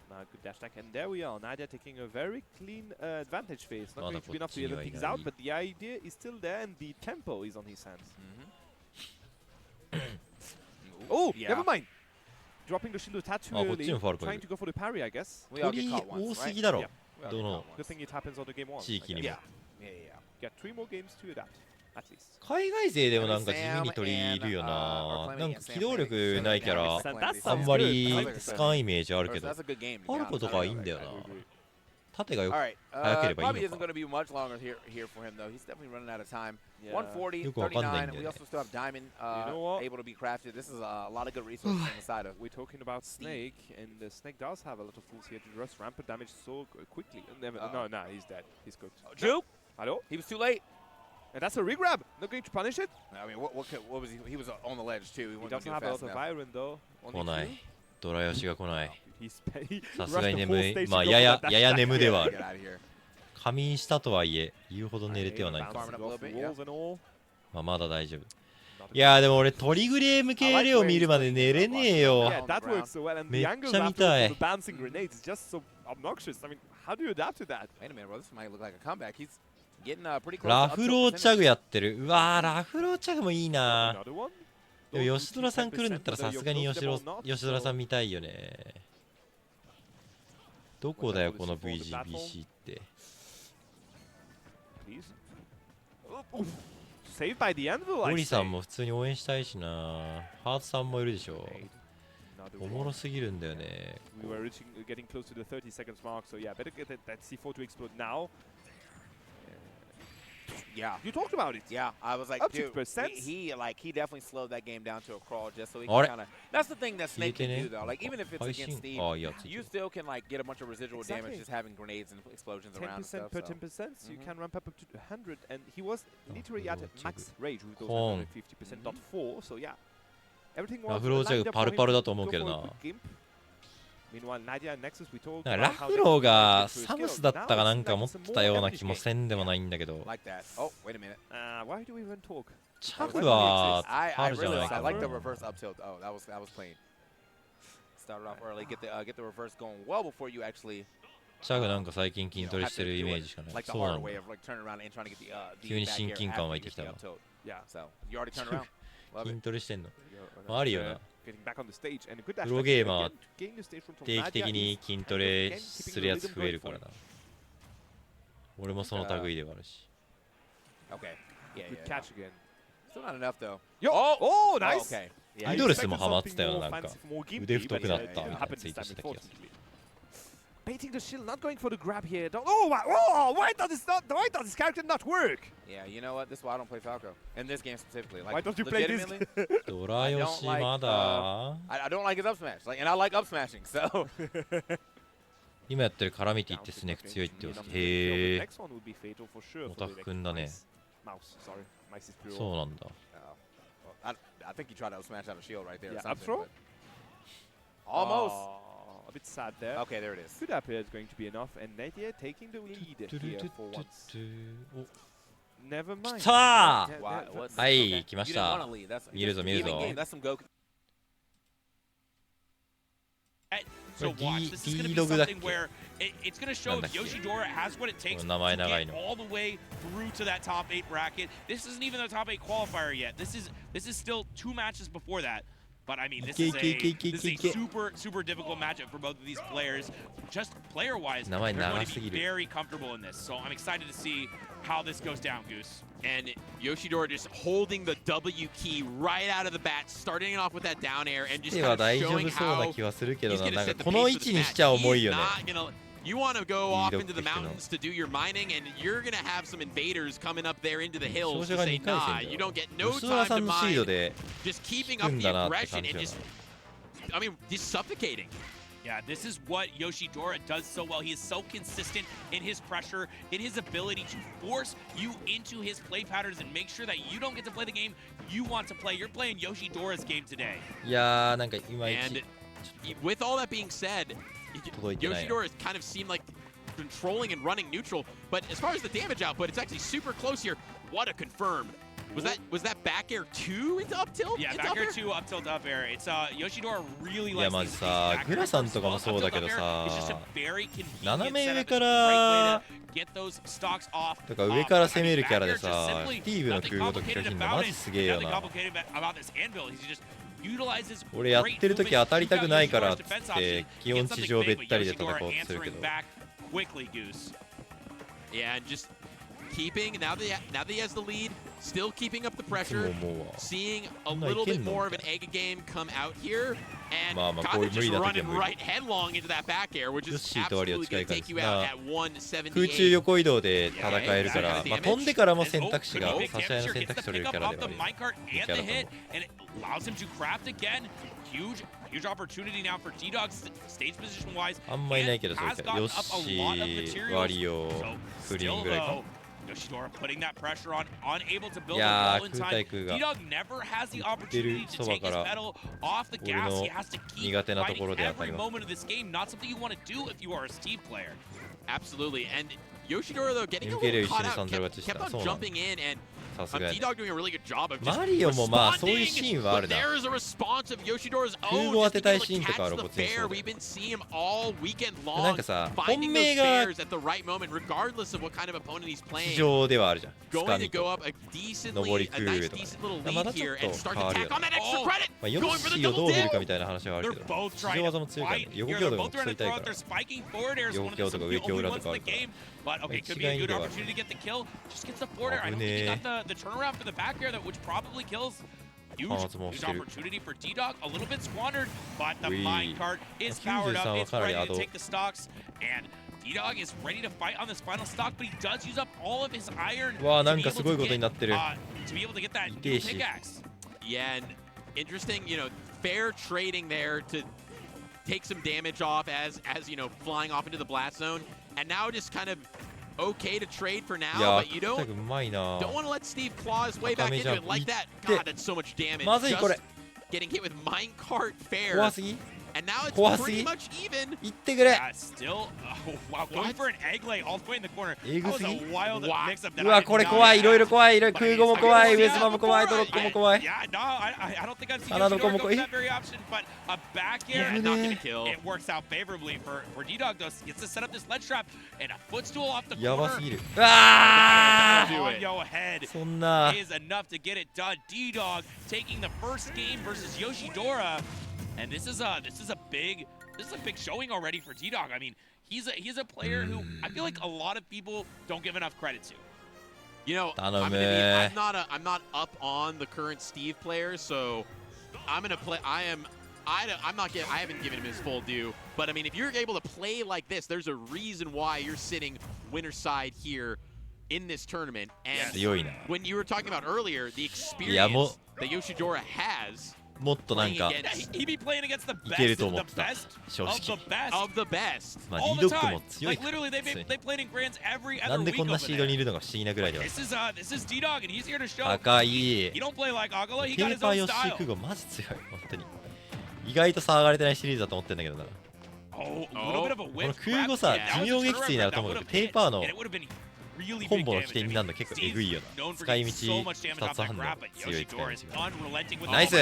Good dash attack, and there we are. Nadia taking a very clean advantage phase. Not going to be enough to get things out, but the idea is still there, and the tempo is on his hands. Oh, never mind. Dropping the shield attack too early, trying to go for the parry, I guess. We all get caught once, right? Good thing it happens on the game 1. Yeah. Get 3 more games to adapt, at least. 海外勢でもなんか地味に取りいるよな。なんか機動力ないキャラあんまり使うイメージあるけど、パルコとかいいんだよな。縦がよく早ければいいのか。Probably isn't going to be much longer here for him though. He's definitely running out of time. 140, 39. We also still have Diamond able to be crafted. This is a lot of good resources on the side of. We're talking about Snake, and Snake does have a lot of tools here to just rampant damage so quickly. No, he's dead. He's good. Juke. Hello. He was too late. And that's a regrab. Not going to punish it. I mean, what was he? He was on the ledge too. He doesn't have a lot of iron though. 来ない。ドラヨシが来ない。さすがに眠い。まあやや眠ではある。仮眠したとはいえ言うほど寝れてはないか。まあまだ大丈夫。いやーでも俺トリグレーム系レを見るまで寝れねえよ。めっちゃ見たい。ラフローチャグやってる。うわーラフローチャグもいいな。でも吉虎さん来るんだったらさすがに吉虎さん見たいよね。どこだよこの VGBC って。ゴリさんも普通に応援したいしな。ハーツさんもいるでしょ。おもろすぎるんだよね。Yeah, you talked about it. Yeah, I was like, dude, he definitely slowed that game down to a crawl just so he can kind of. That's the thing that Snake can do though. Like even if it's against Steve, you still can like get a bunch of residual damage just having grenades and explosions around. 10% per 10%, so you can ramp up to 100, and he was literally at max rage with those 150%, not 4. So yeah, everything was. ラフローチャグパルパルだと思うけどな。ラフローがサムスだったかなんか持ってたような気もせんでもないんだけど。チャグはあるじゃないかな。チャグなんか最近筋トレしてるイメージしかない。そうなんだ。急に親近感湧いてきたわ。筋トレしてんの。あるよな。getting back on the stage and a good dash プロゲーマー again to gain the stage from 定期的 Nadia に is 筋トレするやつ増えるからな。俺もその類ではあるし。 Okay. Yeah, good yeah. catch again. Still not enough though. Yo! Oh, Oh, nice! okay. ミドレスもハマってたよな、なんか。腕太くなったみたいな happened ツイ this ートし time, た気がする。 unfortunately. Baiting the shield, not going for the grab here. Oh, oh, why does this character not work? Yeah, you know what? This is why I don't play Falco. In this game specifically. Like, Why don't you play this? legitimately, ドラヨシまだ I don't like his up smash. Like, and I like up smashing, so. 今やってるカラミティってスネーク強いって言って。へえ。オタクくんだね。そうなんだ。I think he tried to up smash out of shield right there. Yeah, or up something, throw? but- Almost. A bit sad there. Okay, there it is. Good up here is going to be enough, and Nadia taking the lead here for once. Never 来 mind. た Wow, ー what's- はい、 okay. 来まし You didn't た wanna。lead. That's 見るぞ見るぞ。 even game. That's some Goku. So watch, this is going to be something where it's going to show if Yoshidora has what it takes to get all the way through to that top 8 bracket. This isn't even the top 8 qualifier yet. This is still 2 matches before that. But I mean, this is a super difficult matchup for both of these players. Just player-wise, they're going to be very comfortable in this. So I'm excited to see how this goes down, Goose. And Yoshidora just holding the W key right out of the bat, starting it off with that down air and just kind of showing how he's going to set the pace for this match. You want to go off into the mountains to do your mining, and you're going to have some invaders coming up there into the hills to say, nah, you don't get no time to mine. Just keeping up the aggression and just, I mean, just suffocating. Yeah, this is what Yoshidora does so well. He is so consistent in his pressure, in his ability to force you into his play patterns and make sure that you don't get to play the game you want to play. You're playing Yoshidora's game today. And with all that being said, Yoshidora kind of seemed like controlling and running neutral, but as far as the damage output, it's actually super close here. What a confirm. Was that back air 2 into up tilt? Yeah, back air 2 up tilt up air. It's Yoshidora really いや likes マジさ、グラさんとかもそうだけどさ、 It's just a very convenient 斜め setup. 上 It's か a great ら way to get those stocks off. とか上から攻めるキャラで I mean, さ、 back air ス just ティーブの simply 空ごと拒 nothing 否んの complicated マ about ジ it. すげえよ Nothing な。 complicated about this anvil. He just utilizes 俺やってる時 great 当たりたくないからっ movement, つ defense って option. 気温地上べったりで戦おうとするけ Answering ど。 back quickly, Goose. Yeah, and just keeping, now that he has the lead, still keeping up the pressure, seeing a little bit more of an egg game come out here, and kind of just running right headlong into that back air, which is absolutely going to take you out at 178. 空中横移動で戦えるから、まあ飛んでからも選択肢が差し合いの選択肢取れるキャラではある。 allows him to craft again. Huge opportunity now for D-Dog's stage position wise. あんまいないけど、そうか。ヨッシー、ワリオ、クリーンぐらいか。 Yoshidora putting that pressure on, unable to build a いや wall in ー、空 time. 対空が D-Dog never has the 言ってる opportunity to そば take か his ら pedal off the 俺 gas. の He has to keep 苦手なところ fighting で当たり every ます。 moment of this game. Not something you want to do if you are a Steve player. Absolutely, and Yoshidora though getting a MKL little caught out, 一緒に3-0 kept on jumping in, and D-Dog doing a really good job of just マリオもまあそういうシーンはある but な。 there is a response of Yoshidora's 空 own 語当 just て to た be い able シーン to とかは catch 露 the 骨にそ fair. うだよ We've been seeing him all weekend なん long かさ、 finding 本 those 命が fairs at the right moment, regardless of what kind of opponent he's 地 playing. 上ではあるじゃん。つか Going み to go と up a 上り decently, 空 a 上 nice とか。 decent little ま lead だちょ here っ and と start 変 to わるよ tack on that extra credit. まあ、ヨッ Going for シ the ーをど double う出るか dip. みたいな話はある They're けど、 both 地 trying 上 to 技も強いからね。 fight. 横 They're 強度 both も trying 競 to いたい throw か out their ら。 spiking forward airs. One of the 横強とか上 only 強裏 ones とかあ in る the から。 game. But まあ okay, 一 could be a 概に good ではある。 opportunity to get the kill. Just gets the forward air. I don't think he got the turnaround for the back air, that which probably kills. Huge opportunity for D-Dog. A little bit squandered, but the minecart is powered up. It's ready to take the stocks, and D-Dog is ready to fight on this final stock, but he does use up all of his iron わあ、な to ん be かす able ごい to ことに get なってる。 to be able to get that 痛 new いし。 pickaxe. Yeah, and interesting, fair trading there to take some damage off as flying off into the blast zone, and now just kind of okay to trade for now, いや but you ー、うまいな。 don't want to let Steve claw his way back into it like that. God, that's so much damage. まずいこれ。 Getting hit with minecart fair. 怖すぎ。And now it's 怖す pretty ぎ much even. いってくれ Yeah, still, wow, going for an egg lay all the way in the corner. That was a wild mix-up that う I わ did これ not 怖い expect. いろいろ怖いいろいろ空語も怖い Yeah, 上島も怖い before ドロッコも怖い Yeah, no, I don't think I've seen 鼻の Yoshidora 子も go 怖 for い that very option, but a back air, Yeah, not gonna kill. it works out favorably for D-Dog, though. Gets to set up this ledge trap, and a footstool off the やば corner. すぎるうわー On your head そんな is enough to get it done. D-Dog taking the first game versus Yoshidora, and this is a big showing already for D-Dog. I mean, he's a player who I feel like a lot of people don't give enough credit to. You know, I'm not up on the current Steve players, so I'm gonna play. I haven't given him his full due, but I mean, if you're able to play like this, there's a reason why you're sitting winner side here in this tournament. And when you were talking about earlier, the experience that Yoshidora has. もっとなんか He'd be playing against the いける best と of 思っ the てた best 正 of 直 the best of the best. まあ all リ the ドック time. も強い Like literally, they played in Grands every な other んで week こんな over シードにい there. るのか不思議なぐらいでは This is D-Dog, and he's here to show. 高い He don't play like Agala. He ペ got ー his パー own ヨッシー style. 空語マジ強い本当に意外と騒がれてないシリーズだと思ってんだけどな Oh, a little bit of a こ whip の空語さ grab. 寿命撃墜になると思うけどペーパーの And it would have been really コン big ボの damage. 起点になるの結構えぐいよ Known な for 使い getting 道 so much damage 2 off つあ that んの grab, but 強い使い Yoshidora is 道が unrelenting with ナイス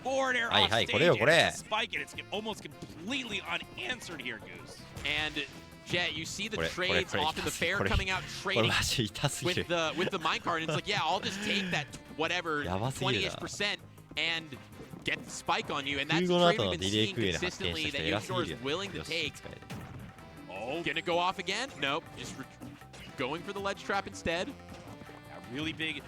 forward air はい off はい stage これよこ and れ spike, and it's almost completely unanswered here, Goose. And Jet, you see the これ trades off in the fair これ coming out これ trading マジ痛すぎ with る the minecart, and it's like, yeah, I'll just take that whatever やばすぎるな 20-ish% and get the spike on you, and that's 空 a 語の trade 後の we've デ been ィレイ seeing クエで発見した consistently 人 that 偉すぎ Yoshidora る is よ willing to よし take. 使える Oh, gonna go off again? Nope, just going for the ledge trap instead. Really big,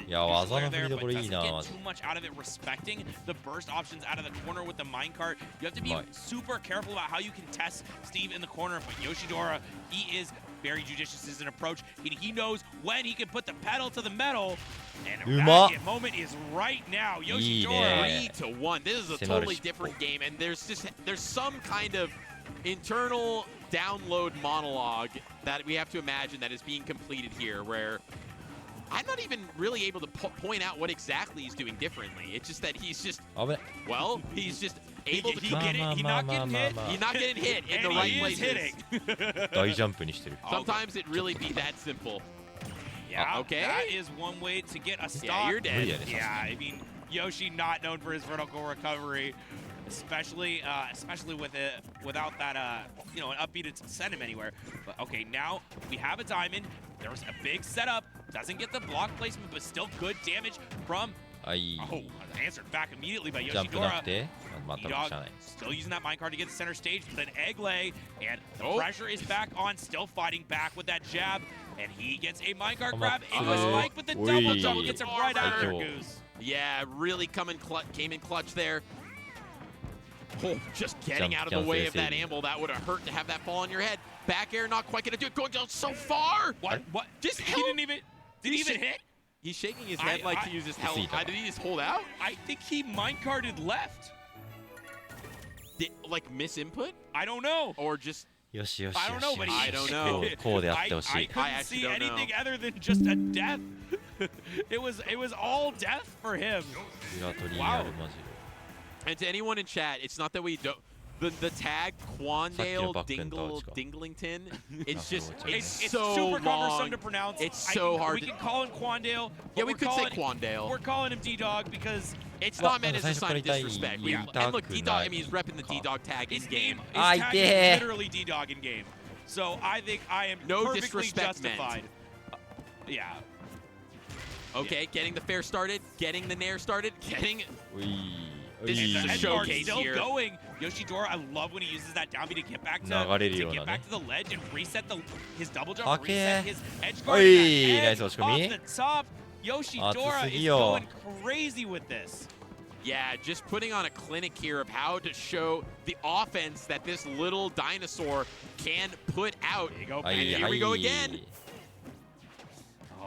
いや技の振 there, りど but ころいい doesn't な get マジ too much out of it, respecting the burst options out of the corner with the minecart. You have to be うまい super careful about how you can test Steve in the corner, but Yoshidora, he is very judicious in his approach. He knows when he can put the pedal to the metal, andうまっ that moment is right now. いい Yoshidora. ね 3-1. This is a 迫る totally 尻尾 different game, and there's some kind of internal download monologue that we have to imagine that is being completed here, where I'm not even really able to point out what exactly he's doing differently. It's just that he's just, 危ない well, he's just able to He get get it. it. He まあ not まあ getting まあ hit. まあ He's not getting hit in the And right he is places. hitting. 大ジャンプにしてる Sometimes it really be that simple. Yeah, Okay. that is one way to get a stop. Yeah, you're dead. Yeah, I mean, Yoshi not known for his vertical recovery, especially without that an upbeat send him anywhere. But okay, now we have a diamond. There was a big setup. Doesn't get the block placement, but still good damage from. はい Oh, answered back immediately by ジャンプな Yoshidora. くてまたしゃあ D-Dog ない still using that minecart to get to center stage, but an egg lay, and the Oh. pressure is back on, still fighting back with that jab, and he gets a minecart Come grab up into a to- spike, but the Oi. double jump gets him right out of there, Aicho. Goose. Yeah, really came in clutch there. Oh, just getting Jump out of the way of that saving. amble. That would have hurt to have that fall on your head. Back air, not quite gonna do it. Going down so far. What? Just He held- didn't even. Did he even hit? He's shaking his head like he was just held. See that. Did he just hold out? I think he minecarted left. Like miss input? I don't know. Or just よしよし I よ don't し know, よ but し I don't know. こうであってほし I い couldn't actually see don't know. anything other than just a death. it was all death for him. 裏取りにあるマジ And to anyone in chat, it's not that we don't. The tag Quandale Dinglington, it's just it's so super long. cumbersome to pronounce. It's so hard. We can call him Quandale. Yeah, but we we're could say calling- Quandale. We're calling him D-Dog because It's not meant as a sign of disrespect. Yeah. And look, D-Dog, I mean, he's repping the D-Dog tag in his game. his tag did. is literally D-Dog in game. So I think I am No perfectly disrespect meant. justified. Yeah. Okay, getting the fair started, getting the nair started, getting. うい This is a Edward showcase still here. going. Yoshidora, I love when he uses that down B to get back to the ledge and reset his double jump, Okay. reset his edge guard. Oi, Edge nice watch from me. off the top. Yoshidora is 熱すぎよ going crazy with this. Yeah, just putting on a clinic here of how to show the offense that this little dinosaur can put out. There you go, And here we go again.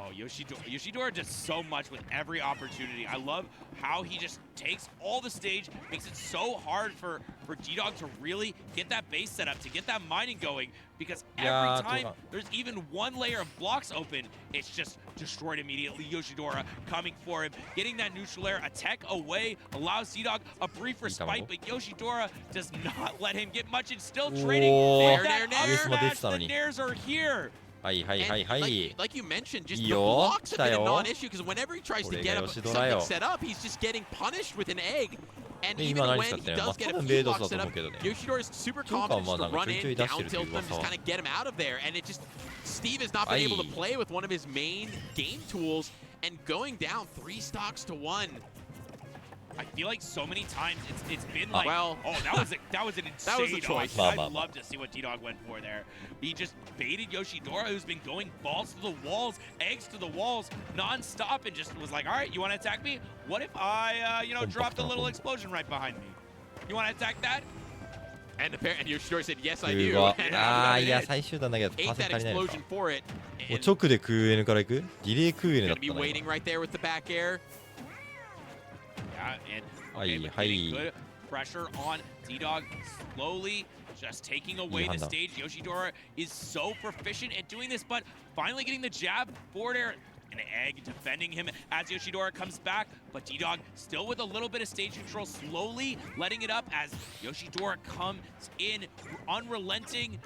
Oh, Yoshidora does so much with every opportunity. I love how he just takes all the stage, makes it so hard for G-Dog to really get that base set up, to get that mining going, because every time there's even one layer of blocks open, it's just destroyed immediately. Yoshidora coming for him, getting that neutral air, a tech away, allows G-Dog a brief respite, but Yoshidora does not let him get much. It's still trading. The nairs are here. Like you mentioned, just the blocks have been a non-issue because whenever he tries to get up something set up, he's just getting punished with an egg. And even when he does get a few blocks set up, Yoshidora is super confident just to run in, down tilt them, just kind of get him out of there. And it just, Steve has not been able to play with one of his main game tools, and going down 3 stocks to 1. I feel like so many times it's been like, that was an insane that was a choice. I'd love to see what D-Dog went for there. He just baited Yoshidora, who's been going balls to the walls, eggs to the walls, non-stop, and just was like, all right, you want to attack me? What if I, dropped a little explosion right behind me? You want to attack that? And Yoshidora said, yes, I do. いや、最終弾だけど、パーセント足りないのか。もう And 直で空 N から行く？ディレイ空 N だった be waiting right there with the back air. Yeah, and good pressure on D-Dog, slowly just taking away the stage. Yoshidora is so proficient at doing this, but finally getting the jab, forward air, an egg defending him as Yoshidora comes back, but D-Dog still with a little bit of stage control, slowly letting it up as Yoshidora comes in, unrelenting.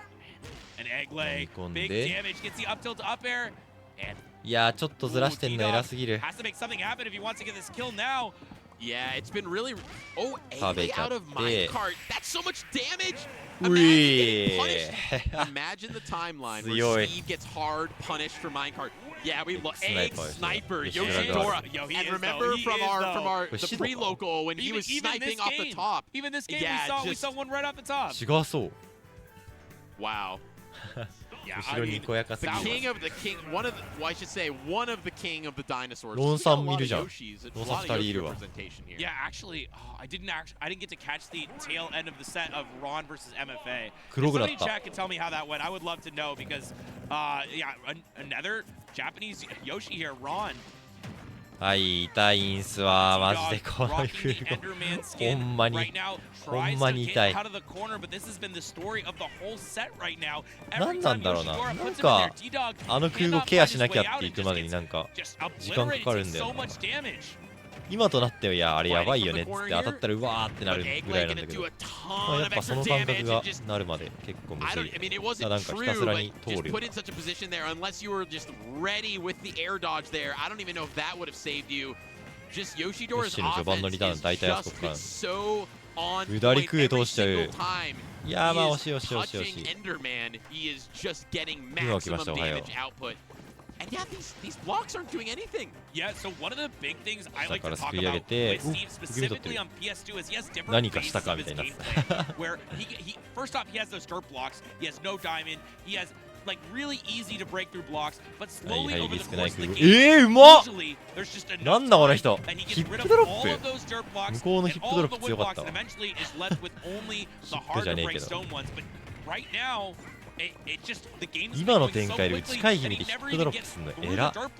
An egg lay, big damage, gets the up tilt to up air, and いや、ちょっとずらしてんの偉すぎる。 has to make something happen if he wants to get this kill now. Yeah, it's been really... Oh, A out of minecart. That's so much damage! Imagine the timeline where Steve gets hard punished for minecart. Yeah, we love egg sniper, Yoshidora. And remember from the pre-local when he was sniping off the top. Even this game, we saw one right off the top. 違そう。 Wow. Yeah, 後ろに小やかすぎる。 The king of the king, one of the king of the dinosaurs. ロンさんいるじゃん。ロンさん2人いるわ。 Yeah, actually, I didn't get to catch the tail end of the set of Ron versus MFA. If somebody in chat can tell me how that went, I would love to know because, another Japanese Yoshi here, Ron. はい、痛いんすわ、マジでこの空港。ほんまに痛い。何なんだろうな。なんか、あの空港ケアしなきゃって行くまでになんか、時間かかるんだよな。今となっては、いや、あれやばいよねっつって当たったらうわーってなるぐらいなんだけど、やっぱその感覚がなるまで結構むずい。なんかひたすらに通るよ。 ヨッシーの序盤のリターン大体あそこから下り空へ通しちゃう。いやーまあ惜しい惜しい惜しい惜しい。今来ましたおはよう。 And yeah, these blocks aren't doing anything. Yeah, so one of the big things I like to talk about with Steve specifically on PS2 is he has different phases of his gameplay. Where he first off, he has those dirt blocks. He has no diamond. He has like really easy to break through blocks, but slowly over the course of the game, usually there's just enough time, and he gets rid of all of those dirt blocks and all of the wood blocks, and eventually is left with only the hard to break stone ones. But right now. 今の展開で近い日にヒップドロップすんのえら。そうヒッ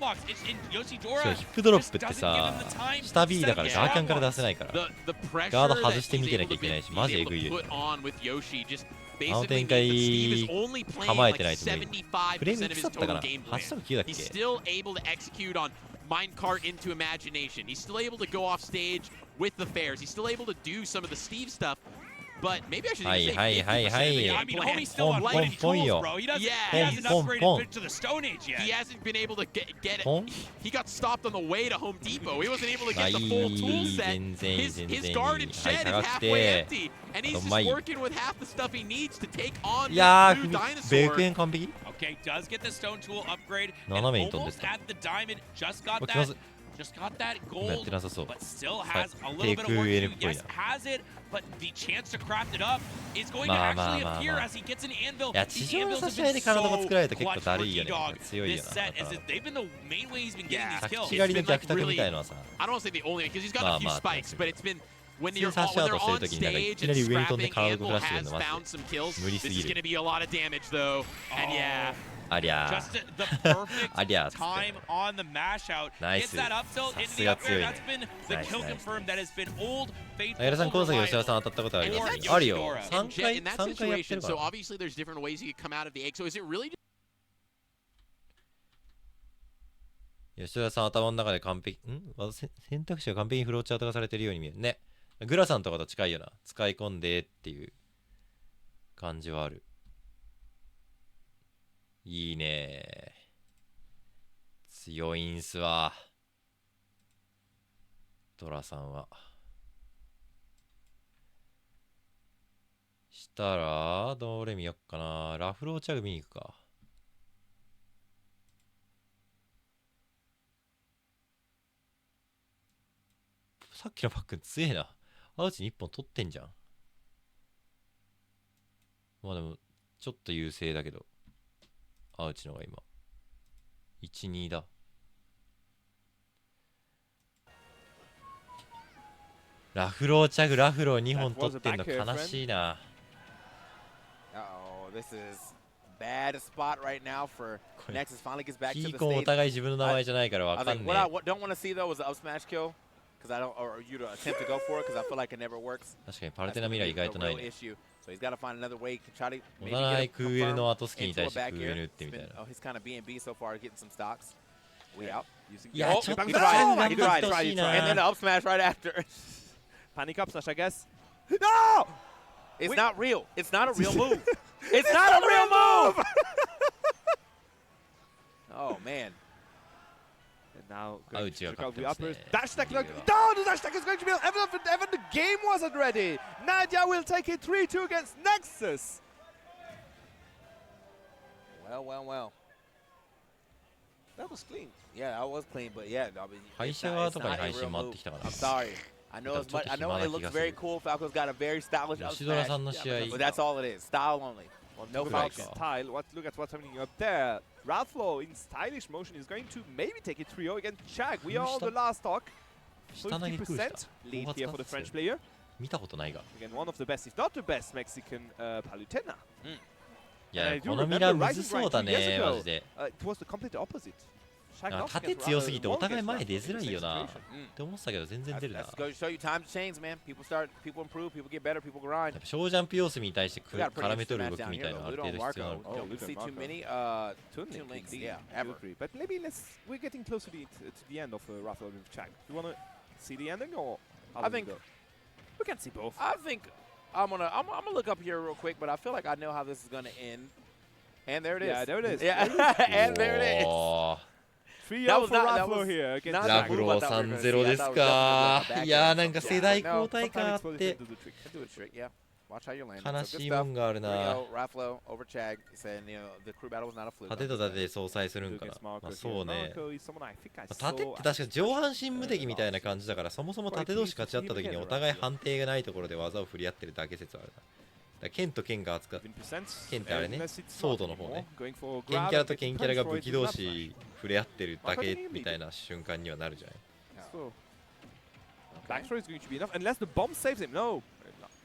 プドロップってさ、下 B だからガーキャンから出せないから、ガード外してみてなきゃいけないし、マジエグいよ。あの展開構えてないと無理。フレームいくつだったかな ?8.9 だっけ Minecart into imagination. He's still able to go off stage with the fairs. He's still able to do some of the Steve stuff. But maybe I should even say 50%. I mean, homie's still on lighting tools, bro. He hasn't upgraded to the Stone Age yet. He hasn't been able to get it. He got stopped on the way to Home Depot. He wasn't able to get the full tool set. His garden shed is halfway empty. And he's just working with half the stuff he needs to take on this new dinosaur. Okay, does get the stone tool upgrade. And almost at the diamond. Just got that gold, but still has a little bit of work to do. Yes, has it, but the chance to craft it up is going to actually appear as he gets an anvil. The anvils have been so clutch for D-Dog this set, as they've been the main way he's been getting these kills. It's been like really, I don't want to say the only, because he's got a few spikes, but it's been when they're on stage and scrapping and has found some kills, this is going to be a lot of damage though. And yeah. Just the perfect time on the mash out. Gets that up tilt into the up air. That's been the kill confirm that has been old faithful. 相田さん、今崎吉田さん当たったことありますか？あるよ。3回 In that 3回やってる situation, か so ら。 obviously there's different ways you can come out of the egg. So is it really 吉田さん頭の中で完璧選択肢が完璧にフローチャートがされてるように見えるね。グラさんとかと近いよな。使い込んでっていう感じはある。いいね。強いんすわ。ドラさんは。したらどれ見よっかな。ラフローチャグ見に行くか。さっきのパックン強えな。アウチに1本取ってんじゃん。まあでも、ちょっと優勢だけど。アウチのが今。1、2だ。ラフローチャグ、ラフロー2本取ってんの悲しいな。Bad spot right now for Nexus finally gets back to the キーコンお互い自分の名前じゃないからわかんねえ。What I don't want to see though is an up smash kill. Because I don't, or you to attempt to go for it, because I feel like it never works. 確かにパルテナミラー意外とないね。 So he's got to find another way to try to お互い空 L の後スキに対して空 L 打ってみたいな。Oh, he's kind of B&B so far, getting some stocks. We out. いや、ちょっと he tried. And then the up smash right after. Panic up smash, I guess. No! It's not real. It's not a real move. It's not a real move! Oh, man. And now going to check out the uppers. Dash attack. No, the dash attack is going to be Evan, the game wasn't ready. Nadia will take it 3-2 against Nexus. Well. That was clean. Yeah, that was clean, but yeah, I mean, 配車側とかに配信回ってきたから。 I'm sorry. I know it's much, I know it looks very cool. Falco's got a very stylish up smash, but that's all it is. Style only. No style. Look at what's happening up there. Rathlow in stylish motion is going to maybe take it 3-0 against Chag. We are on the last stock. 50% lead here for the French player. 見たことないが。 Again, one of the best, if not the best, Mexican Palutena. いや、このミラーむずそうだね、マジで。It was the complete opposite. 縦強すぎてお互い前出づらいよなって思ってたけど全然出るな。Show you time change, man. People improve, people get better, people grind. 小ジャンプ要素に対して絡め取る動きみたいなある程度必要なの。 See too many Toon links, yeah, ever. But maybe we're getting closer to the end of Rathlow with Chag. You want to see the ending or? I think we can see both. I think I'm gonna look up here real quick, but I feel like I know how this is gonna end. And there it is. Yeah, there it is. Yeah, and there it is. 3-0 for Rathlow here. ラフロー 3-0 ですか。いやーなんか世代交代かって悲しいもんがあるな。縦と縦で相殺するんかな。まあそうね。縦って確か上半身無敵みたいな感じだからそもそも縦同士勝ち合った時にお互い判定がないところで技を振り合ってるだけ説はあるな。剣と剣が扱う。剣ってあれね、ソードの方ね。剣キャラと剣キャラが武器同士触れ合ってるだけみたいな瞬間にはなるじゃない。 Backthrow is going to be enough unless the bomb saves him. No.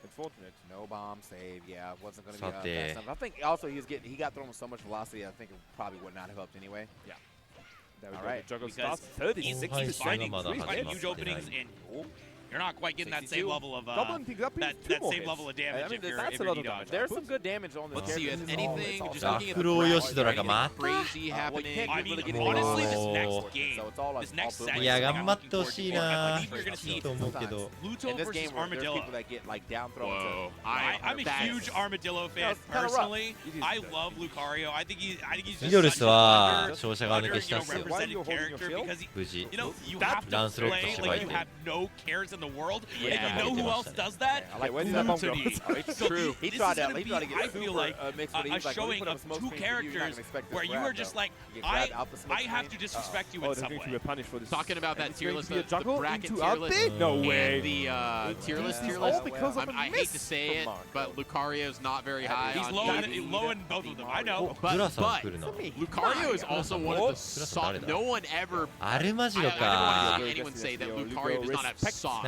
Unfortunate. No bomb save. Yeah, it wasn't going to be fast enough. I think also he got thrown with so much velocity. I think it probably would not have helped anyway. Yeah. There we go. Right. Juggle starts 36. He's finding huge openings and you're not quite getting that same level of that same level of damage. I mean, that's a lot of damage. There's some good damage on this. Let's see if anything. Just looking at the crazy happening. I mean, honestly, this next game, this next segment, いや頑張ってほしいな。you're gonna see と思うけど。Luto versus Armadillo. People that get like down thrown. I'm a huge Armadillo fan personally. I love Lucario. I think he's ミドルスは勝者側抜けしたっすよ。 represented character because he, 無事。 you know, you have to play like you have no cares in the world. And you know who else does that? It's true. He tried to get I feel like a showing of two characters where you are just like, I have to disrespect you in some way. Talking about that tier list, the bracket tier list, no way. The tier list. I hate to say it, but Lucario's not very high. He's low in both of them. I know. But Lucario is also one of the soft. No one ever. I don't want to hear anyone say that Lucario does not have soft.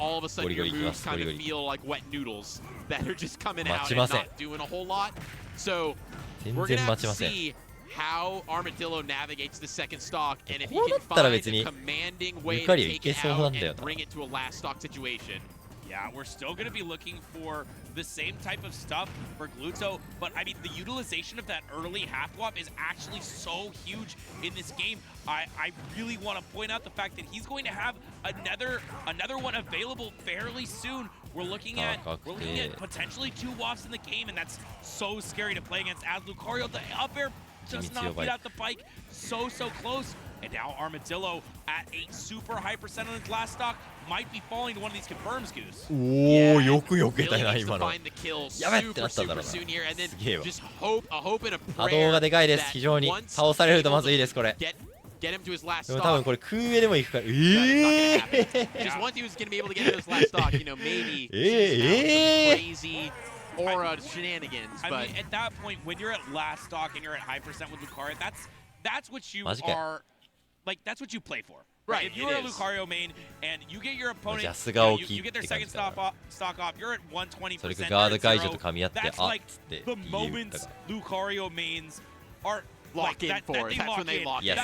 all of a sudden your moves kind of feel like wet noodles that are just coming out and not doing a whole lot. So we're going to have to see how Armadillo navigates the second stock, and if he can find a commanding way to take it out and bring it to a last stock situation. Yeah, we're still going to be looking for the same type of stuff for Gluto, but I mean, the utilization of that early half wop is actually so huge in this game. I really want to point out the fact that he's going to have another one available fairly soon. We're looking at potentially 2 wops in the game, and that's so scary to play against. As Lucario, the up air does not beat out the bike, so close. And now Armadillo at a super high percent on his last stock might be falling to one of these confirms, Goose. おお、よく避けたな今の。やべってなったんだろうな。すげえわ。波動がでかいです。非常に倒されるとまずいですこれ。でも多分これ空上でも行くから。Aura shenanigans, I but mean, at that point, when you're at last stock and you're at high percent with Lucario, that's what you are, like, that's what you play for. Right. If you're a Lucario main and you get your opponent, you get their second stock off, you're at 120%. That's like the moments Lucario mains are lock in for. That's when they lock in.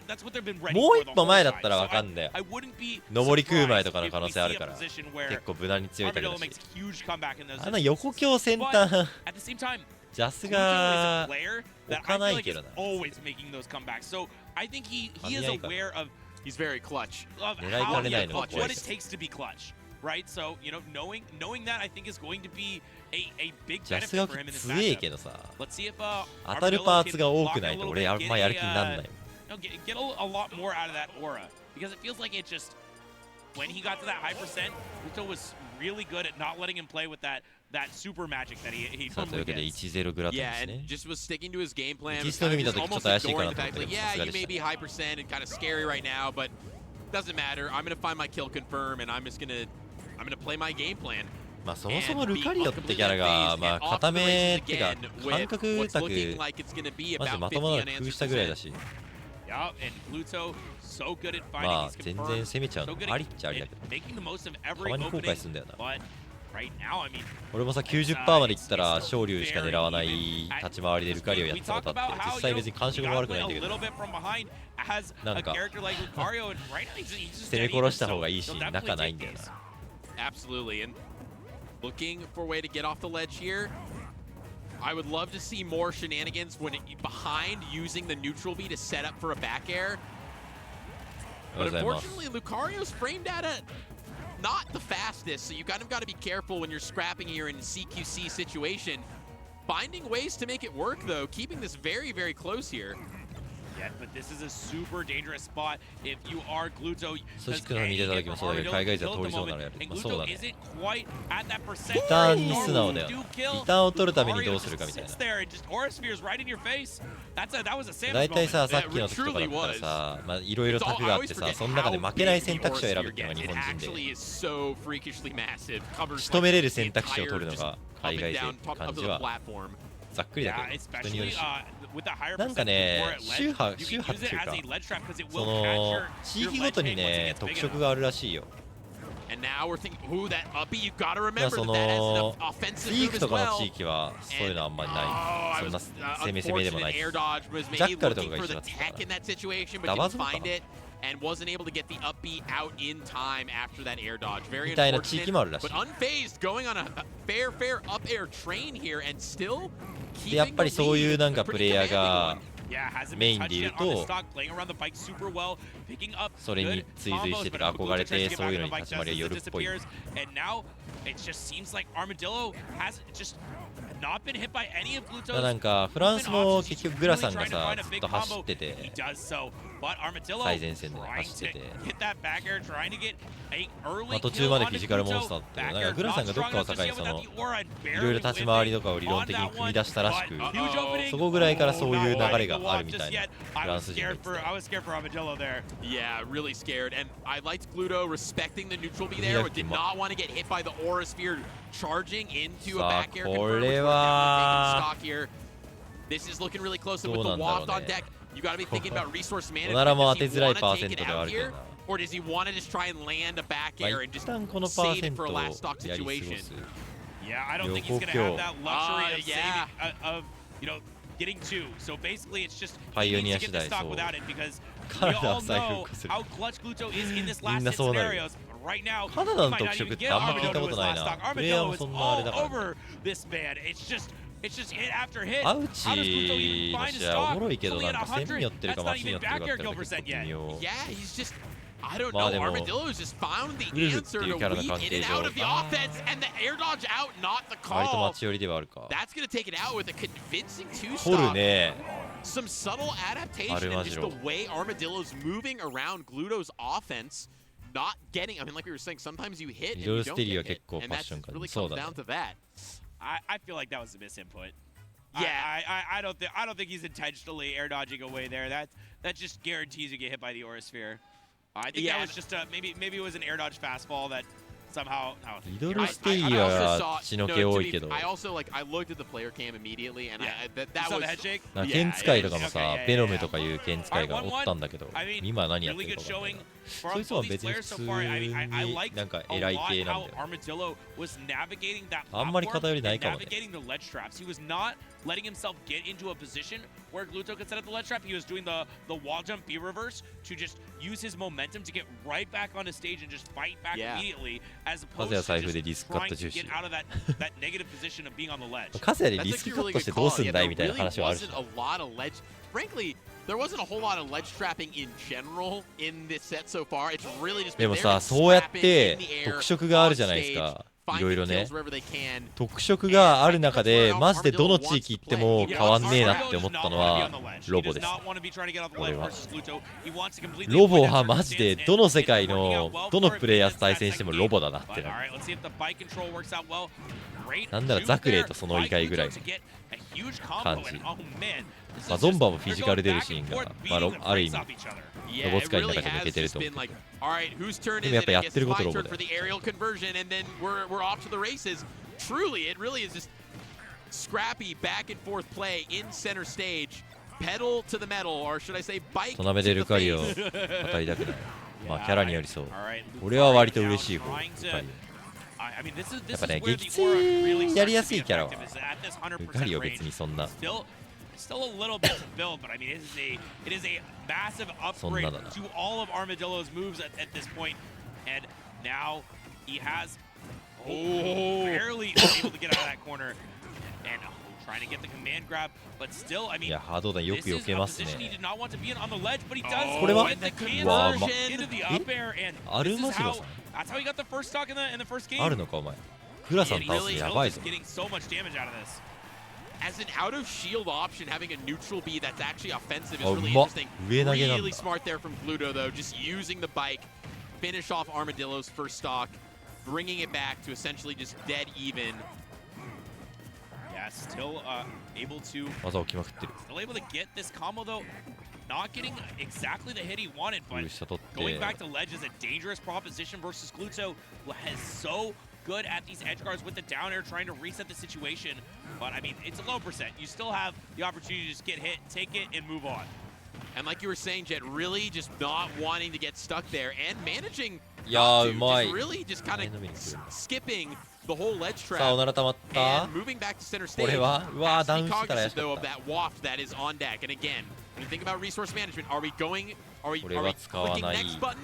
That's what they've been ready もう for 一 the 歩 whole 前だ time. ったら So わかんだよ I wouldn't be 上り空前 surprised とかの if 可能 we 性あ see る a から position where 結構無難に強いタイプ Armadillo だ makes し a huge comeback in those あの横強先 But 端 at the same time, ジャス Gluto is が a player 置 that か I な feel い like け is どな always making those comebacks. So I think he is 噛み合いか aware of he's very clutch.狙いかねないのが what 怖い it です takes to be clutch, right? So you know, knowing that I think is going to be a big ジャス benefit が for him in this 強い matchup. けどさ Let's see if 当たるパーツが多くない Armadillo と can 俺あんまやる気になんない get a lot more out of that aura because it feels like it just when he got to that high percent, Gluto was really good at not letting him play with that super magic that he さあというわけで normally gets. 1-0 グラトンで Yeah, す and ね just was sticking to his game plan. 実質の見た時ちょっと怪しいかな ignoring と the 思った fact け that どさす yeah, が you でし may た be high percent and kind of scary right now, but doesn't matter. I'm gonna find my kill confirm and I'm gonna play my game plan. まあそもそもルカリオってキャラがまあ固めっていうか感覚高くマジまともなの工夫したぐらいだし Yeah, and Gluto so good at ま finding あ these 全 confirms, 然攻めちゃう so の good ありっちゃありだけど at making the most of た every まに後 opening, 悔するんだよな but right now, I mean, 俺もさ 90% までいったら昇竜しか狙わない立ち回りでルカリオやってたことあって実際別に感触も悪くないんだけどなんか攻め殺した方がいいし仲ないんだよな Absolutely, and looking for a way to get off the ledge here. I would love to see more shenanigans when behind using the neutral B to set up for a back air. But unfortunately, Lucario's framed at not the fastest, so you kind of got to be careful when you're scrapping here in a CQC situation. Finding ways to make it work, though, keeping this very, very close here. Yeah, but this is a super dangerous spot if you are Gluto. 組織の見てた時もそうだけど海外勢は通りそうなのやるまあそうだね isn't quite at that percent. リターンに素直だよなリターンを取るためにどうするかみたいな 大体ささっきの時とかだったらさまあいろいろ卓があってさその中で負けない選択肢を選ぶっていうのが日本人で仕留めれる選択肢を取るのが海外勢って感じはざっくりだけど人によるしなんかね宗派っていうかその地域ごとにね特色があるらしいよそのリークとかの地域はそういうのあんまりないそんな攻めでもないジャッカルとかが一緒だったからダバズかなand wasn't able to get the up B out in time after that air dodge. Very みたいな地域もあるらしい but unfazed going on a fair up air train here and still でやっぱりそういうなんかプレイヤーがメインで言うとそれに追随してとか憧れてそういうのに立ち回りが寄るっぽい なんかフランスも結局グラさんがさずっと走ってて最前線で走っててまあ途中までフィジカルモンスターってなんかグラさんがどっかを境にそのいろいろ立ち回りとかを理論的に組み出したらしくそこぐらいからそういう流れがあるみたいなフランス人が言ってた Yeah, really scared. And I liked Gluto respecting the neutral B there, but did not want to get hit by the Aura Sphere charging into a back air confirm, which was taking stock here. This is looking really close with the waft on deck. You got to be thinking about resource management. Does he want to take it out here, or does he want to just try and land a back air and just save it for a last stock situation? Yeah, I don't think he's going to have that luxury of saving, of, you know, getting two. So basically, it's just he needs to get the stock without it because we all know how clutch Gluto is in this last hit scenarios. right now, カナダの特色ってあんま聞いたことないな。プレイヤーもそんなあれだからね。 This man, it's just hit after hit. アウチの試合おもろいけどなんか線によってるかマシによってるかってのが結構微妙。 Yeah, he's just I don't know. Armadillo's just found the answer to weave in and out of the offense, and the air dodge out, not the call. 割と待ち寄りではあるか。 That's gonna take it out with a convincing two 掘る stop. ね。 Some subtle adaptation and just the way Armadillo's moving around Gluto's offense, not getting. I mean, like we were saying, sometimes you hit and you don't get hit, and that really comes down to that. I feel like that was a misinput. Yeah, I don't think he's intentionally air dodging away there. That just guarantees you get hit by the Aura Sphere. I think that was just maybe it was an air dodge fastball that somehow. I also like I looked at the player cam immediately and that was 剣使いとかもさ、ベノムとかいう剣使いがおったんだけど、今何やってるか分かんないから。そいつは別に普通になんか偉い系なんだよ。あんまり偏りないかもね。 letting himself get into a position where Gluto could set up the ledge trap. He was doing the wall jump B reverse to just use his momentum to get right back onto stage and just fight back immediately, as opposed to just trying to get out of that negative position of being on the ledge. カズヤでリスクカットしてどうすんだいみたいな話はあるし。 Frankly, there wasn't a whole lot of ledge trapping in general in this set so far. It's really just でもさ、そうやって特色があるじゃないですか。 いろいろね、特色がある中でマジでどの地域行っても変わんねえなって思ったのはロボです。俺はロボはマジでどの世界のどのプレイヤーと対戦してもロボだなってな。なんならザクレイとその以外ぐらいの感じ。まあ、ゾンバもフィジカル出るシーンが、まあ、ある意味ロボ使いの中で抜けてると思う。 でもやっぱやってることロボだよ。 Truly, it really is just scrappy back and forth play in center stage. Pedal to the metal, or should I say bike to the face. トナベでルカリを当たりたくない。まあキャラによりそう。俺は割と嬉しい方。ルカリ。やっぱね、撃墜やりやすいキャラはルカリを別にそんな。 Still a little bit to build, but I mean, it is a massive upgrade to all of Armadillo's moves at this point. And now he has barely able to get out of that corner and trying to get the command grab, but still, I mean, this is a position he did not want to be in on the ledge, but he does get the conversion into the up air, and this is that's how he got the first stock in the first game. あるのかお前。クラさん倒すやばいぞ。 Getting so much damage out of this. As an out of shield option, having a neutral B that's actually offensive is really interesting. Really smart there from Gluto, though, just using the bike, finish off Armadillo's first stock, bringing it back to essentially just dead even. Yeah, still able to get this combo, though. Not getting exactly the hit he wanted, but going back to ledge is a dangerous proposition versus Gluto, who has so good at these edge guards with the down air, trying to reset the situation. But I mean, it's a low percent. You still have the opportunity to just get hit, take it, and move on. And like you were saying, Jet, really just not wanting to get stuck there and managing just really just kind of skipping the whole ledge trap and moving back to center stage. Cognizant though of that waft that is on deck. And again, when you think about resource management, are we clicking next button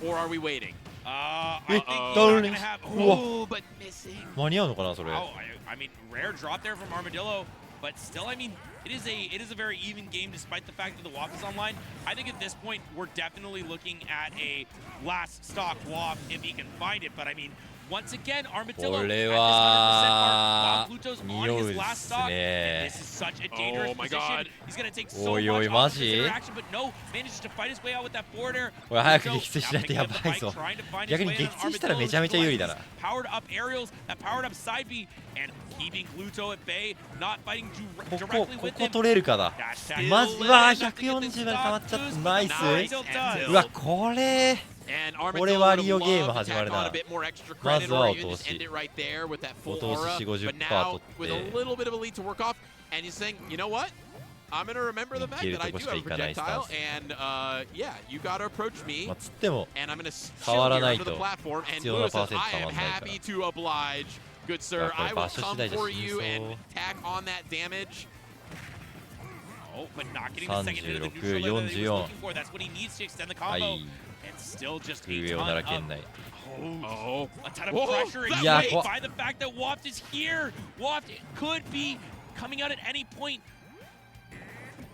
or are we waiting? I think he's not gonna have. Oh, but missing. I mean, rare drop there from Armadillo, but still, I mean, it is a very even game despite the fact that the WAF is online. I think at this point we're definitely looking at a last stock WAF if he can find it. But I mean, once again, Armadillo at this 100% mark while Gluto's on his last stock. This is such a dangerous position. He's gonna take so much off this interaction, but no, manages to fight his way out with that forward air. 早く撃墜しないとやばいぞ。逆に撃墜したらめちゃめちゃ有利だな。 Powered up aerials, that powered up side B, and keeping Gluto at bay, not fighting directly with him. ここ取れるかだ。マジは140まで溜まっちゃった。ナイス。うわこれ。 これはリオゲーム始まるな。まずはお通し。お通し 50% 取って。 I'm going to remember the fact that I do have a projectile, and yeah, you got to approach me, and I'm going to shield you onto the platform, and Lewis says, I am happy to oblige, good sir, I will come for you and tack on that damage. Oh, but not getting the second hit of the neutral that he was looking for. That's what he needs to extend the combo. And still just a ton of... Oh, a ton of Whoa, pressure and yeah, weight by the fact that Waft is here. Waft could be coming out at any point.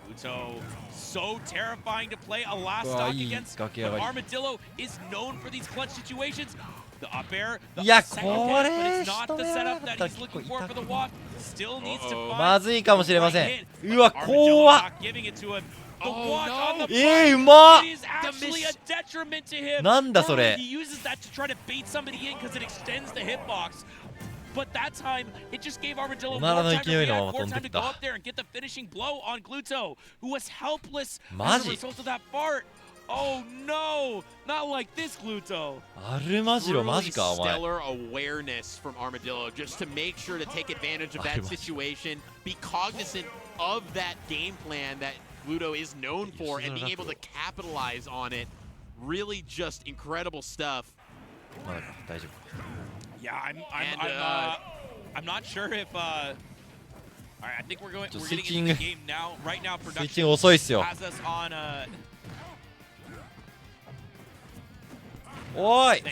Gluto, so terrifying to play a last stock against, but Armadillo is known for these clutch situations. The up air, the second hit, but it's not the setup that he's looking for the Waft. Still needs to find まずいかもしれません。 うわ、 Armadillo 怖っ。 not giving it to him. The walk on the うまっ。 it is actually a detriment to him. なんだそれ。 He uses that to try to bait somebody in because it extends the hitbox. But that time, it just gave Armadillo more time to react, more time to go up there and get the finishing blow on Gluto, who was helpless as a result of that fart. Oh no, not like this, Gluto. アルマジロマジかお前。 Stellar awareness from Armadillo just to make sure to take advantage of that situation, be cognizant of that game plan that Gluto is known for, and being able to capitalize on it. Really just incredible stuff. まだか、大丈夫。 Yeah, I'm not sure if all right, I think we're getting into the game now. Right now, production has us on Oi!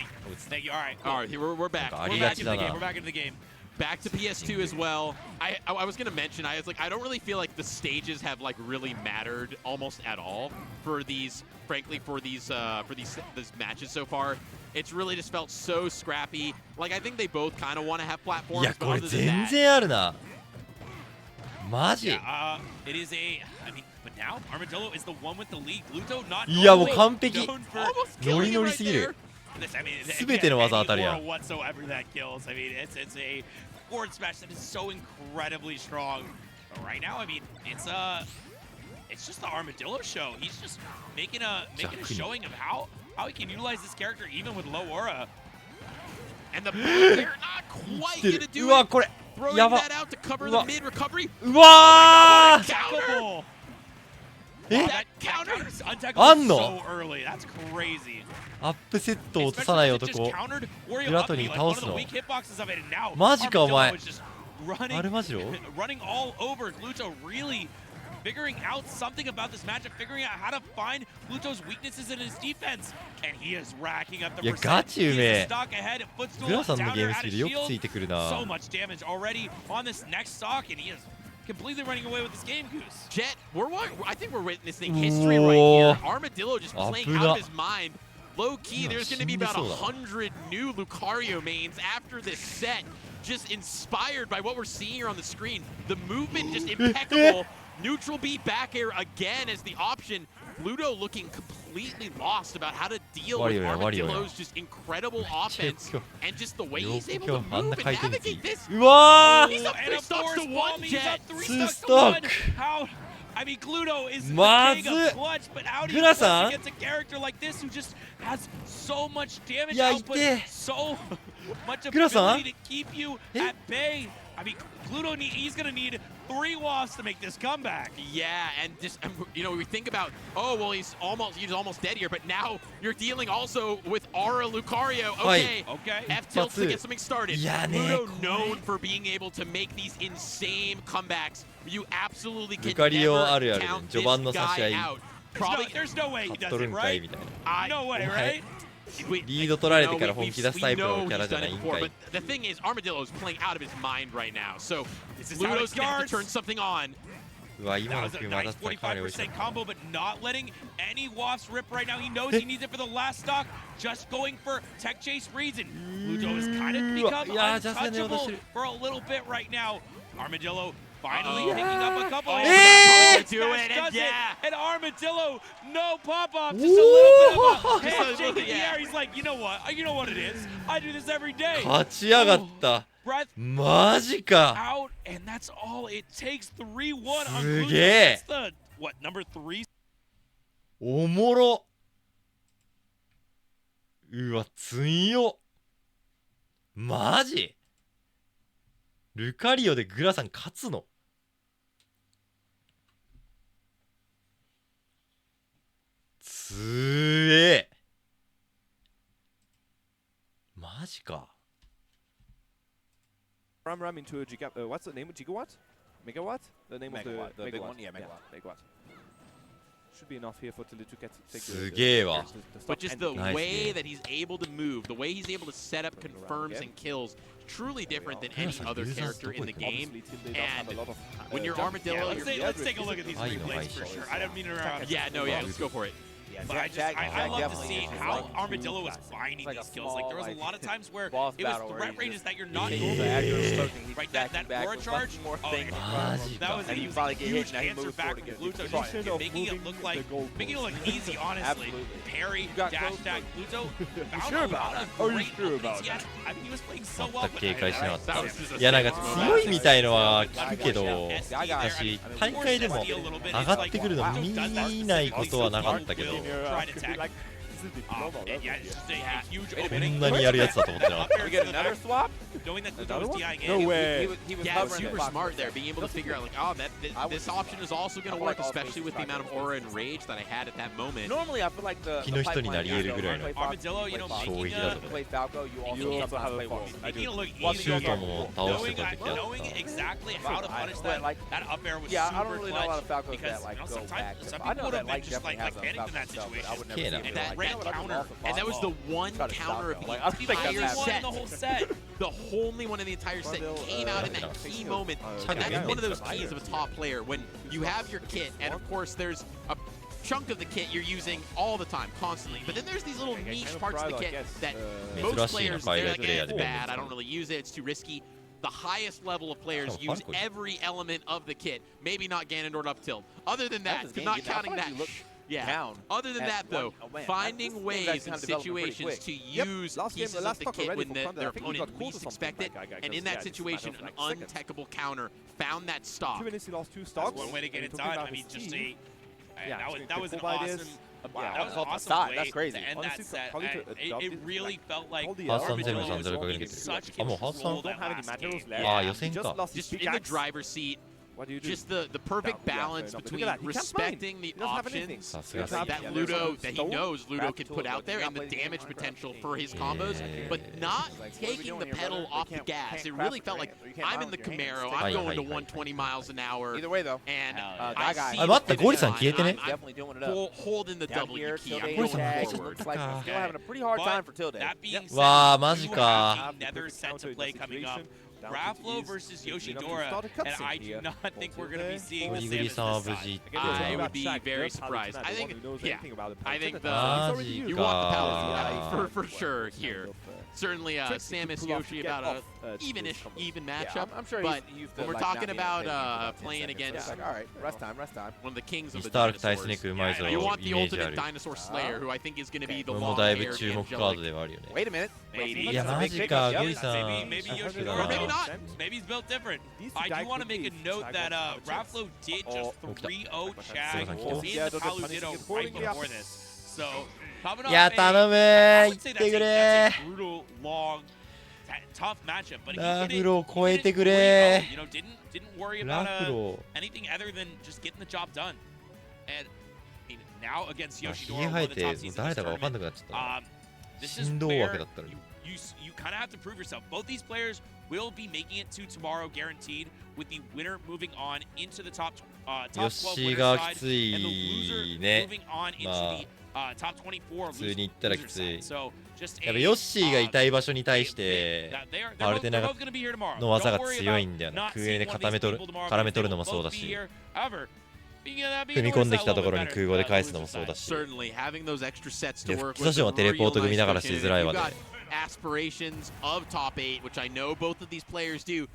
Thank you. All right, we're back. We're back into the game. We're back into the game. Back to PS2 as well. I was gonna mention, I was like, I don't really feel like the stages have like really mattered almost at all for these, frankly, for these matches so far. It's really just felt so scrappy. Like, I think they both kind of want to have platforms. いや、これ全然あるな。マジ? Yeah, it is a. I mean, but now Armadillo is the one with the lead. Gluto not. いや、もう完璧。 known for ノリノリすぎる。 すべての技当たりや。 whatsoever that kills. I mean, it's a forward smash that is so incredibly strong. But right now, I mean, it's just the Armadillo show. He's just making a showing of how he can utilize this character even with low aura. And the they're not quite gonna do it. これ Throwing やば。 that out to cover the mid recovery. うわー。 Counter. え That counter is untackable あんの so early. That's crazy. アップセットを落とさない男。グラトニー倒すの。マジかお前。アルマジロ running all over Gluto, really figuring out something about this matchup, figuring out how to find Gluto's weaknesses in his defense, and he is racking up the いや、ガチうめえ。 stock ahead. Footstool グラさんの down ゲー air ム out スピ of ードよくつ shield. いてくるな。 So much damage already on this next stock, and he is completely running away with this game, Goose. Jet, I think we're witnessing history right here. Armadillo just playing out of his mind. Low key, there's going to be about 100 new Lucario mains after this set, just inspired by what we're seeing here on the screen. The movement just impeccable. Neutral B back air again as the option. Gluto looking completely lost about how to deal with Armadillo's just incredible offense and just the way he's able to move and navigate this. うわー He's up 3 stocks to 1, Jet. 2 stock. How? I mean, Gluto is theま king ず of clutch, but how do you グラ clutch さん against a character like this who just has so much damage いや output, 痛え so much グラさん ability to keep you at bay? I mean, Gluto, he's going to need 3 wafts to make this comeback. Yeah, and just, you know, we think about, oh, well, he's almost dead here, but now you're dealing also with Aura Lucario. Okay, F tilts to get something started. Gluto known for being able to make these insane comebacks. You absolutely can never count this guy out. Probably, there's no way he does it, right? No way, right? リード取られてから本気出すタイプのキャラじゃないんかい。 But the thing is, Armadillo is playing out of his mind right now. So Gluto's gonna have to turn something on. うわ、今の That was a 組まだ nice ったらかなり美味しい。 45% combo, but not letting any wafts rip right now. He knows he needs it for the last stock. Just going for tech chase reads, and Gluto has kind of become untouchable for a little bit right now. Armadillo finally picking up a couple. And Armadillo, no pop-off, just a little bit of a handshake in the air. He's like, you know what it is. I do this every day. 勝ち上がった。マジか。 Out, and that's all it takes. 3-1 on す Gluto. げえ。 That's the, what, number 3? おもろ。うわ、強っ。マジルカリオでグラさん勝つのつえ。マジか。Ram into a what's the name of gigawatt? Megawatt? The name of the big megawatt. one? Yeah, megawatt. Megawatt. should be enough here for Tilde to take the stop. But just the Nice way game. that he's able to move, the way he's able to set up confirms and kills, truly different than any other character in the game. And when you're Armadillo, let's take a look at these replays for sure. I don't mean to interrupt. Yeah, no, yeah, let's go for it. But I love to see how Armadillo was finding these kills. Like, there was a lot of times where it was threat ranges that you're not going to right, that aura charge, that was a huge answer back from Pluto, making it look easy, honestly. Parry, dash attack, Pluto found a lot of great openings. I mean, he was playing so well. 警戒してなかった。いや、なんか強いみたいのは聞くけど、私、大会でも上がってくるの見ないことはなかったけど、Try to attack. Yeah, it's just a huge こ opening. んなにやるやつだと思ってなかった。 We get another swap? Knowing that Pluto was DIing No in. way. Yeah, super smart there, being able to figure out like, oh, this option is also going to work, especially with the amount of aura and rage that I had at that moment. Normally, I feel like the 敵の人になり得るぐらいの Armadillo, you know, 衝 making 撃だと a 思う。 play Falco, you also have a Wolf. making it look シュ easy. ートも倒してた時あっ Knowing た。 exactly how to punish that, that up air was Yeah, I don't super really know a lot of clutch Falcos because that like you know, go back. sometimes some I know people would have that been like just like definitely has panicked in that stuff, but I would situation. never see And that red counter, and that was the one Try to counter of stop the it. I think that's entire happening. set. The whole set. The only one in the entire set came out in that key moment. And that's one of those keys of a top player when you have your kit, and of course there's a chunk of the kit you're using all the time, constantly. But then there's these little niche parts of the kit that most players, they're like, it's bad, I don't really use it, it's too risky. The highest level of players use every element of the kit. Maybe not Ganondorf up tilt. Other than that, not counting that. Yeah. Other than that, though, finding ways and situations to use pieces of the kit when their opponent least expect it, and in that situation, an untechable counter found that stop. 2 minutes, he lost 2 That's stocks. one way to get it done. I mean, just a that was an Wow. awesome. That was an awesome way to end that set. It really felt like ハースさん全部Armadillo 3-0 かけ was て in る。 such あ、もうハースさん control that last game. ああ、予選か。 Just in the driver's seat. Just the perfect balance between respecting the options that Ludo, that he knows Ludo can put out there, and the damage potential for his combos, but not taking the pedal off the gas. It really felt like I'm in the Camaro, I'm going to 120 miles an hour. Either way, though. And I see あ、待った、ゴリさん消えてね。 I'm holding the W key. I'm ゴリさん going 消えちゃっ forward. たか。 Still having a pretty hard time for Tilde. That being said, わあ、マジか。 another set to play coming up. Raflo versus Yoshidora, and I do not think we're going to be seeing the same as this side. I would be very surprised. I think, yeah, I think Ah, you want the Paladin for sure here. Certainly, Samus Yoshi about a even matchup. I'm sure but he's used to, when we're like, talking not being about able to playing against all right, rest time. one of the kings of the ミスターアルク対スネー dinosaurs, クうまいぞ、 you イ want the メージあ ultimate る。 dinosaur slayer, who I think is going to be the これもだいぶ long-haired 注目カード angelic. ではあるよね。 Wait a minute. Maybe. いや、マジか、ゴリさん。 Maybe ショック Yoshidora, だ Maybe な。 not. maybe he's built different. I do want to make a note that Raflo did just 3-0 Chag in the Paludino right before this. So, coming up, いや、頼む I ー、 would 行 say ってく that's れ a ー。 brutal, long, tough matchup. But he ラ did フ it, ロー超えてく 3-0, れ you know, didn't worry ラ about フロ anything other than just getting the job done. And I mean, now against ー。ひ Yoshidora, げ one 生え of the て、 top もう seeds in 誰 this だか分かんな tournament. くなっちゃった。 This is 振動 where 枠だったのに。 you kind of have to prove yourself. Both these players will be making it to tomorrow, guaranteed, with the winner moving on into the top ヨッ 12 シー winner が side きつい and the loser ね。 moving on into まあ the top 24普通に行ったらきつい。 So just やっぱヨッシーがいたい場所に対してパルテナboth gonna be here tomorrow. の技が Don't worry 強いんだよ about な。 not 空英で seeing one of 絡 these め取る people tomorrow 絡め because 取る they の will もそうだ both be し here. However, being 踏み込んできたところに空語で返すのもそうだし。 Certainly having those extra sets で to フッ work クスションはテレポート組みながらしづらいわね。 aspirations of top 8, which I know both of these players do,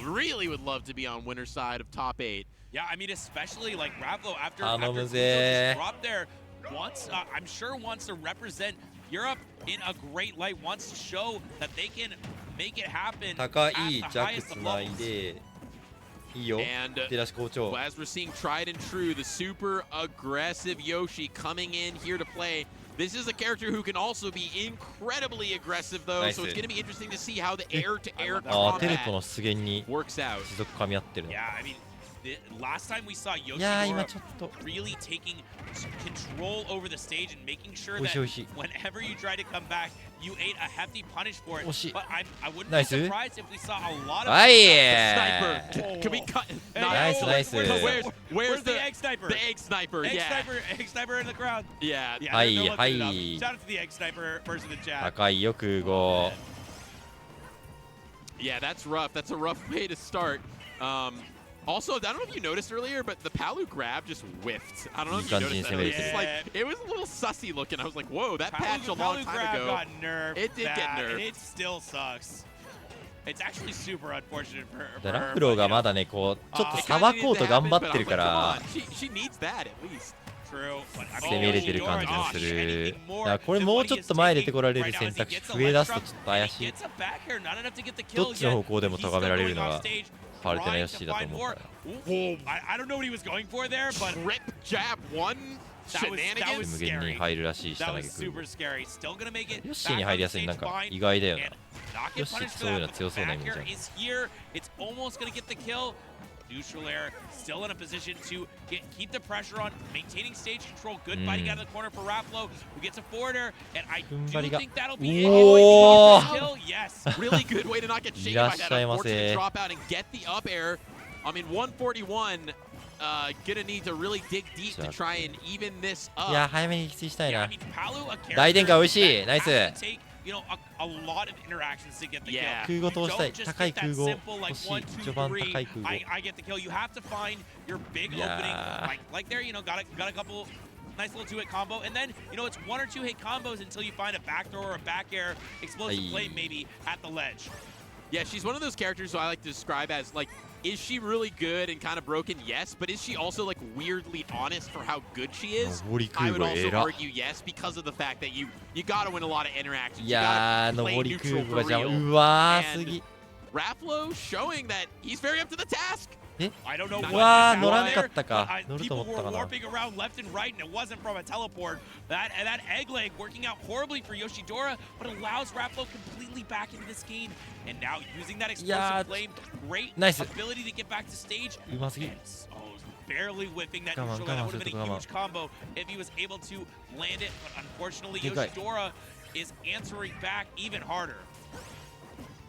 really would love to be on winner's side of top 8. Yeah, I mean, especially like Raflo after頼む Pluto ぜ just dropped there, I'm sure wants to represent Europe in a great light, wants to show that they can make it happen 高 at い the ジャック highest つ of ない levels. でいいよ。 And 出だし好調。 as we're seeing tried and true, the super aggressive Yoshi coming in here to play. This is a character who can also be incredibly aggressive, though, Nice. so it's going to be interesting to see how the air-to-air あー、テレ combat ポの出現に works out. 持続噛み合ってるの。 Yeah, I mean, last time we saw いやー今 Yoshidora ちょっと really taking control over the stage and making sure 美味 that しい美味しい whenever you try to come back, you ate a hefty punish for it. 惜しい But I wouldn't be ナイス surprised if we saw a lot of はい Sniper. Can we cut? Nice, nice. Where's the egg sniper? The egg sniper, Egg yeah. sniper in the crowd. Yeah. Yeah, Hi, they're looking it up. hi. Shout out to the egg sniper person in the chat. 高いよ空壕 Yeah, that's rough. That's a rough way to start. Also, I don't know if you noticed earlier, but the Palu grab just whiffed. I don't know if you noticed that. It was, just like, it was a little sussy looking. I was like, whoa, that patch a long time grab ago. got nerfed. It did get bad, nerfed. and it still sucks. It's actually super unfortunate for だ her. ラフローがまだねこうちょっとさばこうと頑張ってるから She needs that at least. True. 攻めれてる感じもするだからこれもうちょっと前出てこられる選択肢増え出すとちょっと怪しいどっちの方向でも咎められるのがパルテナヨッシーだと思うから I don't know what he was going for there, but rip jab one. That was 無限に入るらしい下 That 投 was げくる super scary. Still gonna make it. ヨッシーに入りやすいなんか意外だよな Not ヨ get ッシーって punished そういう for の that, 強 but そうなイ the メージ back あ air る is here. It's almost gonna get the kill. Neutral air still in a position to keep the pressure on, maintaining stage control. Good fighting out of the corner for Raplo, who gets a forward air, and I do think that'll be a kill. Yes, really good way to not get shaken by that unfortunate dropout and get the up air. I mean, 141. Gonna need to really dig deep to try and even this up. いや早めに撃墜したいな I mean, Palu, a character 大展開美味しいナイス that has to take, you know, a lot of interactions to get the kill. 空壕通したい Don't just 高い get 空 that 壕 simple, like, 欲し 1, い 2, 序盤 3, 高い空壕 I get the kill. You have to find your big opening, like there, you know, got a couple nice little 2-hit combo, and then, you know, it's 1 or 2 hit combos until you find a back throw or a back air explosive play maybe at the ledge. Yeah, she's one of those characters who I like to describe as, like, is she really good and kind of broken? Yes. But is she also, like, weirdly honest for how good she is? I would also argue yes, because of the fact that you got to win a lot of interactions. いやー You gotta play 上り neutral 空 for 壕がじゃ real. うわーす And ぎ Raplo showing that he's very up to the task. え I don't know う what わー just 乗ら happened んか there, ったか but 乗ると people 思った were かな warping around left and right, and it wasn't from a teleport. That egg leg working out horribly for Yoshidora, but allows Raplo completely back into this game. And now using that explosive flame, great ability to get back to stage. うますぎ Barely whipping that Come on, neutral. come That on, would have been a come on. huge combo if he was able to land it. But unfortunately, でかい Yoshidora is answering back even harder.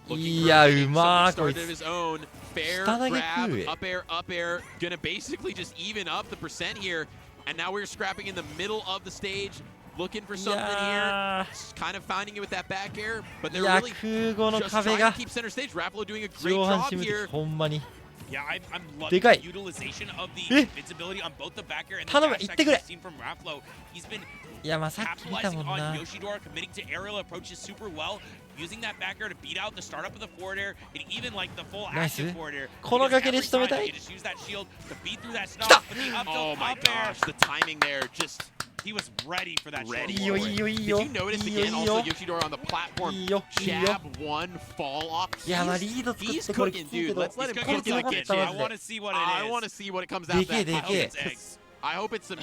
いやうまーこい Started of つ his own fair 下投げ grab, 食う up air, gonna basically just even up the percent here. And now we're scrapping in the middle of the stage, looking for something here, kind of finding it with that back air. But they're いや really 空壕の just 壁 trying が to keep center stage. Raplo doing a great 上半 job 身無敵 here. ほんまに Yeah, I'm loving でかい the utilization of the え invincibility on both the back air and the 頼む dash 行ってくれ attack we've seen from Raplo. He's been いやまあさっき見た capitalizing もん on な Yoshidora, committing to aerial approaches super well, using that back air to beat out the startup of the forward air, and even like the full active Nice. forward air. この Because 崖で every 仕留め time たい you just use that shield to beat through that snob, but the up Oh tilt my up air, gosh, the timing there just he was ready for that ready. shield for forward. it. Did you notice again also Yoshidora on the platform? いいよいいよ Jab one fall off. いやまあリード作っ He's てこれき cooking, ついけ dude. ど Let's let him これ cook 強か like っ it. た I マジ want で to see what it I is. want to see what it comes out. でけえ that. で I け hope え it's eggs. I hope it's some.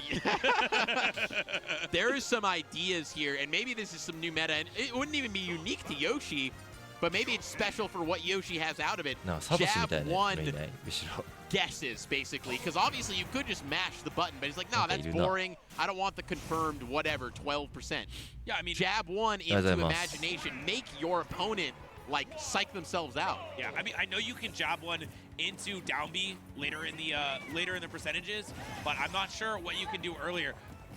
There is some ideas here, and maybe this is some new meta, and it wouldn't even be unique to Yoshi, but maybe it's special for what Yoshi has out of it. なんかサトシみたい Jab な one やつがいない後ろ guesses, basically, because obviously you could just mash the button, but he's like, no, that's boring. I don't want the confirmed whatever, 12%. Yeah, I mean, Jab one into imagination. Make your opponent like psych themselves out. Yeah, I mean, I know you can jab one into down B later in the percentages, but I'm not sure what you can do earlier.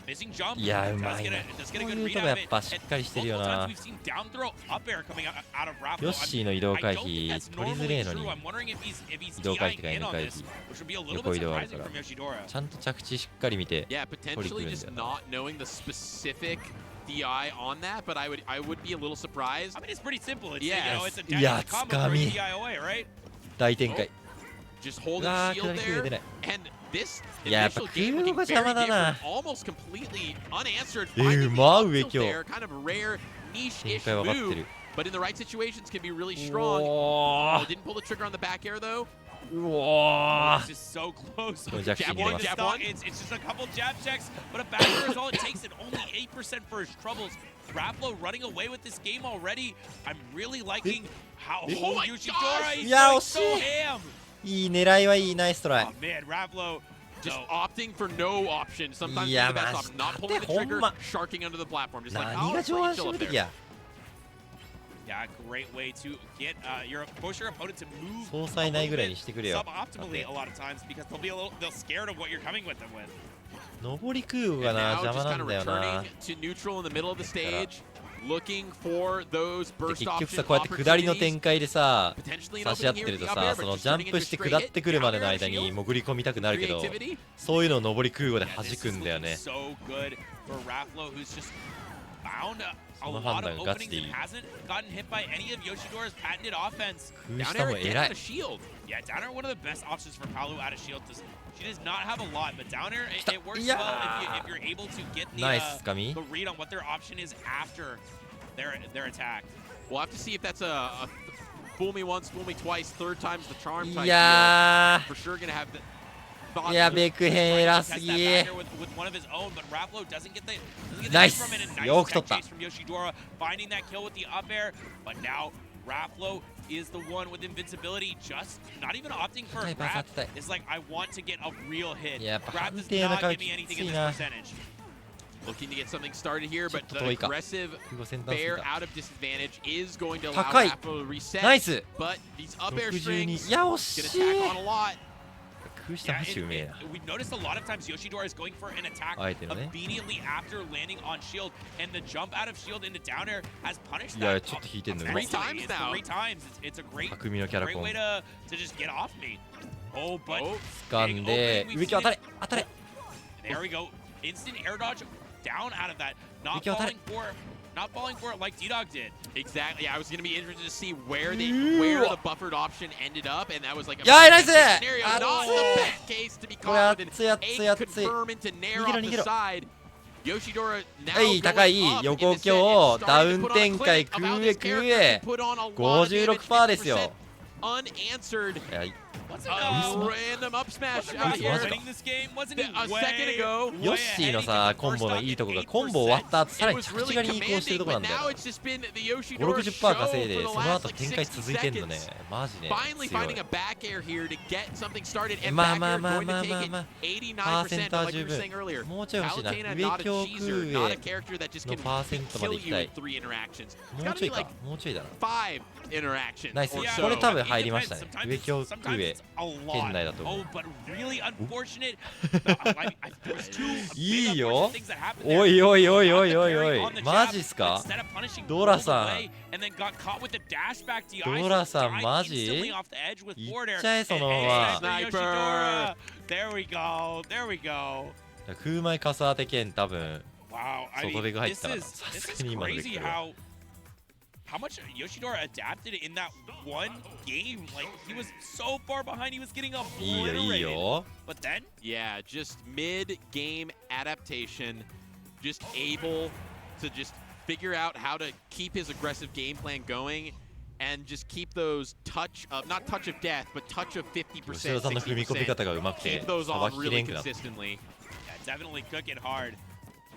Missing jump. いやうまいな does get こ a う good いうと read こや out っ of ぱ it. しっかりしてる Multiple よ times な we've seen down throw up air coming out of Raplo. ヨッシーの移動 I 回 don't 避 think that's 取りづ normally れえの true. に I'm wondering if he's 移動回避 DIing か in 移動 on 回 this, 避 which would be a little 横 bit 移動ある surprising から from Yoshidora. ちゃんと着地しっかり見て Yeah, 取り potentially 組むん just だよな not knowing the specific DI on that, but I would be a little surprised. I mean, it's pretty simple. It's, Yes. you know, it's a いや dash combo つか for a み DIOA, right? 大展開 Just holding うわー shield 下りきれて there, ない and this いややっぱ initial 空 game 壕 looking が邪魔 very だな different, almost completely unanswered. う Finding the ま up 上 tilt 今 there, 日 kind of a rare 展 niche-ish 開分かって move, る but in the right situations can be really strong. お Oh, ー didn't pull the trigger on the back air though. うお It's just so close. これジャックシー Jab に入れ one, ます jab It's, not, one. it's just a couple jab checks, but a back air is all it takes, and only 8% for his troubles. Raplo running away with this game already. I'm really liking how Oh my Yoshidora gosh. is Yeah, going I'll so see. ham. いい狙いはいい、ナイストライ。 Oh man, Ravlo just opting for no option. Sometimes Yeah, the best man. option, not pulling the trigger, sharking under the platform, just like, 何 oh, が it's 上 like 半 chill 身 up 無 there. 敵や。 Yeah, great way to get force your opponent to move 総裁ないぐらいにしてくれよ。 suboptimally a lot of times because they'll scared of what you're coming with them with. 上り空母がな、 Now 邪 just 魔な kind ん of だよな。 returning to neutral in the middle of the stage, looking for those で burst 結局 option さ、こうやって下りの opportunities. 展開でさ、 Potentially an 差し合っ opening て here る with と the up さ、 air, そ but の just ジャン turning プ into して straight 下って hit. くるまでの Down air 間 shield. に潜り込みたくなるけど、 Creativity. そういうのを上り空母で弾くんだよね。 So good for Ravlo, who's just found a その lot 判 of 断ガチ openings でいい。 and hasn't gotten hit by any of Yoshidora's patented offense. 空下も偉い。 Yeah, down air, one of the best options for Palu out of shield. She does not have a lot, but down air, it works well if you're able to get the read on what their option is after their attack. We'll have to see if that's a fool me once, fool me twice, third time's the charm type. Yeah. For sure gonna have the. いや、ベクヘン偉すぎ。 ナイス。よく取った。 Finding that kill with the up air, but now Ravlo is the one with invincibility, just not even opting for a grab. It's like, I want to get a real hit. Grab does not give me anything in this percentage. Looking to get something started here, but the aggressive bear out of disadvantage is going to allow 高い。 Ravlo to reset. ナイス。 But these up air 62。 strings いや、惜しい。 can attack on a lot. 空下マジうめえな。 We've noticed a lot of times Yoshidora is going for an attack immediately after landing on shield, and the jump out of shield into down air has punished いや、 that. ちょっと引いてんの。 Three times now. Three times. It's a great, 匠のキャラ great コン。 way to just get off me. Oh, but 掴んで、植木当たれ、当たれ。 there we go. Instant air dodge down out of that. Not falling for it like D-Dog did. Exactly. I was going to be interested to see where the buffered option ended up, and that was like a scenario. Not the best case to be caught with an egg confirm into nair off the side. Yoshidora now going up in this set and starting to put on a clinic of how this character can put on a lot of damage, 56% ですよ。 unanswered. Wasn't random up smash out here. Winning this game? Wasn't he A second ago. ヨッシーのさ、コンボのいいとこがコンボ終わった後さらに着地がに移行してるとこなんだよ。5、60% 稼いでその後展開続いてんのね。マジね。強い。まあまあまあまあまあまあ。パーセントは十分。もうちょい欲しいな。上強空へのパーセントまでいきたい。もうちょいか。もうちょいだな。ナイス。これ多分入りましたね。上強空へ。圏内だと思う。いいよ。おいおいおいおいおいおい。マジっすか？ドラさん。ドラさんマジ？いっちゃえそのまま。空前カス当て剣多分。外ベが入ったからさすがに今のできる。How much Yoshidora adapted in that one game. Like, he was so far behind, he was getting obliterated. But then? Yeah, just mid-game adaptation. Just able to just figure out how to keep his aggressive game plan going and just keep those not touch of death, but touch of 50%, 60%. Keep those on really consistently. Yeah, definitely cooking hard.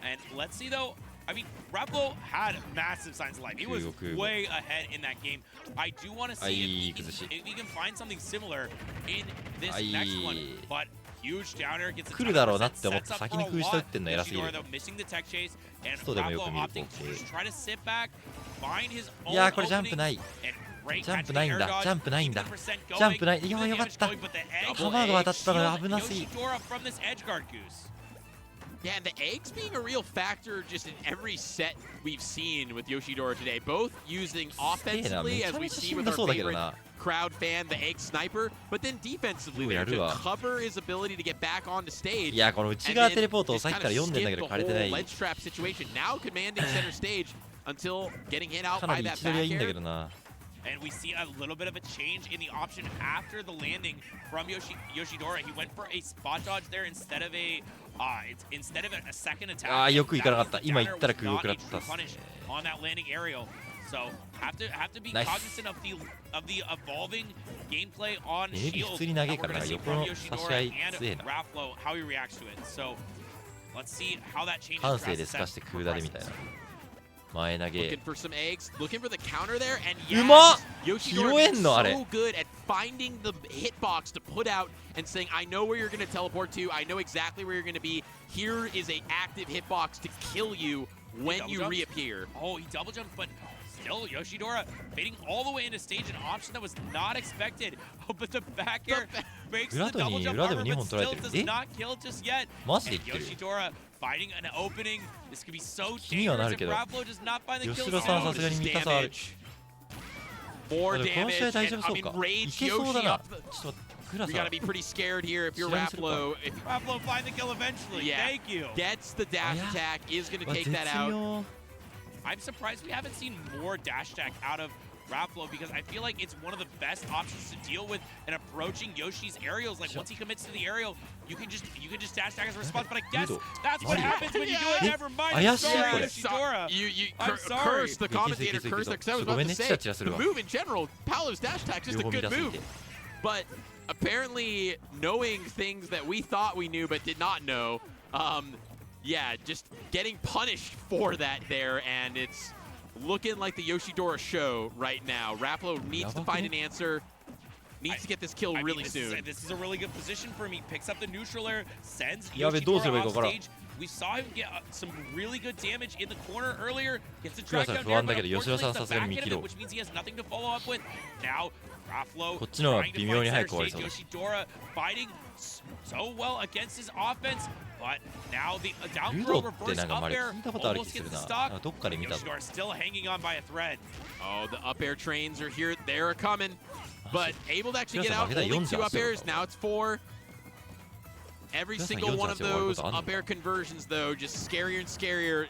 And let's see, though. I mean, Ravlo had massive signs of life. He was way ahead in that game. I do want to see if he can find something similar in this next one. But huge downer gets a 来るだろうなって思って先に空下打ってんの偉すぎる。 missing the tech chase and ストでもよく見る光景。 try to sit back, find his own いやこれジャンプない。ジャンプないんだ。ジャンプないんだ。ジャンプない。いやよかった。弾が当たったの危なすぎ。 Yeah, and the eggs being a real factor just in every set we've seen with Yoshidora today. Both using offensively, as we see with our favorite crowd fan, the egg sniper, but then defensively there to cover his ability to get back onto stage. いやこの内側テレポートをさっきから読んでんだけど枯れてない。 ledge trap situation, now commanding center stage until getting hit out かな by り that 位置取りはいいんだ back けどな。 And we see a little bit of a change in the option after the landing from Yoshidora. He went for a spot dodge there instead of a second attack. ああよくいかなかった。今言ったら空を食らったっすね。 On that landing aerial. So have to be cognizant of the evolving gameplay on shield. We're going to see from Yoshidora and Ravlo how he reacts to it. So let's see how that changes. 感性で透かして空打でみたいな。前投げ Looking for some eggs, looking for the counter there, and うまっ Yoshidora 拾えんのあれ so good at finding the hitbox to put out and saying, I know where you're going to teleport to, I know exactly where you're going to be. Here is a active hitbox to kill you when you reappear. Oh, he double jumped, but still Yoshidora fading all the way into stage, an option that was not expected. Oh, but the back air makes the double jump armor, but still does not kill just yet. マジで And 言ってる Yoshidora finding an opening. This could be so 気にはな dangerous る if けど Raplo does not find the kill. 吉田さんさすがに見たさある More でもこの試合 damage, 大丈 and 夫 I そう mean, かい Rage けそうだ Yoshi な up. ちょっと待ってクラ You さ gotta be pretty scared here if you're 試合にするか Raplo. If Raplo find the kill eventually. Yeah. Thank you. gets the dash yeah. attack, is going to うわ take 絶 that out. 妙 I'm surprised we haven't seen more dash attack out of Raplo because I feel like it's one of the best options to deal with and approaching Yoshi's aerials. Like once he commits to the aerial, you can just dash attack as a response. But I guess that's what happens when you do it. Never mind. I'm sorry, Yoshidora. I'm sorry. Curse the commentator, curse because I was about to say the わ move in general, Paolo's dash attack is just a 両方見 good 出すぎ move. て But apparently knowing things that we thought we knew but did not know, yeah, just getting punished for that there, and it's looking like the Yoshidora show right now. Raplo needs to find an answer, needs to get this kill really soon. This is a really good position for him. He picks up the neutral air, sends やべどうすればいい Yoshidora か分からん off stage. We saw him get some really good damage in the corner earlier. Gets a クラ track さん down 不 there, 安だ but けど吉田さん unfortunately さ it's す the がに back 見 end 切 of ろ it, う which means he has nothing to follow up with. Now, Raplo こっちの方が trying to 微妙に find 早く終わ center り stage. そうだ Yoshidora fighting so well against his offense, but now the ル down ド throw って reverse なんか up まで air 聞いたことある気 almost する gets な the なん stock. かどっかで見たぞ Yoshidora still hanging on by a thread. Oh, the up air trains are here. They're coming. But able to actually get out, クラさん負けたら only 2 up airs. 48 Now it's 4. Every クラさん single one of 48終わるこ those とあんの up air conversions, though, just scarier and scarier.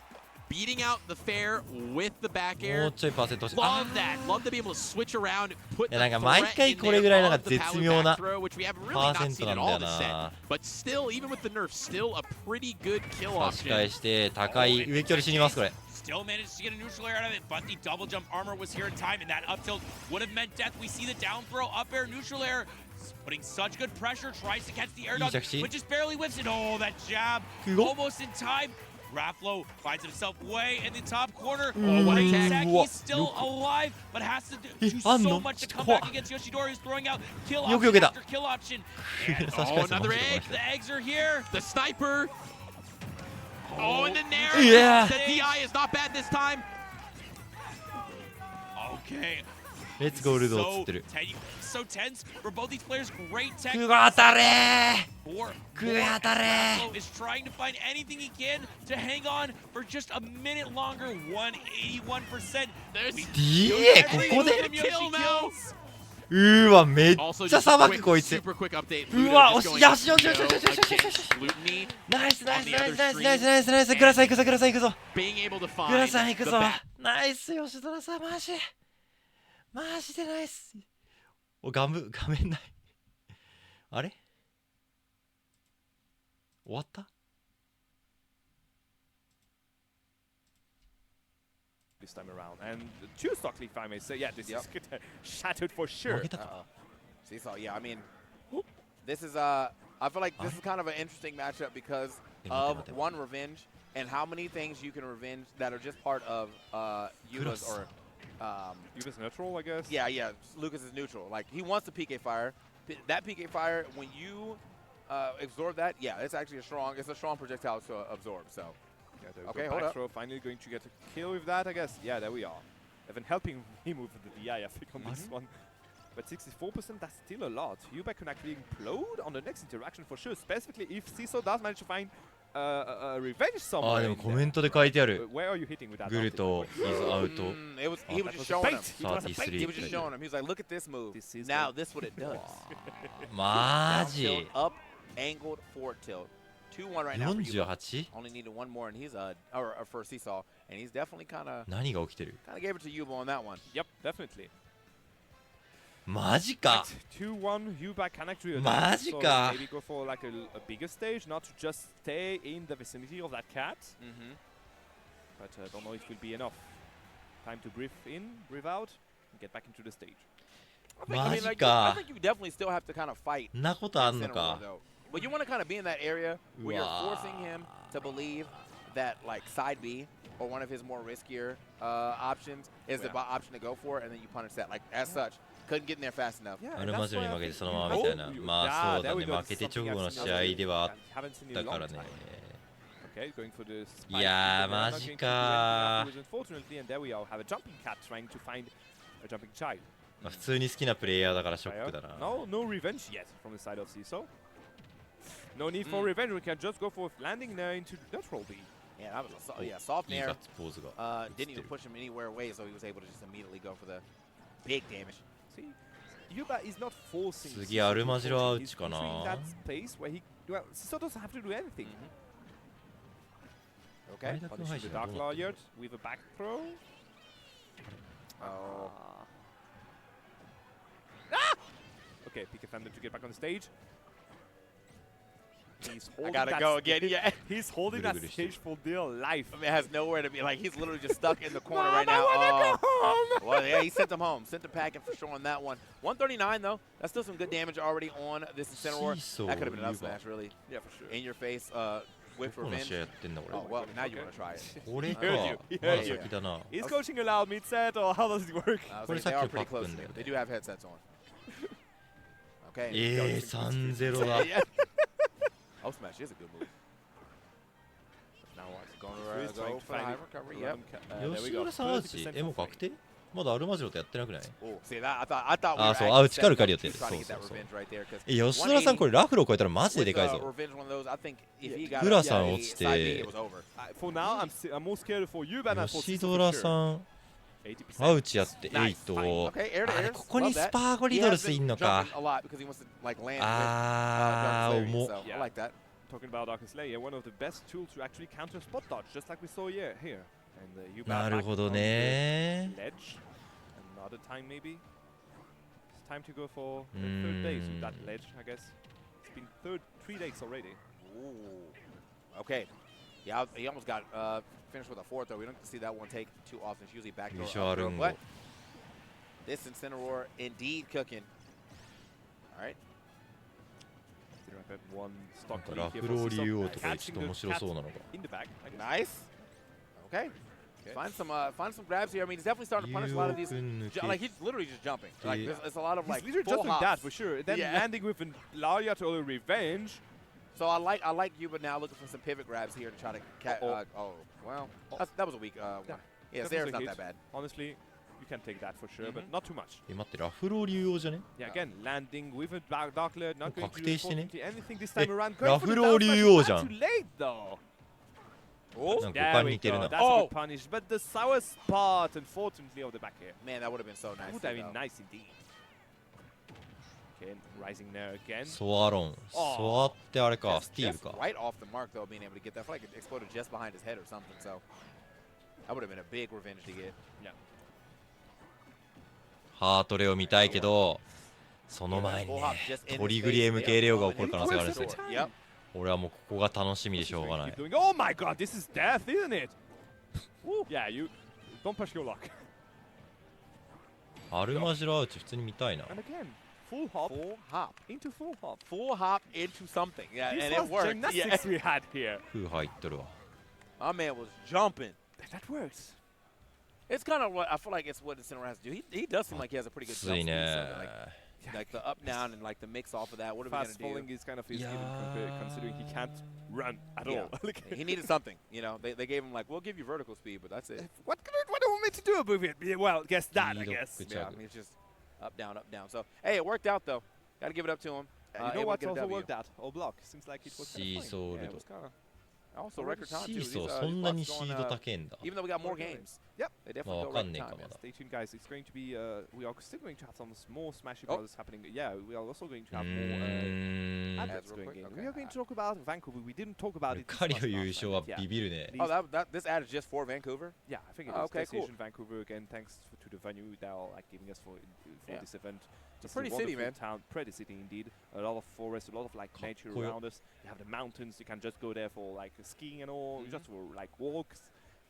Beating out the fair with the back も air. うちょいパーセント欲しい Love that. Love to be able to switch around, put いや the なんか毎 threat 回 in これぐらい there なんか of the 絶 Palu 妙 back な throw, which we have パ really ーセ not ント seen な at んだ all よ this set. な But still, even with the nerf, still a pretty good kill 差し option. 返して高い上距離死にますこれ Still managed to get a neutral air out of it, but the double jump armor was here in time, and that up tilt would have meant death. We see the down throw, up air, neutral air, putting such good pressure, tries to catch the air dodge, but just barely whips it. Oh, that jab, almost in time. Raplo finds himself way in the top corner. Oh, what a attack. He's still alive, but has to do so much to come back against Yoshidora, who's throwing out kill option after kill option. And, Oh, another egg. the eggs are here. The sniper. Oh, and the nair. Yeah. The DI is not bad this time. Okay. レッツゴールドっつってる So tense for both these players. Great tech. くが当たれ Poor くが当たれ Raplo is trying to find anything he can to hang on for just a minute longer. 181%. DA ここで Kill now. うーわめっ Also, ちゃ just さ a ばく quick, こいつ super quick update. う Ludo わ just 惜し going いよしよし to よしよしよしよし against Glutony. ナイスナイス on the ナイ other スナイス stream. ナイスナイスナイスグラさん行くぞグラさん行くぞ Being able to グラ find さん行く the ぞ back. ナイス吉田さんマジマジでナイスお画面ないあれ終わった This time around, and two stock lead, if I may say, yeah, this is shattered for sure. Seesaw, yeah, I mean, this is I feel like this is kind of an interesting matchup because of one revenge and how many things you can revenge that are just part of Yuba's or Yuba's neutral, I guess. Yeah, yeah. Lucas is neutral. Like he wants the PK fire. That PK fire, when you absorb that, yeah, it's actually a strong projectile to absorb. So. Yeah, okay, hold up. Throw, finally going to get a kill with that, I guess. Yeah, there we are. Evan helping him with the DI, I think, on this one. But 64%, that's still a lot. Yuba can actually implode on the next interaction for sure, specifically if Seesaw does manage to find a revenge あ somewhere. でもコメントで書いてある Where are you hitting with that? グルト is out He was just showing him. He was just 33 showing him. He was like, look at this move. Now this is what it does. マ Down ジ tilt, up, angled, forward tilt. 2-1 right now for Yuba. 48 Only needed one more, and he's or for Seesaw, and he's definitely kind of 何が起きてる gave it to Yuba on that one. Yep, definitely. マジか 2-1, Yuba can actually マジか maybe go for like a bigger stage, not to just stay in the vicinity of that cat. But I don't know if it will be enough. Time to breathe in, breathe out, and get back into the stage. I think you definitely still have to kind of fight. んなことあんのか But you want to kind of be in that area where you're forcing him to believe that like side B or one of his more riskier options is the option to go for it, and then you punish that. Like, as such, couldn't get in there fast enough. アルマジロに負けてそのままみたいな。まあそうだね、負けて直後の試合ではあったからね。Okay, going for the spike. Yeah, maji ka. Unfortunately, and there we are. Have a jumping cat trying to find a jumping child. 普通に好きなプレイヤーだからショックだな。No revenge yet from the side of CISO. No need for revenge. We can just go for landing there into neutral B. Yeah, that was a soft nair. Didn't even push him anywhere away, so he was able to just immediately go for the big damage. See, Yuba is not forcing. 次アルマジロアウチかな。That space where he CISO doesn't have to do anything. Okay, punishing the Dark Lawyer with a back throw. Oh. Okay, pick offender to get back on the stage. He's holding gotta go again. Yeah, he's holding that stage for dear life. I mean, it has nowhere to be. Like, he's literally just stuck in the corner right now. Oh. Well, yeah, he sent him home. Sent him packing for sure on that one. 139 though. That's still some good damage already on this Incineroar. That could have been an up smash, really. Yeah, for sure. In your face. With revenge. Oh, well, now you want to try it. He heard you. Is coaching allowed mid-set, or how does it work? They are pretty close together. They do have headsets on. Okay. 3-0 だ。Up smash is a good move. Now what's going to go for high recovery? Yep. 吉浦さんアウチもう確定？まだアルマジロとやってなくない？あ、そう、アウチかルカリオって。そうそうそう。吉浦さんこれラフロ超えたらマジででかいぞ。グラさん落ちて。吉浦さんアウチやって8。あれここにスパーゴリドルスいんのか。あー、重っ。Talking about Dark Slayer, one of the best tools to actually counter spot dodge, just like we saw here. And なるほどね。Ledge. Another time maybe. It's time to go for the third days with that ledge, I guess. It's been 3 days already. Ooh. Okay. Yeah, he almost got finished with a fourth though. We don't see that one take too often. It's usually back door. But this Incineroar indeed cooking. All right. One stock ラフローリュウとかちょっと面白そうなのか。Nice. Okay. Find some grabs here. I mean, he's definitely starting to punish a lot of these. Like, he's literally just jumping. Like, there's a lot of, like, he's literally just doing that for sure. Then landing with a Lariat or a revenge. So I like you, but now looking for some pivot grabs here to try to well, that was a weak one. Yeah, Sarah's not that bad. Honestly, you can take that for sure, but not too much. 待って、ラフローリュウじゃね？ Yeah, again, landing with a Dark Lord, not going to do anything this え、 time around. ラフローリュウじゃん。 Too late though. Oh, there we go. That's a good punish, but the sour spot, unfortunately, of the back here. Man, that would have been so nice. Would have been nice indeed. Okay, rising there again. ソアロン。ソアってあれか、スティーブか。 Right off the mark though, being able to get that. I feel like it exploded just behind his head or something. So that would have been a big revenge to get. Yeah. ハートレオ見たいけど、その前にね、トリグリ MK レオが起こる可能性があるんですよ。俺はもうここが楽しみでしょうがない。Oh my god, this is death, isn't it? Yeah, you don't push your luck. アルマジロアウチ普通に見たいな。And again, full hop into full hop. Full hop into something. Yeah, and it worked. Gymnastics we had here. フー入っとるわ。Our man was jumping. That works. It's kind of what I feel like it's what Incineroar has to do. He does seem like he has a pretty good jump speed. Like the up down and like the mix off of that. What are we gonna do? Fast falling is kind of his given considering he can't run at all. He needed something. You know, they gave him like, we'll give you vertical speed, but that's it. What do you want me to do with it? Well, guess that, I guess. Yeah, I mean, it's just up down, up down. So hey, it worked out though. Got to give it up to him. You know what also worked out? Or block. Seems like it was kind of fun. Yeah, it was kind of. Also record time too. シーソーそんなにシード高いんだ。 Even though we got more games. Yep. They definitely go record time. Stay tuned, guys. It's going to be. We are still going to have some more Smashy Brothers happening. Yeah, we are also going to have more adverts going in. We are going to talk about Vancouver. We didn't talk about it. カリオ優勝はビビるね。Oh, this ad is just for Vancouver? Yeah, I think it is. Okay, cool. Vancouver again. Thanks to the venue that are like giving us for this event. It's a pretty city, man. Town, pretty city indeed. A lot of forest, a lot of like nature around us. You have the mountains. You can just go there for like skiing and all, just for like walks.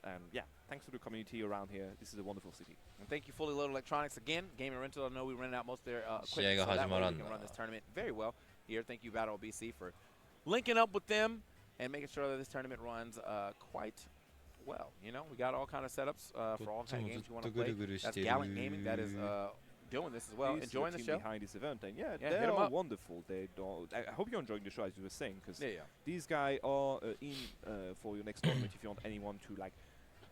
And yeah, thanks to the community around here. This is a wonderful city. And thank you, Fully Loaded Electronics again. Gaming Rental. I know we rented out most of their equipment, so that way we can run this tournament very well here. Thank you, Battle BC, for linking up with them and making sure that this tournament runs quite well. You know, we got all kind of setups for all kind of games you want to play. That's Gallant Gaming that is doing this as well, enjoying the show. Behind this event, and yeah, hit they 'em are up. wonderful. They don't. I hope you're enjoying the show, as you were saying, because Yeah. these guys are in for your next tournament. If you want anyone to like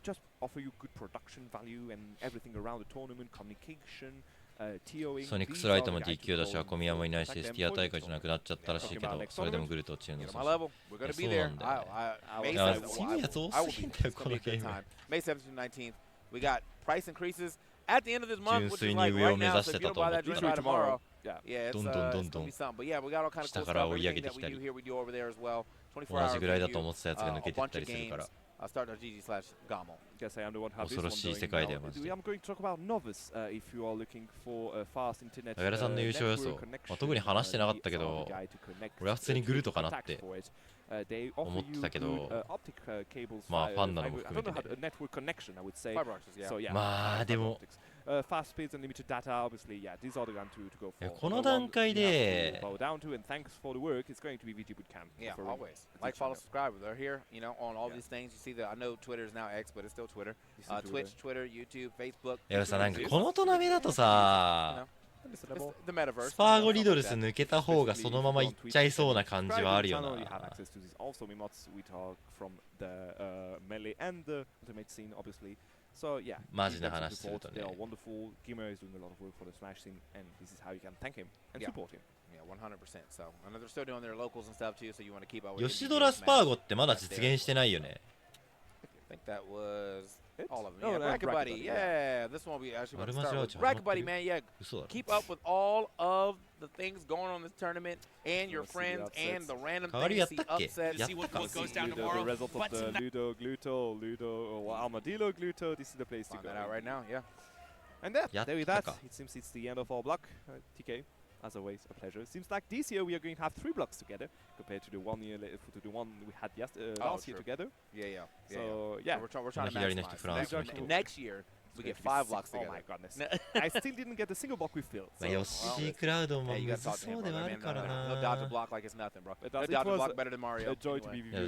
just offer you good production value and everything around the tournament, communication, TOing. ソニックスライトも DQ だし、小宮もいないし、スキア大会じゃなくなっちゃったらしいけど、それでもグルト落ちるの。そうなんだよね。いや、強いやつ多すぎんだよ、このゲーム。 May 17th, 19th, we got price increases at the end of this month, which is like right now. So if you don't buy that drink by tomorrow, yeah, it's gonna be something. But yeah, we got all kind of cool stuff. Everything that we do here, we do over there as well. 同じぐらいだと思ってたやつが抜けてったりするから。start.gg/gamo. Guess I am the one have this 恐ろしい世界だよ、マジで。 I'm going to talk about novice if you are looking for a fast internet. 高田さんの優勝予想、特に話してなかったけど、俺は普通にグルトかなって思ってたけど、まあファンなのも含めてね。まあでも、fast speeds and limited data, obviously, yeah, these are the ones to go for. この段階で、 down to and thanks for the work. It's going to be VG Bootcamp. Yeah, always. Like, follow, subscribe. They're here, you know, on all these things. You see that I know Twitter is now X, but it's still Twitter. Twitch, Twitter, YouTube, Facebook. いやさ、なんかこのトナメだとさ、スパーゴリドルス抜けた方がそのままいっちゃいそうな感じはあるよな。So yeah, マジな話するとね。 they are wonderful. Gimmer is doing a lot of work for the Smash scene, and this is how you can thank him and support him. Yeah, 100%. So I know they're still doing their locals and stuff too. So you want to keep up with. ヨシドラスパーゴってまだ実現してないよね。 I think that was all of them. Yeah, Bracket Buddy. Yeah, this one we actually want to start with. Bracket Buddy, man. Yeah, keep up with all of the things going on in this tournament and your friends and the random things. See upsets. See what goes down tomorrow. The result of the Ludo, Gluto, or Armadillo, Gluto. This is the place to go. Find that out right now. Yeah. And there with that, it seems it's the end of our block. TK, as always, a pleasure. It seems like this year we are going to have 3 blocks together compared to the one we had last year together. Yeah. So yeah, we're trying to maximize. Next year we get 5 blocks together. Oh my goodness! I still didn't get a single block we filled. まあヨシジクラウドもむずそうではあるからな。 No dodge a block like it's nothing, bro. No dodge a block better than Mario.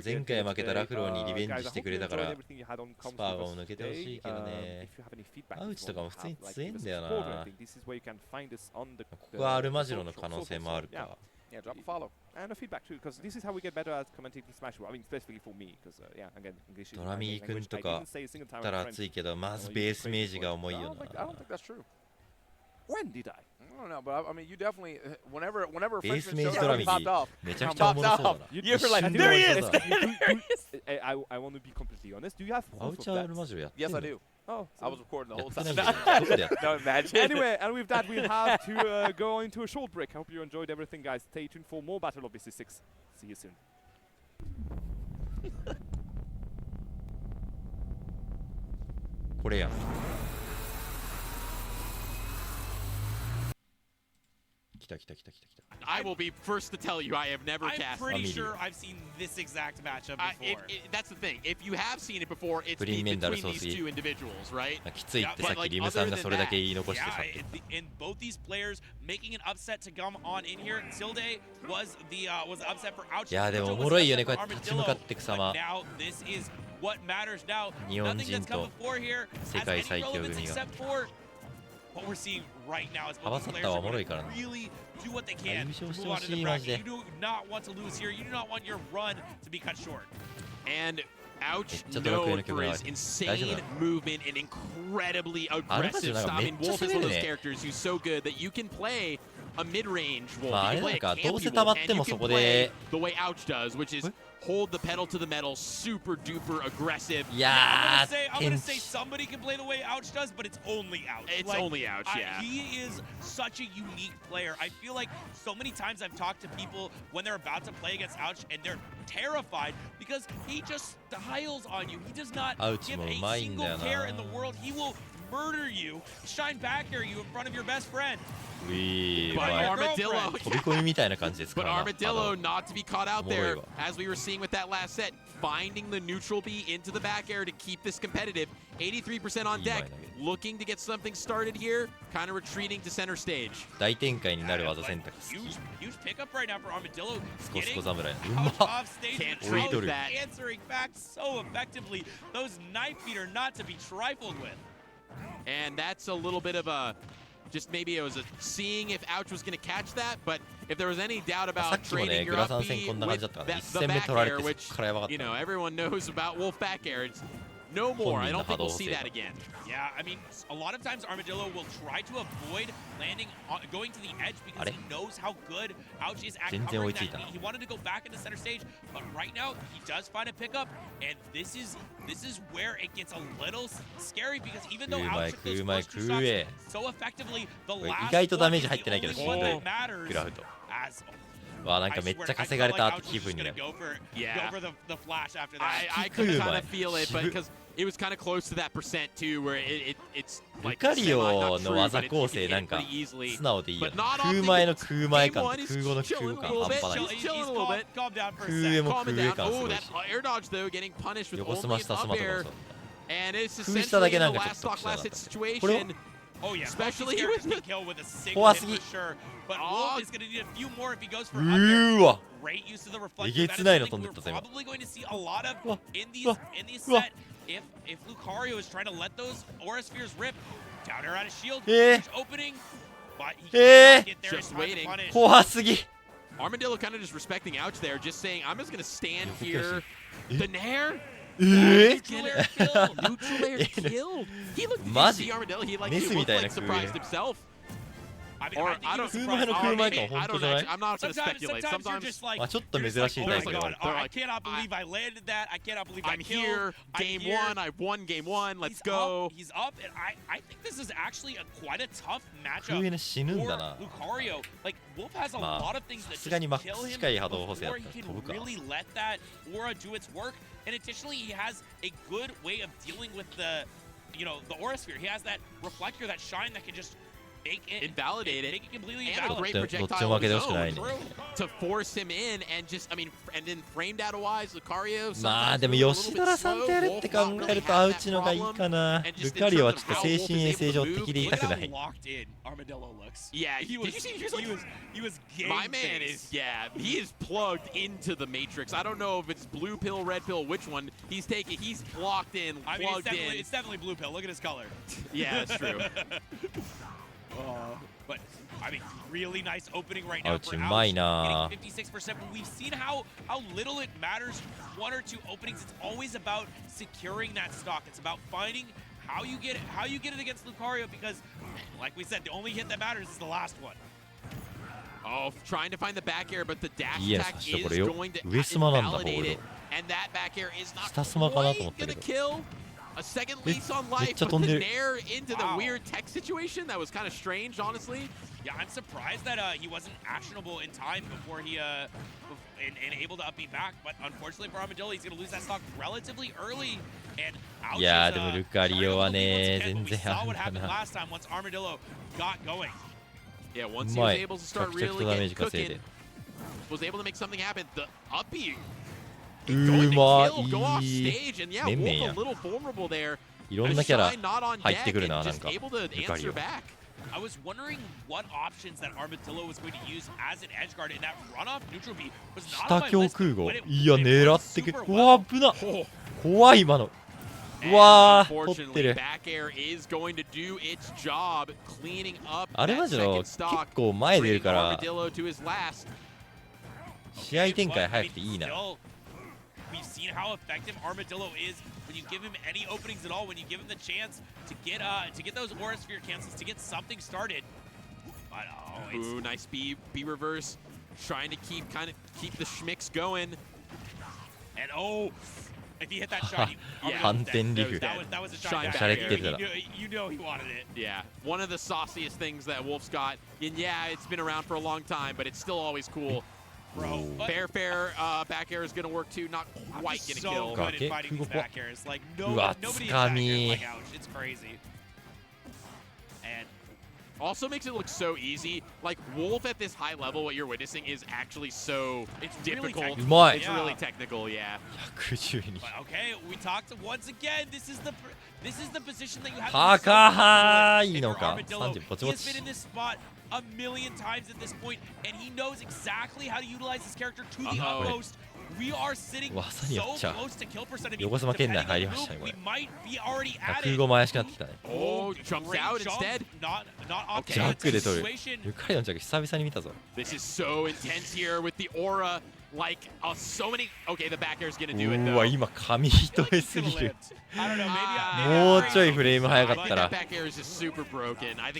前回負けたラフローにリベンジしてくれたからスパーゴも抜けてほしいけどね。アウチとかも普通に強いんだよな。ここはアルマジロの可能性もあるか。 Yeah, drop a follow. And a feedback too, because this is how we get better at commentating Smash. I mean, specifically for me, because yeah, again, English is ドラミー君とかだったら熱いけど、まずベースメージが重いよな。 I don't think that's true. When did I? I don't know, but I mean, you definitely whenever a freshman Base showed up, he popped off. You're like, there he is. I want to be completely honest. Do you have proof of that? Yes, I do. Oh, I was recording the whole time. Don't imagine. Anyway, and with that, we'll have to go into a short break. I hope you enjoyed everything, guys. Stay tuned for more Battle of BC6. See you soon. これやん。来た。 I will be first to tell you I have never cast. I'm pretty sure I've seen this exact matchup before. That's the thing. If you have seen it before, it's between these 2 individuals, right? きついってさっきリムさんがそれだけ言い残してさ。 And both these players making an upset to come on in here. Tilde was the upset for Ouch. いやでもおもろいよね、こうやって立ち向かっていく様。 Now this is what matters now. 日本人と世界最強組が。 What we're seeing right now is 幅去ったはおもろいからな。 really do what they can. 優勝してほしいマジで。 You do not want to lose here. You do not want your run to be cut short. And Ouch known for his insane movement and incredibly aggressive style. I mean, Wolf is one of those characters who's so good that you can play a mid-range Wolf. You can play a campy Wolf, and you can play the way Ouch does, which is hold the pedal to the metal, super duper aggressive. Yeah, I'm gonna say somebody can play the way Ouch does, but it's only Ouch. It's like, only Ouch, yeah. He is such a unique player. I feel like so many times I've talked to people when they're about to play against Ouch and they're terrified because he just styles on you. He does not give a single care in the world. He will murder you, shine back air you in front of your best friend. But Armadillo, 飛び込みみたいな感じですか but ら Armadillo not to be caught out there, as we were seeing with that last set, finding the neutral B into the back air to keep this competitive. 83% on deck, looking to get something started here, kind of retreating to center stage. 大展開になる技選択 Huge pickup right now for Armadillo. スコスコ侍う Out まっ off stage, Can't but trade Trout that. answering back so effectively. Those knife feet are not to be trifled with. And that's a little bit of a, just maybe it was a seeing if Ouch was going to catch that, but if there was any doubt さっ about きもね trading グ your ラサン up 戦 B こんな感じだ with ったから that, 1 the 戦目 back 取られ air, てそ which, っからやばかっ you た know, everyone knows about Wolf back air. It's no more. I don't think we'll see that again. Yeah, I mean, a lot of times Armadillo will try to avoid landing, going to the edge because he knows how good Ouch is at covering that beat. He wanted to go back into center stage, but right now he does find a pickup, and this is where it gets a little scary because even though Ouch took those first 2 stocks so effectively, the last 意外とダメージ one 入ってないけど is し the ん only どい one that matters グラフト as わなんかめっちゃ稼がれたって気分になる go for the flash after that. I could kind of feel it, but because it was kind of close to that percent too, where it's ル like カリ semi オ not の true, 技 but 構 it 成 can な hit んか pretty easily. 素直でいいよ But not 空 on 前の the 空前感 game と one, 空後の he's 空 chilling 感 a little 半 bit. 端ない He's chilling a little bit. Calm down for a 空上 second. も Calming 空上 down. 感す Oh, ごい that し air dodge though, getting punished with 横ス only マ an したス up マとかも air, そう and it's 空しただ essentially け a なんかちょっ last と stock 特殊だ last った hit これを situation. Oh yeah, Especially Especially with the kill with a single 怖 hit すぎ for sure. But Wolf is going to need a few more if he goes for う up ー air. わ Great use of the え reflector. げ That つ is ないの something 飛んで we're ったぜ今 probably going to see a lot of うわ in these うわ set. If Lucario is trying to let those aura spheres rip, down air out of shield, え huge opening, but he え cannot get there in Just time to waiting. punish. 怖すぎ Armadillo kind of just respecting Ouch there, just saying, I'm just going to stand here. The Nair? え Neutral air killed. Neutral air killed. He looked, did you マジ see Armadillo? He like, メ he スみ looked たいな like 空 surprised 上 himself. I mean, Or I think I he was don't, 空前の surprised. 空前 maybe, 感 I 本当 don't じゃない actually, I'm not going to speculate. Sometimes you're Sometimes just like, あちょっと you're 珍 just しい like, タ oh イプ my で god, はある They're I like, cannot believe I landed that. I cannot believe I I'm killed. here, I'm game here. one, I won game one, let's He's go. Up, he's up, and I think this is actually quite a tough 空 matchup 上死ぬん for だな Lucario. Like, Wolf has a まあ lot of things that さすがにマ just ック kill ス him 近い波動補正だっ before た he ら can 飛ぶか really let that aura do its work. And additionally, he has a good way of dealing with the aura sphere. He has that reflector, that shine that can just make it Invalidate it. make it completely And a invalid. great どっちも projectile 負 of けて his ほしくない own ね to force him in and just, I mean, and then frame data wise, Lucario. まあでも吉ドラさんとやるって考えるとアウチのがいいかなルカリオはちょっと精神衛生上敵でいたくない Locked in, Armadillo looks. Yeah, He was, did you see? He was like, he was game my man face. is, yeah, he is plugged into the Matrix. I don't know if it's blue pill, red pill, which one he's taking. He's locked in, I mean, plugged in. it's definitely blue pill. Look at his color. Yeah, that's true. But I mean, really nice opening right now Ouch, for うまい Ouch, な getting 56%. But we've seen how little it matters. 1 or 2 openings. It's always about securing that stock. It's about finding how you get it against Lucario because, like we said, the only hit that matters is the last one. Oh, trying to find the back air, but the dash いいやつ attack さして is これよ going to 上スマなんだ invalidate ホール it, and that back air is not 下スマかなと思 quite ったけ gonna ど kill. A second lease on めっ life, ちゃ but 飛ん the でる nair into the Wow. weird tech situation. That was kind of strange, honestly. Yeah, I'm surprised that he wasn't actionable in time before he and able to up me back. But unfortunately for Armadillo, he's going to lose that stock relatively early. And Ouch いやー is, でもルカリオはね trying to hold the全 people 然 to 10, but we saw あ what るか happened な last time once Armadillo got going. Yeah, う once he ま was い able to 着 start 々 really とダメー getting ジ稼い cooking, で was able to make something happen. The uppy う going to ま kill, go off い stage, and yeah, めんめん Wolf や a little vulnerable there. いろんなキャラ Shine not on 入ってく deck るな and なん just か able to ルカリ answer オ back. I was wondering what options that Armadillo was going to use as an edge guard, and that runoff neutral B was not 下 on my 強 list, 空 but 壕 it いや worked 狙ってく super うわ well. 危な怖い今のうわー取って Unfortunately, る back air is going to do its job cleaning up あれマ that ジの second 結 stock, 構前出る bringing から Armadillo to his last. 試合展開早くていいな Still, we've seen how effective Armadillo is when you give him any openings at all, when you give him the chance to get those aura sphere cancels, to get something started. But Ooh, nice B reverse, trying to keep the schmicks going. And if he hit that shot, yeah, 反転リフ that was a shot Shine back back there. air. You know he wanted it. Yeah, one of the sauciest things that Wolf's got. And yeah, it's been around for a long time, but it's still always cool. Bro, fair back air is going to work too. Not quite going to so kill. good at fighting these back airs. Like, うわ nobody つか is back み airs like Ouch. It's crazy. And also makes it look so easy. Like Wolf at this high level, what you're witnessing is actually so difficult. It's really technical, yeah. But okay, we talked once again. This is the position that you have. Takahai no ka. He has been in this spot a million times at this point, and he knows exactly how to utilize his character to the utmost. We are sitting so close to kill percentage. We might be already at it. Oh, jumps out instead. Not off the situation. This is so intense here with the aura. Like, so many. Okay, the back air is gonna do it though. うわ、今紙一重すぎる。もうちょいフレーム早かったら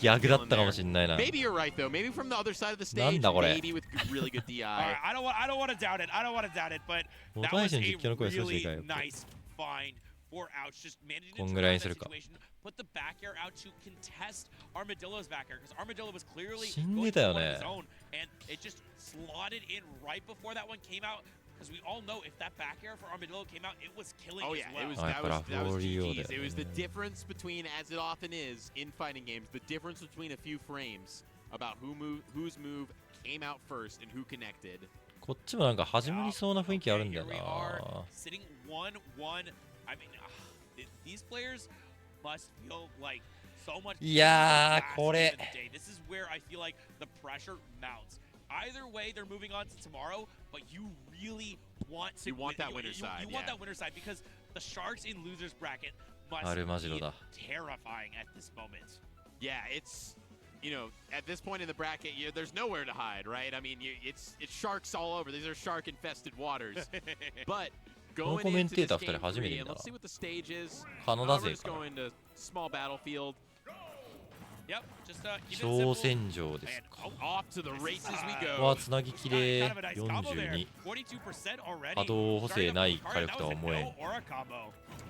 逆だったかもしんないな。Maybe you're right though. Maybe from the other side of the なん stage. だこれ。 Maybe with really good DI. I don't want to doubt it. I don't want to doubt it, but that was a really nice find for Ouch. Just managing to turn that situation. Put the back air out to contest Armadillo's back air because Armadillo was clearly going for his own, and it just slotted in right before that one came out. Because we all know if that back air for Armadillo came out, it was killing as well. That was GG's. It was the difference between, as it often is in fighting games, the difference between a few frames about whose move came out first and who connected. こっちもなんか始まりそうな雰囲気あるんだよな。 Sitting 1-1. I mean, these players must feel like so much. いやー、これ。 This is where I feel like the pressure mounts. Either way, they're moving on to tomorrow, but you really want to. You want that winner's side. You want that winner's side because the Sharks in losers bracket must be terrifying at this moment. Yeah, it's, you know, at this point in the bracket, there's nowhere to hide, right? I mean, it's sharks all over. These are shark-infested waters. But going into this game 3, and let's see what the stage is. We're going to small battlefield. Yep, just 挑戦状ですか。わ、つなぎきれ42。波動補正ない火力とは思えん。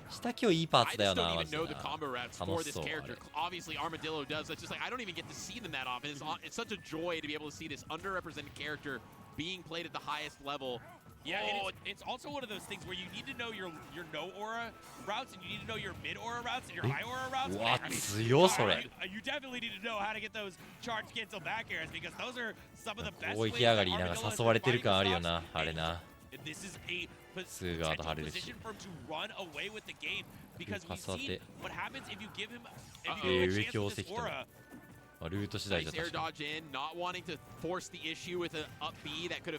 下今日いいパーツだよな、マジでな。楽しそう。Obviously, Armadillo does. It's just like I don't even get to see them that often. It's such a joy to be able to see this underrepresented character being played at the highest level. Yeah, it's also one of those things where you need to know your no aura routes and you need to know your mid aura routes and your high aura routes. うわ、強それ。 You definitely need to know how to get those charge cancel back airs because those are some of the best. 攻撃上がりなんか誘われてる感あるよな、あれな。 This is a すぐガード張れるし。 position for him to run away with the game because we've seen what happens if you give him上京してきたな。ルート次第じゃ確かに。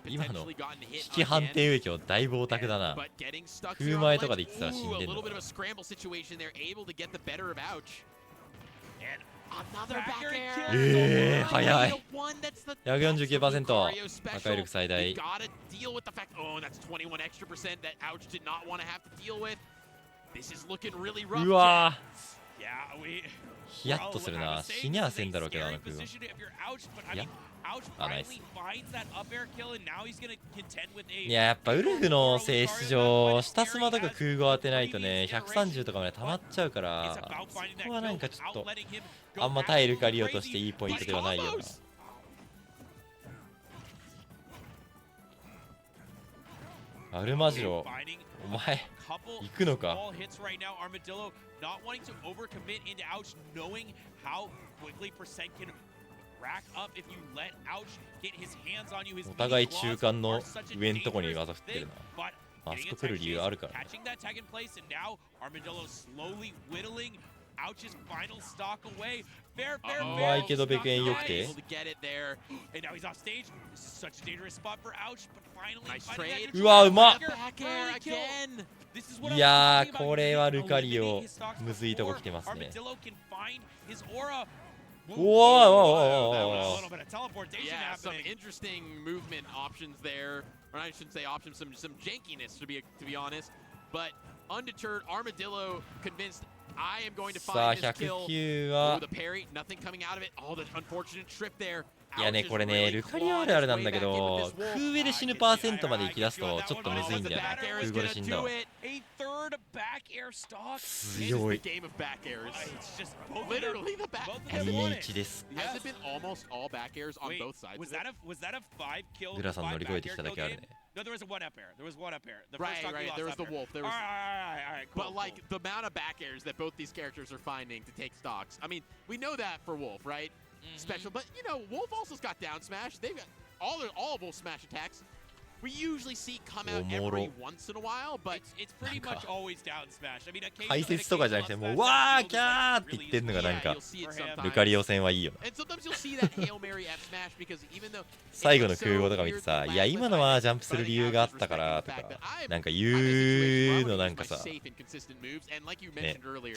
今の引き判定植木はだいぶオタクだな。空前とかで言ってたら死んでんの。早い。149%。破壊力最大。うわヒヤッとするな。死にゃあせんだろうけど、あの空は。いや、あ、ナイス。いや、やっぱウルフの性質上、下スマとか空語当てないとね、130とかまで溜まっちゃうから、そこはなんかちょっと、あんま耐えるか利用としていいポイントではないよな。アルマジロ、お前、行くのか。Not wanting to overcommit into Ouch, knowing how quickly percent can rack up if you let Ouch get his hands on you. お互い中間の上のとこに技振ってるな。あそこ来る理由あるから。Catching that tag in place, and now Armadillo slowly whittling Ouch's final stock away. Fair, fair, fair. うまいけどベクエン良くて。 And now he's off stage. This is such a dangerous spot for Ouch, but finally. うわ、うまっ。いやー、これはルカリオ、むずいとこ来てますね。おお、 Yeah, some interesting movement options there. Or I shouldn't say options, some jankiness to be honest. But undeterred, Armadillo convinced I am going to find this kill. Oh, the parry, nothing coming out of it. Oh, the unfortunate trip there. いやね、これね、ルカリオあるあるなんだけど、空上で死ぬパーセントまで行き出すとちょっとむずいんだよね。空語で死んだわ。back air stock. 強い。 Game of back airs. It's just both Literally the back. Has H です。 it been almost all back airs on both sides? Was that a 5 kill? グラさん乗り越えてきただけあるね。 No, there was a one up air. There was one up air. The Right, first stock we right. lost There was up the air. wolf. There was. All right. Cool, But like the amount of back airs that both these characters are finding to take stocks. I mean, we know that for Wolf, right? Special, but you know, Wolf also's got down smash. They've got all of Wolf's smash attacks. We usually see come out every once in a while, but it's pretty much always down smash. I mean, 解説とかじゃなくてもうわーキャーって言ってんのがなんかルカリオ戦はいいよな。 and sometimes you'll see that Hail Mary F smash because even though 最後の空語とか見てさ、いや今のはジャンプする理由があったからとかなんか言うのなんかさ、ね、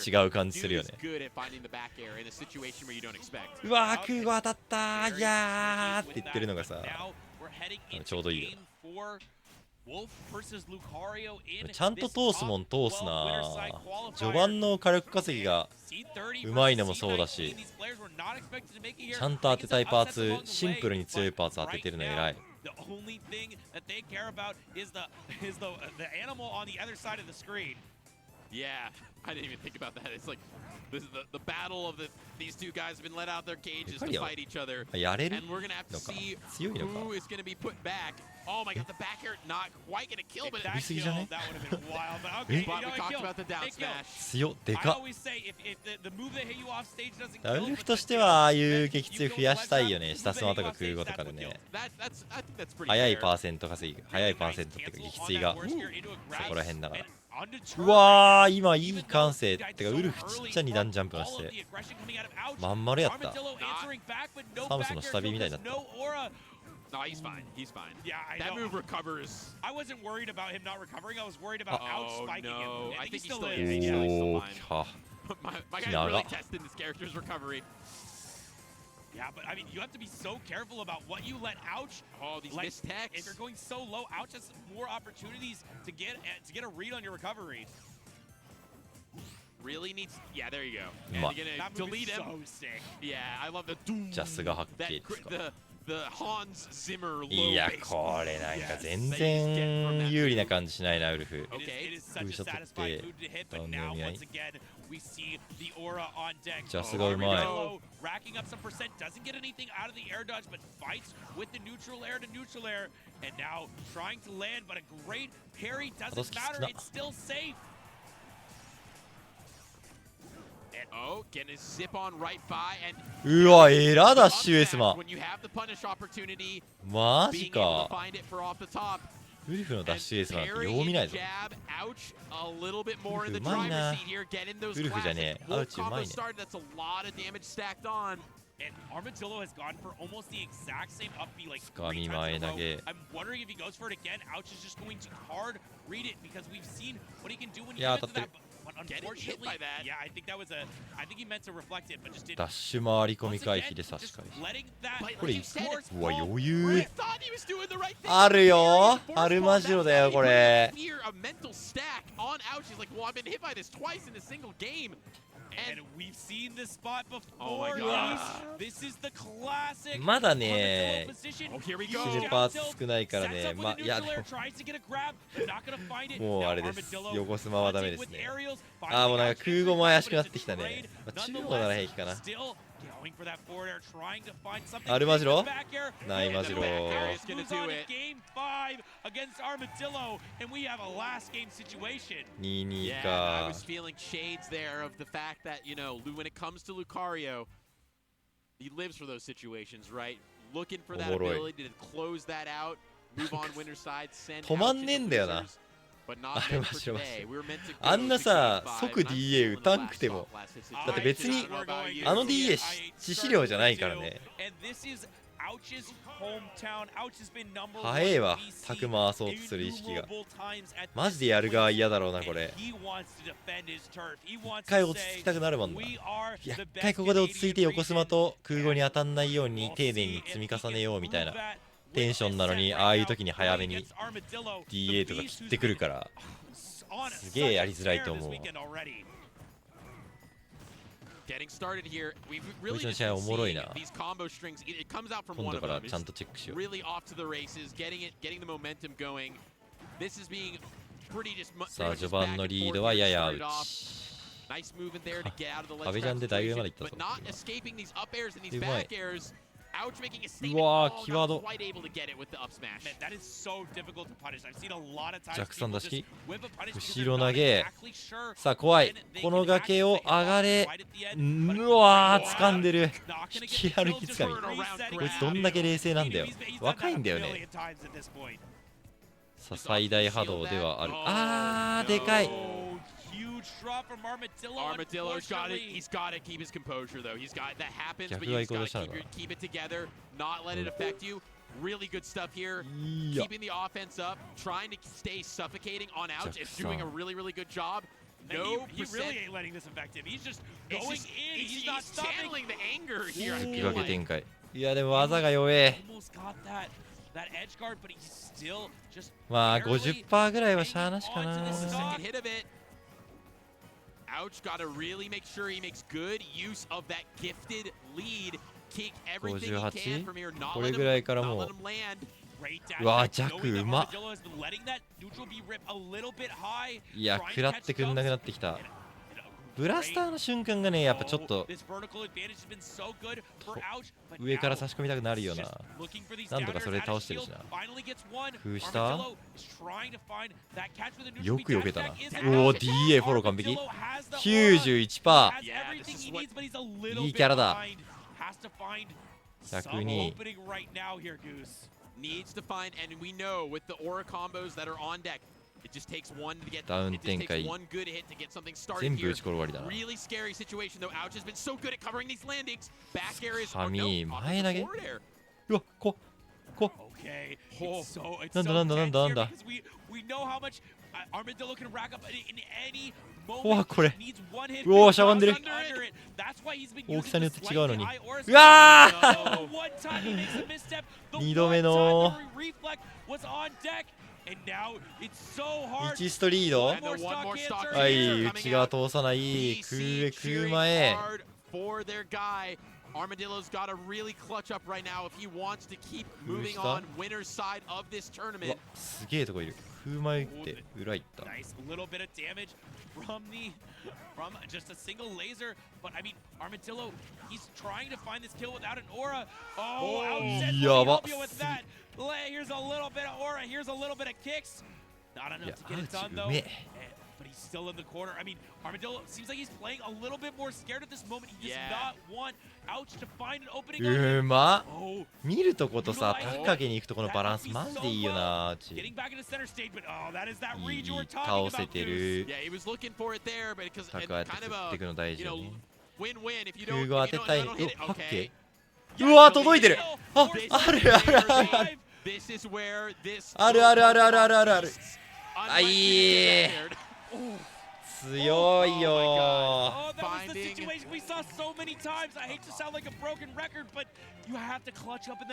違う感じするよね。うわー空語当たったーいやーって言ってるのがさ、ちょうどいいよ。ちゃんと通すもん通すな。序盤の火力稼ぎがうまいのもそうだし、ちゃんと当てたいパーツ、シンプルに強いパーツ当ててるの偉い。 The only thing that they care about is the animal on the other side of the screen. Yeah, I didn't even think about that. It's like this is the battle of these two guys have been let out their cages to fight each other, and we're gonna have to see who is gonna be put back. Oh my God, the back air not quite gonna kill, but that would have been wild. But okay, but we talked about the down smash. 強っでかっ。 I always say if the move that hit you off stage doesn't ウ kill. ルフとしてはああいう撃墜増やしたいよね。下スマとか空語とかでね。早いパーセント稼ぎ、早いパーセントっていうか撃墜がそこら辺だから。 うわー今いい感性ってかウルフちっちゃに段ジャンプをしてまん丸やった。サムスの下火みたいになった。 No, he's fine. He's fine. Yeah, that move recovers. I wasn't worried about him not recovering. I was worried about out-spiking no. him. I think he still is. is. Yeah, he's still Oh, fine. My guy's really testing this character's recovery. Yeah, but I mean, you have to be so careful about what you let ouch. Oh, these missed techs. If you're going so low, ouch has more opportunities to get a read on your recovery. Really needs. Yeah, there you go. And you're gonna delete him. So sick. Yeah, I love the doom. ジャスがはっきりですか。 The Hans Zimmer low いやこれなんか全然有利な感じしないなウルフ。空射取ってダウンの見合い。ジャスがうまい。 Racking up some percent, doesn't get anything out of the air dodge, but fights with the neutral air to neutral air, and now trying to land, but a great parry doesn't matter. It's still safe. Oh, getting his zip on right by and うわエラダッシュエスマ when you have the punish opportunity マジか find it for off the top ウルフのダッシュエースなんてよう見ないぞ a little bit more in the うまいな driver's seat here getting those ウルフじゃねえアウ classic チうまい combo ね started that's a lot of damage stacked on And Armadillo has gone for almost the exact same up B like 掴み前投げ I'm wondering if he goes for it again. Ouch is just going to hard read it because we've seen what he can do when you get into that. But unfortunately, yeah, I think that was a. I think he meant to reflect it, but just didn't. ダッシュ回り込み回避で差し返しこれうわ余裕あるよアルマジロだよこれ And we've seen this spot before. This is the classic. まだね position. 死ぬパーツ少ないからねまあいやでも Tries to get a grab, not gonna find it. もうあれです横スマはダメですねあーもうなんか空語も怪しくなってきたね、まあ、中央なら平気かな Going for that forward air, trying to find something. アルマジロ back air. ないマジロ Moves on to game 5 against Armadillo, and we have a last game situation. 2-2 I か was feeling shades there of the fact that, you know, when it comes to Lucario, he lives for those situations, right? Looking for that ability to close that out, move on winner's side, send 止まんねえんだよな but not meant for today. We were meant to あんな go さ to 即 DA 打たんくてもだって別にあの DA 致死量じゃないからね And this is Ouch's hometown. Ouch has been number 早えわ 1. タク回そうとする意識がマジでやる側嫌だろうなこれ He wants to defend his turf. He wants 一回 to 落ち着 say, きたくなるもんな we are いや the 一回 best ここで落ち着いて Canadian 横スマと空語に当たんないように丁寧に積み重ねようみたいなテンションなのにああいう時に早めに DA とか切ってくるからすげえやりづらいと思う Getting started here. We've こい really つの just 試合 been おもろい seeing な these combo strings. It comes out from 今 one 度 of から them. ちゃんとチェックしよう Really off to the races, getting the momentum going. This is being さあ序盤のリードはややアウチ。壁ジャンでだいぶまでいったぞ。うまい。うわー、キワード。ジャクソン出しき。後ろ投げ。さあ怖い。この崖を上がれ。うわー、掴んでる。引き歩きつかみ。こいつどんだけ冷静なんだよ。若いんだよね。さあ最大波動ではある。あー、でかい。Armadillo's got it. He's got to keep his composure, though. He's got that happens, but you just got to keep it together, not let it affect you. Really good stuff here. Keeping the offense up, trying to stay suffocating on ouch. Is doing a really, really good job. No, he really ain't letting this affect him. He's just going in. He's not channeling the anger here. 引き分け展開。いやでも技が弱え。まあ 50% ぐらいはしゃあなしかな。Ouch got to really make sure he makes good use of that gifted lead. Kick everything he can from here. これぐらいからもう。うわー、ジャクうまっ。いや、食らってくんなくなってきた。ブラスターの瞬間がね、やっぱちょっと上から差し込みたくなるよな。なんとかそれで倒してるしな。工夫した。よく避けたな。おお、DA フォロー完璧。91%。いいキャラだ。102。ダウン展開全部打ち転がりだな。神前投げ。うわ、なんだうわ、これうわ、しゃがんでる。大きさによって違うのに。うわー2度目の1ストリード。はい、内側通さない。空前。Armadillo's got to really clutch up right now if he wants to keep moving on winner's side of this tournament. すげえとこいる。空前って裏行った。Nice little bit of damage from just a single laser, but I mean Armadillo, he's trying to find this kill without an aura. Oh, outset with that. Here's a little bit of aura, here's a little bit of kicks. Not enough to get it done though. But he's still in the corner. I mean, Armadillo seems like he's playing a little bit more scared at this moment. He does not want Ouch to find an opening. うまっ。見るとことさ、高かけに行くとこのバランスマジでいいよな。いい、倒せてる。高やって振っていくの大事よね。空語当てたい。ハッケー。うわ、届いてる。あ、ある。あ、いい。強いよ。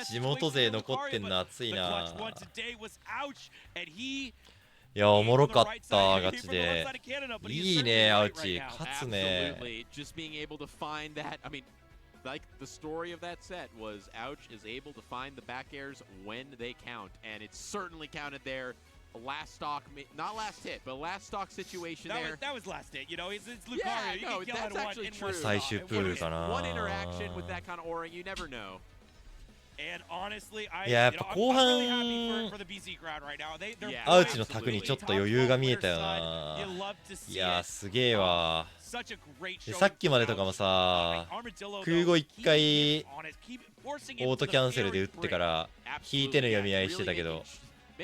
地元勢残ってんの熱いな。いや、おもろかった、ガチで。いいね、アウチ。勝つね。Like the story of that set was Ouch is able to find the back airs when they count, and it certainly counted there. Last stock, not last hit, but last stock situation there. That was last hit, you know. It's Lucario. Yeah, no, that's actually true. 最終プールかな。One interaction with that kind of aura, you never know. And honestly, I, いや、やっぱ後半アウチの卓にちょっと余裕が見えたよな。いや、すげえわ。でさっきまでとかもさ、空語1回オートキャンセルで打ってから引いての読み合いしてたけど、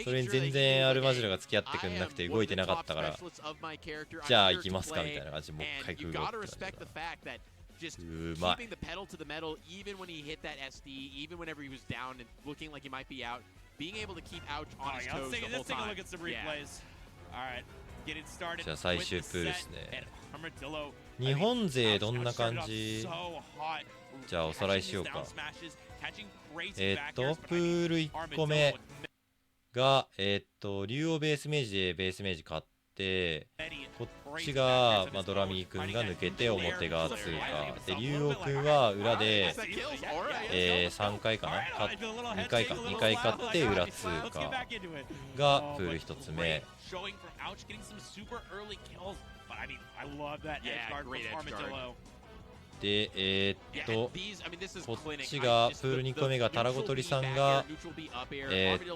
それに全然アルマジロが付き合ってくんなくて動いてなかったから、じゃあ行きますかみたいな感じでもう一回空語って感じ。うまい。じゃあ最終プールですね。日本勢どんな感じ？じゃあおさらいしようか。プール1個目が竜王ベースメージでベースメージ買って、こっちが、まあ、ドラミー君が抜けて表側通過で、竜王君は裏で、3回かな、2回か、2回勝って裏通過がプール1つ目。で、こっちがプール2個目がタラゴトリさんが、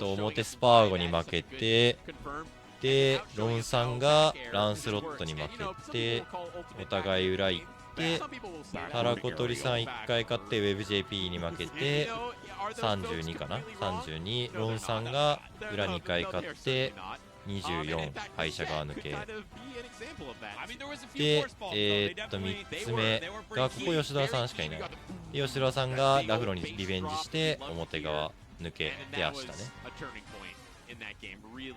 表スパーゴに負けて、で、ロンさんがランスロットに負けて、お互い裏行って、タラコトリさん1回勝って、ウェブ JP に負けて、32かな ?32、ロンさんが裏2回勝って、24、敗者側抜け。で、3つ目が、ここ吉田さんしかいない。で、吉田さんがラフロにリベンジして、表側抜けて明日ね。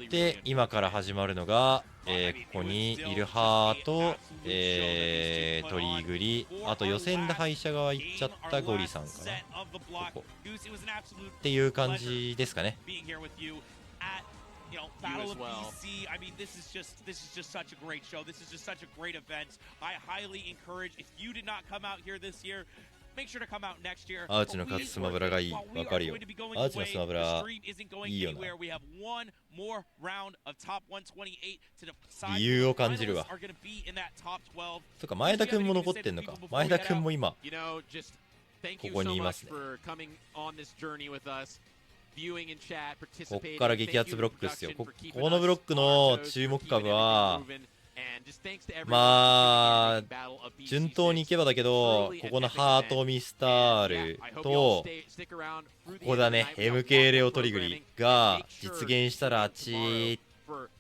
で、今から始まるのが、ここにイルハーと、トリーグリ、あと予選で敗者側行っちゃったゴリさんかな。ここっていう感じですかね。You know, Battle of BC. I mean, this is just such a great show. This is just such a great event. I highly encourage, if you did not come out here this year, make sure to come out next year. アーチの勝つスマブラがいい。わかるよ。アーチのスマブラいいよな。理由を感じるわ。そっか、前田君も残ってんのか。前田君も今、ここにいますね。こっから激アツブロックですよ。このブロックの注目株は、まあ、順当にいけばだけど、ここのハートミスタールと、ここだね、MK レオトリグリが実現したらチーっ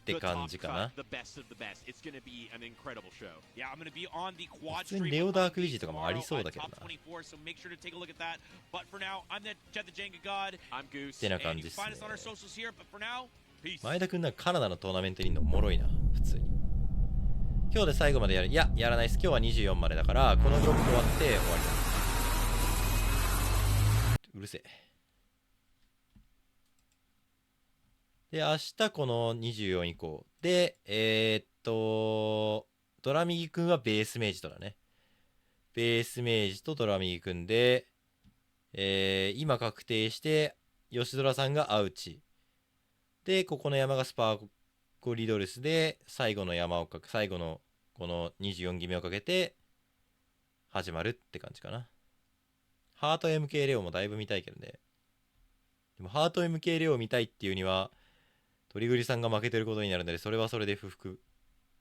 て感じかな。普通にレオダークビジとかもありそうだけどな。ってな感じっすね。前田君なんかカナダのトーナメントにいるのおもろいな、普通に。今日で最後までやる。いや、やらないです。今日は24までだから、このブロック終わって終わりだ。うるせえ。で、明日この24以降。で、ドラミギ君はベースメージとだね。ベースメージとドラミギ君で、今確定して、吉ドラさんがアウチ。で、ここの山がスパーコリドルスで、最後の山を最後のこの24決めをかけて、始まるって感じかな。ハート MK レオもだいぶ見たいけどね。でもハート MK レオを見たいっていうには、トリグリさんが負けてることになるので、それはそれで不服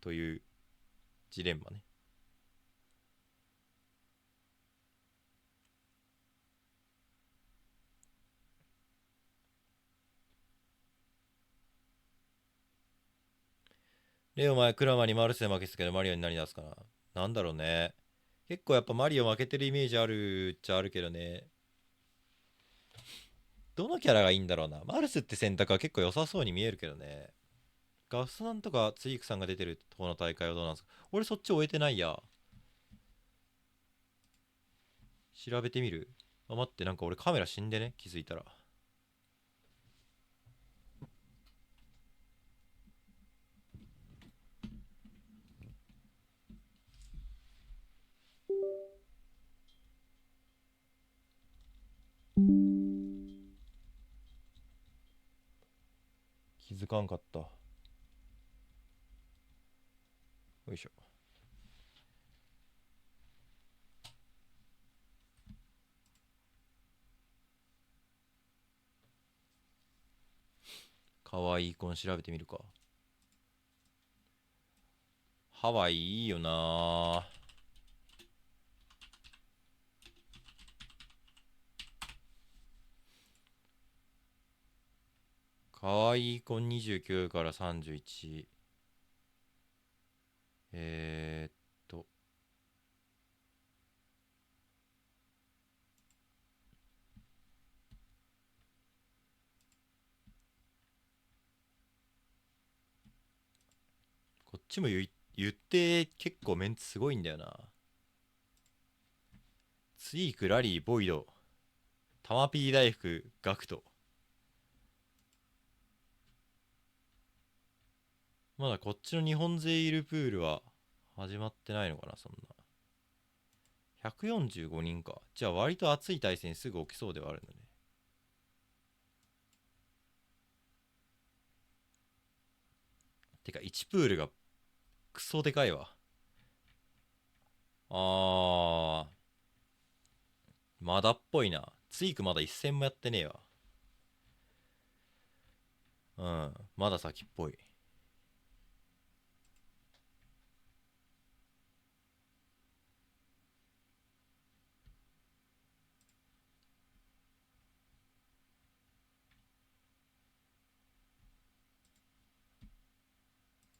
というジレンマね。レオ前、クラマにマルスで負けてたけど、マリオに何出すかな。なんだろうね。結構やっぱマリオ負けてるイメージあるっちゃあるけどね。どのキャラがいいんだろうな。マルスって選択は結構良さそうに見えるけどね。ガフさんとかツイークさんが出てるこの大会はどうなんですか。俺そっち終えてないや。調べてみる。あ、待って、なんか俺カメラ死んでね。気づいたら。気づかんかった。よいしょ。かわいいコン調べてみるか。ハワイいいよな。かわいい子29から31。こっちも言って結構メンツすごいんだよな。ツイーク、ラリー、ボイド、タマピー大福、ガクト。まだこっちの日本勢いるプールは始まってないのかな、そんな。145人か。じゃあ割と熱い対戦すぐ起きそうではあるのね。てか1プールがクソでかいわ。まだっぽいな。ツイークまだ一戦もやってねえわ。うん、まだ先っぽい。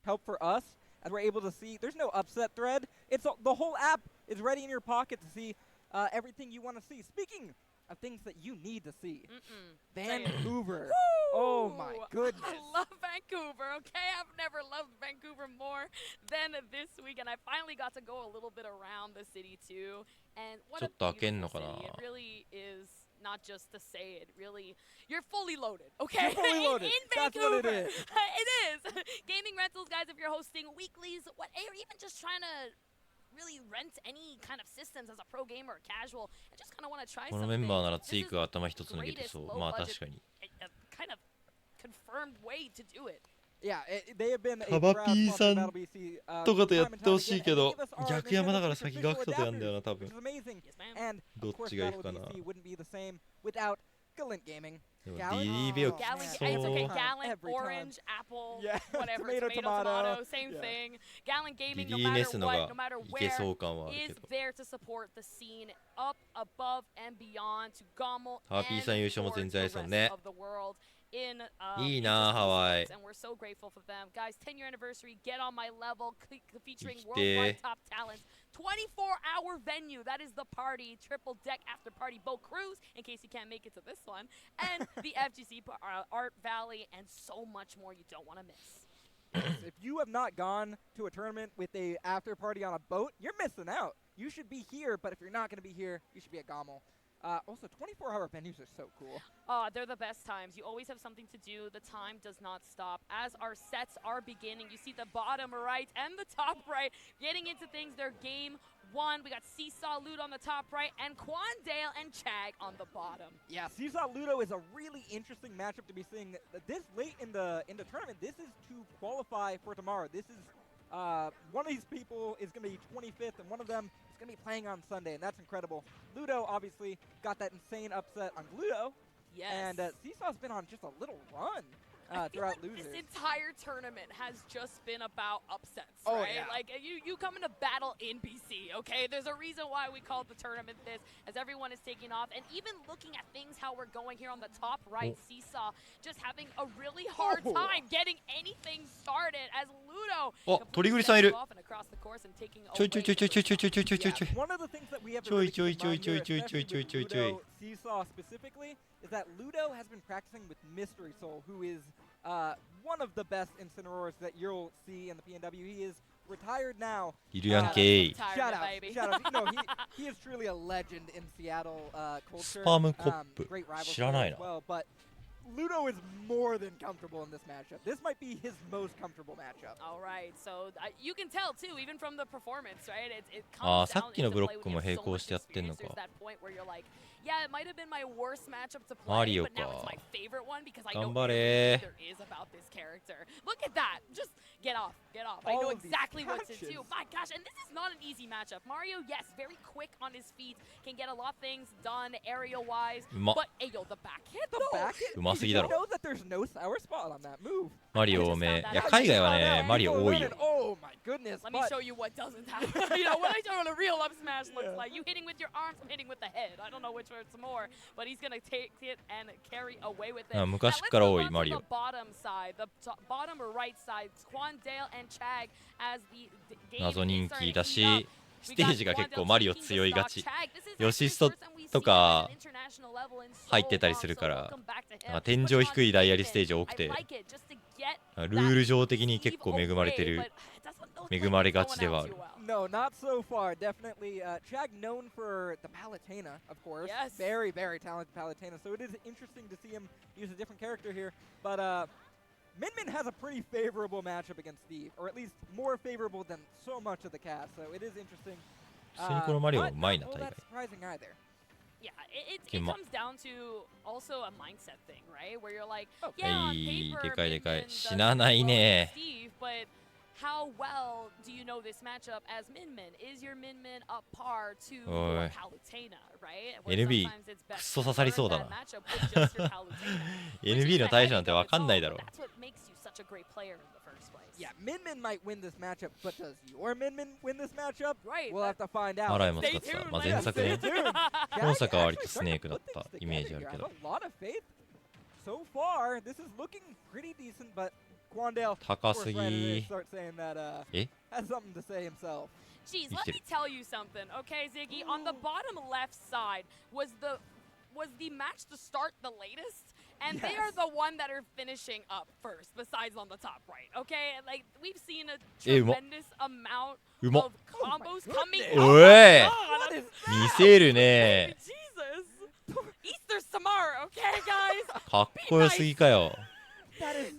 Help for us as we're able to see. There's no upset thread. It's the whole app is ready in your pocket to see everything you want to see. Speaking of things that you need to see, Vancouver. Oh my goodness. I love Vancouver, okay? I've never loved Vancouver more than this week, and I finally got to go a little bit around the city too. And what a beautiful city. It really is. Not just to say it, really, you're fully loaded, okay? You're fully loaded. In That's Vancouver. what it is. It is. Gaming rentals, guys, if you're hosting weeklies, or even just trying to really rent any kind of systems as a pro gamer or casual, and just kind of want to try something. このメンバーならツイークが頭一つ抜けてそう。まあ確かに。Kind of confirmed way to do it. Yeah, they have been カバピーさんとかとやってほしいけど、逆山だから先ガクトとやんだよな、多分。どっちがいくかな。でも DB をきつそう。It's okay. Gallon, orange, apple, whatever. Tomato, same thing. Gallon Gaming, no matter what, no matter where, is there to support the scene up, above, and beyond to Gommel and the rest of the world.いいなハワイ。 And we're so grateful for them. Guys, 10-year anniversary, get on my level, featuring worldwide top talents. 24-hour venue, that is the party. Triple deck after party boat cruise, in case you can't make it to this one. And the FGC Art Valley, and so much more you don't want to miss. If you have not gone to a tournament with a after party on a boat, you're missing out. You should be here, but if you're not going to be here, you should be at Gommel. Also, 24-hour venues are so cool. They're the best times. You always have something to do. The time does not stop. As our sets are beginning, you see the bottom right and the top right getting into things. They're game one. We got Seesaw Ludo on the top right and Quandale and Chag on the bottom. Yeah, Seesaw Ludo is a really interesting matchup to be seeing. This late in the tournament, this is to qualify for tomorrow. This is one of these people is going to be 25th, and one of them is going to be playing on Sunday, and that's incredible. Ludo obviously got that insane upset on Ludo. Yes. And Seesaw's been on just a little run throughout losers. This entire tournament has just been about upsets, oh, right? Yeah. Like, you come into battle in BC, okay? There's a reason why we call the tournament this, as everyone is taking off. And even looking at things, how we're going here on the top right, Seesaw just having a really hard time getting anything started as Ludo Toriguriさんいる。 off and across the course and takingちょい。 One of the things that we have to really keep in mind here, especially with Ludo, Seesaw specifically, is that Ludo has been practicing with Mystery Soul, who is one of the best Incineroars that you'll see in the PNW. He is retired now. Shout out. No, he is truly a legend in Seattle culture. Great rival as well, but Ludo is more than comfortable in this matchup. This might be his most comfortable matchup. All right, so you can tell too, even from the performance, right? It comes down into play when you have so much experience. There's that point where you're like, yeah, it might have been my worst matchup to play, but now it's my favorite one because I know everything there is about this character. Look at that. Just get off. I know exactly what to do. My gosh, and this is not an easy matchup. Mario, yes, very quick on his feet, can get a lot of things done aerial-wise, but hey, yo, the back hit, the back hit? You know that there's no sour spot on that move. マリオ多め。いや、海外はね、マリオ多いよ。 Oh my goodness. Let me show you what doesn't happen. You know, what I show what a real up smash looks like. You hitting with your arms, I'm hitting with the head. I don't know which one's more, but he's gonna take it and carry away with it. 昔から多い、マリオ。 The bottom side, the bottom or right side, Quandale and Chag as the game 謎人気だし、ステージが結構マリオ強いがち。ヨシストとか入ってたりするから、天井低いダイヤリステージ多くて、ルール上的に結構恵まれがちではある。 No, not so far. Definitely, Chag known for the Palutena, of course. Yes. Very, very talented Palutena. So it is interesting to see him use a different character here. But Min has a pretty favorable matchup against Steve, or at least more favorable than so much of the cast, so it is interesting. 普通にこのマリオうまいな Not 大 all 概 that surprising either. Yeah, it comes down to also a mindset thing, right? Where you're like, yeah, は on い paper, でかいでかい Min 死 does なない well ね against Steve, but how well do you know this matchup as Min? Is your Min up par to your Palutena, right? Where NB sometimes it's くっ best そ to 刺さり learn そうだ that な matchup with just your Palutena, which is NB の the 対処なん headache て of わ its かんない own, だろ but that's what makes you such a great player in the first place. Yeah, Min might win this matchup, but does your Min win this matchup? Right. We'll have to find out. マライも使ってたまあ前作ね Stay tuned. 本作は割と Actually スネークだっ starting to た put イメージ things ある together け here. ど I have a lot of faith. So far, this is looking pretty decent, but Quandale, of 高 course, す right away ぎ start saying that え has something to say himself. Jeez, You let did me it. tell you something, okay, Ziggy? On the bottom left side was the match to start the latest, and they are Yes. the one that are finishing up first, besides on the top right, okay? Like, we've seen a えうま tremendous amount うま of combos coming. goodness. Oh お my い God, is 見せるね Jesus! Easter Samara, okay, guys? かっこよすぎかよ That is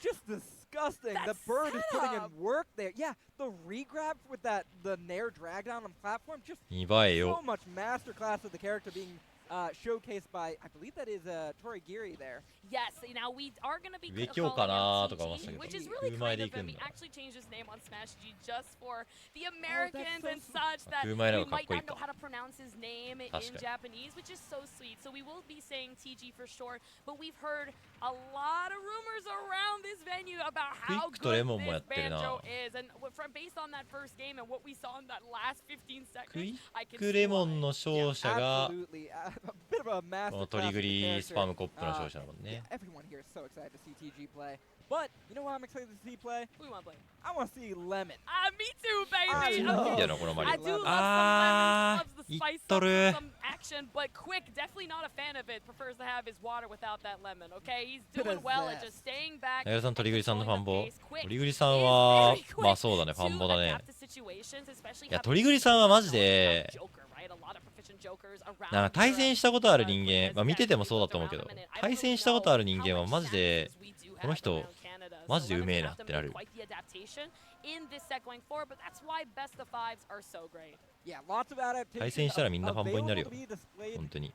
just disgusting. That the bird is putting setup. in work there. Yeah, the regrab with the Nair drag down on platform, just 見栄え so よ much masterclass of the character being showcased by, I believe that is Torigiri there. Yes, now we are going to be 上京かなとか思 calling ってた him け TG, ど which is really 風前 kind で of 行く him. ん He だ actually changed his name on Smash G just for the Americans so and such that 風前の you 方がかっ might こいい not know か how to pronounce his name in 確かに Japanese, which is so sweet. So we will be saying TG for short, but we've heard a lot of rumors around this venue about how クイックと good レモンもや this ってるな banjo is, and from based on that first game and what we saw in that last 15クイ seconds, I ッ can ク see レモ why. ンの勝者が Absolutely. A bit of a この masterclass トリ of グ the リスパ character. ムコップの勝者だもん Yeah, ね everyone here is so excited to see TG play. But you know what I'm excited to see play? Who we want to play? I want to see Lemon. Me too, I baby. love いいんだよなこのマリ I オ do love some あ lemons, ー loves the いっ spice, と some, る some action, but Quick, definitely not a fan of it, prefers to have his water without that lemon, okay? He's Bit doing of well at zest. just staying back ナヤさん and トリグリさんのファンボ controlling the pace. ト Quick リグリさん is は very quick まあそうだねフ to ァンボだね adapt to situations, especially いや having トリグリさんはマジ a で Joker, right? A lot of proficient jokers around なんか対 Europe. 戦したことある人間まあ見ててもそうだと思うけど対戦したことある人間はマジでこの人マジでうめえなってなる In this set going forward, but that's why best of fives are so great. Yeah, lots of adaptations 対戦したらみんなファンボになるよ available to be displayed, 本当に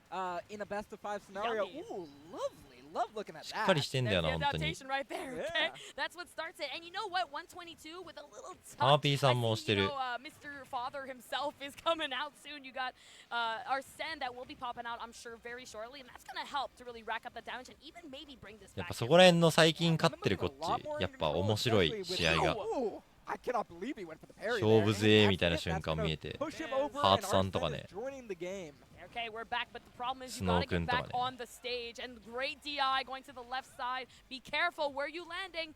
in a best of five scenario. Yummy. Ooh, lovely. Love looking at し that. っかりしてんだよ There's な the 本当に adaptation right there, okay? Yeah. That's what starts it. And you know what? 122 with a little touch. ハーピーさ I んも see, 押してる Mr. Father himself is coming out soon. You got our Sen that will be popping out, I'm sure, very shortly. And that's going to help to really rack up the damage and even maybe bring this やっ back. ぱそこら辺の最近勝ってるこっちやっぱ面白い試合が Ooh, I cannot believe he went for the parry 勝 there. 負勢みたいな瞬間見えて Push him over ハー and ツさ our んとか Sen ね is joining the game. Okay, we're back, but the problem is you Snow gotta get Kun to backかね on the stage. And great DI going to the left side. Be careful where you landing.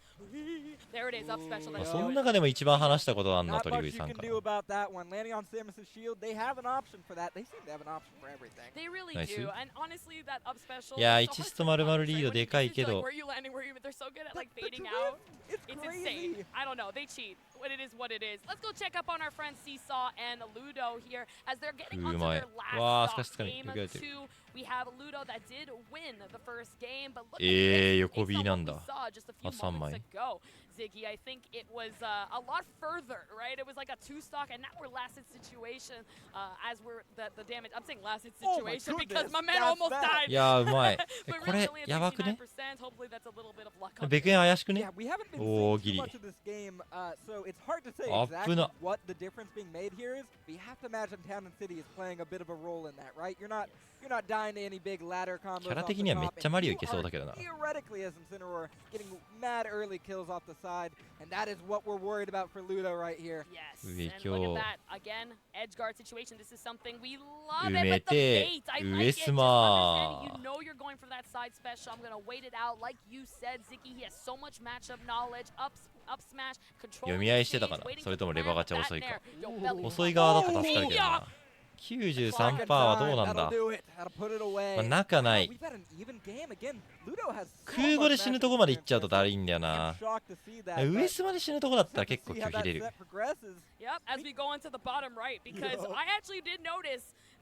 There it is, up special. まあ That's その good. 中でも一番話したことあんな Not トリグ much リ you さん can から do about that one. Landing on Samus's shield, they have an option for that. They seem to have an option for everything. They really Nice. do. And honestly, that up special. いや is so 1 hard スト to 丸々 concentrate リード when で you かい just け like, ど where you landing, where you, they're so good at like The fading drift, out. it's It's crazy. insane. I don't know. They cheat. But it is what it is. Let's go check up on our friends Seesaw and Ludo here as they're getting onto their わあ last しかし stop 掴み game よくやってる 2. We have Ludo that did win the first game, but look at 横 this 火 based な on ん what だ we saw just a few あ3 moments 枚 ago. Ziggy, I think it was a lot further, right? It was like a 2-stock, and now we're last hit situation as we're the damage. I'm saying last hit Oh my situation because goodness, my man that's almost bad. died. いやうまい But これ really only at やばくね 69%. Hopefully that's a little bit of luck on ベクエン怪しくね Yeah, we haven't been お seeing ーギ too リ much of this game, so it's hard to say 危 exactly な what the difference being made here is. But you have to imagine Town and City is playing a bit of a role in that, right? You're not dying to any big ladder combos. キャラ off 的 the には top, めっちゃ and マリオ you いけそうだけど are な theoretically as Incineroar getting mad early kills off the side, and that is what we're worried about for Ludo right here. Yes, 上 and 京 look at that again. Edge guard situation. This is something we love 埋 it, め but the て bait. I 上 like it. Just スマ understanding. You know you're going for that side special. I'm gonna wait it out. Like you said, Ziki, he has so much matchup knowledge. Up smash, control. 読み合いしてたかなそれともレバーガチャ遅いか Yo, 遅い側だと助かるけどな 93% はどうなんだ That'll do it. That'll put it away. まあ中ない We've had an even game again. Ludo has so 空母で much 死ぬとこまで matchup 行っちゃうとだるいんだよ I'm な shocked to see that, 上 but スマで死ぬとこだったら結構 see how 拒否 that 出る set progresses. Yep, as we go into the bottom right, because Yo. I actually did notice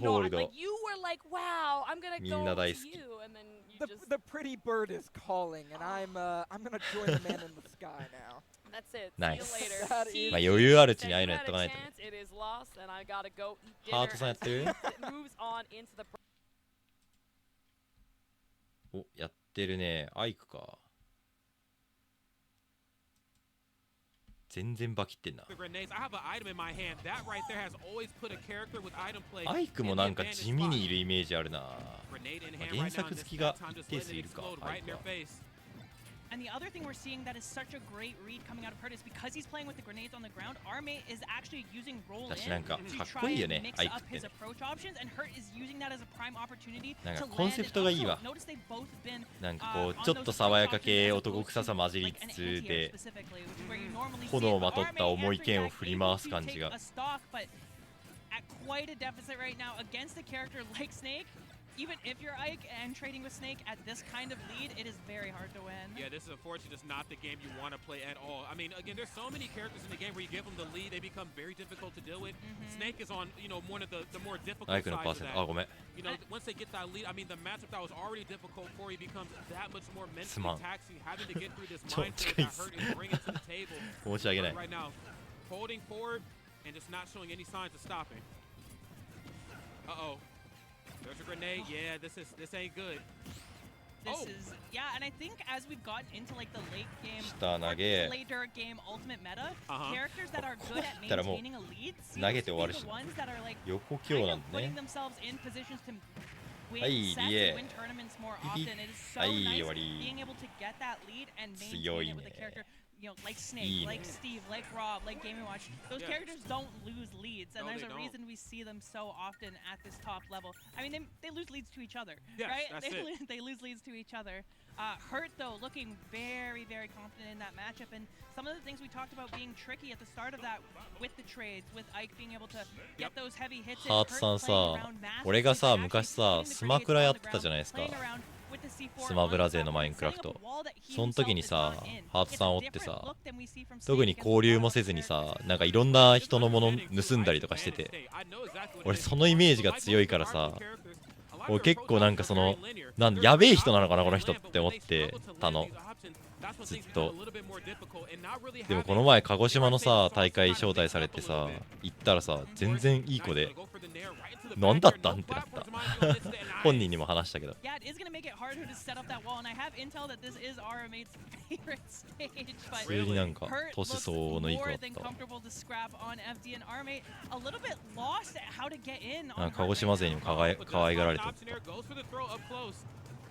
ホールド Like you were like, wow, I'm gonna み go んな大 to 好き you, and then you the pretty bird is calling, and I'm gonna join the man in the sky now. That's it. Nice. See you later. まあ余裕あるうちにああいうのやっとかないとね。 It is lost, and I gotta go eat ハー dinner トさんやってる？ as it moves on into the お、やってるね。アイクか。全然バキってんな。アイクもなんか地味にいるイメージあるな。まあ、原作好きが一定数いるか。アイクは。 And the other thing we're seeing that is such a great read coming out of Hurt is because he's playing with the grenades on the ground, our mate is actually using roll in to try and mix up his approach options, and Hurt is using that as a prime opportunity to land it up. Notice they've both been なんかこうちょっと爽やか系男臭さ混じりつつで炎をまとった重い剣を振り回す感じが。 At quite a deficit right now against a character like Snake. Even if you're Ike and trading with Snake at this kind of lead, it is very hard to win. Yeah, this is unfortunately just not the game you want to play at all. I mean, again, there's so many characters in the game where you give them the lead, they become very difficult to deal with. Snake is on, you know, one of the more difficult sides of that. You know, once they get that lead, I mean, the matchup that was already difficult for you becomes that much more mentally taxing, having to get through this mindset that Hurt is bringing to the table. Right now, holding forward and just not showing any signs of stopping. Uh-oh. There's a grenade. Yeah, this ain't good. This is and I think as we've gotten into like the late game, later game ultimate meta, characters that are good at maintaining a lead seem to be the ones that are like kind of putting themselves in positions to win sets and win tournaments more often. It is so nice being able to get that lead and maintain it with a character. You know, like Snake, like Steve, like Rob, like Game & Watch. Those characters don't lose leads, and there's a reason we see them so often at this top level. I mean, they lose leads to each other, right? They lose leads to each other. Hurt, though, looking very, very confident in that matchup. And some of the things we talked about being tricky at the start of that with the trades, with Ike being able to get those heavy hits. ハートさんさ、俺がさ、昔さ、スマクラやってたじゃないですか。スマブラ勢のマインクラフト。その時にさ、ハートさんおってさ、特に交流もせずにさ、なんかいろんな人のもの盗んだりとかしてて、俺そのイメージが強いからさ、俺結構なんかその、やべえ人なのかなこの人って思ってたの。ずっと。でもこの前鹿児島のさ、大会招待されてさ、行ったらさ、全然いい子で、何だったんってなった。本人にも話したけど。普通になんか年相応のいい子だった。鹿児島勢にも可愛がられてた。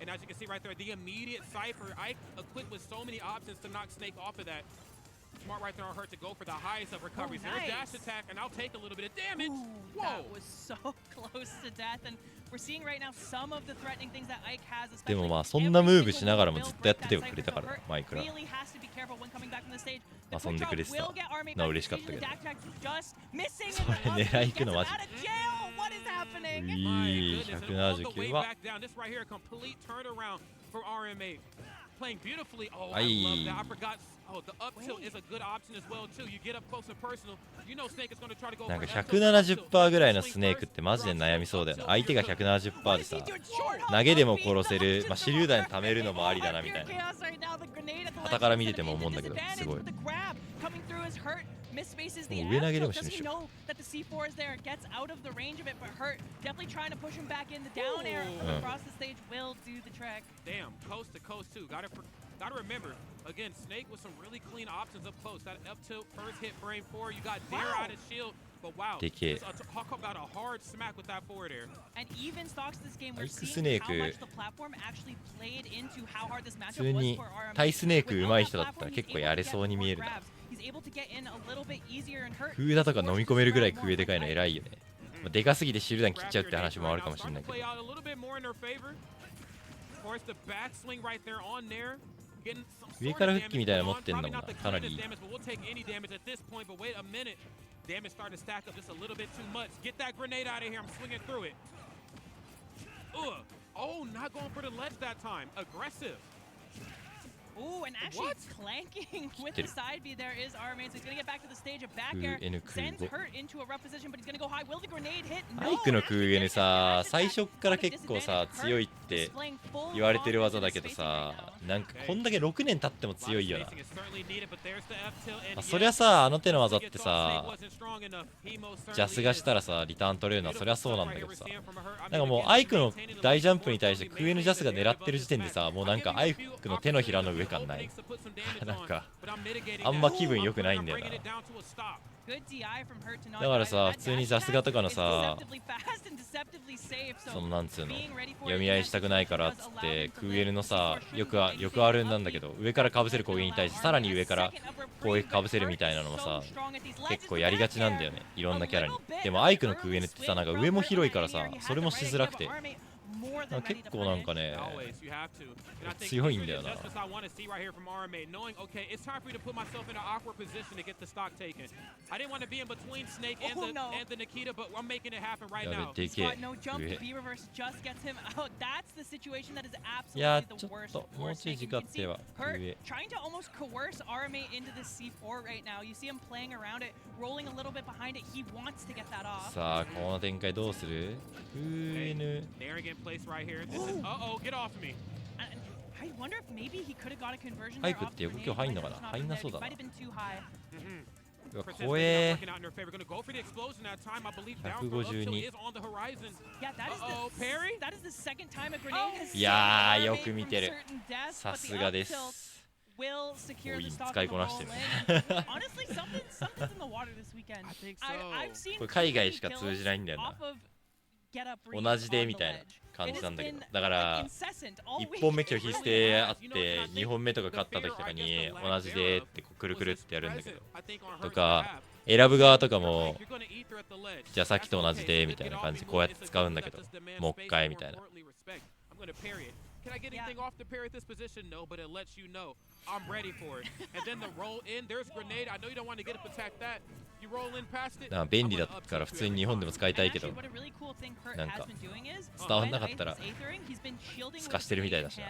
And as you can see right there, the immediate Cypher, Ike equipped with so many options to knock Snake off of that. Smart right there on Hurt to go for the highest of recoveries. There's dash attack, and I'll take a little bit of damage. Whoa! That was so close to death, and we're seeing right now some of the threatening things that Ike has. でもまあそんなムーブしながらもずっとやっててくれたから、マイクラ。遊んでくれてた。な嬉しかったけど。それ狙い行くのマジ。179は。はい。なんか 170% ぐらいのスネークってマジで悩みそうだよな。相手が 170% でさ、投げでも殺せる、まあ、手榴弾貯めるのもありだなみたいな。傍から見てても思うんだけど、すごい。上投げでも死ぬっしょ。Gotta remember, again, Snake with some really clean options up close. That up tilt, first hit, brain forward. You got Dare out of shield, but wow, talk about a hard smack with that forward air. And even stocks this game, we're seeing how much the platform actually played into how hard this matchup was for RMA. タイスネーク上手い人だったら結構やれそうに見えるな。フーダとか飲み込めるぐらい空でかいの偉いよね。でかすぎてシルダン切っちゃうって話もあるかもしれないけど。上からフッキみたいなの持ってんのもな、かなりいい。Ooh, and actually clanking with the side B there is Armain, so he's gonna get back to the stage. A back air sends Hurt into a rough position, but he's gonna go high. Will the grenade hit? アイクの空 N さ、最初から結構さ強いって言われてる技だけどさ、なんかこんだけ6年経っても強いよな。そりゃさ、あの手の技ってさ、ジャスがしたらさリターン取れるのはそりゃそうなんだけどさ、なんかもうアイクの大ジャンプに対して空 N ジャスが狙ってる時点でさ、もうなんかアイクの手のひらの上感ない。なんかあんま気分良くないんだよな。だからさ、普通にジャスガとかのさ、そのなんつうの読み合いしたくないからっつって空 N のさ、よくあるなんだけど、上からかぶせる攻撃に対してさらに上から攻撃かぶせるみたいなのもさ、結構やりがちなんだよね、いろんなキャラに。でもアイクの空 N ってさ、なんか上も広いからさ、それもしづらくて、結構なんかね強いんだよな。やべ、でけえ上。いや、ちょっともうちょい時間っては上。さあこの展開どうする？Nアイクって横今日入んのかな？入んなそうだな。うわ、怖え。152。いやー、よく見てる。さすがです。こういい使いこなしてるね。これ海外しか通じないんだよな。同じでみたいな感じなんだけど、だから1本目拒否してあって2本目とか勝った時とかに同じでってくるくるってやるんだけど、とか選ぶ側とかもじゃあさっきと同じでみたいな感じでこうやって使うんだけど、もう一回みたいな。Can I get anything off the parry at this position? No, but it lets you know I'm ready for it. And then the roll in, there's grenade. I know you don't want to get up attack that. You roll in past it. 便利だから普通に日本でも使いたいけど、なんか伝わんなかったら透かしてるみたいだしな。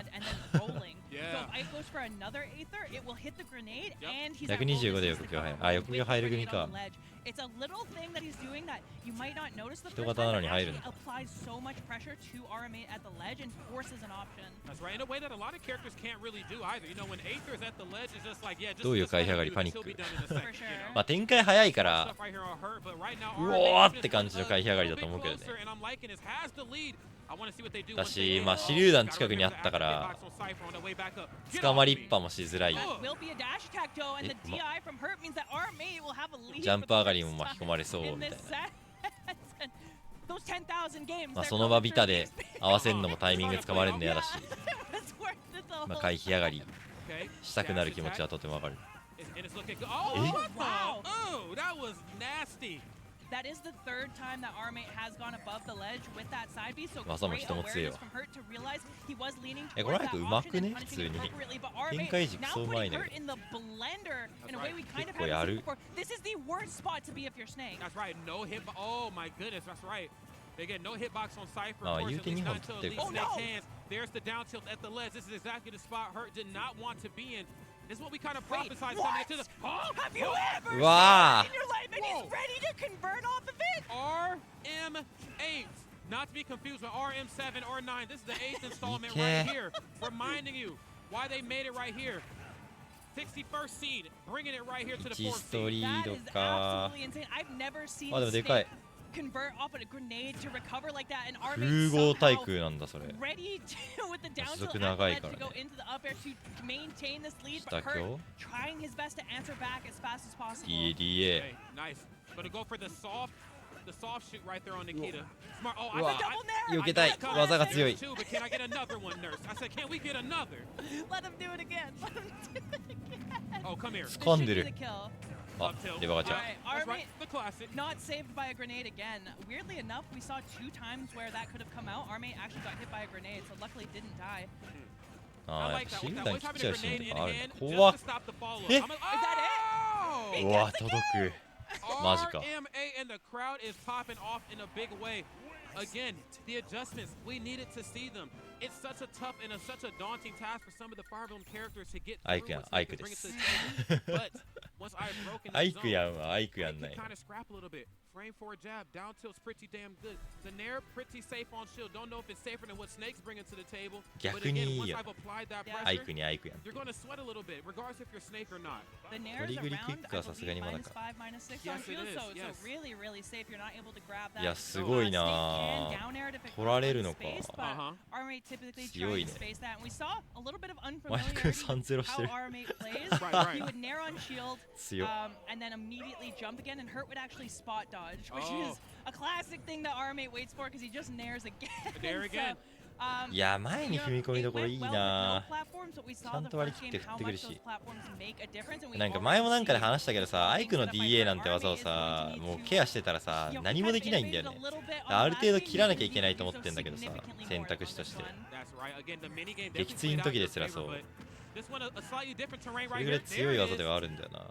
125で横強入る。あ、横強入る組か。人型なのに入るんだ。どういう回避上がり？パニック。まあ展開早いからうおーって感じの回避上がりだと思うけどね。だし、まあ手榴弾近くにあったから捕まりっぱもしづらい。ジャンプ上がりも巻き込まれそうみたいな。まあその場ビタで合わせるのもタイミングつかまれるの嫌だし、まあ回避上がりしたくなる気持ちはとてもわかる。技も人も強いわ。これ早くうまくね？普通に展開軸そううまいね。結構やる。ああ、言うて2本取ってるから。うわー。Not to be confused with RM7 or 9. This is the 8th installment right here. Reminding you why they made it right here. 61st seed, bringing it right here to the 4th seed. That is absolutely insane. I've never seen a snake convert off a grenade to recover like that. And Armin somehow ready to, with the down tilt at the ledge to go into the up air to maintain this lead. But Hurt trying his best to answer back as fast as possible. Okay, nice. Gonna go for the soft shoot right there on Nikita. Smart. Oh, I said double nair. 避けたい。技が強い。But can I get another one, Nurse? I said, can we get another? Let him do it again. Let him do it again. Oh, come here. 掴んでる。あ、レバガチャ。Armin not saved by a grenade again. Weirdly enough, we saw 2 times where that could have come out. Armin actually got hit by a grenade, so luckily didn't die. ああ、シール弾切っちゃうシーンとかあるんだ。怖っ。うわ、届く。マジか。RMA and the crowd is popping off in a big way. Again, the adjustments, we needed to see them. it's such a tough and such a daunting task for some of the Fire Emblem characters to get through what Snake can bring it to the table. But once I've broken that zone, I can kind of scrap a little bit. Frame forward jab, down tilt's pretty damn good. The Nair pretty safe on shield. Don't know if it's safer than what Snake's bringing to the table. But again, once I've applied that pressure, you're going to sweat a little bit, regardless if you're Snake or not. The Nair is around, I believe, -5, -6 on shield, so really, really safe. You're not able to grab that. いやすごいな。取られるのか。Armate typically tries to space that, and we saw a little bit of マイナ君 3-0 して how る。 Armate plays. He would Nair on shield, 強。and then immediately jump again, and Hurt would actually spot dodge, which is a classic thing that Armate waits for because he just Nairs again. Nair again. いや前に踏み込みどころいいな。ちゃんと割り切って振ってくるし。なんか前もなんかで話したけどさ、アイクの DA なんて技をさ、もうケアしてたらさ、何もできないんだよね。ある程度切らなきゃいけないと思ってんだけどさ、選択肢として。撃墜の時ですらそう。それぐらい強い技ではあるんだよな。よ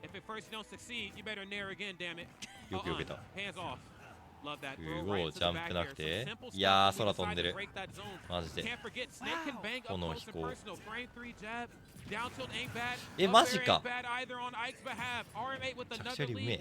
く避けた。すごいジャンプなくて、いやー空飛んでるマジで炎飛行。えマジか。めちゃくちゃうめえ。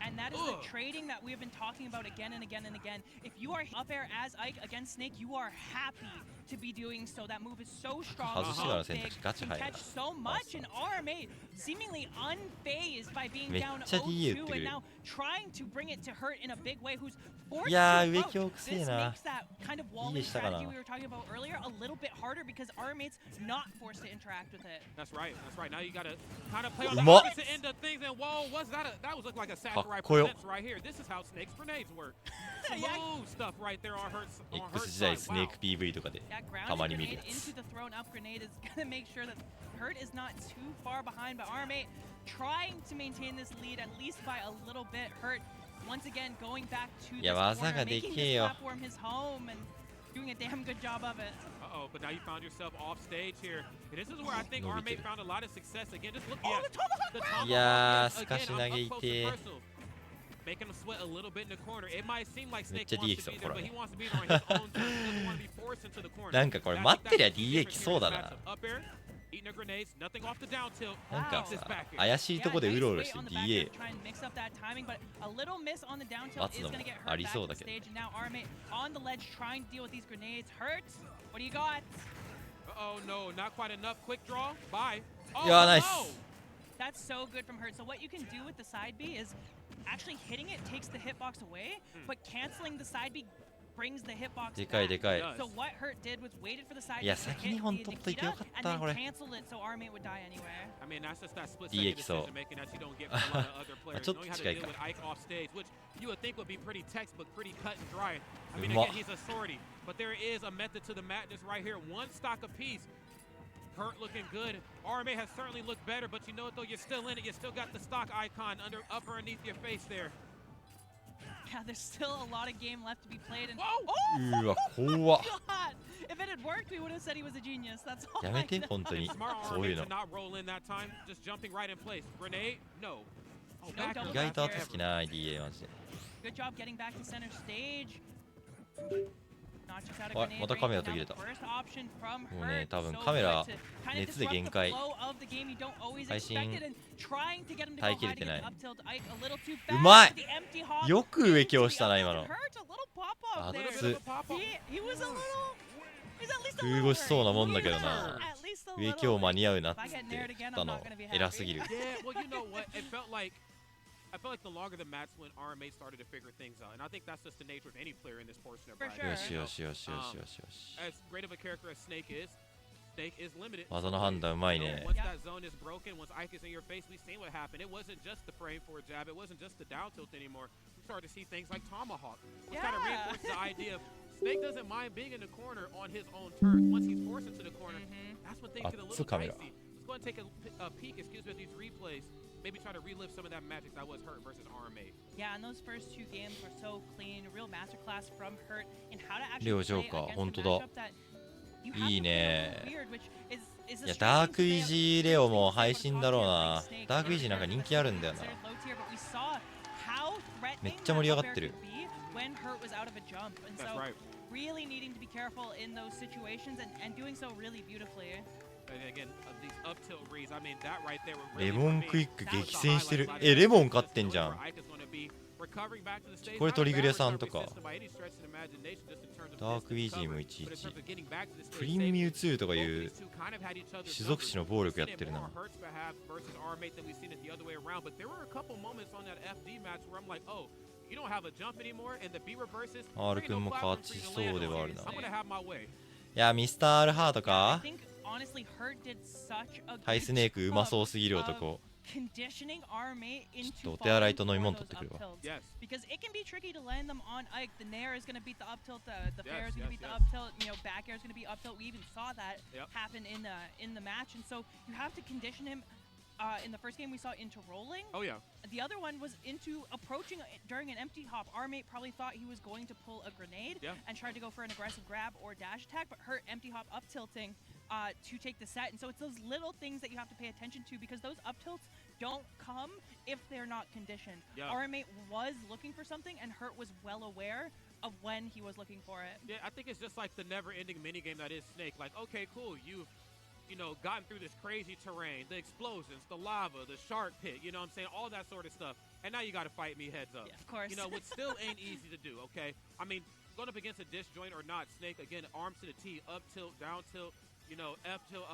And that is the trading that we have been talking about again and again and again. If you are up air as Ike against Snake, you are happy to be doing so. That move is so strong, so big, can catch so much, and RMA seemingly unfazed by being down 0-2 and now trying to bring it to Hurt in a big way. Who's forced to approach. This makes that kind of walling strategy we were talking about earlier a little bit harder because RMA's not forced to interact with it. That's right. That's right. Now you gotta kind of play on the opposite end of things. And whoa, what's that? That was look like a samurai presents right here. This is how Snake's grenades work. Smooth stuff right there on Hurt's side. Snake PV とかでたまに見るやつ。 Into the thrown up grenade is gonna make sure that Hurt is not too far behind, but RMA trying to maintain this lead at least by a little bit. Hurt once again going back to this corner, making this platform his home and doing a damn good job of it. Uh-oh, but now you found yourself off stage here. And this is where I think RMA found a lot of success. Again, just look at the tomahawk. いやー、すかし投げいて。 Making him sweat a little bit in the corner. It might seem like Snake wants to be there, but he wants to be there on his own terms. He doesn't want to be forced into the corner. なんかこれ待ってりゃ DA 来そうだな。 Eating their grenades, nothing off the down tilt. なんかさ、怪しいとこでうろうろして DA 待つのもありそうだけど。 Oh no, not quite enough. Quick draw. Bye. Oh, yeah, nice. No. That's so good from Hurt. So what you can do with the side B is actually hitting it takes the hitbox away, but canceling the side B brings the hitbox back. So what Hurt did was waited for the side B to hit the Nikita and then canceled it so Armate would die anyway. I mean, that's just that split-second decision-making that you don't get from a lot of other players. Knowing how to deal with Ike off stage, which you would think would be pretty textbook, pretty cut and dry. I mean, again, he's a sortie, but there is a method to the madness right here. One stock apiece. Hurt looking good. RMA has certainly looked better, but you know what though? You're still in it. You still got the stock icon up underneath your face there. Yeah, there's still a lot of game left to be played. And oh God! If it had worked, we would have said he was a genius. That's all. やめて本当に。そういうの。 Not roll in that time. Just jumping right in place. Grenade? No. 意外と後つきな DA マジで。 Good job getting back to center stage. またカメラ途切れた。もうね、多分カメラ熱で限界。配信耐えきれてない。うまい。よく上強したな今の。熱っ。風越しそうなもんだけどな。上強間に合うなって言ったの偉すぎる。I feel like the longer the match went, RMA started to figure things out, and I think that's just the nature of any player in this portion of Bracket. As great of a character as Snake is limited. 技の判断うまいね。 Once that zone is broken, once Ike is in your face, we've seen what happened. It wasn't just the frame for a jab, it wasn't just the down tilt anymore. We started to see things like tomahawk, which kind of reinforces the idea of Snake doesn't mind being in the corner on his own terms. Once he's forced into the corner, that's when things get a little dicey. Let's go and take a peek, excuse me, at these replays. Maybe try to relive some of that magic that was Hurt versus RMA. Yeah, and those first two games were so clean, a real masterclass from Hurt in how to actually play against a matchup that you have to play weird, which is a ダークイージーレオも配信だろうな。ダークイージーなんか人気あるんだよな。めっちゃ盛り上がってる。when Hurt was out of a jump. And so really needing to be careful in those situations and doing so really beautifully. And again, these up tilt reads, I mean, that right there would レ really モン for クイ me, ック that was 激 the 戦してる highlight of レモン this 勝ってんじゃ where ん Ike is gonna be recovering back to the stage. これ Not ト a リグレ bad さん recovery とか system by any stretch of the imagination, just in terms of ダークウィ distance ジーも covered. いちい But in ち terms of getting back to the プ stage リンミュウ safely, 2とかい both う of these two kind of had each other's 種族 numbers. 種の暴力やっ We've てる seen it な more Hurts perhaps versus Armate than we've seen it the other way around. But there were a couple moments on that FD match where I'm like, oh, you don't have a jump anymore, and the B reverses. R there ain't 君 no も platform 勝 for ち you to そう land で on. はあるな I'm gonna have my way. いやミスターアルハーと I か think honestly Hurt did such a ハイ good スネークうま job そうすぎる of 男 conditioning our mate ちょっ into とお手洗いと falling 飲み for 物 those 取ってくる up わ tilts. Yes. Because it can be tricky to land them on Ike. The Nair is going to beat the up tilt, the fair Yes, is going to yes, beat the yes. up tilt, you know, back air is going to be up tilt. We even saw that happen in the match. And so you have to condition him. In the first game we saw into rolling. Oh yeah. The other one was into approaching during an empty hop. Our mate probably thought he was going to pull a grenade and tried to go for an aggressive grab or dash attack, but Hurt empty hop up tilting to take the set. And so it's those little things that you have to pay attention to because those up tilts don't come if they're not conditioned. Our mate was looking for something and Hurt was well aware of when he was looking for it. Yeah, I think it's just like the never-ending minigame that is Snake. Like, okay, cool, you've gotten through this crazy terrain, the explosions, the lava, the shark pit, you know what I'm saying, all that sort of stuff. And now you got to fight me heads up. Yeah, of course. You know, what still ain't easy to do, okay? I mean, going up against a disjoint or not, Snake, again, arms to the T, up tilt, down tilt, F tilt,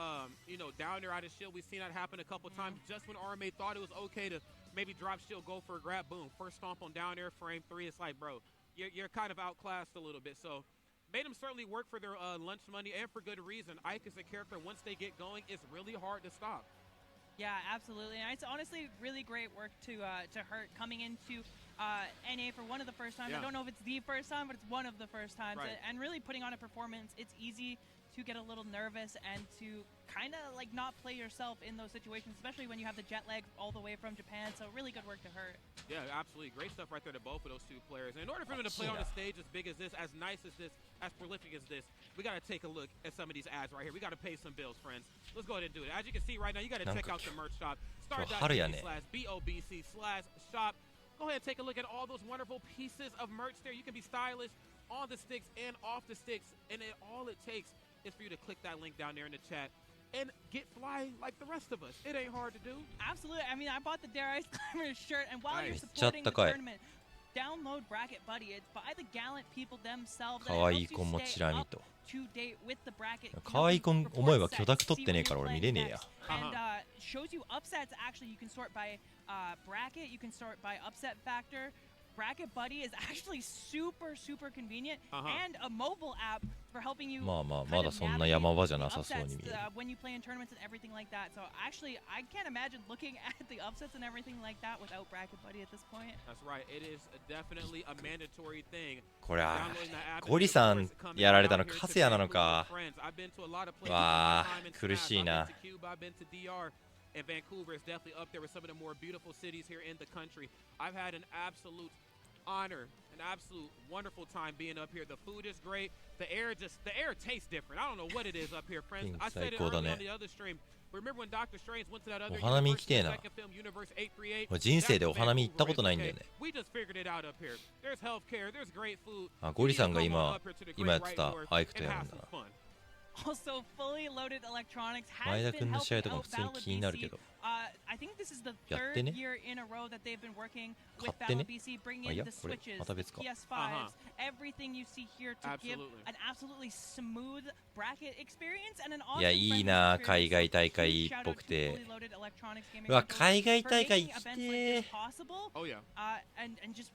down there out of shield. We've seen that happen a couple times. Just when RMA thought it was okay to maybe drop shield, go for a grab, boom, first stomp on down air, frame 3. It's like, bro, you're kind of outclassed a little bit. So made them certainly work for their lunch money and for good reason. Ike is a character, once they get going, it's really hard to stop. Yeah, absolutely. And it's honestly really great work to Hurt coming into NA for one of the first times. I don't know if it's the first time, but it's one of the first times. And really putting on a performance. It's easy to get a little nervous and to kind of like not play yourself in those situations, especially when you have the jet lag all the way from Japan. So really good work to Hurt. Yeah, absolutely. Great stuff right there to both of those two players. And in order for them to play on a stage as big as this, as nice as this, as prolific as this, we got to take a look at some of these ads right here. We got to pay some bills, friends. Let's go ahead and do it. As you can see right now, you got to check out the merch shop. Start.tv/BOBC/shop. Go ahead and take a look at all those wonderful pieces of merch there. You can be stylish on the sticks and off the sticks. And all it takes is for you to click that link down there in the chat and get fly like the rest of us. It ain't hard to do. Absolutely. I mean, I bought the Dare Ice Climber shirt, and while you're supporting the tournament, download Bracket Buddy. It's by the gallant people themselves. 可愛い子もちらみと to date with the bracket. 可愛い子思えば許諾取ってねえから俺見れねえや And shows you upsets. Actually, you can sort by bracket. You can sort by upset factor. Bracket Buddy is actually super convenient and a mobile app for helping you まだそんな山場じゃなさそうに見える when you play in tournaments and everything like that. So actually, I can't imagine looking at the upsets and everything like that without Bracket Buddy at this point. That's right. It is definitely a mandatory thing. これはゴリさんやられたのカセヤなのかわあ苦しいな And Vancouver is definitely up there with some of the more beautiful cities here in the country. I've had an absolute honor, an absolute wonderful time being up here. The food is great. The air tastes different. I don't know what it is up here, friends. I said it earlier on the other stream. Remember when Dr. Strange went to that other universe, the second film, Universe 838? 人生でお花見行ったことないんだよね We just figured it out up here. There's healthcare, there's great food. あゴリさんが今やってたアイクとやるんだ Also, fully loaded electronics 前 has 田 been 君の試合 helping とかも out 普通に Battle 気になるけど I think this is the やっ third てね year in a row that they've been working with 買ってね Battle BC, bringing あい in や the これ switches, また別か PS5s, everything you see here to give an absolutely smooth bracket experience and an いや awesome いいな friendly 海外 experience. 大会 Huge っ shout ぽ out く to て fully loaded electronics gaming うわ consoles 海外 for 大会 making 行き events て like ー this possible. Oh yeah. And just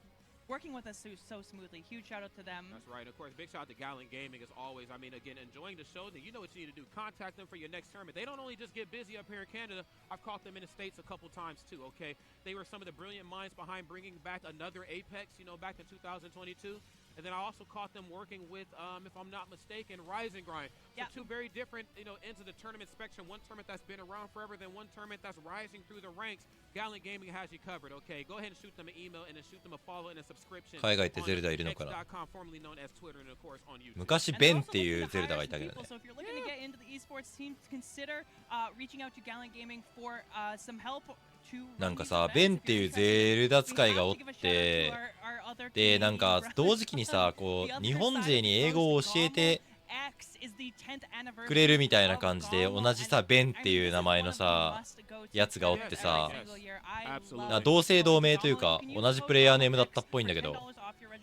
working with us so smoothly. Huge shout out to them. That's right. Of course, big shout out to Gallant Gaming as always. I mean, again, enjoying the show. Then you know what you need to do. Contact them for your next tournament. They don't only just get busy up here in Canada. I've caught them in the States a couple times too, okay? They were some of the brilliant minds behind bringing back another Apex, back in 2022. And then I also caught them working with, if I'm not mistaken, Rise and Grind. So two very different, ends of the tournament spectrum. One tournament that's been around forever, then one tournament that's rising through the ranks. Gallant Gaming has you covered, okay? Go ahead and shoot them an email and then shoot them a follow and a subscription. 海外ってゼルダいるのかな X.com, formerly known as Twitter, and of course on YouTube. 昔ベンっていうゼルダがいたけどね So if you're looking to get into the esports team, consider reaching out to Gallant Gaming for some help なんかさ、ベンっていうゼルダ使いがおって、で、なんか同時期にさ、こう日本勢に英語を教えてくれるみたいな感じで、同じさ、ベンっていう名前のさ、やつがおってさ、同姓同名というか、同じプレイヤーネームだったっぽいんだけど、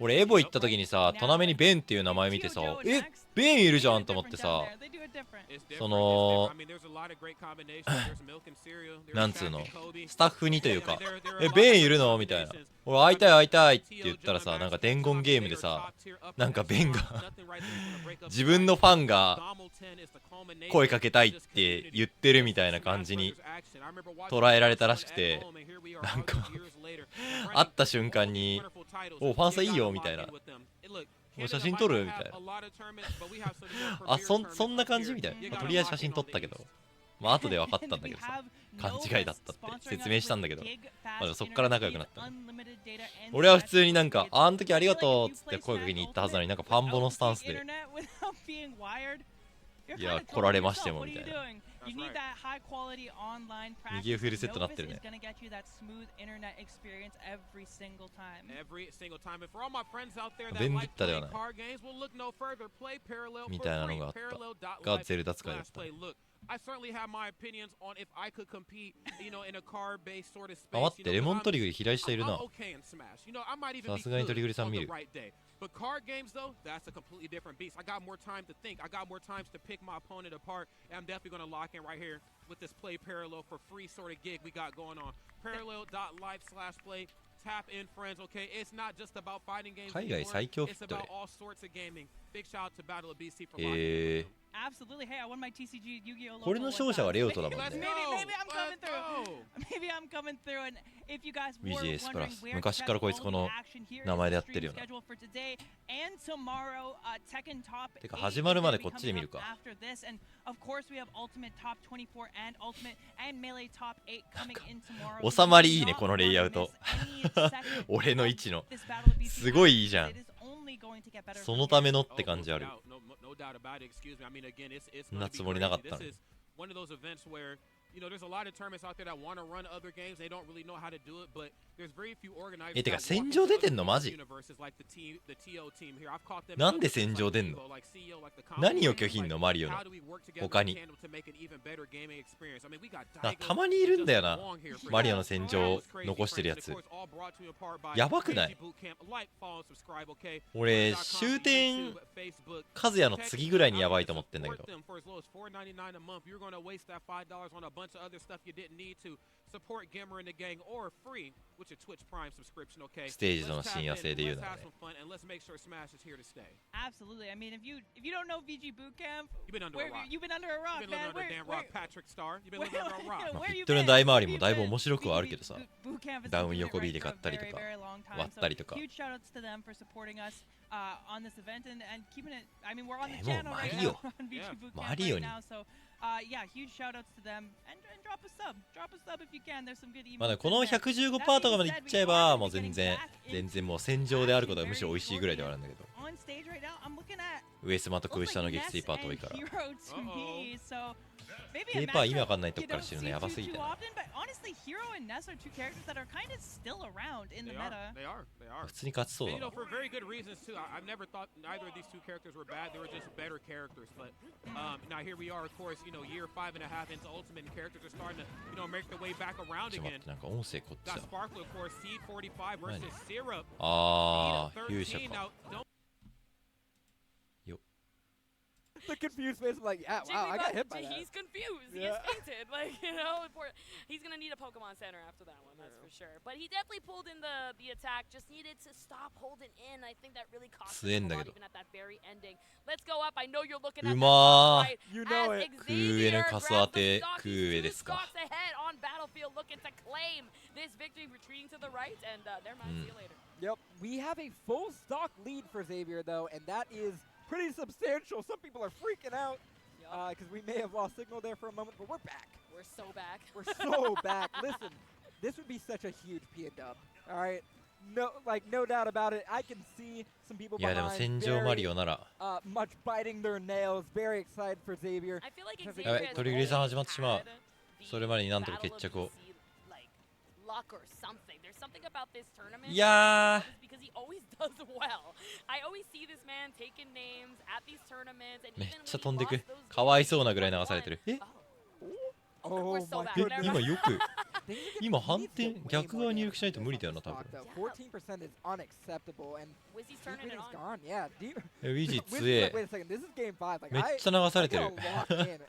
俺エボ行った時にさ、トナメにベンっていう名前見てさ、ベンいるじゃんと思ってさ、そのなんつうの、スタッフにというか、ベンいるのみたいな、俺会いたい会いたいって言ったらさ、なんか伝言ゲームでさ、なんかベンが自分のファンが声かけたいって言ってるみたいな感じに捉えられたらしくて、なんか会った瞬間に「おファンさんいいよ」みたいな、もう写真撮るみたいな、あ、そんな感じみたいな、とりあえず写真撮ったけど、まあ後で分かったんだけどさ、勘違いだったって説明したんだけど、まあ、そっから仲良くなった。俺は普通になんか「あの時ありがとう」っつって声かけに行ったはずなのに、なんかファンボのスタンスで「いや来られましても」みたいな。右フルセットなってるね。ベンディッタではないみたいなのがあったがゼルダ使いだった。I certainly have my opinions on if I could compete, you know, in a card-based sort of space. あ、待って、レモントリグリ平下いるな。さすがにトリグリさん見る。But card games, though, that's a completely different beast. I got more time to think. I got more time to pick my opponent apart. And I'm definitely going to lock in right here with this play parallel for free sort of gig we got going on. Parallel.life/play. Tap in, friends, okay? It's not just about fighting games. It's about all sorts of gaming. Big shout out to Battle of BC for locking in. Absolutely. Hey, I won my TCG Yu-Gi-Oh! これの勝者はレオトだもんね。Maybe I'm coming through. Maybe I'm coming through. And if you guys were VGS プラ wondering ス where 昔からこいつこの名前でやってるよな。 schedule for today and tomorrow, Tekken Top てか始まるまでこっちで見るか。 after this, and of course we have Ultimate Top 24 and Ultimate and Melee Top 8 coming in tomorrow. 収まりいいねこのレイアウト。俺の位置のすごいいいじゃん。そのためのって感じある。そんなつもりなかったのに。てか戦場出てんのマジ？なんで戦場出んの？何を拒否んのマリオの他に。たまにいるんだよな、マリオの戦場を残してるやつ。やばくない？俺終点和也の次ぐらいにやばいと思ってんだけど。bunch of other stuff you didn't need to support Gimmer and the gang or free with your Twitch Prime subscription, okay? ステージの深夜制で言うならね。 Absolutely. I mean, if you don't know VG Bootcamp, you've been under a rock. You've been under a rock, You've been living under a damn rock, Patrick Star. You've been living under a rock. まあフィットの大回りもだいぶ面白くはあるけどさ、ダウン横 B で買ったりとか割ったりとか。 Huge shout outs to them for supporting us on this event and keeping it. I mean, we're on the もう channel マ right リオ now on VG Bootcamp マリオ right に now, so yeah, huge shout outs to them and drop a sub. Drop a sub if you can. There's some good emotes. まだこの115%とかまでいっちゃえばもう全然もう戦場であることがむしろ美味しいぐらいではあるんだけど、上スマと空下の撃墜パート多いから。ペーパー意味わかんないとこから知るのやばすぎてな。普通に勝ちそうだな。なんか音声こっちだ。ああ、勇者か。The confused face, I'm like, yeah, wow, I got hit by that. He's confused. He is fainted. Like, you know, he's going to need a Pokemon Center after that one, that's for sure. But he definitely pulled in the attack, just needed to stop holding in. I think that really cost him a lot, even at that very ending. Let's go up. I know you're looking at that right. You know it. Xavier grabs the stock. He's 2 stocks ahead on Battlefield, looking to claim this victory, retreating to the right, and there might see you later. Yep, we have a full stock lead for Xavier, though, and that is pretty substantial. Some people are freaking out because we may have lost signal there for a moment, but we're back. We're so back. We're so back. Listen, this would be such a huge P and dub. All right, no doubt about it. I can see some people behind much biting their nails, very excited for Xavier. I feel like やばい、トリグリさん始まってしまう。それまでになんとか決着を。luck or something. There's something about this tournament. いや because he always does well. I always see this man taking names at these tournaments and めっ even ちゃ when 飛んで he く lost those かわいそうなぐらい流されてるえ Oh, we're so bad. え今よく今反転逆側入力しないと無理だよな多分 14% is unacceptable, and Wizzy's turning it Wizzy's on. gone. Yeah.えウィジー Wizzy, 強え wait a second. This is game 5. Like めっちゃ流され I てる gotta lock in and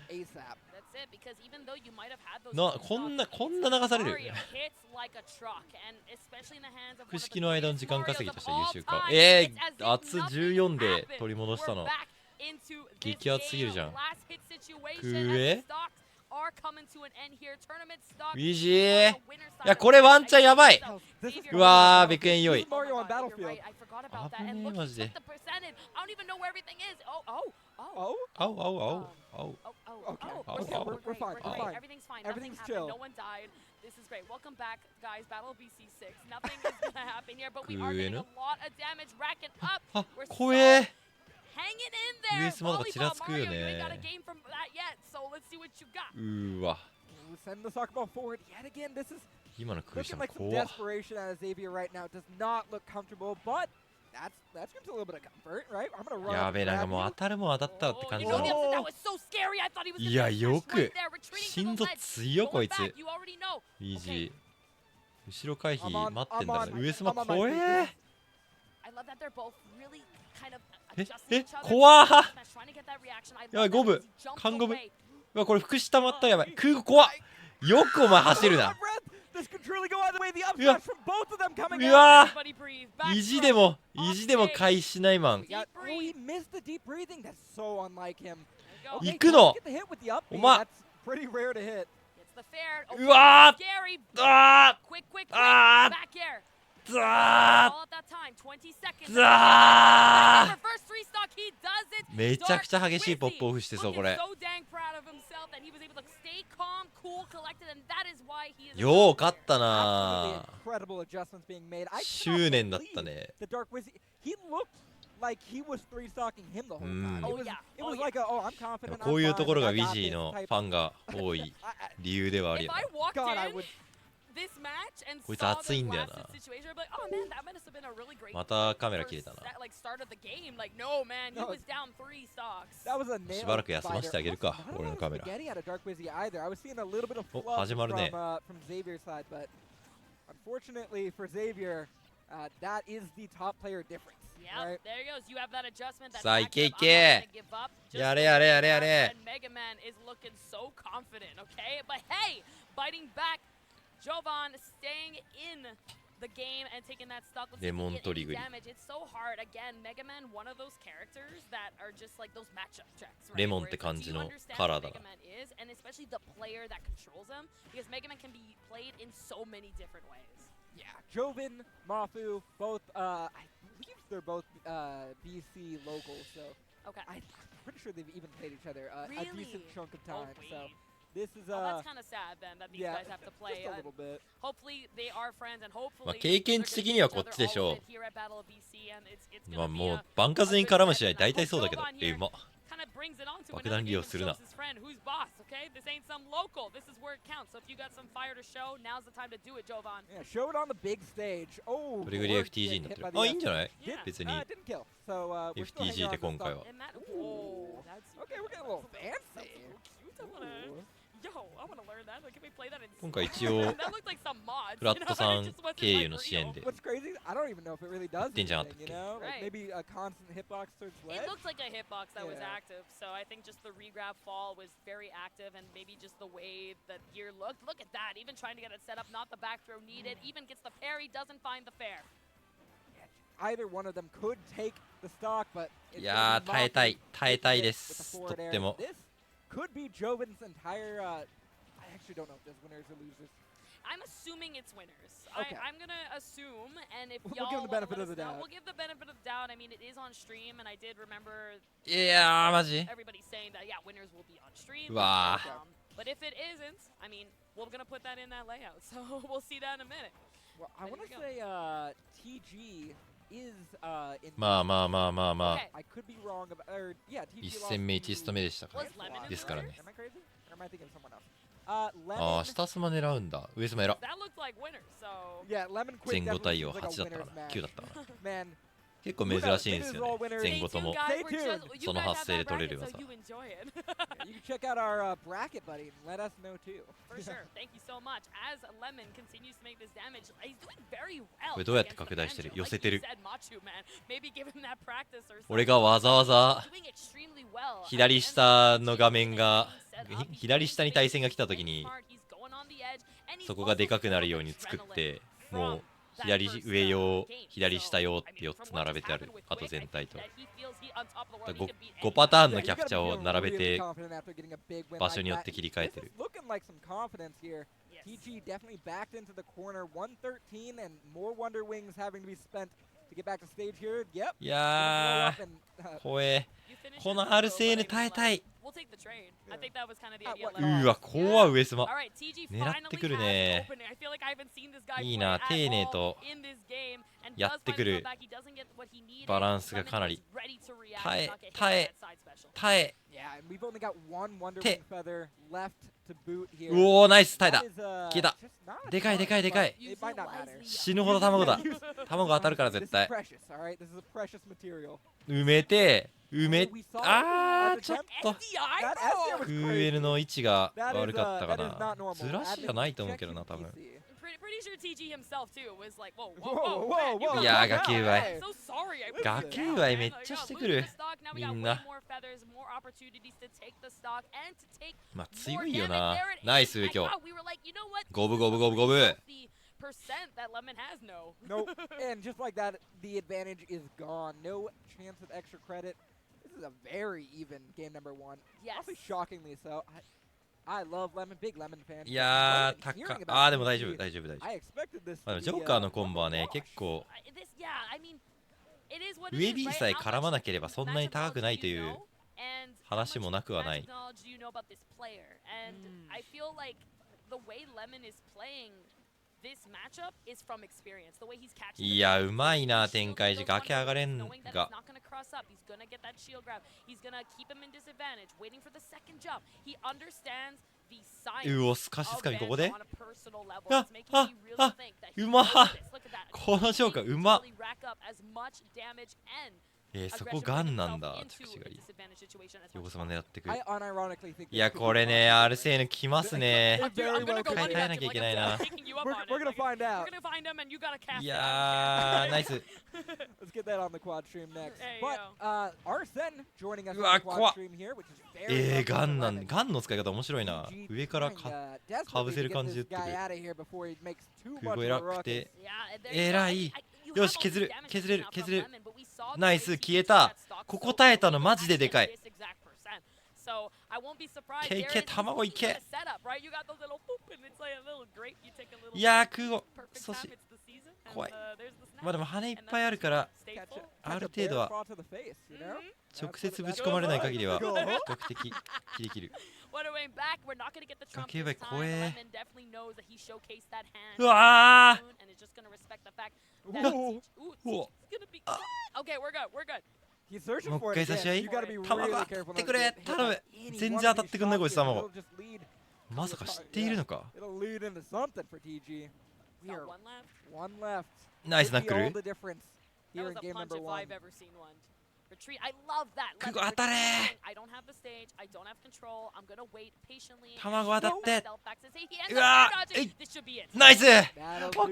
ASAP. That's it, because even though you might have had those なこんな流される Mario hits like a truck, and especially in the hands of 複 one of 式 the の間の greatest 時間 Marios 稼ぎ of として優 all 秀か time. え It's as ー、 if 圧 nothing 14で happened. 取り戻したの We're back into this 激アツすぎるじゃん game. Last hit situation く as え the stocks are coming to an end here. Tournament ウ stocks ィジー on the winner's いや side これワンチャンやばい Xavier うわーベクエン良 This い is Mario on You're Battlefield. right. I forgot about that. 危 And ねえ look, マ he ジで took the percentage. I don't even know where everything is. Oh. Oh. あうあうあうあう Okay. Oh, Oh, we're, oh, we're, we're great, fine, we're we're great. fine. Everything's fine. Everything's Nothing chill. happened. No one died. This is great. Welcome back, guys. Battle of BC6. Nothing is gonna happen here, but we are getting a lot of damage racking up. あ We're 怖 so え hanging in there. 上様とかちらつくよ Volleyball, Mario, you ain't got a ね game from that yet, so let's see what you got. うーわ Send the soccer ball forward yet again. This is 今の空 looking 車 like some 怖っ desperation out of Xavier right now. Does not look comfortable, but that's gives a little bit of comfort, right? I'm gonna run. や up べえ and なんか grab もう you. 当たるもん当たったって感じ You だ know, ね that was so scary. I thought he was い gonna や get よ smashed く right there, retreating to 心 the 臓 ledge. 強いこ Going いつ back, you already know. ウィジー後ろ回避 I'm on- 待ってんだ I'm ね on- 上様 I'm on my 怖 feet. え I love that they're both really kind of え adjusting え each other. 怖っ Trying to get that reaction. I やばい love 五 that 分 as he jumped 看五分 away. うわこれ福祉溜まったらやばい空母怖っよくお前走るな This could truly go either way. The Yeah. upsmash from both of them coming う out. わ Everybody breathe. Back 意地 throw. でも意地でも回避しないマン Yeah. Oh, he missed the deep breathing. That's so unlike him. Go. Okay, 行くの get the hit with the up B. お前 That's pretty rare to hit. It's the fair. うわ Scary. ーあ Quick, quick, quick. あ Back air. ーざ All at that time. 20 seconds. ーざ Reverse three stock. He does it. ーめちゃくちゃ激しいポップオフしてそうこ Looking れ so dang proud of himself that he was able to stay calm, cool, collected, and that is why he is. よう勝った Absolutely な incredible adjustments being made. I 執念だったね the Dark Wizzy. He looked like he was three stocking him the whole time. Oh, It was, yeah. it was Oh, like a, oh, I'm でも confident. こういう I'm ところが fine, ウ I ィ got ジー this の type. ファンが多い理由ではある If よ I な walked God, I in would. this match and こいつ saw 熱い the んだよ last な situation, I'd be like, oh man, that must have been a really great. またカメラ切れたな Like start of the game, like no man, he No. was down 3 stocks. That was a nail しばらく休ませてあげるか biter. 俺のカメラ Spaghetti out of Dark Wizzy either. I was seeing a little bit of お fluff 始まるね from Xavier's side, but unfortunately for Xavier, that is the top player difference. Yep, Right? there he goes. You have that adjustment. That さあいけい I'm not け gonna give up. Just やれやれやれや like れ that, and Mega Man is looking so confident, okay? But hey, biting back, Jovan staying in the game and taking that stock. Let's see if we Lemon get any Toriguri. damage. It's so hard. Again, Mega Man, one of those characters that are just like those matchup checks, right? レモン Where って it's like, 感 do じ you の understand カラー what だな Mega Man is, and especially the player that controls him, because Mega Man can be played in so many different ways. Yeah, Joven, Mafu, both, I believe they're both BC locals, so Okay. I'm pretty sure they've even played each other a Really? decent chunk of Oh, time. So wait. this is, Oh, that's kind of sad then that these yeah, guys have to play. just a little bit. Hopefully they are friends and まあ hopefully 経験値的にはこっちでしょ here at Battle of BC and it's まあ gonna be も a うバンカズに絡む試合大体そうだけど Jovan うま kind of brings it on to 爆 another 弾利 game 用 and するな shows his friend who's boss, okay? This ain't some local. This is where it counts. So if you got some fire to show, now's the time to do it, Jovan. Yeah, show it on the big stage. Oh, グリグリ FTG になってるあいいんじゃない Yeah. 別に Didn't kill. So we're still hanging FTG on で to 今回 stock. は And that, whoa, that's Okay, we're getting a little fancy. so cute. I wanna, yo, I wanna learn that. Like, can we play that in 今回一応 That looked like some mods. フラ you ッ know? トさ It ん just wasn't 経由 like の real. 支援で What's crazy? I don't even know if it really does Didn't you anything, you know? Like Right. maybe a constant hitbox towards ledge. It looked like a hitbox that was Yeah. active, so I think just the regrab fall was very active, and maybe just the way that gear looked. Look at that, even trying to get it set up, not the back throw needed, even gets the parry, doesn't find the fair. Either one of them could take the stock, but いやー耐えたい耐えたいで with the す forward とっ air. ても This could be Joven's entire. I actually don't know if there's winners or losers. I'm assuming it's winners. Okay. I'm gonna assume, and if We'll y'all give the wanna benefit let of us the know, doubt. we'll give the benefit of the doubt. I mean, it is on stream, and I did remember いやーマジ everybody saying that, yeah, winners will be on stream. うわ But if it isn't, I mean, we're gonna put that in that layout, so we'll see that in a minute. Well, I Ready want to to go. say TG is in. まあまあまあまあまあ Okay. I could be wrong about. Or yeah, TG 1 lost 戦目 to 1スト目でしたから Was Lemon in ですからね Am I crazy? Or am I thinking of someone else? ああ、下スマ狙うんだ。上スマ偉。前後対応8だったかな、9だったかな。結構珍しいんですよね、前後ともその発生で取れる技。You can check out our bracket, buddy, and let us know too. For sure. Thank you so much. As Lemon continues to make this damage, he's doing very well. これどうやって拡大してる？寄せてる。 Maybe give him that practice or something. 俺がわざわざ左下の画面が左下に対戦が来た時にそこがでかくなるように作って、もう左上用、左下用って4つ並べてある。あと全体と 5パターンのキャプチャーを並べて場所によって切り替えてる。 TG definitely backed into the corner. 113 and more Wonder Wings having to be spent to get back to stage here. Yep. いやー、怖え。この RCN 耐えたい。うわ、怖い上スマ。狙ってくるね。いいな、丁寧とやってくる。バランスがかなり。耐え、耐え、耐え。うおー、ナイス、耐えた。消えた。でかいでかいでかい。死ぬほど卵だ。卵当たるから絶対。埋めて、あー、ちょっとクーエルの位置が悪かったかな。ずらしじゃないと思うけどな、多分。いやー、崖上い。崖上いめっちゃしてくる。みんな。まあ強いよな。ナイス上今日。五分五分五分五分。Nope. And just like that, the advantage is gone. No chance of extra credit. This is a very even game number one. Also shockingly so. I love Lemon, big Lemon fan. いやー、高っ。あー、でも大丈夫、大丈夫、大丈夫。ジョーカーのコンボはね、結構上 B さえ絡まなければそんなに高くないという話もなくはない。いや、うまいな、展開時。崖上がれんが。うお、すかしつかみ、ここでうまっ。このジョーカー、うまっ。そこガンなんだ。着地がいい。横様狙ってくる。いや、これね、RCN 来ますね。一回耐えなきゃいけないな。いやー、ナイス。うわ、怖っ。ガンなんで、ガンの使い方面白いな。上からかぶせる感じで打ってくる。空母偉くて、偉い。よし、削る、削れる、削れる。ナイス、消えた。ここ耐えたのマジででかい。いけ、卵いけ。いやー、空母、阻止。怖い。まあでも羽いっぱいあるから、ある程度は直接ぶち込まれない限りは比較的切り切る。崖上怖え。うわー。もう一回差し合い。卵当たってくれ、頼む。全然当たってくんないこいつ卵。まさか知っているのか。ナイスナックル。クゴ当たれー。卵当たって。うわー、ナイス。オッ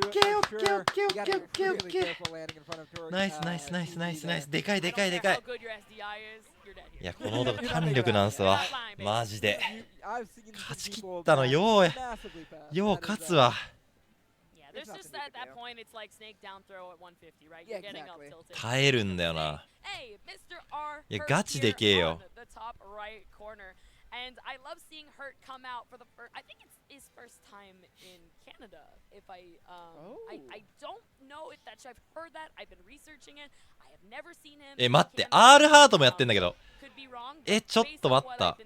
ケーオッケーオッケーオッケーオッケーオッケーオッケー。ナイスナイスナイスナイスナイス。でかいでかいでかい。いや、この男弾力なんすわマジで。勝ち切ったのよう勝つわ。耐えるんだよな。いや、ガチでけえよ。And I love seeing Hurt come out for the first. I think it's his first time in Canada. If I don't know if that's. I've heard that. I've been researching it. I have never seen him. 待って、R ハートもやってんだけど。ちょっと待った。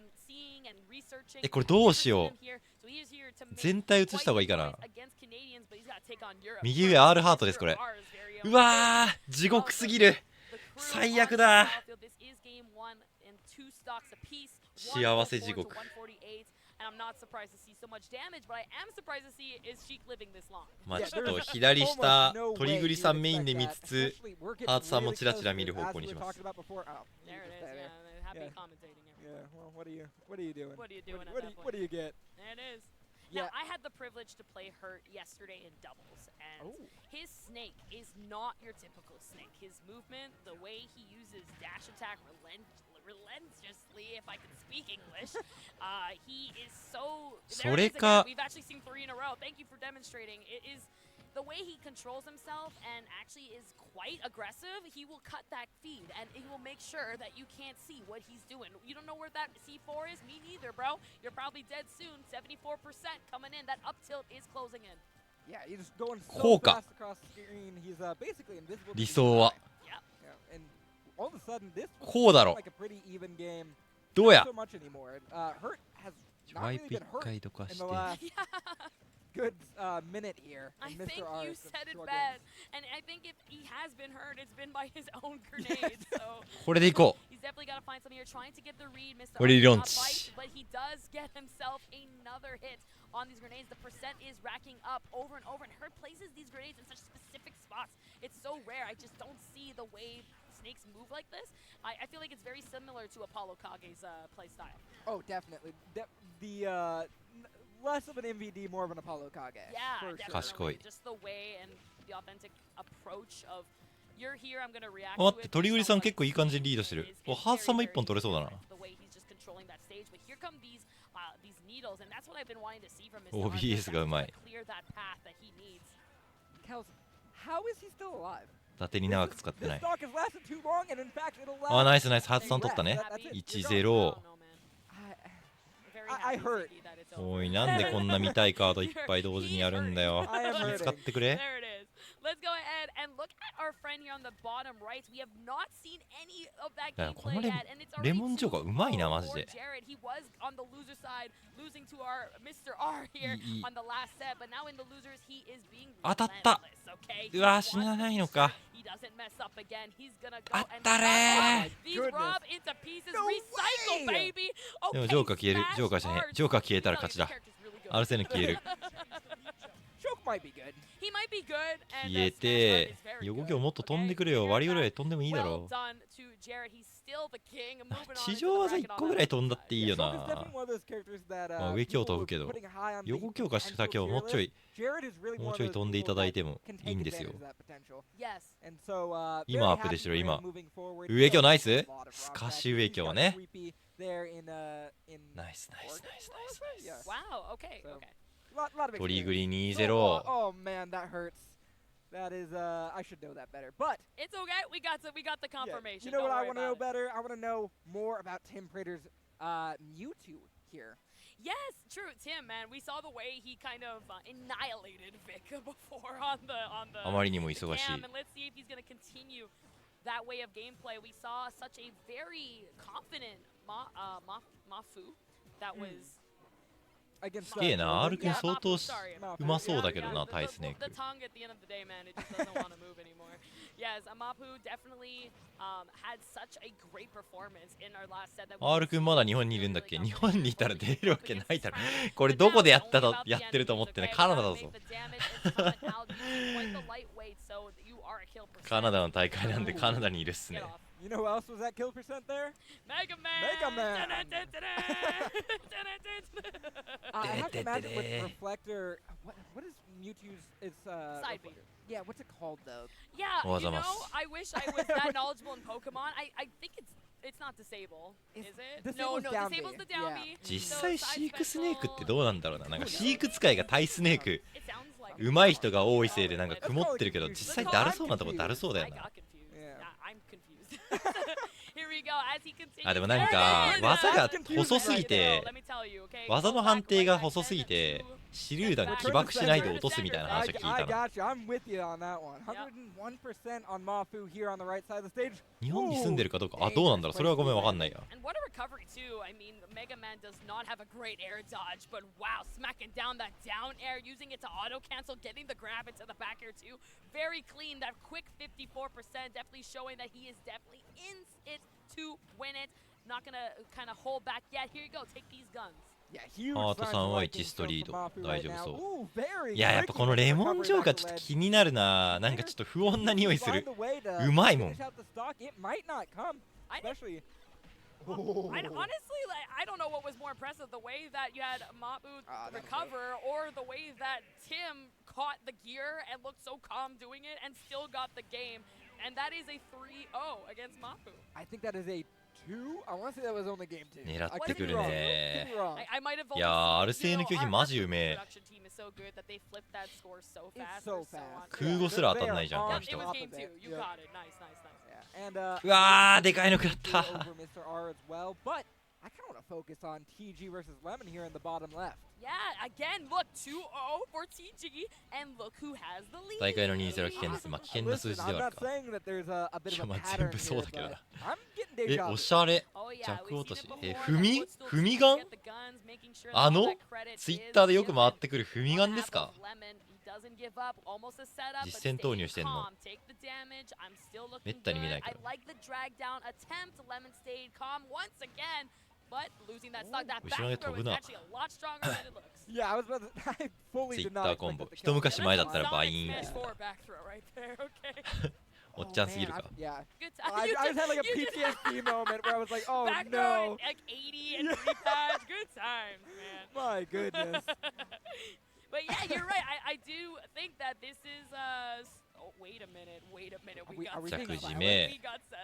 これどうしよう。全体映した方がいいかな。右上 R ハートですこれ。うわー、地獄すぎる。最悪だ。幸せ地獄。and I'm not surprised to see so much damage, but I am surprised to see is Sheik living this long. まあちょっと左下鳥栗さんメインで見つつハーツさんもチラチラ見る方向にします。 There it is, yeah, happy commentating everywhere. Yeah, well, what are you doing? What are you doing What do you get? There it is. Yeah. Now, I had the privilege to play Hurt yesterday in doubles, and his snake is not your typical snake. His movement, the way he uses dash attack relentlessly, if I can speak English, he is so... There it is again. We've actually seen 3 in a row. Thank you for demonstrating. It is... The way he controls himself and actually is quite aggressive, he will cut that feed and he will make sure that you can't see what he's doing. You don't know where that C4 is? Me neither, bro. You're probably dead soon. 74% coming in. That up tilt is closing in. Yeah, he's just going so fast across the screen. He's basically invisible. 理想は Yeah, and all of a sudden this こうだろ like a pretty even game. どうや Not so much anymore. Hurt has not ワイ really プ been 1 回 hurt とか in し the て last good minute here. I And think Mr. R you is said it struggling. bad, and I think if he has been hurt, it's been by his own grenades. So これでいこう he's definitely got to find something here, trying to get the read. Mr. これで R ロン does チ not bite, but he does get himself another hit on these grenades. The percent is racking up over and over, and Hurt places these grenades in such specific spots. It's so rare. I just don't see the way snakes move like this. I feel like it's very similar to Apollo Kage's play style. Oh, definitely. Less of an MVD, more of an Apollo Kage. Yeah, for definitely. sure. Just the way and the authentic approach of you're here, I'm gonna react 待 to って it. 鳥栗さん結構いい感じにリードしてる。おハーツさんも1本取れそうだな。 The way he's just controlling that stage, but here come these needles, and that's what I've been wanting to see from Mr. OBS がうまい。 Clear that path that he needs. Kels, how is he still alive? 伊達に長く使ってない。 This stock has lasted too long, and in fact, it'll あ last. ナイスナイスハーツさん取ったね。1-0。 I hurt. おいなんでこんな見たいカードいっぱい同時にやるんだよ。気使ってくれ。 There it is. Let's go ahead and look at our friend here on the bottom right. We have not seen any of that だからこ gameplay の yet, and it's レ already モンジョーがうまいなマジ for で。 Jared. He was on the loser side, losing to our Mr. R here いい on the last set, but now in the losers, he is being 当たった。 relentless, okay? うわ死なないのか。 He doesn't mess up again. He's gonna go あっ and たれ these rob into pieces. Recycle, baby. でもジョーカー消える。ジョーカーじゃねえ。ジョーカー消えたら勝ちだ。アルセーヌ消える。 Choke might be good. He might be good. And 消えて横京もっと飛んでくれよ。割りぐらい飛んでもいいだろ well done to Jared. He's still the king. Moving on 地 into 上 the 技 bracket 1 on 個 the ぐらい other 飛んだっていいよ Choke is な definitely one of those characters that まあ上京 people 飛ぶ were けど putting high on the 横京か下京もうちょい Jared is really も one うちょい of 飛んでい those ただい people ても that can いい take んですよ advantage of that potential. Yes. And so, very 今アップ happy でしろ for 今 him moving forward. 上京ナイ He ス does a lot of す rock か back. し上 He's 京 got ね creepy there in ナイスナイスナイスナイス Yeah. Wow. Okay. So, Okay. lot of 鳥 experience. 栗 Oh, 2-0 oh man, that hurts. That is, I should know that better. But It's okay. We got the yeah, confirmation. you know Don't what I worry want to know about it. better? I want to know more about Tim Prater's Mewtwo here. Yes, true. Tim, man, we saw the way he kind of annihilated Vic before on the あまりにも忙しい cam, and let's see if he's going to continue that way of gameplay. We saw such a very confident Mafu that was すげえな R 君 Yeah, 相当 sorry. うまそうだけど Yeah, な the- タイ the- スネー The ク tongue at the end of the day, man, it just doesn't want to move anymore. Yes, Mapu definitely had such a great performance in our last set. That we R 君まだ日本にいるんだっけ日本にいたら出るわけないだろこれどこでやってると思ってねカナダだぞカナダの大会なんでカナダにいるっすね You know who else was at kill percent there? Mega Man! Mega Man! I have to imagine with Reflector, what is Mewtwo's, Side beater. Yeah, what's it called though? Yeah, you know, I wish I was that knowledgeable in Pokemon. I think it's not disable, is it? No, Disable's down disable's B. the down B. 実際飼育スネークってどうなんだろうななんか飼育使いがタイスネーク上手い人が多いせいでなんか曇ってるけど実際だるそうなとこだるそうだよな I'm confused. Here we go as he continues. あでもなんか技が細すぎて技の判定が細すぎて手榴弾起爆しないで落とすみたいな話を聞いた I の got you. I'm with you on that one. 101% on Mafu here on the right side of the stage. 日本に住んでるかどうかあどうなんだろうそれはごめんわかんないや And what a recovery too. I mean, Mega Man does not have a great air dodge, but wow, smacking down that down air, using it to auto cancel, getting the grab into the back air too. Very clean. That quick 54%, definitely showing that he is definitely in it to win it. Not gonna kind of hold back yet. Here you go. Take these guns. ハートさんは1ストリード大丈夫そう。いややっぱこのレモンジョーがちょっと気になるな。なんかちょっと不穏な匂いする。うまいもん。Honestly, like, I don't know what was more impressive, the way that you had Mapu recover or the way that Tim caught the gear and looked so calm doing it and still got the game. And that is a 3-0 against Mapu. I think that is a 2? I want to say that was only game 2. 狙ってくるね。 I might have いやー、アルセーヌ拒否マジうめえ。 so good that they flipped that score so fast. So fast. 空語すら当たんないじゃん、この It 人。 was game 2. You got it. Nice, nice, nice. And うわー、でかいの食らった。 over Mr. R as well, but I kind of want to focus on TG versus Lemon here in the bottom left. Yeah, again, look, 2-0 for TG, and look who has the lead. 大会の 2-0 危険です。まあ危険な数字ではあるか。いやまあ全部そうだけどな。え、おしゃれ。弱落とし。踏みガン？あのツイッターでよく回ってくる踏みガンですか？実戦投入してんの？めったに見ないけど。後ろで飛ぶな。ツイッターコンボ。一昔前だったらバイーン。おっちゃんすぎるか。Yeah. I just had like a PTSD moment where I was like, oh no. Like 80 and 3 pads. Good times, man. My goodness. But yeah, you're right. I do think that this is oh, wait a minute. We got set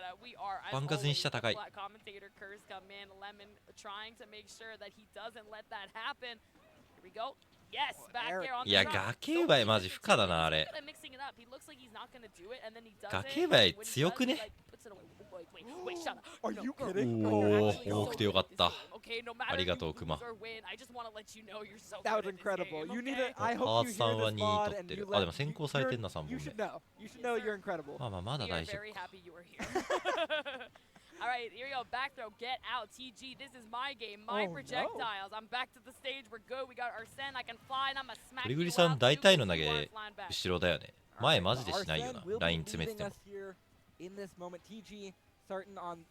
up. We are. As always, the black commentator curse come in. Lemon trying to make sure that he doesn't let that happen. Here we go. Yes, back there on the いや、崖馬マジ不可だな、あれ。崖馬強くね？おー、多くてよかった。ありがとう、クマ。That was incredible. You need it. I ハ hope ー you ツさ hear んは this 2 mod 取っ and て you る。あ、でも let 先行されてんな、3本 you 目。 should know. You should know you're incredible. まあまあ、まだ大丈夫。 All right, here we go. Back throw, get out. TG, this is my game, my projectiles. I'm back to the stage. We're good. We got Arsene. I can fly, and I'm a smack. グリグリさん、大体の投げ、後ろだよね。前マジでしないよな。ライン詰めてても。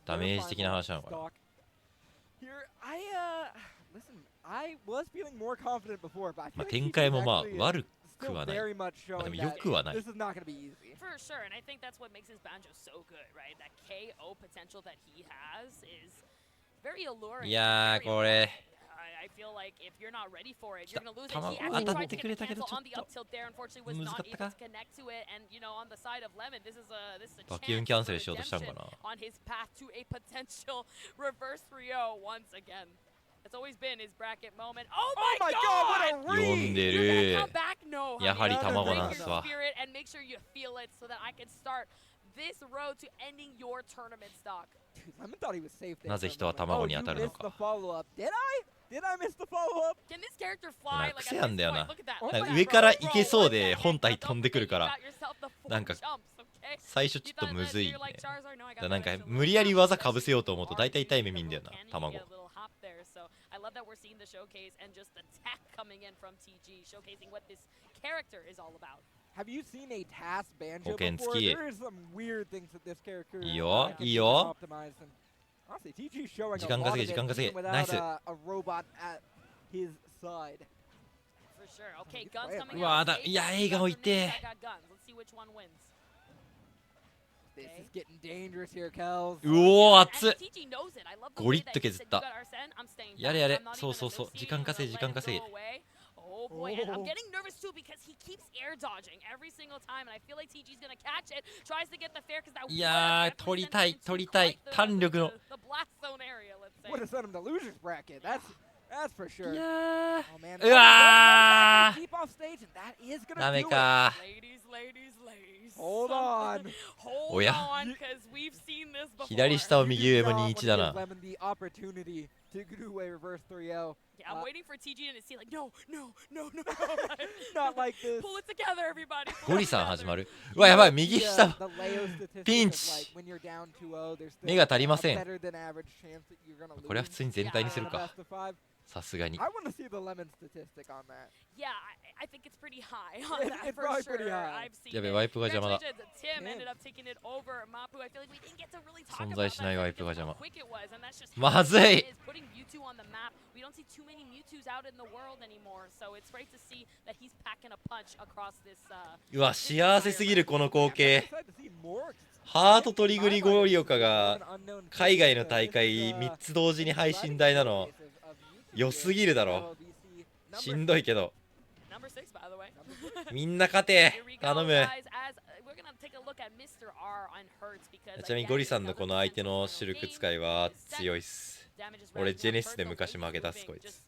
ダメージ的な話なのかな。まあ展開もまあ悪くはない。まあでも良くはない。For sure, and I think that's what makes his banjo so good, right? That KO potential that he has is very alluring. いやー、これ。I feel like if you're not ready for it, you're going to lose it. He actually tried to get the cancel on the up tilt there. Unfortunately, was not able to connect to it. And, you know, on the side of Lemon, this is a chance for redemption on his path to a potential reverse 3-0 once again. It's always been his bracket moment. Oh my God! What a 読んでる。 Come back, no. やはり卵なんすわ。 And make sure you feel it so that I can start this road to ending your tournament stock. Lemon thought he was safe there. なぜ人は卵に当たるのか。 Did I miss the follow-up? Can this character fly? 癖なんだよな。上から行けそうで本体飛んでくるから、なんか最初ちょっとむずいね。なんか無理やり技かぶせようと思うと大体痛い目見んだよな、卵。 I love that we're seeing the showcase and just the tech coming in from TG, showcasing what this character is all about. Have you seen a task banjo before? There is some weird things that this character is optimized. And honestly, TG showing a lot of it without a robot at his side. For sure. Okay, guns coming out. うわだ、いや映画を言って。 Let's see which one wins. This is getting dangerous here, Kels. うおー、熱っ。ゴリッと削った。やれやれ、そうそうそう、時間稼ぎ、時間稼ぎ。 Oh boy, and I'm getting nervous too because he keeps air dodging every single time, and I feel like TG's gonna catch it. Tries to get the fair because that. いやー、取りたい、取りたい、弾力の。 The black zone area, let's say. Would have sent him to losers bracket. That's for sure. いやー、 oh man. うわー。 Keep off stage, and that is gonna ダメか。 Hold on. おや。 左下を右上も2-1だな。 The opportunity to do a reverse 3-0. Yeah, I'm waiting for TG to see like no. Not like this. Pull it together, everybody. ゴリさん始まる。うわやばい、右下。ピンチ。目が足りません。これは普通に全体にするか。さすがに。 I want to see the lemon statistic on that. Yeah, I think it's pretty high on that for sure. I've seen やべ、ワイプが邪魔だ。 Tim ended up taking it over Mapu. I feel like we didn't get to really talk 存 about 在しないワイプが how 邪魔。 quick it was, and that's just まずい。 putting you Mewtwo on the map. We don't see too many Mewtwo's out in the world anymore, so it's great to see that he's packing a punch across this. うわ、幸せすぎるこの光景。ハートとリグリゴリオカが海外の大会3つ同時に配信台なの良すぎるだろ。しんどいけど。みんな勝て頼む。ちなみにゴリさんのこの相手のシルク使いは強いっす。俺ジェネシスで昔負けたっすこいつ。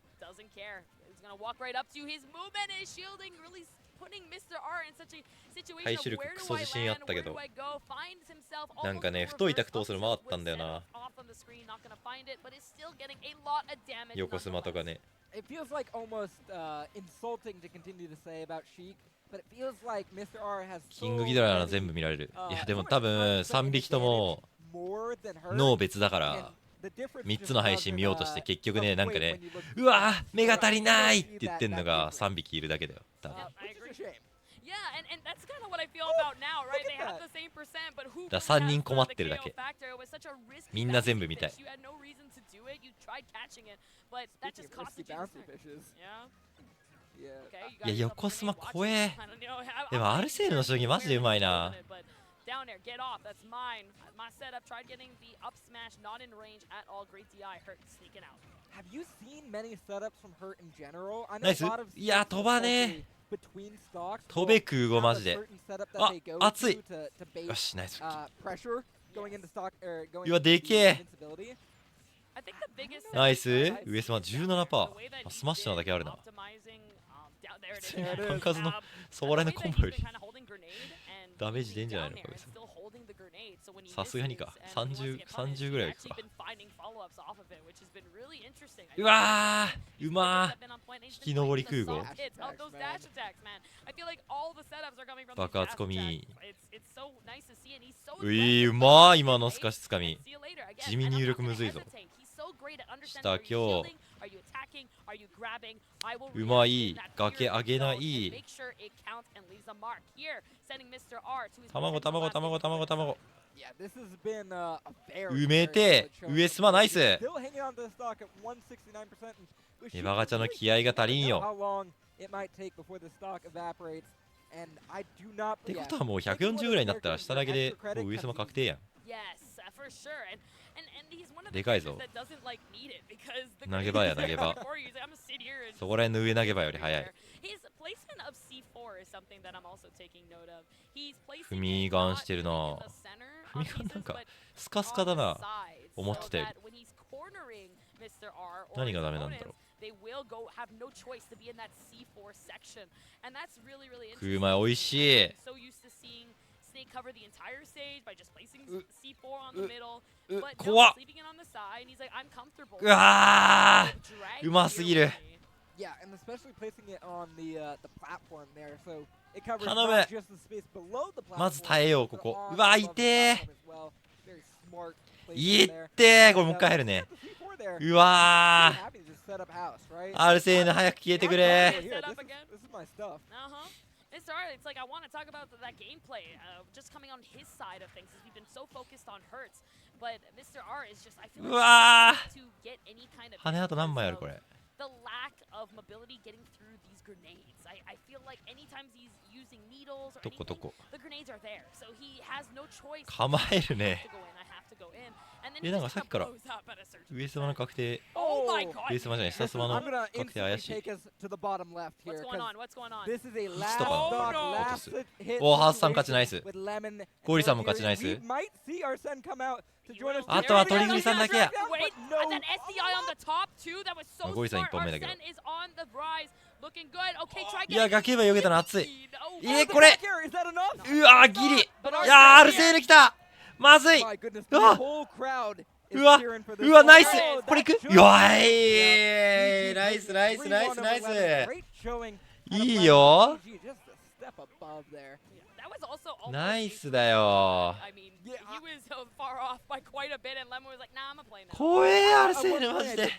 ハイシルククソ自信あったけど、なんかね太いタクトをするのもあったんだよな。横スマとかね。It feels like almost insulting to continue to say about Sheik, but it feels like Mr. R has キングギドラなら全部見られる。いやでも多分3匹とも脳別だから3つの配信見ようとして結局ねなんかねうわー目が足りないって言ってんのが3匹いるだけだよ多分。だ3人困ってるだけ。みんな全部見たい。いや横スマ怖え。でもアルセールの将棋マジでうまいな。Down there, get off. That's mine. My setup tried getting the up smash, not in range at all. Great DI, Hurt sneaking out. Have you seen many setups from Hurt in general? I know ナイス。いや飛ばねえ。飛べ空語マジで。あ熱い。よしナイス。うわでけえ。ナイス。上スマ 17%。スマッシュなだけあるな。パンカズのそこら辺のコンボよりダメージ出んじゃないのか。さすがにか。30ぐらいいくか。うわーうまー。引き上り空母爆発込み。うまー今のスカシつかみ。地味入力むずいぞ。下今日うまい崖上げない。卵埋めて上スマナイス。エヴァガチャの気合が足りんよ。ってことはもう140ぐらいになったら下だけでもう上スマ確定やん。でかいぞ。投げ場や投げ場。そこら辺の上投げ場より速い。踏みガンしてるな。踏みガンなんかスカスカだな。思ってたより。何がダメなんだろう。クーマおいしい。怖っ。うわーうますぎる。頼む。まず耐えようここ。うわ痛え。いってー。これもう一回入るね。うわーアルセーヌ早く消えてくれ。Mr. R, it's like I want to talk about that gameplay, just coming on his side of things. We've been so focused on Hurts, but Mr. R is just, I feel like to get any kind of the lack of mobility getting through these grenades. I feel like anytime he's using needles or anything, the grenades are there, so he has no choice. 構えるね。なんかさっきから上スマの確定。上スマじゃない下スマの確定怪しい。1とか落とす。おハースさん勝ちナイス。ゴーリさんも勝ちナイス。あとはトリグリさんだけや。ゴーリさん1本目だけど。いや崖はよけたの熱い。これうわギリ。いやアルセーヌ来た。まずい。うわナイス。これいく。うわナイスナイスナイスナイス。いいよ。ナイスだよ。怖えアルセーヌマジで。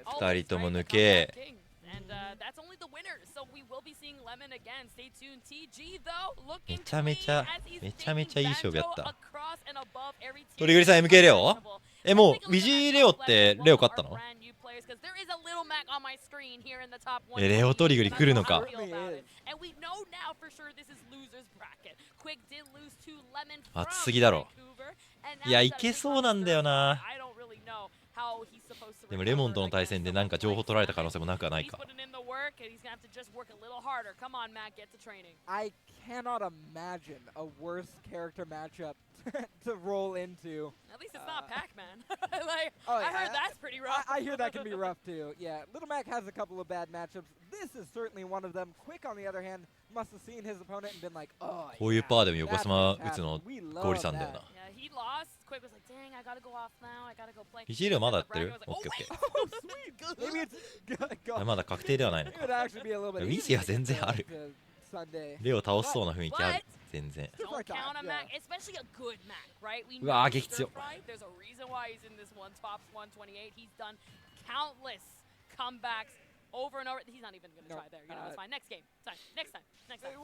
2人とも抜け。And that's only the winners, so we will be seeing Lemon again. Stay tuned. TG though, looking めちゃめちゃ clean as he's めちゃめちゃいい勝負やった across and above every team. トリグリさん MK レオもうビジーレオってレオ勝ったの Because there is a little Mac on my screen here in the top レオトリグリ来るのか And we know now for sure this is losers bracket. Quick did lose to Lemon from 熱すぎだろ Vancouver. いやいけそうなんだよな I don't really know how he's supposed to でもレモンとの対戦でなんか情報取られた可能性もなくはないか put in the work and he's gonna have to just work a little harder. Come on, Mac, get to training. I cannot imagine a worse character matchup to roll into. At least it's not Pac-Man. Like, I heard that's pretty rough. I hear that can be rough too. Yeah, Little Mac has a couple of bad matchups. This is certainly one of them. Quick, on the other hand, must have seen his opponent and been like, oh, こういうパーでも横浜打つのゴリさんだよな Yeah, he lost. Quick was like, dang, I gotta go off now. I gotta go play. ビジーレオまだやってるオッケーオッケ Maybe it's ーまだ確定ではないの It か would actually be a little bit ウィジーは全然ある Sunday. レオ倒しそうな雰囲気ある全然 Don't count on Mac, especially a good Mac, right? We うわー know 激強 There's a reason why he's in this one top 128. He's done countless comebacks over and over. He's not even going to try there. You know, it's fine. Next game. Next time.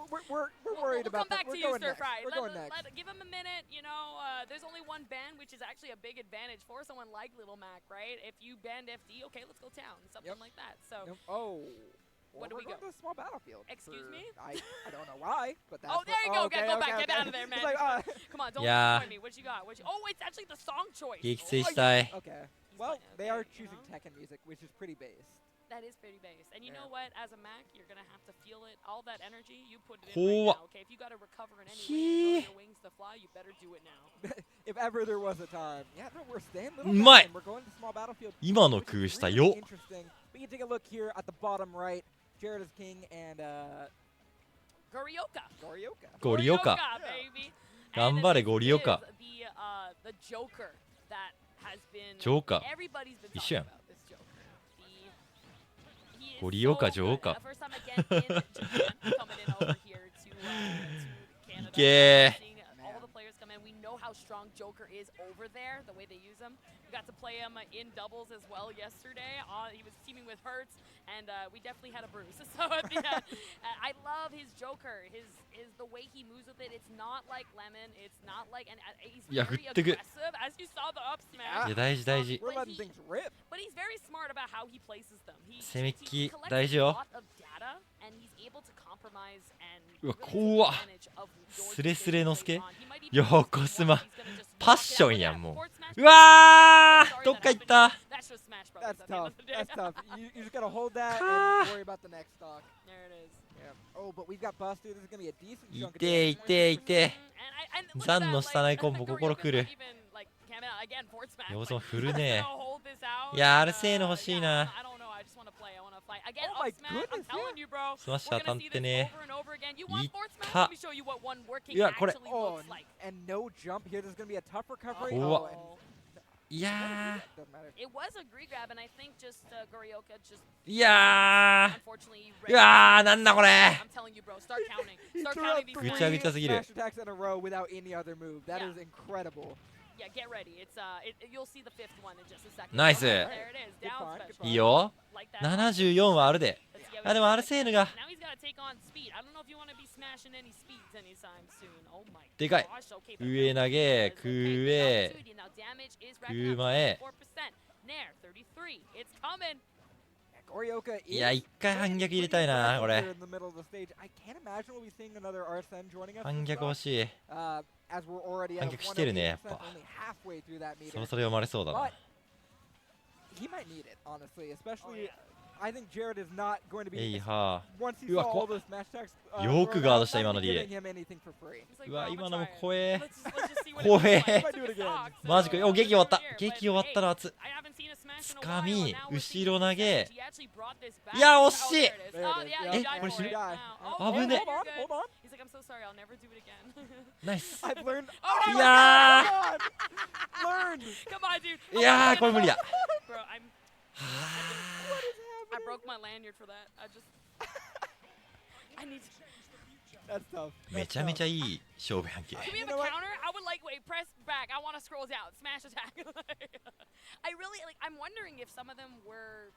We're worried we'll about come back that. to you, Stir Next. Fry. We're going next. Give him a minute. You know, there's only one ban, which is actually a big advantage for someone like Little Mac, right? If you banned FD, okay, let's go town. Something like that. So. Oh. What do we go? To the small battlefield. Excuse me? I don't know why, but that's oh, there you go. Okay, go back. okay. Get out of there, man. Like, Come on, don't Yeah. disappoint me. What you got? Oh, it's actually the song choice. 撃墜したい Okay. Well, they are choosing Tekken music, which is pretty base. That is pretty base. And you know what? As a Mac, you're going to have to feel it. All that energy, you put it in right now. Okay, if you got to recover in any way, your wings to fly, you better do it now. If ever there was a time. Yeah, no, we're staying little うまい We're going to small battlefield. 今の空したよ Interesting. We can take a look here at the bottom right. Jared is king and Goryoka. ゴリオカ baby. 頑張れゴリオカ The Joker that has been ジョーカー everybody's been 一緒やん talking about this Joker. He is ゴリオカ so ジョー good. カ First time again in Japan, coming in over here to Canada. いけ Seeing all the players come in. We know how strong Joker is over there, the way they use him. We got to play him in doubles as well yesterday. He was teaming with Hertz, and we definitely had a bruise. So at the end, I love his Joker. His the way he moves with it. It's not like Lemon. It's not like, and he's いや very 振ってく aggressive, as you saw the up smash. いや大事大事 We're letting things rip. But he's very smart about how he places them. He 攻め he き collects 大事 a よ lot of data, and he's able to compromise and うわ really 怖っ take advantage of your スレスレのすけ decisions later on. He might even 横スマ he's gonna just パッ knock it ショ out ン with や that んも forward smash. ううわ Sorry ーどっ that か行っ happened. た That's just Smash Brothers That's at the end tough. of the day. That's tough. You just gotta hold that Ah. and worry about the next stock. There it is. Yeah. Oh, but we've got Buster. This is gonna be a decent い chunk of てい damage. ていて And look at ザ that, ンの下ないコンボ like, 心くる Goryoka's not even, like, camming out. Again, forward smash. 横スマ Like, 振るね gonna hold this out. いやアルセーヌ欲しいな I don't know. I just want to play. I want to fight. Again, Oh my up smash. I'm goodness, telling you, bro. スマッシュ We're 当た gonna っ see て this ね over and over again. You い want っ forward smash? た Let me show you what one working いやこれ actually Oh, looks like. and no jump here. There's gonna be a tough recovery. Cool. Oh, and いや doesn't matter. It was a gree grab, and I think just Goryoka just ーいや unfortunately. ーうわーなんだこれ I'm telling you, bro. Start counting. He Start threw counting out these ぐちゃ frames. ぐちゃすぎる smash attacks in a row without any other move. That Yeah. is incredible. Yeah, get ready. It's you'll see the fifth one in just a second. ナイス There it is. Good Down find, good special. いいよ Like that. 74はあるで Let's see how あ he でも does. アルセーヌが Now he's got to take on speed. I don't know if you want to be smashing any speeds anytime soon. Oh my でかい gosh. Okay, but 上投げ okay, 空へ opportunity. Now damage is 空 racking up 前 4%. Nair 33. It's coming. Goryoka いや is 一回反逆入れたいなこ here れ in the middle of the stage. I can't imagine we'll be seeing another Arsene joining us. 反逆欲しい As we're already at 反逆してるねやっぱ only halfway through that そろ meter. そろ読まれそうだな But he might need it, honestly. Especially, I think Jared is not going to えい be は once he うわ saw 怖 all those smash attacks. よくガードした not 今の giving リ him anything for free. He's like, うわ bro, I'm 今のも gonna try it. 怖え Let's just see what it 怖 looks え like. Might do it again. マジかお劇終わった劇終わったら熱 I haven't seen a smash つ in a か while, み and now we're seeing 後ろ投げ He actually brought this back. いや Oh, 惜し there い it is. There Oh, it is. yeah, Yeah. you Eh, diedこれ for 死ぬ it. Wow. Oh, 危ね you're Hold on, good. hold on. He's like, I'm so sorry, I'll never do it again. ナイス I've learned. い や Learned. Come on, dude. いやーこれ無理だ Bro, I broke my lanyard for that. I need to. That's tough. めちゃめちゃいい勝負やんけ Can we have You a know what? counter? I would like, wait, press back. I want to scroll down. Smash attack. I really, like, I'm wondering if some of them were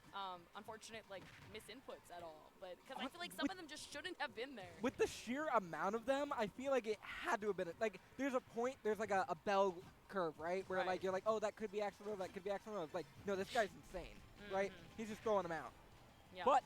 unfortunate, like, misinputs at all. But, because I feel like some of them just shouldn't have been there. With the sheer amount of them, I feel like it had to have been, like, there's a point, there's like a bell curve, right? Where, like, you're like, oh, that could be accidental, that could be accidental. It's like, no, this guy's insane, right? He's just throwing them out. Yeah. But,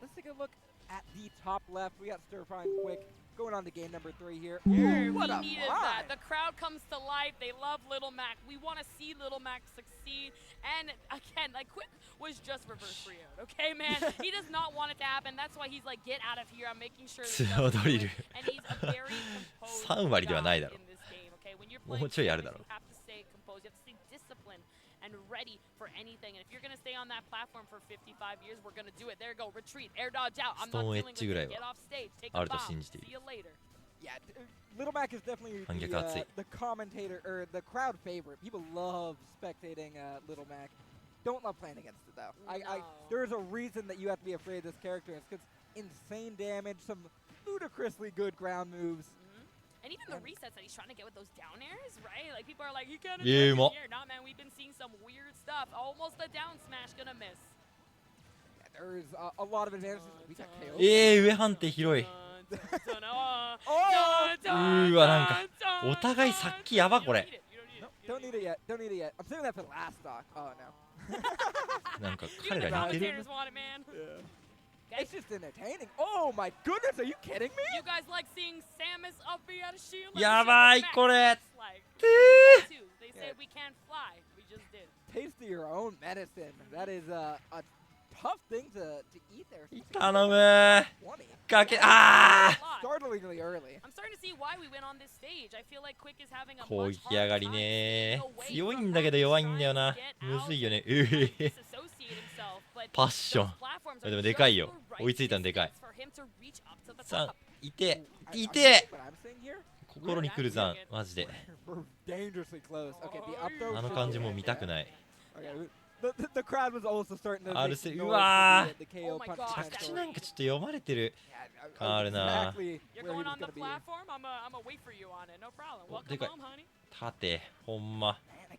let's take a look at the top left. We got Stir Frying Quick going on to game number 3 here. Ooh, what we a needed that. The crowd comes to life. They love Little Mac. We want to see Little Mac succeed. And again, like, Quick was just reverse Rio'd, okay, man? He does not want it to happen. That's why he's like, get out of here. I'm making sure this doesn't do it. And he's a very composed guy in this game, okay? When you're playing, you have to stay composed. You have to stay disciplined and ready for anything. And if you're going to stay on that platform for 55 years, we're going to do it. There you go. Retreat. Air dodge out. I'm not dealing with it. Get off stage. Take a bomb. See you later. Yeah, Little Mac is definitely the commentator, or the crowd favorite. People love spectating Little Mac. Don't love playing against it, though. No. There's a reason that you have to be afraid of this character. It's because insane damage, some ludicrously good ground moves. And even the resets that he's trying to get with those down airs, right? Like, people are like, you can't do it here. Nah, man, we've been seeing some weird stuff. Almost a down smash gonna miss. Yeah, there's a lot of advantages. We got KO. 上半手広い。うわ、なんかお互いさっきやばこれ。Don't need it yet. Don't need it yet. I'm saving that for the last stock. Oh no. なんか彼ら似てる。It's just entertaining. Oh my goodness, are you kidding me? You guys like seeing Samus up B out of shield? やばいこれ。They said we can't fly. We just did. Taste your own medicine. That is a tough thing to eat there. 頼む。かけStartlingly early. I'm starting to see why we went on this stage. I feel like Quick is having a 攻撃上がりね。強いんだけど弱いんだよな。むずいよね。パッション。でもでかいよ。追いついたのでかい。さあ、いていて。心に来るざん、マジで。あの感じも見たくない。The crowd was also starting to アルセ、うわー。着地なんかちょっと読まれてる。あるな。でかい。縦、ほんま。な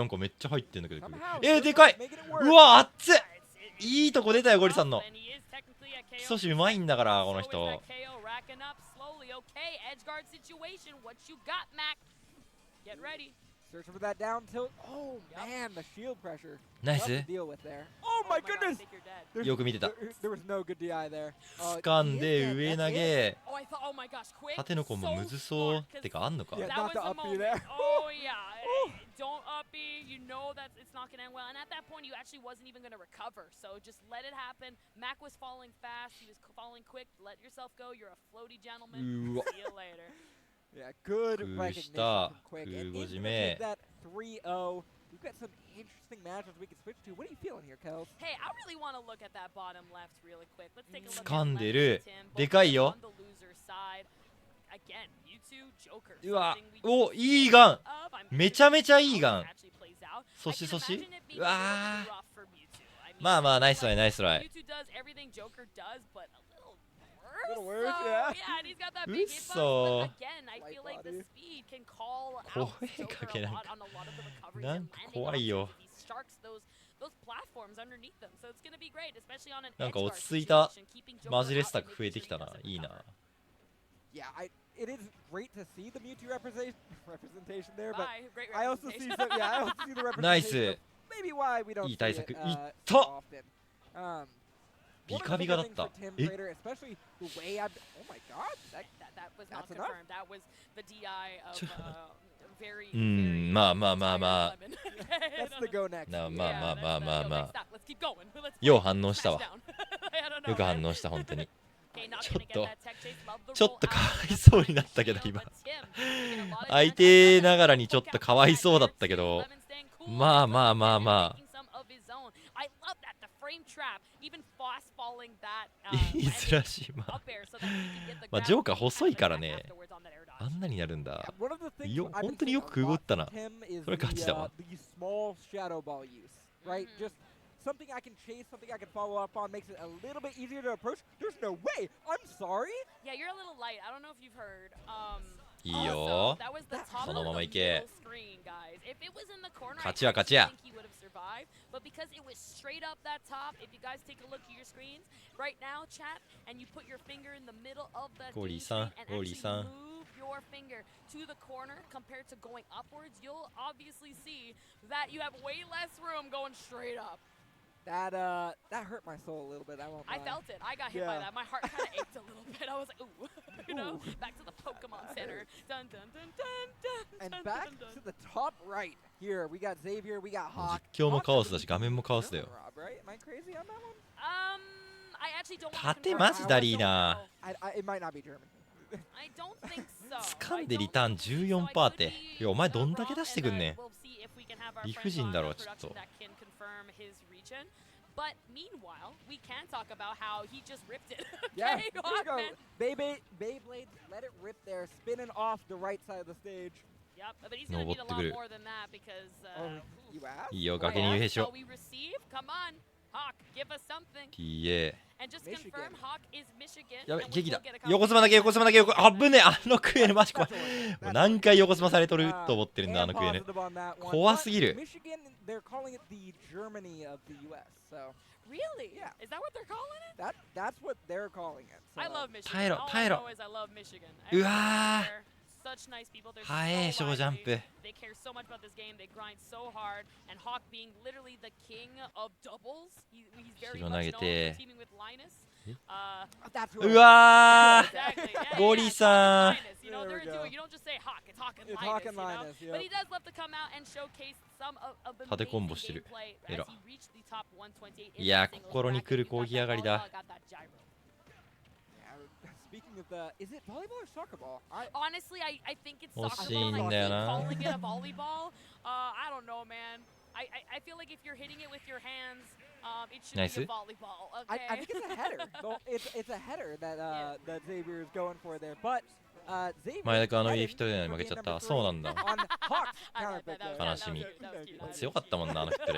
んかめっちゃ入ってんだけど。でかい。うわ、熱っ。いいとこ出たよ、ゴリさんの。基礎手うまいんだから、この人。Get ready. Searching for that down tilt. Oh man, the shield pressure. Nice. Deal with there. Oh my goodness. よく見てた。 There was no good DI there. 掴んで上投げ。縦のコンボむずそう。てかあんのか。Yeah, not the up B there. Oh yeah. Don't up B. You know that it's not gonna end well. And at that point, you actually wasn't even gonna recover. So just let it happen. Mac was falling fast. He was falling quick. Let yourself go. You're a floaty gentleman. See you later. Yeah, good recognition from Quick. And that 3-0. We've got some interesting matches we can switch to. What are you feeling here, Kels? Hey, I really want to look at that bottom left really quick. Let's take a look at Lemon Tim. でかいよ。 On the loser side. Again, Mewtwo, Joker. うわ、お、いいガン。めちゃめちゃいいガン。そし。うわー。まあまあ、ナイスライ、ナイスライ。Mewtwo does everything Joker does, but little worse, yeah. Yeah, and he's got that big hit box, but again, I feel like the speed can call out Joker a lot on a lot of the recoveries and landing on he sharks those platforms underneath them. So it's going to be great, especially on an edge guard situation, keeping Joker out and making sure he doesn't suffer. Yeah, it is great to see the Mewtwo representation there, but I also see the representation of maybe why we don't see it often. ビカビカだった。え？ Especially the way I oh my god, that was not confirmed. That was the DI of very まあまあまあまあ。That's the go next. まあまあまあまあまあ。よう反応したわ。よく反応した本当に。ちょっとかわいそうになったけど今。相手ながらにちょっとかわいそうだったけど。まあまあまあまあ。言いづらしい。まあジョーカー細いからね。あんなになるんだ。本当によく空打ったな。それ勝ちだわ。something I can chase, something I can follow up on, makes it a little bit easier to approach. There's no way. I'm sorry. Yeah, you're a little light. I don't know if you've heard. いいよ。 That was the top そのまま of い the け。 middle screen, guys. If it was in the corner, 勝ちや勝ちや。 I think he would have survived. But because it was straight up that top, if you guys take a look at your screens right now, chat, and you put your finger in the middle of the game screen and actually move your finger to the corner compared to going upwards, you'll obviously see that you have way less room going straight up. That hurt my soul a little bit. I won't lie. I felt it. I got hit by that. My heart kind of ached a little bit. I was like, ooh, you know, back to the Pokemon Center. Dun dun dun dun dun. And back to the top right here, we got Xavier, we got Hawk. 実況もカオスだし、画面もカオスだよ。 Right? Am I crazy on that one? I actually don't want to 縦マジだりーな。 It might not be German. I don't think so. 掴んでリターン 14% って。いや、お前どんだけ出してくんねん。理不尽だろ、ちょっと。 But meanwhile, we can talk about how he just ripped it. Yeah, okay, here we go. Beyblade, let it rip there, spinning off the right side of the stage. Yep, but he's going to need a lot more than that because... you asked? いいよ、崖に入れしろ。 So we receive? Come on, Hawk, give us something. TA。 And just confirm Hawk is Michigan. やべ、激だ。横妻だけ、横妻だけ、あぶねえ、あのクエルマジ怖い。もう何回横妻されとると思ってるんだ、あのクエル。怖すぎる。 Michigan, they're calling it the Germany of the U.S., so... Really? Yeah. Is that what they're calling it? That's what they're calling it. So. I love Michigan. 耐えろ、耐えろ。 All I know is I love Michigan. うわー。 Such nice people. They're 早い、 so 小ジャン lively. プ。 They care so much about this game. They grind so hard. And Hawk being literally the king of doubles. He's very much known for teaming with Linus. うわー。ゴリさん。 You know, they're into it. You don't just say Hawk. It's Hawk and Linus. You know? But he does love to come out and showcase some of the amazing gameplay as he reached the top 128. いや、心に来る攻撃上がりだ。 Speaking of the, is it volleyball or soccer ball? Honestly, I think it's soccer ball. I keep calling it a volleyball. I don't know, man. I feel like if you're hitting it with your hands, it should be a volleyball. Okay. I think it's a header. It's a header that that Xavier is going for there, but. 前田君あの一人で負けちゃった。そうなんだ。悲しみ。強かったもんな、あの一人。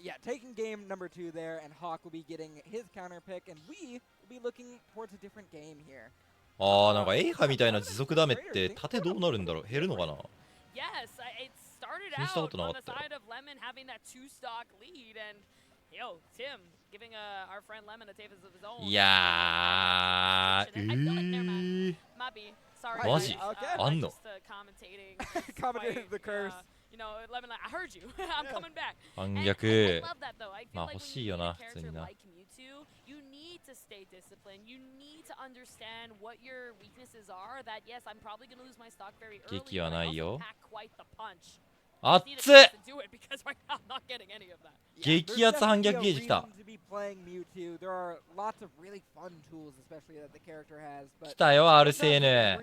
Yeah, taking game number 2 there, and Hawk will be getting his counter pick, and we will be looking towards a different game here. ああ、なんかエイハみたいな持続ダメって縦どうなるんだろう。減るのかな。 Yes, it started 気にしたこ out となか on っ the たよ。 side of Lemon having that 2-stock lead, and yo, Tim giving our friend Lemon a taste of his own. いやー、Sorry, マジあんの commentating the curse. You know, Lemon, I heard you. I'm coming back. 反 I 逆。 love that though. I feel まあ like 欲 when しい you よ meet a な、普通 character にな。 like Mewtwo, you need to stay disciplined. You need to understand what your weaknesses are. That yes, I'm probably going to lose my stock very early. 激はないよ。 Pack quite the punch. 熱っ。 Do it because right now I'm not getting any of that. 激アツ反逆ゲージきた。 There are lots of really fun tools, especially that the character has. 来たよ、RCN。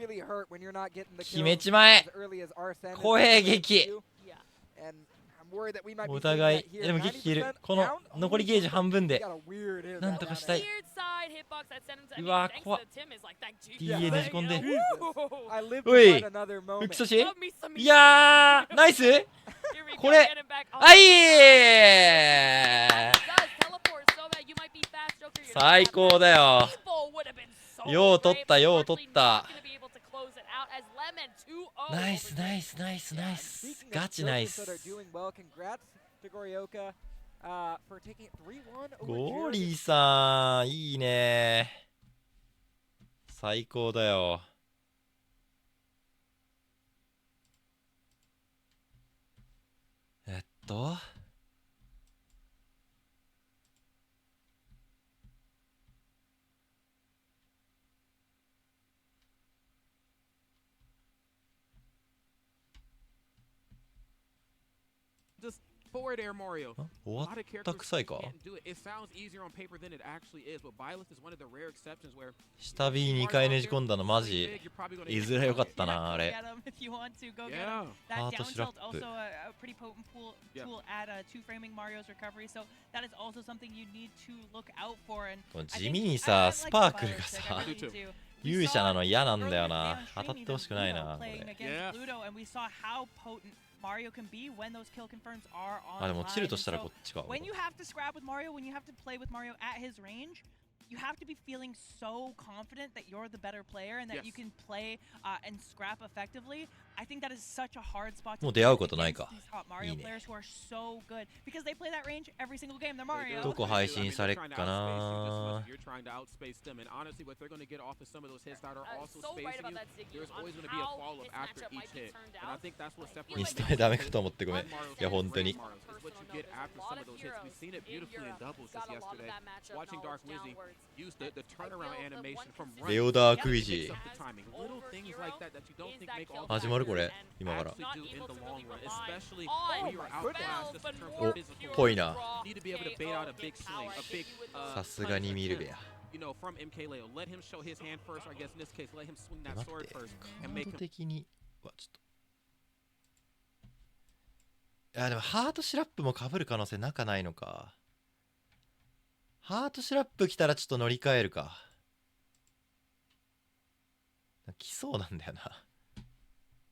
決めちまえ。公平撃。お互い、でも激切る。この残りゲージ半分で、なんとかしたい。うわー、怖っ。DA ねじ込んで。おい、浮きそしいやー、ナイスこれ、あい最高だよ。よう取った、よう取った。ナイスナイスナイスナイス。ガチナイス。ゴーリーさん、いいね。最高だよ。Just forward air Mario. 終わった臭いか It sounds easier on paper than it actually is, but Byleth is one of the rare exceptions where 下 B2 回ねじ込んだのマジいずれよかったなあれ。ハートシラップ。 地味にさスパークルがさ勇者なの嫌なんだよな。当たってほしくないなこれ。Mario can be when those kill confirms are on あ、でも落ちると line. したら So こっちか。 when you have to scrap with Mario, when you have to play with Mario at his range, you have to be feeling so confident that you're the better player and that you can play and scrap effectively. I think that is such a hard spot to もう出会うことないか。 these top Mario いいね。 players who are so good because they play that range every single game. They're Mario. どこ配信されっかな。 You're trying to outspace them, and honestly, what they're going to get off of some of those hits that are also so right spacing about you, that, Ziggy, there's on always going to be a how follow-up this after matchup each might be hit. turned And I out. think that's what イン separates ストでダメかと思ってごめん。い Maros や、本当に。 is what you get after some of those hits. We've seen it beautifully in doubles just yesterday. Watching Dark Wizzy use the turnaround animation from running. レオダークイジ Little things like that that you don't think make all 始まるこれ今から。 actually do in the long run, especially when you're outclassed just in terms お of physical. ぽいな。 You need to be able to bait out a big swing, a big さすがに見るべや。 you know, from MKLeo. Let him show his hand first, or I guess in this case, let him swing that 待っ sword て、 first カ and ー make ド him. 的に。わ、ちょっと。いや、でもハートシラップも被る可能性なかないのか。ハートシラップ来たらちょっと乗り換えるか。来そうなんだよな。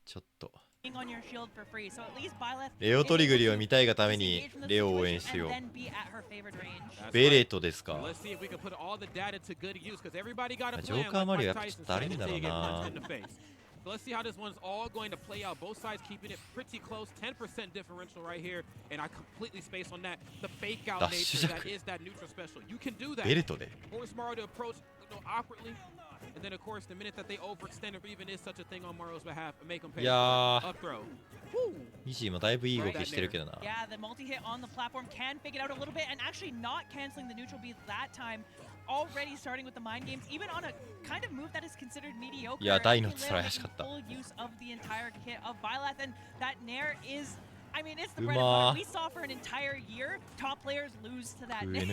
ちょっと。 on your shield for free. So at least Byleth レオトリグリを見たいがためにレオを応援しよう。 and then be at her favorite range. ベレートですか。 Let's see if we can put all the data to good use, because everybody got a ジョー plan. カーマ Like リオやっ Mike ぱちょ Tyson っとだるい said, んだろ until う you get な punched in the face. So let's see how this one's all going to play out. Both sides keeping it pretty close. 10% differential right here, and I completely space on that. The fake out nature that is that neutral special. You can do that. ベルトで。 Force Mario to approach, awkwardly. And then, of course, the minute that they overextend, if even is such a thing on Mario's behalf, make them pay. いやー、 Up throw. イジーもだいぶいい動きしてるけどな。 Yeah, the multi-hit on the platform can fake it out a little bit and actually not canceling the neutral beat that time. Already starting with the mind games, even on a kind of move that is considered mediocre. いや、大のつらいしかった。 Full use of the entire kit of Byleth, and that Nair is, I mean, it's the bread and butter. We saw for an entire year top players lose to that Nair.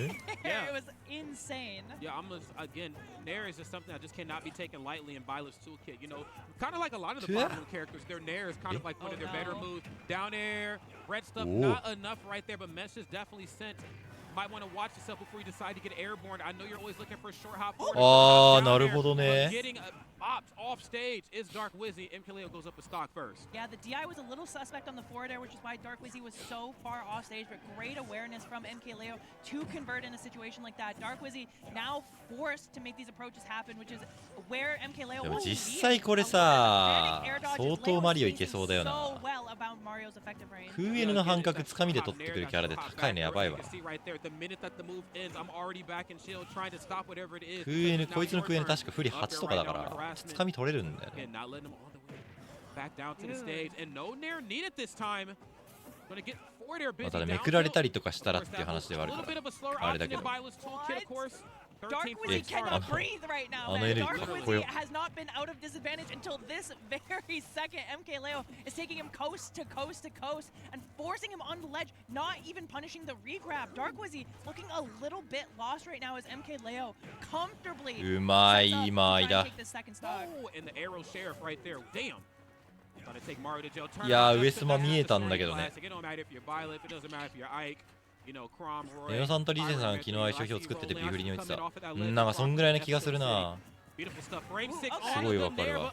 It was insane. Yeah, I'm just, again, Nair is just something that just cannot be taken lightly in Byleth's toolkit. You know, kind of like a lot of the bottom characters, their Nair is kind of like one of their better moves. Down air, red stuff, not enough right there, but message definitely sent. Might want to watch yourself before you decide to get airborne. I know you're always looking for a short hop. あー、なるほどね。 Getting ops off stage is Dark Wizzy. MKLeo goes up a stock first. Yeah, the DI was a little suspect on the forward air, which is why Dark Wizzy was so far off stage, but great awareness from MKLeo to convert in a situation like that. Dark Wizzy now forced to make these approaches happen, which is where MKLeo でも will 実 be. 際これさ、相当マリオいけそうだよな。 So well about Mario's effective range. 空 N の半角つかみで取ってくるキャラで高いのやばいわ。 The minute that the move ends, I'm already back in shield trying to stop whatever it is. 空 N こいつの空 N 確か不利8とかだからつかみ取れるんだよね。 And not letting them all the way back down to the stage, and no Nair needed this time. Gonna get forward air busy. まためくられたりとかしたらっていう話ではあるからあれだけど。 Dark Wizzy cannot breathe right now, man. Dark Wizzy has not been out of disadvantage until this very second. MKLeo is taking him coast to coast to coast and forcing him on the ledge, not even punishing the regrab. Dark Wizzy looking a little bit lost right now as MKLeo comfortably うまい今間。 take the second stock. Oh, and the arrow sheriff right there. Damn. いやー、上スマ見えたんだけどね。ネオさんとリゼさん昨日相性表作っててビフリに置いてた。なんかそんぐらいな気がするな。すごいわかるわ。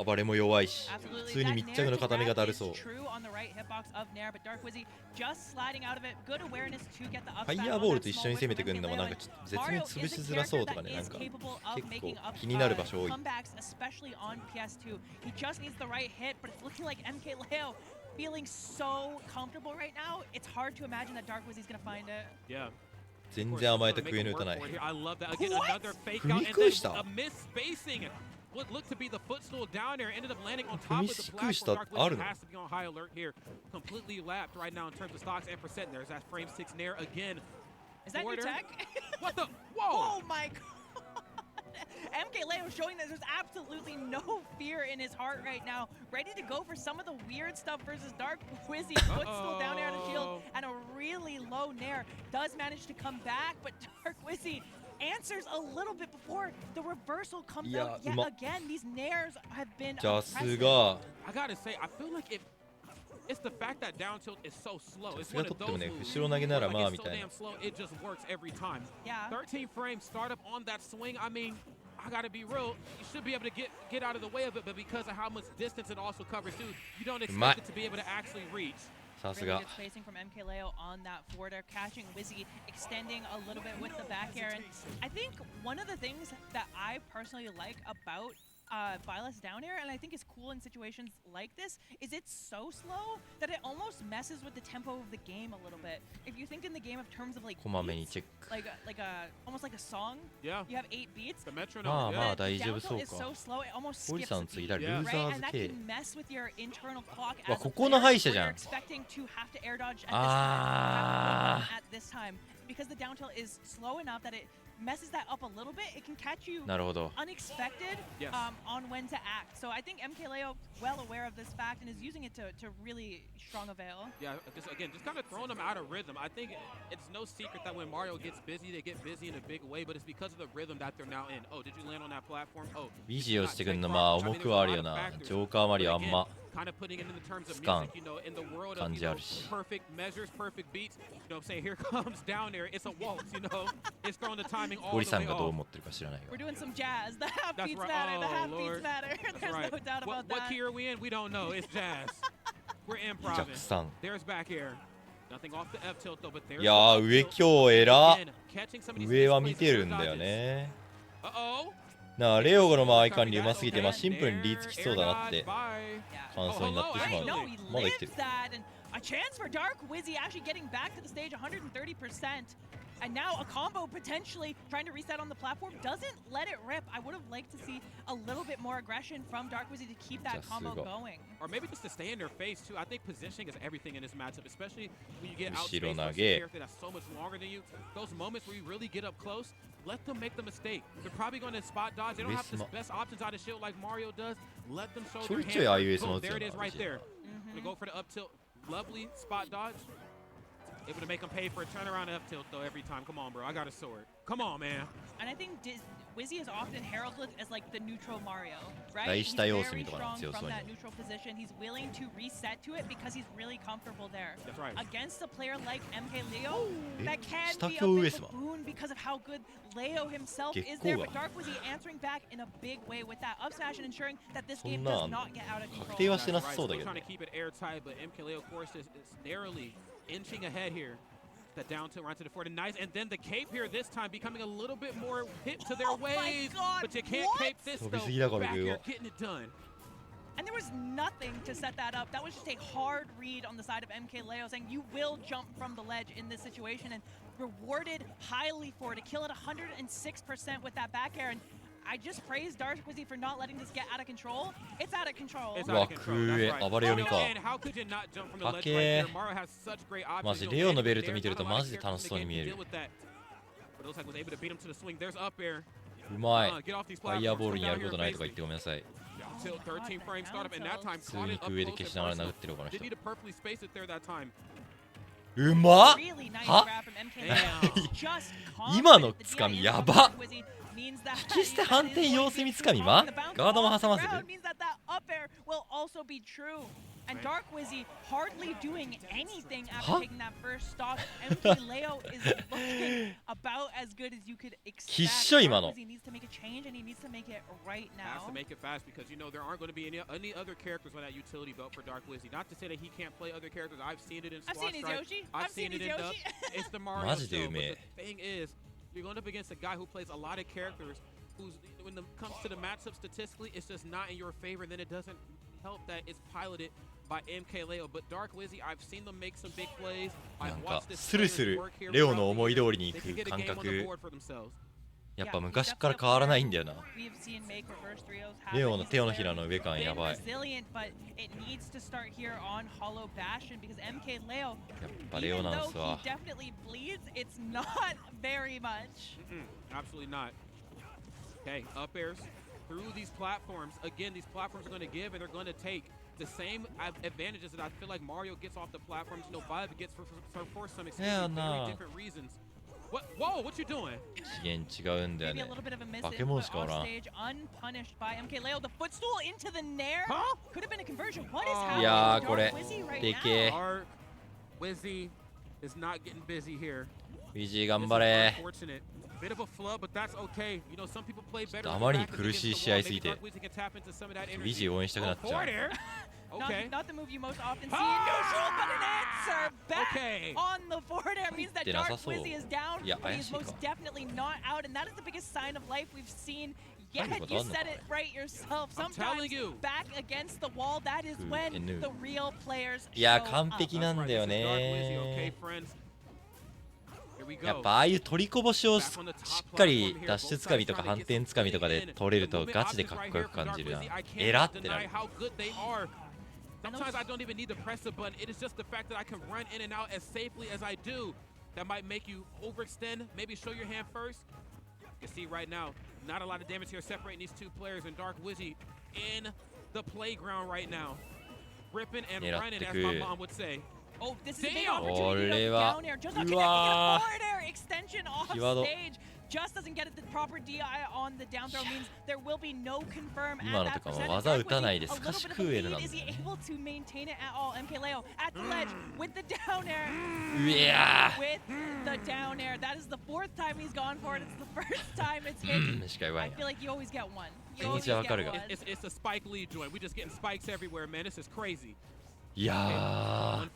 暴れも弱いし、普通に密着の固めがだるそう。ファイヤーボールと一緒に攻めてくるのもなんかちょっと絶妙潰しづらそうとかね、なんか結構気になる場所多い。Feeling so comfortable right now, it's hard to imagine that Dark Wizzy's gonna find it. Yeah. 全然甘えたクエヌ打たない。踏み崩した。 What looked to be the footstool down there ended up landing on top of the platform. Dark Wizzy has to be on high alert here. Completely lapped right now in terms of stocks and percent. There's that frame 6 Nair again. Is that new tech? What the? Whoa! Oh my god! MKLeo showing that there's absolutely no fear in his heart right now. Ready to go for some of the weird stuff versus Dark Wizzy. Footstool down air on a shield and a really low Nair. Does manage to come back, but Dark Wizzy answers a little bit before the reversal comes out yet again. These Nairs have been oppressive. I gotta say, I feel like it's the fact that down tilt is so slow. It's one of those moves. It's so damn slow, it just works every time. Yeah. 13 frames startup on that swing. I mean, I gotta be real. You should be able to get out of the way of it, but because of how much distance it also covers too, you don't expect it to be able to actually reach. Really good spacing from MKLeo on that forward air, catching Wizzy, extending a little bit with the back air. And I think one of the things that I personally like about Violet's down air, and I think is cool in situations like this, is it's so slow that it almost messes with the tempo of the game a little bit. If you think in the game of terms of like beats, like a almost like a song, you have 8 beats. The metronome, the down tilt is so slow it almost skips a beat, right? And that can mess with your internal clock as a player, where you're expecting to have to air dodge at this time, because the down tilt is slow enough that it messes that up a little bit. It can catch you unexpected on when to act. So I think MKLeo well aware of this fact and is using it to really strong avail. Yeah, just kind of throwing them out of rhythm. I think it's no secret that when Mario gets busy, they get busy in a big way, but it's because of the rhythm that they're now in. Oh, did you land on that platform? Oh, 維持をしてくんのまあ重くはあるよな。ジョーカーマリオあんま kind of putting it in the terms of music, you know, in the world of perfect measures, perfect beats. You know what I'm saying? Here comes down there. It's a waltz, you know. It's throwing the timing all the way off. We're doing some jazz. The half beats matter. The half beats matter. There's no doubt about that. What key are we in? We don't know. It's jazz. We're improvising. There's back air. Nothing off the F tilt though, but there's いやー上今日偉っ。上は見てるんだよね。なあレオゴの間合い管理うますぎて、まあシンプルにリーつきそうだなって感想になってしまう。まだ生きてる。A chance for Dark Wizzy actually getting back to the stage 130%. And now a combo potentially trying to reset on the platform doesn't let it rip. I would have liked to see a little bit more aggression from Dark Wizzy to keep that combo going. Or maybe just to stay in their face too. I think positioning is everything in this matchup, especially when you get outspaced versus a character that's so much longer than you. Those moments where you really get up close, let them make the mistake. They're probably going to spot dodge. They don't have the best options out of shield like Mario does. Let them show their hand. Boom, there it is right there. Gonna go for the up tilt. Lovely spot dodge. Able to make him pay for a turnaround F tilt though every time. Come on, bro. I got a sword. Come on, man. And I think Wizzy is often heralded as like the neutral Mario, right? He's very strong from that neutral position. He's willing to reset to it because he's really comfortable there. That's right. Against a player like MKLeo, that can be a bit of a boon because of how good Leo himself is there. But Dark Wizzy answering back in a big way with that up smash and ensuring that this game does not get out of control. We're trying to keep it airtight, but MKLeo, of course, is narrowly inching ahead here. That down tilt right to the forward and nice, and then the cape here this time becoming a little bit more hit to their ways. But you can't cape this though. Back here getting it done. And there was nothing to set that up. That was just a hard read on the side of MKLeo saying you will jump from the ledge in this situation, and rewarded highly for it. To kill it 106% with that back air. And I just praised Dark Wizzy for not letting this get out of control. It's out of control. It's out of control. That's right. And how could you not jump from the ledge right there? Mario has such great options. マジレオのベルト見てるとマジで楽しそうに見える。But it looks like was able to beat him to the swing. There's up air. うまい。ファイヤーボールにやることないとか言ってごめんなさい。Till 13 frame startup and that time caught it up close to Burst. Didn't need to purposely space it there that time. うまっ。は？今のつかみやば。引き捨て反転様子見つかみまガードも挟ませる And Dark Wizzy hardly doing anything after taking that first stock. MKLeo is looking about as good as you could expect. Dark Wizzy needs to make a change and he needs to make it right now. Has to make it fast because you know there aren't going to be any other characters on that utility belt for Dark Wizzy. Not to say that he can't play other characters. I've seen it in Squash Strike. I've seen it in Duck. It's the Mario show. But the thing is, you're going up against a guy who plays a lot of characters who's, when it comes to the matchup statistically, it's just not in your favor. Then it doesn't help that it's piloted by MKLeo. But Dark Wizzy, I've seen them make some big plays. I've watched this player work here. They can get a game on the board for themselves. やっぱ昔から変わらないんだよな。レオの手のひらの上感やばい。やっぱレオなんすわ。Absolutely not. Okay, up airs through these platforms. Again, these platforms are going to give and they're going to take the same advantages that I feel like Mario gets off the platforms. You know, Violet gets for some extremely very different reasons. What? Whoa! What you doing? 次元違うんだよね。化け物しかおらん。いやーこれでけえ。Wizzy is not getting busy here. BG 頑張れ。あまりに苦しい試合すぎて BG 応援したくなっちゃう。Not the move you most often see in neutral, but an answer back on the forward air means that Dark Wizzy is down, but he's most definitely not out, and that is the biggest sign of life we've seen yet. You said it right yourself. Sometimes back against the wall, that is when the real players show up. いや完璧なんだよね。やっぱああいう取りこぼしをしっかりダッシュつかみとか反転つかみとかで取れるとガチでかっこよく感じるな。えらってなる。Sometimes I don't even need to press the button. It is just the fact that I can run in and out as safely as I do. That might make you overextend. Maybe show your hand first. You can see right now, not a lot of damage here separating these two players. And Dark Wizzy in the playground right now. Ripping and running, as my mom would say. Oh, this is a big opportunity to go down air. Just not connecting a forward air extension off stage. Just doesn't get it the proper DI on the down throw means there will be no confirm at that percentage. A little bit of a lead. Is he able to maintain it at all? MKLeo at the ledge with the down air. Yeah. With the down air. That is the fourth time he's gone for it. It's the first time it's hit. I feel like you always get one. You always get one. It's a Spike Lee joint. We're just getting spikes everywhere, man. This is crazy. いやー、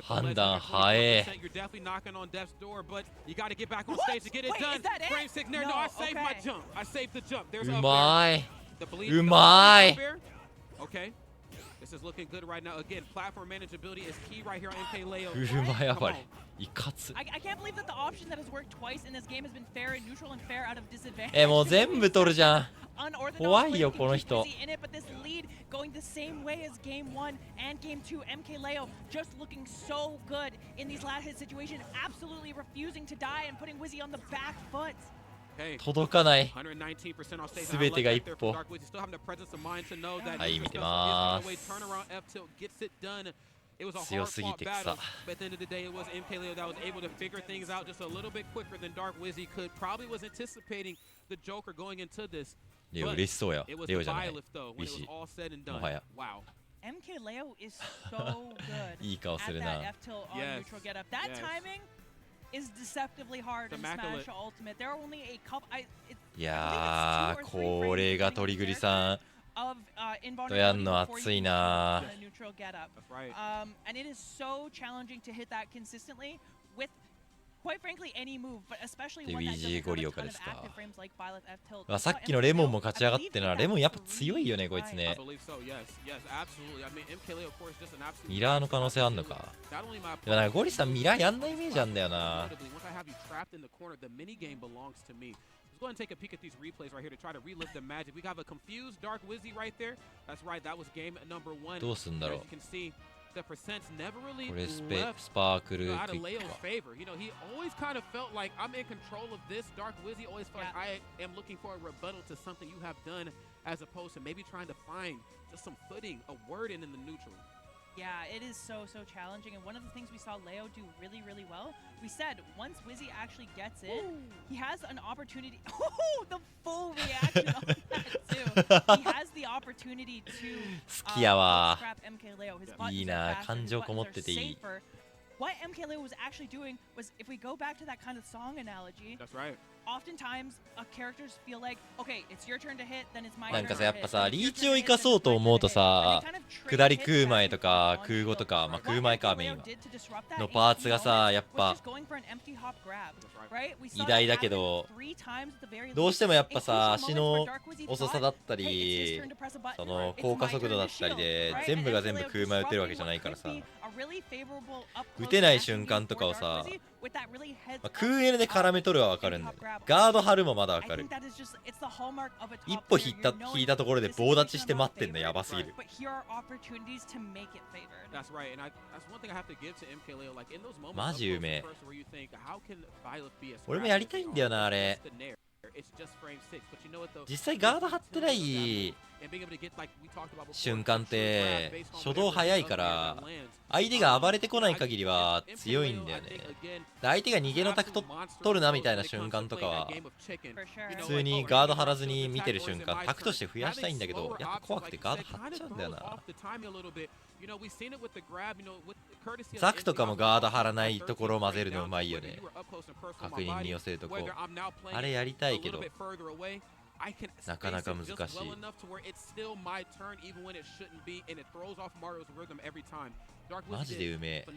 判断早え。うまい。うまい。うまいやばい。いかつ。もう全部取るじゃん。怖いよこの人。Going the same way as game 1 and game 2. MKLeo just looking so good in these last hit situations, absolutely refusing to die and putting Wizzy on the back foot. 届かない。すべてが一歩。はい、見てまーす。強すぎて草。But at the end of the day, it was MKLeo that was able to figure things out just a little bit quicker than Dark Wizzy could. Probably was anticipating the Joker going into this. レオ嬉しそうや。レオじゃない。ビシ。もはや。MKLeo is so good. いい顔するな。That timing is deceptively hard in Smash Ultimate. There are only a couple. いやー、これが鳥栗さん。とやんの熱いな。And it is so challenging to hit that consistently with. Quite frankly, any move, but especially one that doesn't have a ton of active frames like Byleth F tilt. さっきのレモンも勝ち上がってな。レモンやっぱ強いよねこいつね。ミラーの可能性あんのか。でもなんかゴリさんミラーやんないイメージあんだよな。Let's go ahead and take a peek at these replays right here to try to relive the magic. We have a confused Dark Wizzy right there. That's right, that was game number 1. どうすんだろう。 As you can see, the percents never really これスパークルクイックか。 You know, he always kind of felt like I'm in control of this. Dark Wizzy always felt like I am looking for a rebuttal to something you have done, as opposed to maybe trying to find just some footing, a word in the neutral. Yeah, it is so challenging, and one of the things we saw Leo do really well, we said once Wizzy actually gets in, he has an opportunity. Oh, the full reaction on that too. He has the opportunity to scrap MKLeo. His buttons are faster, his buttons are safer. What MKLeo was actually doing was, if we go back to that kind of song analogy, that's right. Oftentimes, characters feel like, okay, it's your turn to hit, then it's my turn to hit. なんかさやっぱさリーチを生かそうと思うとさ、下り食う前とか空後とか、まあ食う前かメインはのパーツがさやっぱ偉大だけど、どうしてもやっぱさ足の遅さだったり、その降下速度だったりで全部が全部空前打てるわけじゃないからさ、打てない瞬間とかをさ、空 L で絡め取るは分かるんだよ。ガード張るもまだ分かる。一歩引いたところで棒立ちして待ってんのやばすぎる。マジうめえ。俺もやりたいんだよなあれ。実際ガード張ってない瞬間って初動早いから相手が暴れてこない限りは強いんだよね。相手が逃げのタク取るなみたいな瞬間とかは普通にガード張らずに見てる瞬間タクとして増やしたいんだけど、やっぱ怖くてガード張っちゃうんだよな。ザクとかもガード張らないところを混ぜるのうまいよね。確認に寄せるとこあれやりたいけどなかなか難しい。マジでうめえ。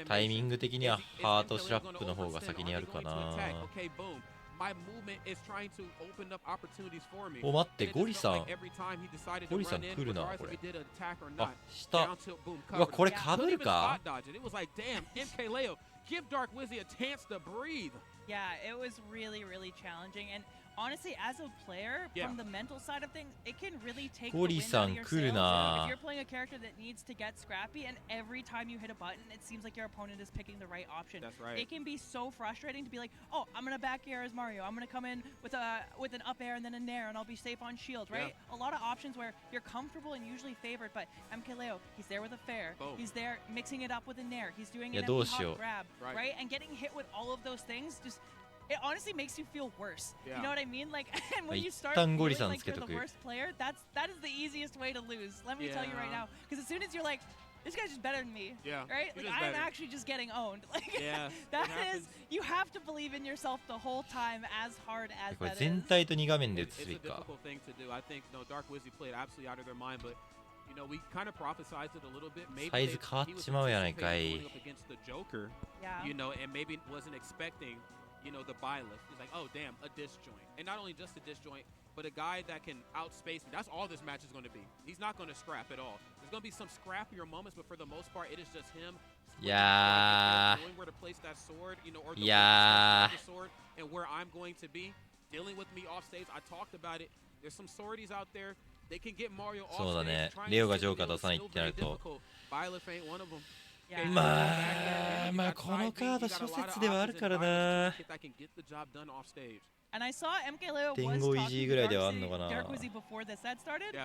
タイミング的にはハートスラップの方が先にやるかな。お、待って、ゴリさん来るな、これ。あ、下。うわ、これかぶるか。Yeah, it was really, really challenging. And honestly, as a player, from the mental side of things, it can really take the wind out of your sails. If you're playing a character that needs to get scrappy, and every time you hit a button, it seems like your opponent is picking the right option. That's right. It can be so frustrating to be like, oh, I'm gonna back air as Mario. I'm gonna come in with an up air and then a nair, and I'll be safe on shield, right? A lot of options where you're comfortable and usually favored, but MKLeo, he's there with a fair. He's there mixing it up with a nair. He's doing an empty hop grab, right? And getting hit with all of those things just it honestly makes you feel worse. You know what I mean? Like, and when you start feeling like you're the worst player, that is the easiest way to lose. Let me tell you right now. Because as soon as you're like, this guy's just better than me, right? Like, I'm actually just getting owned. Like, that is, you have to believe in yourself the whole time, as hard as that is. 全体と2画面で映すべきか。 サイズ変わっちまうやないかい。 the buy lift. He's like, oh, damn, a disjoint. And not only just a disjoint, but a guy that can outspace me. That's all this match is going to be. He's not going to scrap at all. There's going to be some scrappier moments, but for the most part, it is just him. Knowing where to place that sword, or the sword, and where I'm going to be. Dealing with me off stage. I talked about it. There's some swordies out there. They can get Mario off stage. そうだね。レオがジョーカー出さないってなると。 まあこのカード諸説ではあるからな。And I saw MKLeo was 天狗イージーぐらいではあんのかな。 before the set started.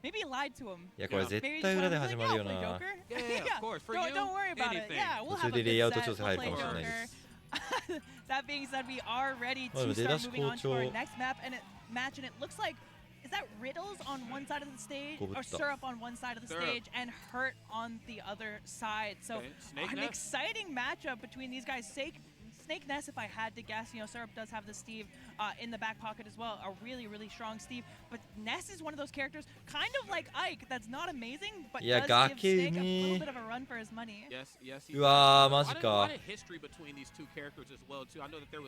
Maybe he lied to him. いやこれ絶対裏で始まるよな。 Don't worry about it. Yeah, we'll 途中 have で a レイアウ good ト set. 調整 We'll 入る play かもしれないで Joker. す。 That being said, we are ready to start moving on to our next map and match, and it looks like is that Riddles on one side of the stage or Syrup on one side of the stage and Hurt on the other side. So an exciting matchup between these guys. Snake Ness, if I had to guess, Syrup does have the Steve in the back pocket as well, a really, really strong Steve. But Ness is one of those characters, kind of like Ike, that's not amazing, but does give Snake a little bit of a run for his money.うわーマジか。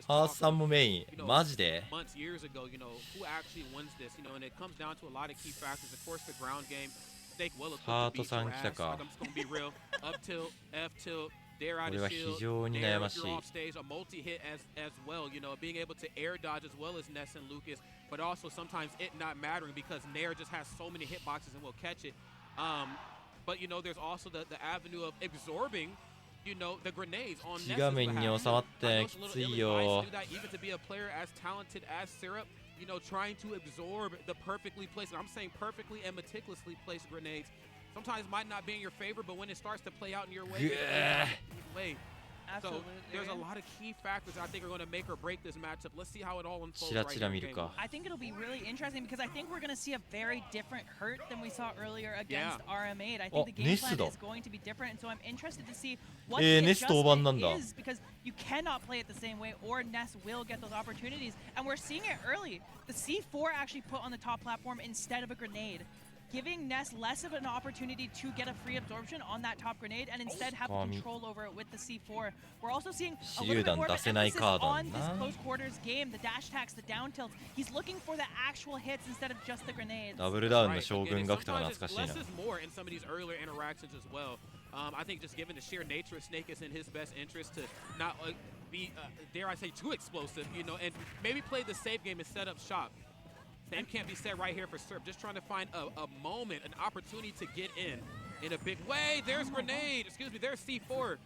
ハースさんもメイン、マジで。 ハートさん来たか。 これは非常に悩ましい。 but also sometimes it not mattering because Nair just has so many hitboxes and will catch it. But there's also the avenue of absorbing the grenades on Ness. 画面に収まってきついよ。 Even to be a player as talented as Syrup, trying to absorb the perfectly placed, I'm saying perfectly and meticulously placed grenades. Sometimes might not be in your favor, but when it starts to play out in your way, so there's a lot of key factors I think are going to make or break this matchup. Let's see how it all unfolds right here. I think it'll be really interesting because I think we're going to see a very different Hurt than we saw earlier against RM8. I think the game plan is going to be different, and so I'm interested to see what the adjustment is because you cannot play it the same way or Ness will get those opportunities. And we're seeing it early. The C4 actually put on the top platform instead of a grenade, giving Ness less of an opportunity to get a free absorption on that top grenade and instead have control over it with the C4. We're also seeing a little bit more of an emphasis on this close quarters game, the dash attacks, the down tilts. He's looking for the actual hits instead of just the grenades. ダブルダウンの将軍学とか懐かしいな。 Less is more in some of these earlier interactions as well. I think just given the sheer nature of Snake, it's in his best interest to not be, dare I say, too explosive, and maybe play the safe game and set up shop. Same can't be said right here for Syrup. Just trying to find a moment, an opportunity to get in a big way. There's grenade. Excuse me. There's C4.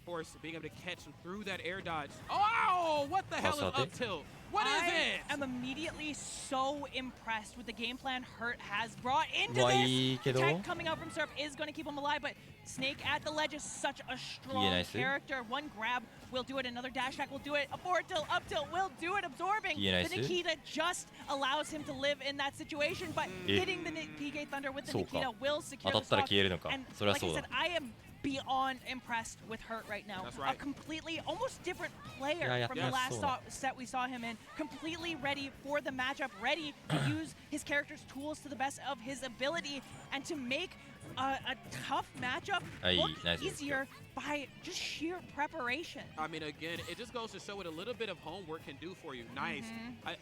course, being able to catch him through that air dodge. Oh, what the hell is up tilt? What is it? I am immediately so impressed with the game plan Hurt has brought into this. The tech coming out from Syrup is going to keep him alive, but Snake at the ledge is such a strong character. One grab will do it, another dash attack will do it, a forward tilt, up tilt will do it, absorbing. The Nikita just allows him to live in that situation, but hitting the PK Thunder with the Nikita will secure the stock. And like I said, I am beyond impressed with Hurt right now. That's right. A completely, almost different player from the last set we saw him in. Completely ready for the matchup, ready to use his character's tools to the best of his ability and to make a tough matchup look easier by just sheer preparation. I mean, again, it just goes to show what a little bit of homework can do for you. Nice.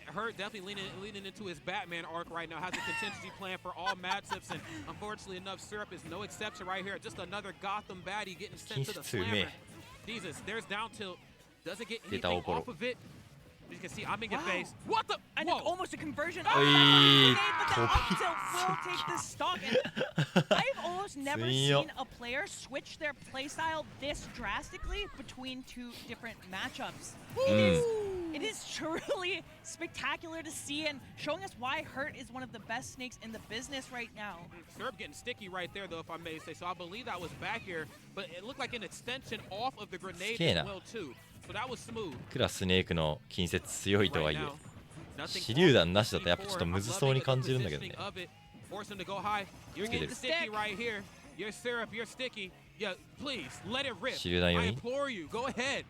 Hurt definitely leaning into his Batman arc right now, has a contingency plan for all matchups, and unfortunately enough, Syrup is no exception right here. Just another Gotham baddie getting sent to the slammer. Jesus, there's down tilt. Doesn't get anything off of it. You can see I'm in your face. What the? And almost a conversion. But the up tilt will take this stock. And I've almost never seen a player switch their playstyle this drastically between two different matchups. It is truly spectacular to see and showing us why Hurt is one of the best Snakes in the business right now. Syrup getting sticky right there, though, if I may say. So I believe that was back here, but it looked like an extension off of the grenade as well, too. So that was smooth. いくらスネークの近接強いとはいえ、手榴弾なしだとやっぱちょっとむずそうに感じるんだけどね。Force him to go high. You're getting sticky right here. You're Syrup, you're sticky. Yeah, please let it rip. I implore you, go ahead.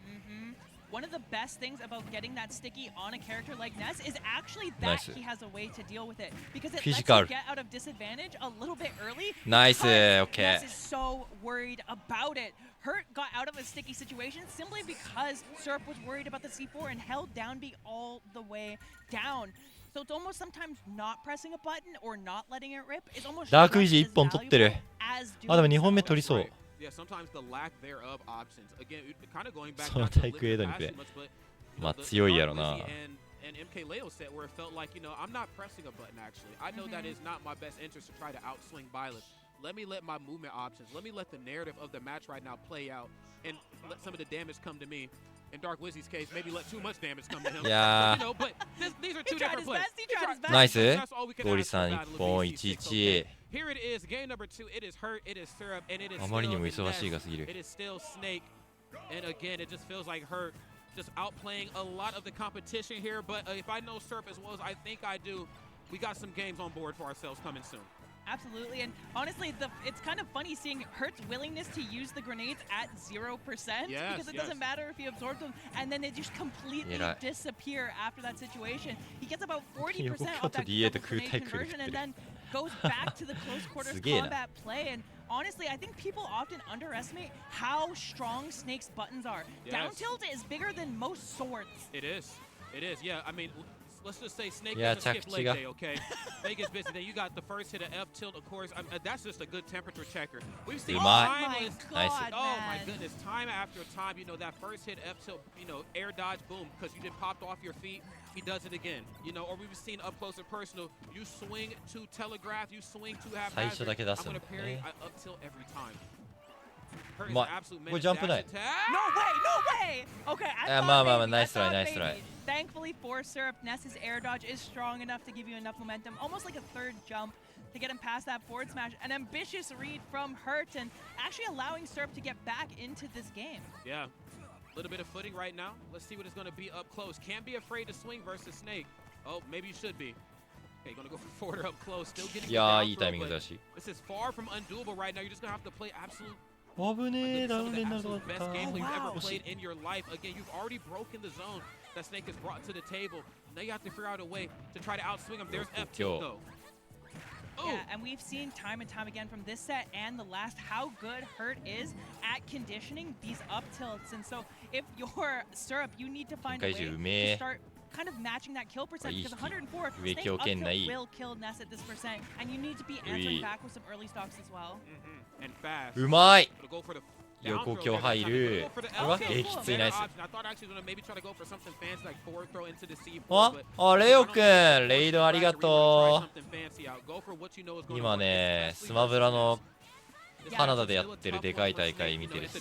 One of the best things about getting that sticky on a character like Ness is actually that he has a way to deal with it. Because it lets you get out of disadvantage a little bit early. Ness is so worried about it. Hurt got out of a sticky situation simply because Syrup was worried about the C4 and held down B all the way down. So it's almost sometimes not pressing a button or not letting it rip is almost just as valuable as doing so. Yeah, sometimes the lack thereof options. Again, kind of going back to the but and MK Leo said where it felt like, you know, I'm not pressing a button actually. I know that is not my best interest to try to outswing Byleth. Let me let my movement options, let me let the narrative of the match right now play out and let some of the damage come to me. In Dark Wizzy's case, maybe let too much damage come to him. Yeah. You know, but these are two different plays. Nice. ゴリさん1本1-1。 Here it is, game number 2. It is Hurt, it is Syrup, and it is あまりにも忙しいがすぎる。 It is still Snake. And again, it just feels like Hurt just outplaying a lot of the competition here. But if I know Syrup as well as I think I do, we got some games on board for ourselves coming soon. Absolutely, and honestly, it's kind of funny seeing Hurt's willingness to use the grenades at 0% because it doesn't matter if he absorbs them, and then they just completely disappear after that situation. He gets about 40% of that grenade conversion and then goes back to the close quarters combat play. And honestly, I think people often underestimate how strong Snake's buttons are. Down tilt is bigger than most swords. It is. It is. Yeah, I mean, let's just say Snake doesn't skip leg day, okay? Snake is busy. Then you got the first hit of F tilt, of course. that's just a good temperature checker. We've seen time my goodness, time after time, you know, that first hit F tilt, you know, air dodge, boom, because you just popped off your feet. He does it again, you know, or we've seen up close and personal. You swing to telegraph, you swing to haphazard. I'm going to parry up tilt every time. Hurt is an absolute menace. Jump no way! Okay, nice try. Thankfully for Syrup, Ness's air dodge is strong enough to give you enough momentum, almost like a third jump to get him past that forward smash. An ambitious read from Hurt and actually allowing Syrup to get back into this game. Yeah, a little bit of footing right now. Let's see what it's going to be up close. Can't be afraid to swing versus Snake. Oh, maybe you should be. Okay, going to go for forward up close. Still getting the down throw, but this is far from undoable right now. You're just going to have to play absolute best gameplay you've ever played in your life. Again, you've already broken the zone that Snake has brought to the table. Now you have to figure out a way to try to outswing him. There's F tilt though. Yeah, and we've seen time and time again from this set and the last how good Hurt is at conditioning these up tilts. And so if you're Syrup, you need to find a way to start kind of matching that kill percent because 104 Snake up tilt will kill Ness at this percent, and you need to be answering back with some early stocks as well. And fast. うまい。横強入る。これは激ついナイス。あ、レオくん、レイドありがとう。今ね、スマブラのカナダでやってるでかい大会見てるっす。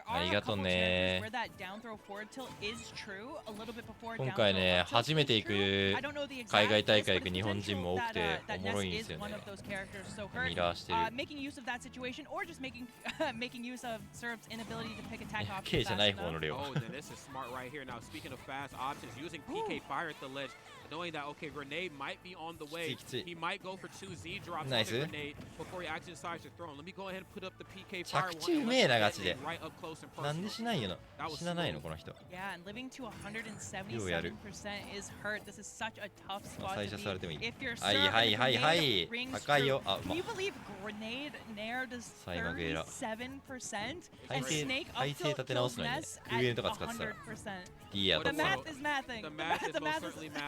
ありがとうね。今回ね、初めて行く海外大会行く日本人も多くておもろいんですよね。ミラーしてる。K じゃない方のレオ。Knowing that, okay, grenade might be on the way. He might go for 2 Z drops on the grenade before he actually decides to throw him. Let me go ahead and put up the PK fire one. 着地うめえなガチで。なんでしないよな。死なないのこの人。Yeah, and living to 177% is hurt. This is such a tough spot to be. If you're serving grenade rings true, can you believe grenade nair does 37% and snake up tilt kills nest at 100%? The math is mathing. The math is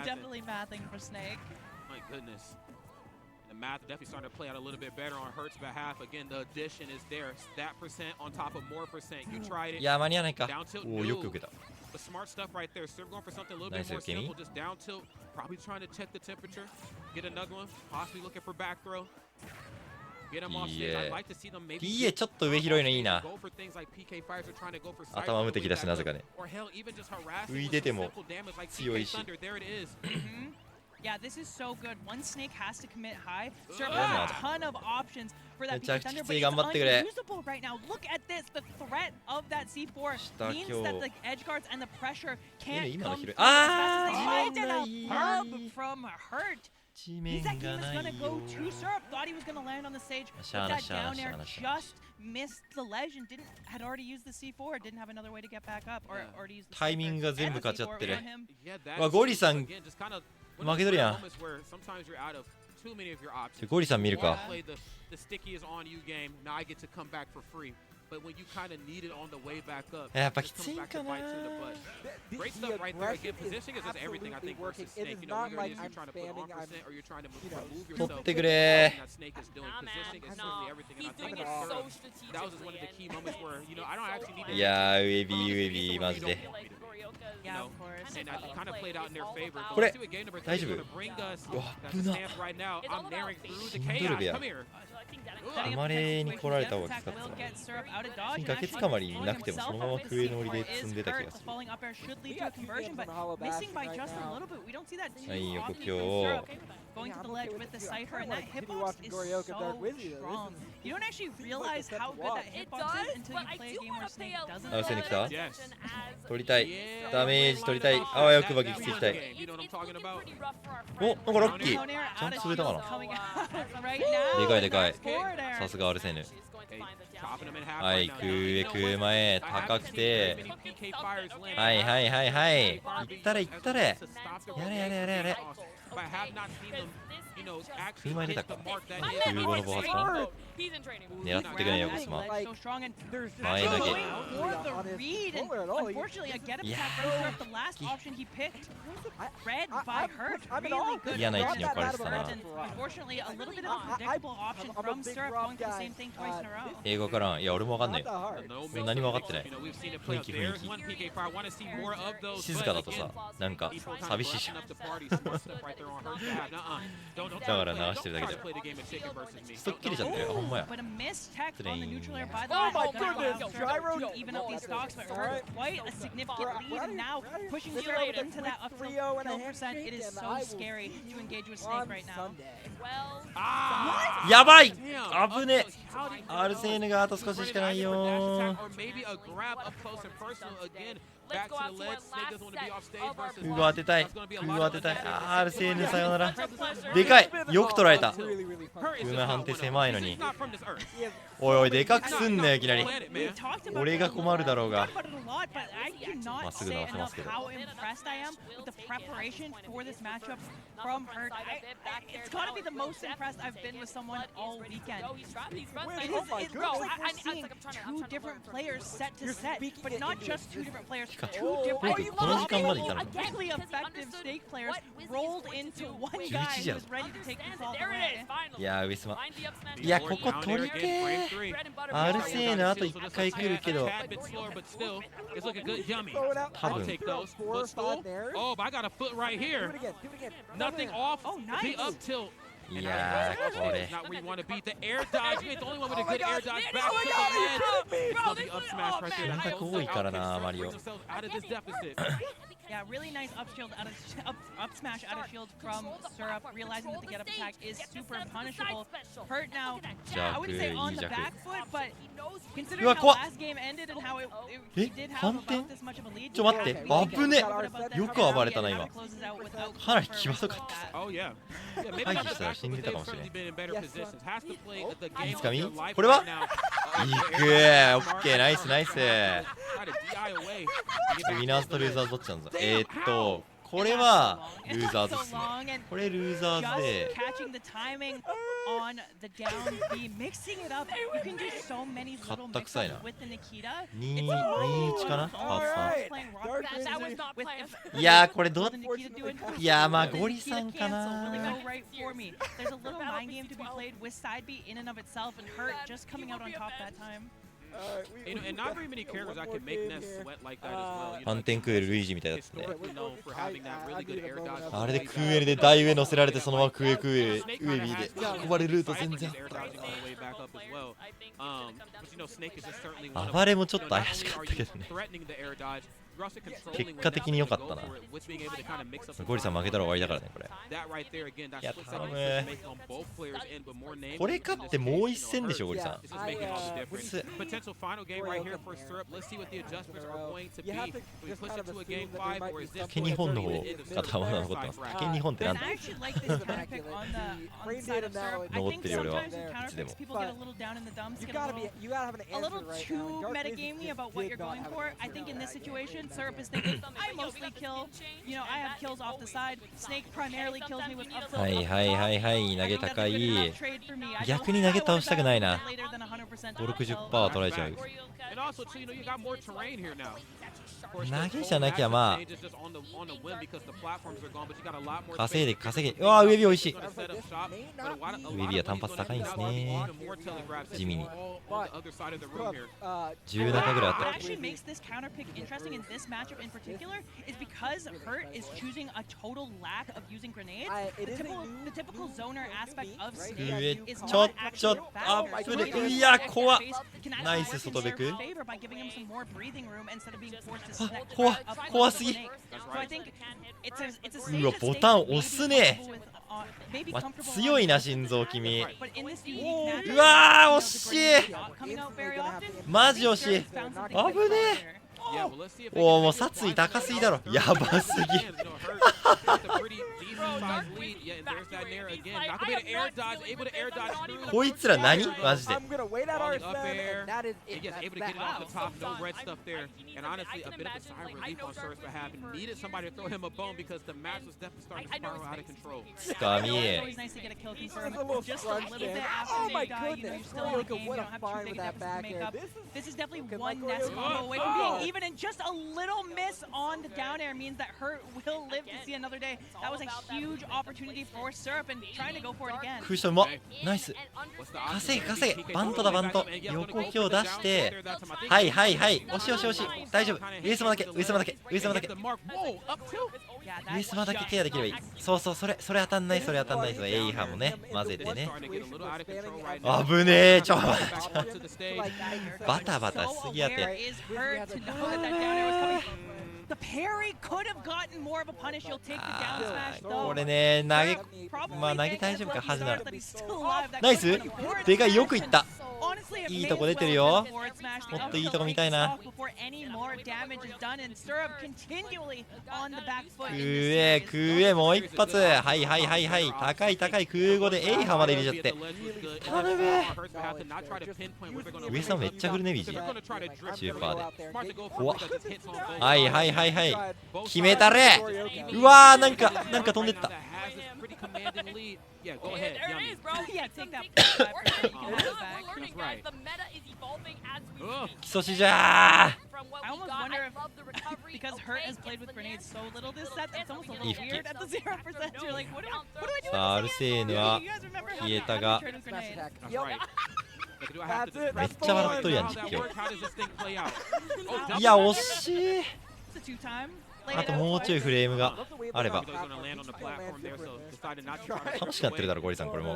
definitely mathing for Snake. My goodness. The math definitely starting to play out a little bit better on Hurt's behalf. Again, the addition is there. That percent on top of more percent. You tried it. いや間に合わないか。 Down tilt おおよく受けた。 The smart stuff right there. Serve going for something a little bit more simple. Just down tilt. Probably trying to check the temperature. Get another one. Possibly looking for back throw. Get him off stage. I'd like to see them maybe. DA ちょっと上広いのいいな。 Go for things like PK fires or trying to go for 頭無敵だしなぜかね。 or hell even just harassing 浮いてても simple damage like 強 PK いし。 Thunder. There it is. Yeah, this is so good. One Snake has to commit high. Serve has a ton of options for that PK Thunder, but it's unusable right now. Look at this. The threat of that C4 means that the edge guards and the pressure can't come through as fast as they might. And a hub from Hurt. He's that game is gonna go to Syrup. Thought he was gonna land on the stage, but that down air just missed the ledge and had already used the C4. Didn't have another way to get back up or to use the タイミングが全部勝っちゃってる。うわゴリさん負けとるやん。ゴリさん見るか。やっぱきついんかな。Great stuff right there. Again, positioning is just everything, I think, versus Snake. You know, whether it is you're trying to put on percent or you're trying to move yourself. 取ってくれ。 That Snake is doing. Positioning is certainly everything. And I think that was just one of the key moments where, you know, I don't actually need to. いやーウェビーマジで。 Yeah, of course. And I kind of played out in their favor. これ大丈夫。 Bring us that stance right now. I'm naring through the chaos. Come here. 生まれに来られた方がきつかったな。崖つかまりなくてもそのまま笛乗りで積んでた気がする。はいよ国境。 Going to the ledge with the Cypher and that hitbox is so strong. You don't actually realize how good that hitbox is until you play a game where Snake doesn't. 合わせに来た。取りたい。ダメージ取りたい。あわよくば撃墜したい。おなんかラッキー。ちゃんと釣れたかな。でかいでかい。さすがアルセーヌ。はい行く前高くて。はいはいはいはい。行ったれ行ったれ。やれやれやれやれ。 車出たか。空母の暴発か。狙ってくれよコスマ。前だけ。嫌な位置に置かれてたな。英語からん。いや俺もわかんないよ。何もわかってない。雰囲気雰囲気。静かだとさなんか寂しいじゃん。 だから流してるだけでストッキリちゃってるよほんまやトレイン Oh my goodness! Gyro to even up these stocks, but Hurt quite a significant lead, and now pushing Gyro into that up tilt kill percent. It is so scary to engage with Snake right now. やばい危ねアルセーヌがあと少ししかないよ 空母当てたい空母当てたいあーアルセーヌさよならでかいよく取られた空の判定狭いのにおいおいでかくすんなよいきなり俺が困るだろうがまっすぐ直せますけど From Hurt, it's gotta be the most impressed I've been with someone all weekend. It looks like we're seeing two different players set to set, but not just two different players, two different really effective Snake players rolled into one guy who was ready to take this all the way. いや上島いやここ取りてアルセーヌあと1回来るけど多分 Oh, I got a foot right here. Nothing off the up tilt. いやーこれ Not where you want to beat the air dodge. You ain't the only one with a good air dodge back to the mid. Bro, the up smash right there. なんか多いからなマリオ Out of this deficit. Yeah, really nice up shield out of up smash out of shield from Syrup, realizing that the get up attack is super punishable. Hurt now. I wouldn't say on the back foot, but considering how last game ended and how he did have about this much of a lead. ちょ待って危ねよく暴れたな今かなり際どかった Oh yeah. 回避したら死んでたかもしれない いいつかみこれはいくーオッケーナイスナイスウィナーズとルーザーズどっちなんだこれはルーザーズっすねこれルーザーズでかったくさいな2-1かなパーツさんいやーこれいやーまあゴリさんかなAnd not very many characters I can make Ness sweat like that as well. 反転クエルルイージみたいなやつね Known for having that really good air dodge. あれでクーエルで大上乗せられてそのままクエクエウエビーで運ばれるルート全然暴れもちょっと怪しかったけどね結果的に良かったなゴリさん負けたら終わりだからねこれいや頼むこれ勝ってもう一戦でしょゴリさん竹日本の方が頭が残ってます竹日本ってなんだ残ってるよ俺はいつでもSyrup is thinking, I mostly kill. You know, I have kills off the side. Snake primarily kills me with up. はいはいはいはい投げ高い逆に投げ倒したくないな 5-60% は取られちゃう投げじゃなきゃまあ稼いで稼げうわーウェビーおいしいウェビーは単発高いんですね地味に10中ぐらいあったっけThis matchup in particular is because Hurt is choosing a total lack of using grenades. The typical zoner aspect of Snake is not actually bad. いや怖っナイス外ベク by giving him some more breathing room instead of being forced to step 怖すぎ So I think it's a うわボタン押すね強いな心臓君うわー惜しいマジ惜しい危ねえおおもう殺意高すぎだろやばすぎこいつら何マジでつかみEven in just a little miss on the down air means that Hurt will live to see another day. That was a huge opportunity for Syrup and trying to go for it again. クーションうまっナイス稼げ稼げバントだバント横強出してはいはいはい惜しい惜しい惜しい大丈夫上様だけ上様だけ上様だけ上様だけケアできればいいそうそうそれ当たんないそれ当たんないそれエイハもね混ぜてね危ねえちょバタバタしすぎやてThe parry could have gotten more of a punish. You'll take the down smash though. これね投げまあ投げ大丈夫かはずならナイスでかいよくいったいいとこ出てるよもっといいとこ見たいなクエクエもう一発はいはいはいはい高い高い空語でエイハまで入れちゃって頼む上さんめっちゃフルネビージシューパーで怖っはいはいはいはい決めたれうわーなんか飛んでった基礎しじゃーI almost wonder if because Hurt has played with grenades so little this set, it's almost a little weird at the 0%. You're like, what do I do? さあアルセーヌは消えたがめっちゃ笑っとるやん実況いや惜しいあともうちょいフレームがあれば楽しくなってるだろゴリさんこれも。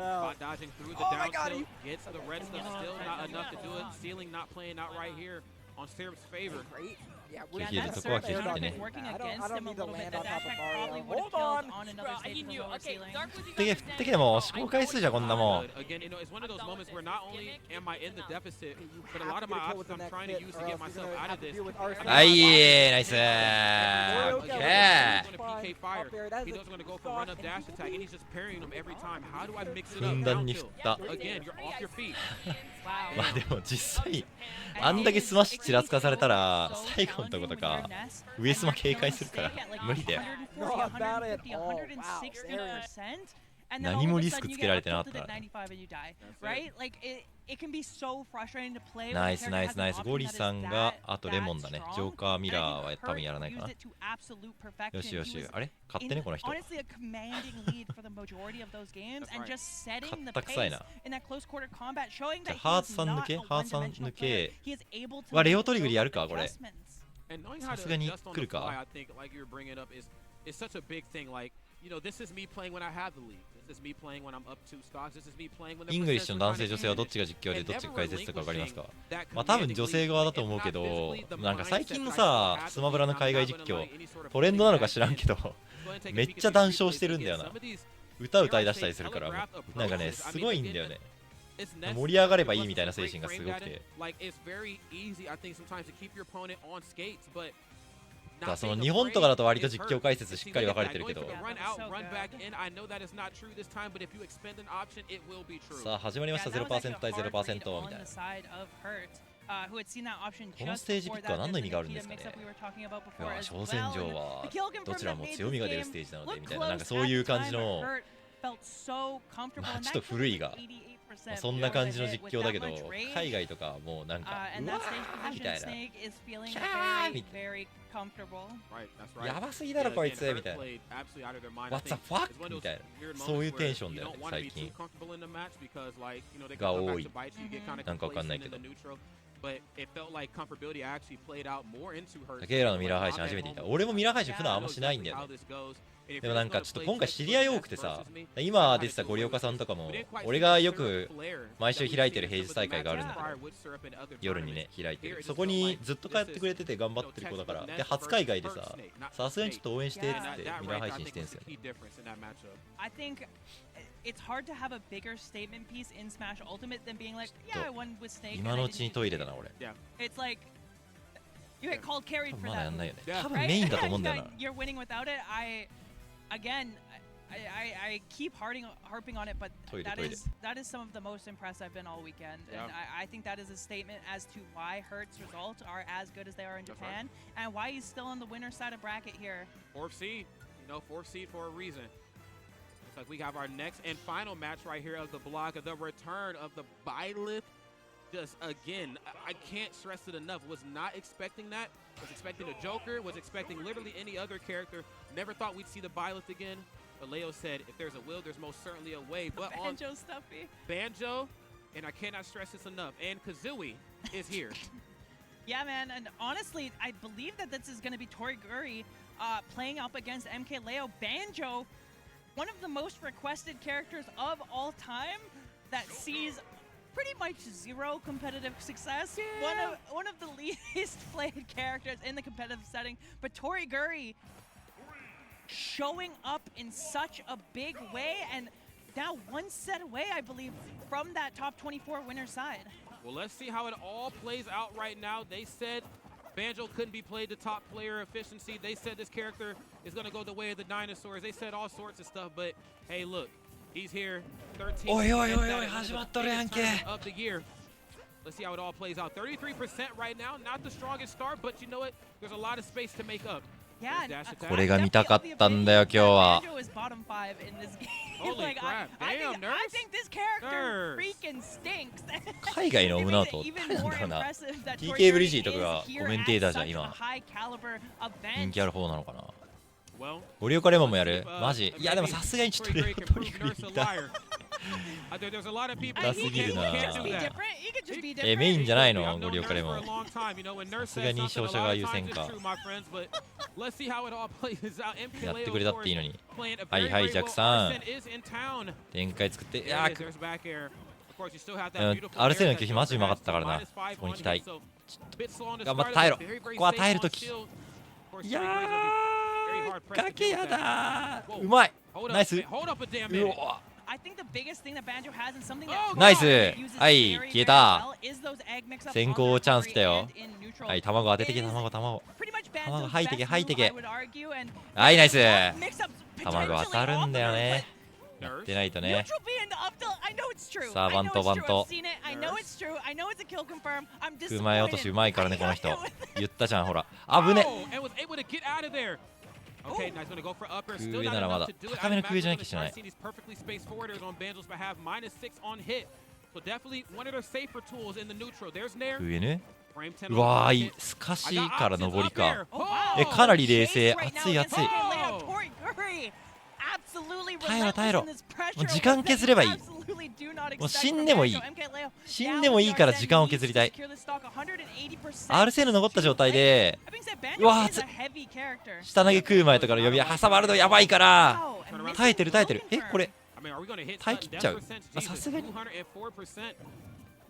拒否るとこは拒否ってね。振ってけも試行回数じゃこんなもん。はい、ナイスふんだんに振った。まあでも実際あんだけスマッシュちらつかされたら最後のとことか上スマ警戒するから無理だよ。何もリスクつけられてなかったら。ナイスナイスナイス。ゴリさんがあとレモンだね。ジョーカーミラーは多分やらないかな。よしよし。あれ勝ってねこの人。かったくさいな。じゃあハーツさん抜けハーツさん抜けはレオトリグリやるかこれ。さすがに来るか。イングリッシュの男性女性はどっちが実況でどっちが解説とか分かりますか。まあ多分女性側だと思うけど、なんか最近のさスマブラの海外実況トレンドなのか知らんけどめっちゃ談笑してるんだよな。歌歌い出したりするからなんかねすごいんだよね。盛り上がればいいみたいな精神がすごくて。その日本とかだと割と実況解説しっかり分かれてるけど。さあ始まりました。 0% 対 0% みたいな。このステージピックは何の意味があるんですかね。いや挑戦状はどちらも強みが出るステージなのでみたいな、なんかそういう感じのまあちょっと古いがまあそんな感じの実況だけど、海外とかもうなんかうわーみたいなキャーみたいなやばすぎだろこいつみたいな What the fuck みたいなそういうテンションだよね最近が多い。なんかわかんないけどTAKERAのミラー配信初めて見た。俺もミラー配信普段あんましないんだよね。でもなんかちょっと今回知り合い多くてさ、今出てたゴリオカさんとかも俺がよく毎週開いてる平日大会があるんだけど夜にね開いてる、そこにずっと通ってくれてて頑張ってる子だから、で初海外でささすがにちょっと応援してっつってミラー配信してんすよね。今のうちにトイレだな俺。まだやんないよね。多分メインだと思うんだよな。Again, I keep harping on it, but that is some of the most impressed I've been all weekend, and I think that is a statement as to why Hurt's results are as good as they are in Japan, and why he's still on the winner side of bracket here. 4th seed, fourth seed for a reason. Looks like we have our next and final match right here of the block, of the return of the Byleth. Just again, I can't stress it enough. Was not expecting that. Was expecting a Joker. Was expecting literally any other character. Never thought we'd see the Byleth again. But Leo said, if there's a will, there's most certainly a way. But Banjo stuffy. Banjo, and I cannot stress this enough. And Kazooie is here. Yeah, man. And honestly, I believe that this is going to be Toriguri playing up against MK Leo. Banjo, one of the most requested characters of all time, that sees pretty much zero competitive success. Yeah. One of the least played characters in the competitive setting, but Toriguri showing up in such a big way, and now one set away, I believe, from that top 24 winner side. Well, let's see how it all plays out right now. They said Banjo couldn't be played to top player efficiency. They said this character is going to go the way of the dinosaurs. They said all sorts of stuff, but hey, look. He's here, 13th of the year. Let's see how it all plays out. 33% right now, not the strongest start, but you know what? There's a lot of space to make up. これが見たかったんだよ今日は。海外のオムナウト誰なんだろうな。TK ブリジーとかがコメンテーターじゃん今。人気ある方なのかな。ゴリオカレモンもやるマジ。いやでもさすがにちょっとレオトリグリ見たい。There's a lot of people ダすぎるな。 He could just be different. He could just be different. メインじゃないの I've ゴ known リオカレ Nurse も for a long time, you know, when Nurse さすが says に something, 勝 a 者 lot が of 優 times 先 it's か true, my friends, but let's see how it all plays out. やって MKLeo, くれ of たっていいのに course, playing a はい very, はい very ジャッ well. クさん Arsene is in town. 展開作ってい There や it is, there's back air. Of course, you still have that beautiful アルセー air の that 拒否マジ Joker うまか has, ったからな minus 5そこに on 期待 hit, so a bit slow on the 頑張って starter, 耐え but ろ very, very ここは safe 耐える on とき shield. Of course, いや Joker is gonna be very hard ー pressed to かけ deal や with that. だ Whoa. うまい Hold ナイ up, ス man. Hold up a damn う minute. わ I think the biggest thing that Banjo has and something that Oh, ナイス uses はい very, 消え very た well is those egg mix-ups 先 on 行 the チャンス来た recovery よ and in neutral はい卵当ててけ is 卵 pretty much 卵 Banjo's 吐いて best け吐いて move, I け would argue, and はいナイス mix-ups 卵当たるんだよね potentially やってないと off ね the- Neutral being up till I know it's true. さあ I バ know ント it's バン true. ト I've seen it. I know it's true. I know it's a kill confirm. I'm 空前落とし disappointed. うまいからねこの人 I know it. 言ったじゃんほら危ね Oh, and was able to get out of there. Okay, now he's gonna go for upper. Still 上 not ならま enough だ to do it. 高めの空じゃなきゃしない I've seen these perfectly spaced forwarders on Banjo's behalf. -6 on hit. So definitely one of their safer tools in the neutral. There's Nair. 上ね Frame 10うわ on ーい hit. すかし I got から options 上り up か there. Oh. えかなり冷 Chase 静 right now 熱い against 熱い MKLeo. Tori Curry absolutely 耐えろ耐えろ relentless in this pressure. もう時間削ればいい Absolutely do not もう expect 死 from んでもいい Banjo. MKLeo 死んでもいいから時間を削りたい secure the stock 180%. アルセーヌ残った状態で That being said, うわ Banjo 熱 is い a heavy character. 下投げ食う前とかの呼び挟まるのやばいから耐えてる耐えてるえこれ I mean, are we gonna hit 耐え切っちゃう 10%? さすがに 204%.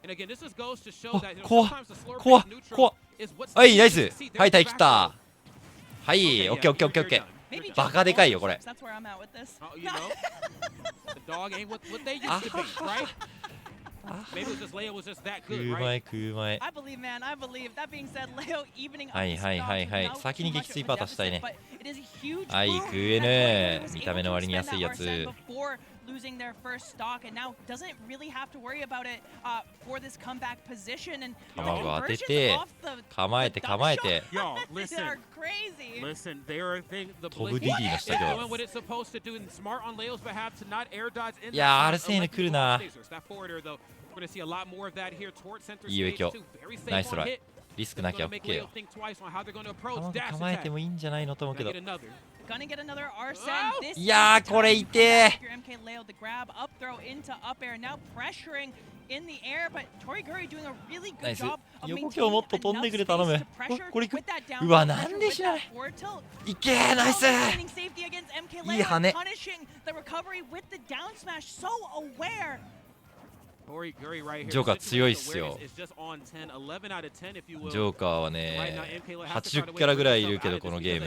And again, this just goes to show お that, you know, 怖っ sometimes the slower 怖っ pace neutral 怖っ is what's はいナイ needed ス to see. はい There's 耐え the 切ったはい Okay, オッケーオッケーオッケーオッケ Maybe ーバカでかいよこれ That's where I'm at with this. Oh, you know, the dog ain't what they used to be, right? Maybe it was just Leia was just that 食 good, う right? 前食う前 I believe, man. I believe. That being said, Leo evening up はい the はいはいはい stock without 先に too 撃 much 墜 of パ a ートしたいね deficit, but it is a huge はい boon 食え that ね Leo was 見た目 able の to 割に extend 安い that やつ Arsene before losing their first stock, and now doesn't really have to worry about it for this comeback position. And 卵当て conversions て off the 構えて構えて Yo, they listen. are crazy. Listen, they are thing the 飛ぶ Blitz ディディの is 下今 doing 日 what it's supposed to do and smart on Leo's behalf to not air dodge in いやー that アルセーヌ来るな That forwarder though, we're gonna see a lot more of that here towards center いいよ stage 今 too. 日 Very safe ナイスト on ライ hit. リスクなきゃ Gonna make OK Leo よ think twice on how they're gonna approach 卵 dash 構えて attack. もいいんじゃないのと思うけ Gonna ど get another. Gonna get another Arsene. This いやー is the これ time to 痛え come back. Your MK Leo the grab up throw into up air. Now pressuring in the air, but Tori Curry doing a really ナイ good ス job of 横今日もっと maintaining 飛んで enough くれ頼む space to pressure これいく with that down うわ pressure なんで with しない that forward tilt. いけーナイス Maintaining safety against MK いい Leo 羽 and punishing the recovery with the down smash. So aware. Tori Curry right here. ジョーカー強いっすよ Awareness is just on 10, 11 out of 10 if you will. ジョーカーはね80キャラぐらいいるけどこのゲーム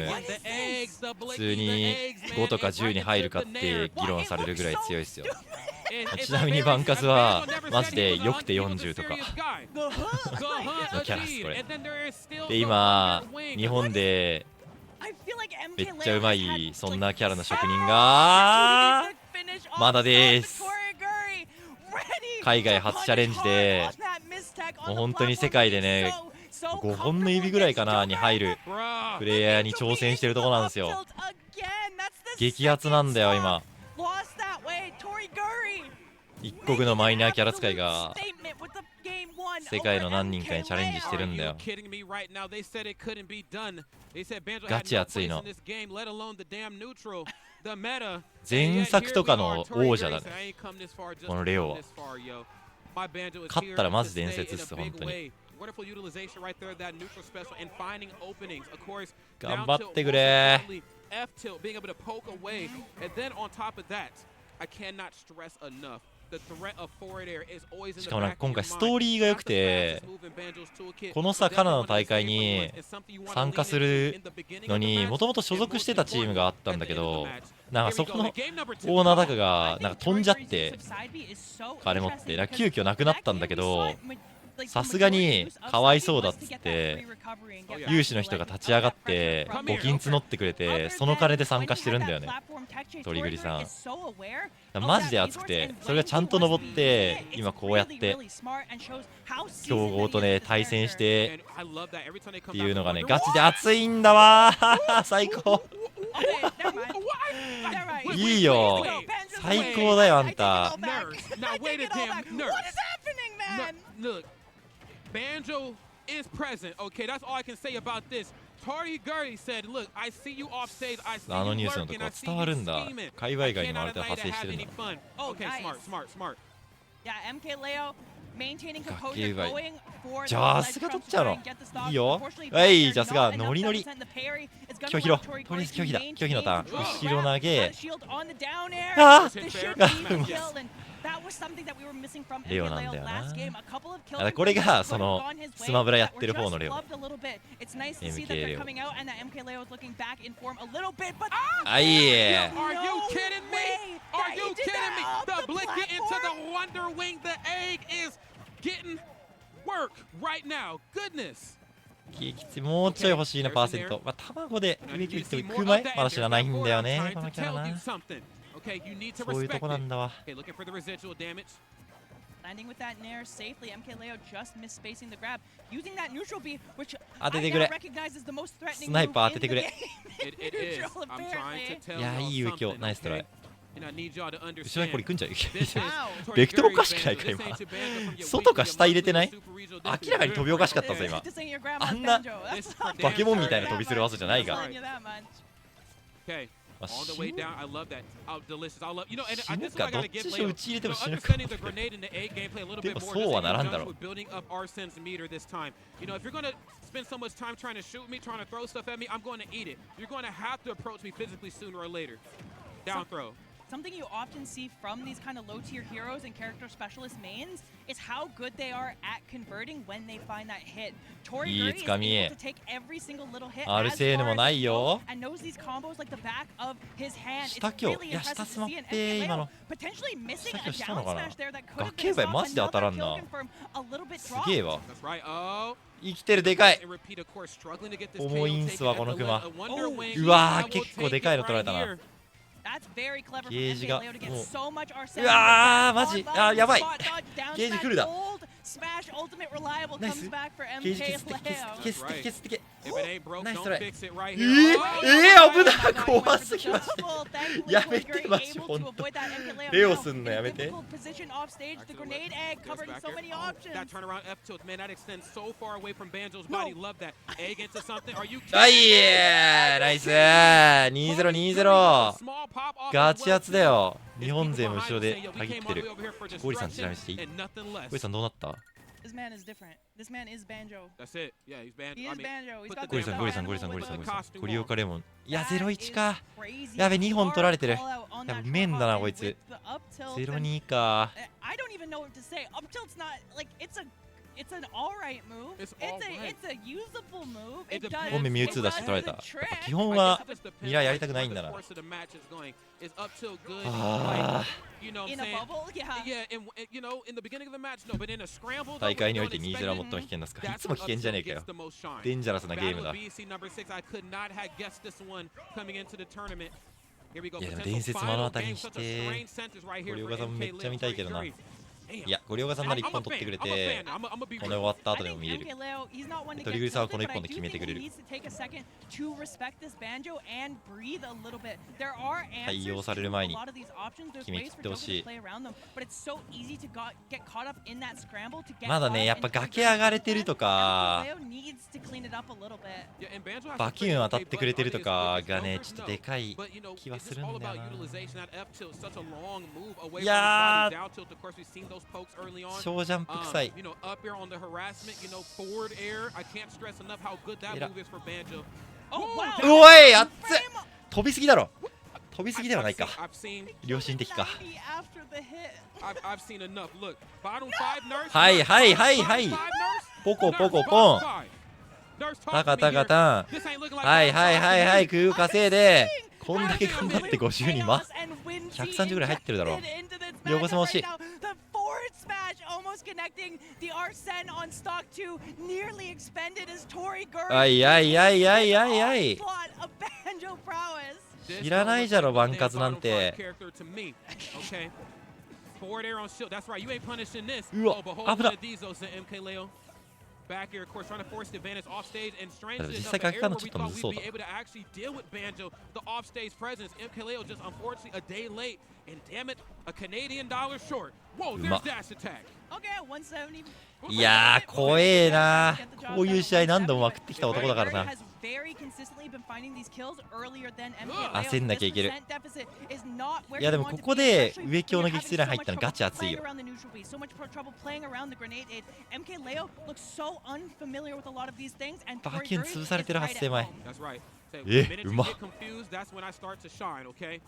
普通に5とか10に入るかって議論されるぐらい強いっすよちなみにバンカスはマジでよくて40とかのキャラっすこれで今日本でめっちゃうまいそんなキャラの職人がまだです海外初チャレンジでもう本当に世界でね5本の指ぐらいかなに入るプレイヤーに挑戦してるとこなんですよ激アツなんだよ今一国のマイナーキャラ使いが世界の何人かにチャレンジしてるんだよガチ熱いの前作とかの王者だねこのレオは勝ったらマジ伝説っす本当に頑張ってくれしかもなんか今回ストーリーが良くてこのさカナダの大会に参加するのにもともと所属してたチームがあったんだけどなんかそこのオーナーだかがなんか飛んじゃって金持ってなんか急遽なくなったんだけどさすがにかわいそうだっつって有志の人が立ち上がって募金募ってくれてその金で参加してるんだよね鳥栗さんマジで熱くてそれがちゃんと登って今こうやって強豪とね対戦してっていうのがねガチで熱いんだわ最高いいよ最高だよあんたLook, Banjo is present. Okay, that's all I can say about this. Tori Gurdy said, "Look, I see you off stage. I see あの you ニュースのと lurking. こ I see 伝 you わるんだ。 scheming. 界隈外にもあ I る程度 cannot 派生してるん have だ。 any fun." Oh, Okay, nice. smart. Yeah, MK Leo maintaining 崖 composure, 以外 going for ジ the ャ ledge スが trumps 取っ to ちゃう try の and get the い stock. いよ。 Unfortunately, はい、 back ジャ there, スが not ノリノ enough リ to send the parry. It's 拒 gonna 否ろ allow Tori とりあえ Gurdy ず拒否だ to 拒否のターン maintain 後ろ投げ shield on the down air. あ This should ー be a kill, and that was something that we were missing from レ MK オなんだ Leo よな last game. A couple of kills あこれがそのスマブラやってる方のレオ loved a little bit. It's nice to see that MK they're レオ coming out and that MK Leo is looking back in form a little bit, but あいい Are you No kidding me? way Are that you he did kidding me? that off The the blick get into platform? the Wonder Wing. The egg is getting work right now. Goodness. もうちょい欲しいなパーセント。まあ卵で上切って食うまいまだ知らないんだよねこのキャラな。 Okay, you need to そういうと respect こなんだわ。 it. Okay, looking for the residual damage. Landing with that nair safely, MK Leo just missed spacing the grab, using that neutral B, which 当 I ててく now れ recognize as the most ス threatening ナイ move パー当 in て the てくれ game. It is. Neutral, I'm trying to apparently. tell いや y'all いいよ今日 something, ナイストラ okay? イ And I need y'all to 後ろにこれ understand. 来んじゃん This is ベクトルおかしくないか今 This ain't your band from your 外か下入れてない super regional 明らかに飛びおかしかったぞ This 今 this ain't your あ grandma's んな banjo. That's all. バケモンみたいな飛びする技じゃないが Telling you that much. Okay. まあ On the way down, I love that. Oh, delicious. I love, you know, and 死 I ぬ just I かどっ gotta give ちにしろ Leo. 打ち入れても So 死ぬか understanding the grenade and the egg gameplay a little で bit も more. そうはならんだろ With building up Arsen's meter this time. You know, if you're gonna spend so much time trying to shoot me, trying to throw stuff at me, I'm going to eat it. You're going to have to approach me physically sooner or later. Down throw. Something you often see from these kind of low-tier heroes and character specialist mains is how good they are at converting when they find that hit. Tori いい Gurdy is つかみ able to take every single little hit RCN as も far な as い he よ goes and knows these combos like the back of his hand. 下 It's 今日 really いや下 impressive 詰 to ま see っ an て MK 今の Leo potentially missing 下 a 今日した down のかな smash there that could have 崖 been 以 a 外 stop. マジで当たら Another ん kill な confirm, a little bit すげえ dropped. わ That's right. Oh. 生きてるでかい And repeat, of course, struggling to get this 重いん KO すわ taken この at ク the マ left. A Wonder Wing. うわ I ー will 結構 take でかい it の取られ right たな here. That's very clever from ゲージ MK が Leo to get もう so much Arsene. うわーマジ Back あやばい spot dodge, down ゲージ smash, フルだ old smash ultimate reliable ナイ comes ス back for ゲージ MK 削って Leo. 削って削ってけ If it ain't broke, ナイス don't トライ fix it right え here. 危ない怖すぎまし Well, thankfully, やめ Tori て Gurdy マジ able ほ to んと avoid that MK Leo レオ now すん in の a やめて difficult position off stage. The grenade egg covering so many options. That turnaround F tilt, man, that extends so far away from Banjo's body. Love that. Egg into something. Are you はい kidding? ナイス 2-0-2-0 ガチ圧だよ日本勢も後ろでたぎってるゴリさんちなみにしていいゴリさんどうなった This man is different. This man is Banjo. That's it. Yeah, he's Banjo. He is Banjo. He's got ゴリ the さん style ゴリさん and ゴリさん the ゴリさん look. ゴリさんゴリオカレモンいや That 0-1 is か crazy. やべ2本取られてる Hard call out on や that べ面だな shot こい and つ with the up tilt and- 0-2か I don't even know what to say. Up tilt's not like it's an alright move. It's a alright. it's a usable move. It It does. 本命ミュウツー出して取られたやっぱ基本はミラーやりたくないんだな あ You know what In I'm a saying? bubble, yeah. Yeah, and you know, in the beginning of the match, no, but in a scramble, 大会において2-0は最も危険ですかいつも危険じゃねえかよデンジャラスなゲームだ BC number 6, I could not have guessed this one coming into the tournament. Here we go. いやでも Potential 伝説目の final 当たり game, にし such a て strange sentence right ゴ here リオ for カさんめっ MK ちゃ見たいけどな Leo. いやゴリオカさんなら1本取ってくれてこの終わった後でも見れる MK Leo, he's not one to トリ get グリさんは tilted, この1 but I 本で do 決めて think くれ he る needs to take a second to respect this banjo and breathe a little bit. There are 対応 answers され to る a 前に lot of these options. There's 決め ways 切っ for てほ Joker し to い play around them, but it's so easy to get caught up in that scramble to get まだ caught ね up やっぱ in Tori 崖上がれてると Gurdy's か Leo needs to clean it up a little bit. バキュン当たってくれてるとかがねちょっとでかい気はするんだよな。いやー小ジャンプ臭い。おいあっつ飛びすぎだろ飛びすぎではないか良心的かはいはいはいはいポコポコポンタカタカタンはいはいはいはい空稼いでこんだけ頑張って50人130ぐらい入ってるだろう横瀬も惜しいはいはいはいはいはいはいいらないじゃろバンカツなんてうわ危な実際崖からのちょっとむずそうだうまいやー怖えなこういう試合何度もまくってきた男だからな very consistently been finding these kills earlier than MK. 焦んなきゃいける。 is not where いやでも you こ want to こ be, で especially 上京 when の you're 激 having 痛弾 so 入ったの much ガチ trouble 熱い playing よ。 around the neutral B, so much trouble playing around the grenade aid. MK Leo looks so unfamiliar with a lot of these things, and バ Tori キュン Guri 潰されてる is 発 right 生 at 前。 home. That's right. So, え、 the minute う you まっ。 get confused, that's when I start to shine, okay?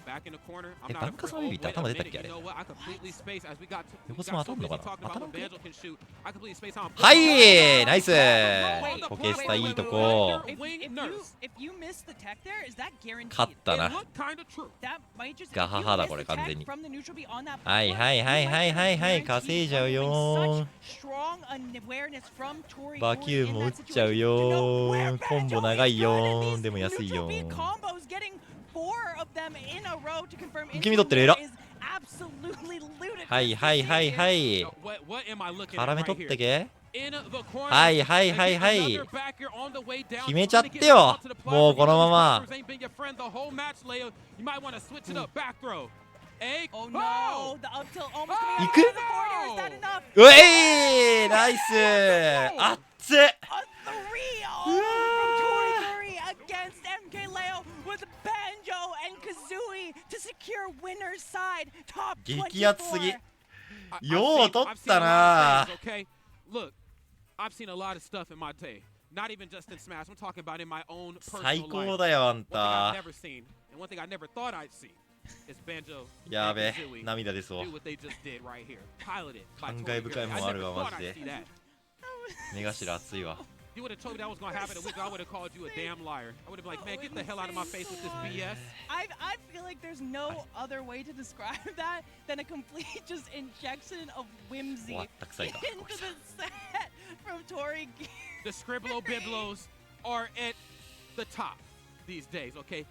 Back in the corner. I'm え、 not バンカ afraid. スのビビって頭出たっけあ You れ。 know what? I completely spaced as we got 横綱当たんのかな talking 当た about らん what け Banjo can shoot. I completely spaced how I'm はいナイス Wait, ポケスタいいと wait, こ wait, wait, if you miss the tech there, is that guaranteed? 勝ったな It looked kind of true. That might just ガハハだこれ if you miss the 完全に tech from the neutral B on that はいはいはいはいはいはい稼いじゃうよ strong awareness from Tori バキュ Guri ー in も打っ that ちゃう situation. よコンボ長いよでも安い Neutral よ B combos getting 4 of them in a row to confirm 受け身取ってる偉っ is absolutely ludicrous. はいはいはいはい What am I looking 絡 at め right 取って here? け In the corner. はいはいはいはい Another backer on the way down. 決めちゃってよもうこのまま Ain't been your friend the whole match, Leo. You might want to switch it up. Back throw. Hey. Oh no, the up tilt almost coming 行 out く of the corner. Is that enough? うえいナイスあっつ A 3-0 from Tori Guri against MK Leo with Banjo and Kazooie to secure winner's side top 激アツすぎ I've よう取 I've っ seen た a lot な of things, okay? Look, I've seen a lot of stuff in my day. Not even just in Smash. I'm talking about in my own 最 personal 高 life. だよあん One thing I've た never seen, and one thing I never thought I'd see, is Banjo や and べ Kazooie 涙ですわ do what they just did right here. Piloted by 感 Tori 慨深い Guri. も I んある never わマ thought ジ I'd で see that. 目頭熱いわ You would have told me that was going to happen a week ago, I would have called you a damn liar. I would have been like, man, get the hell out of my face with this BS. I feel like there's no other way to describe that than a complete just injection of whimsy 終わったくさいか into the set from Tori Guri. The Scribblo Biblos are at the top these days, okay?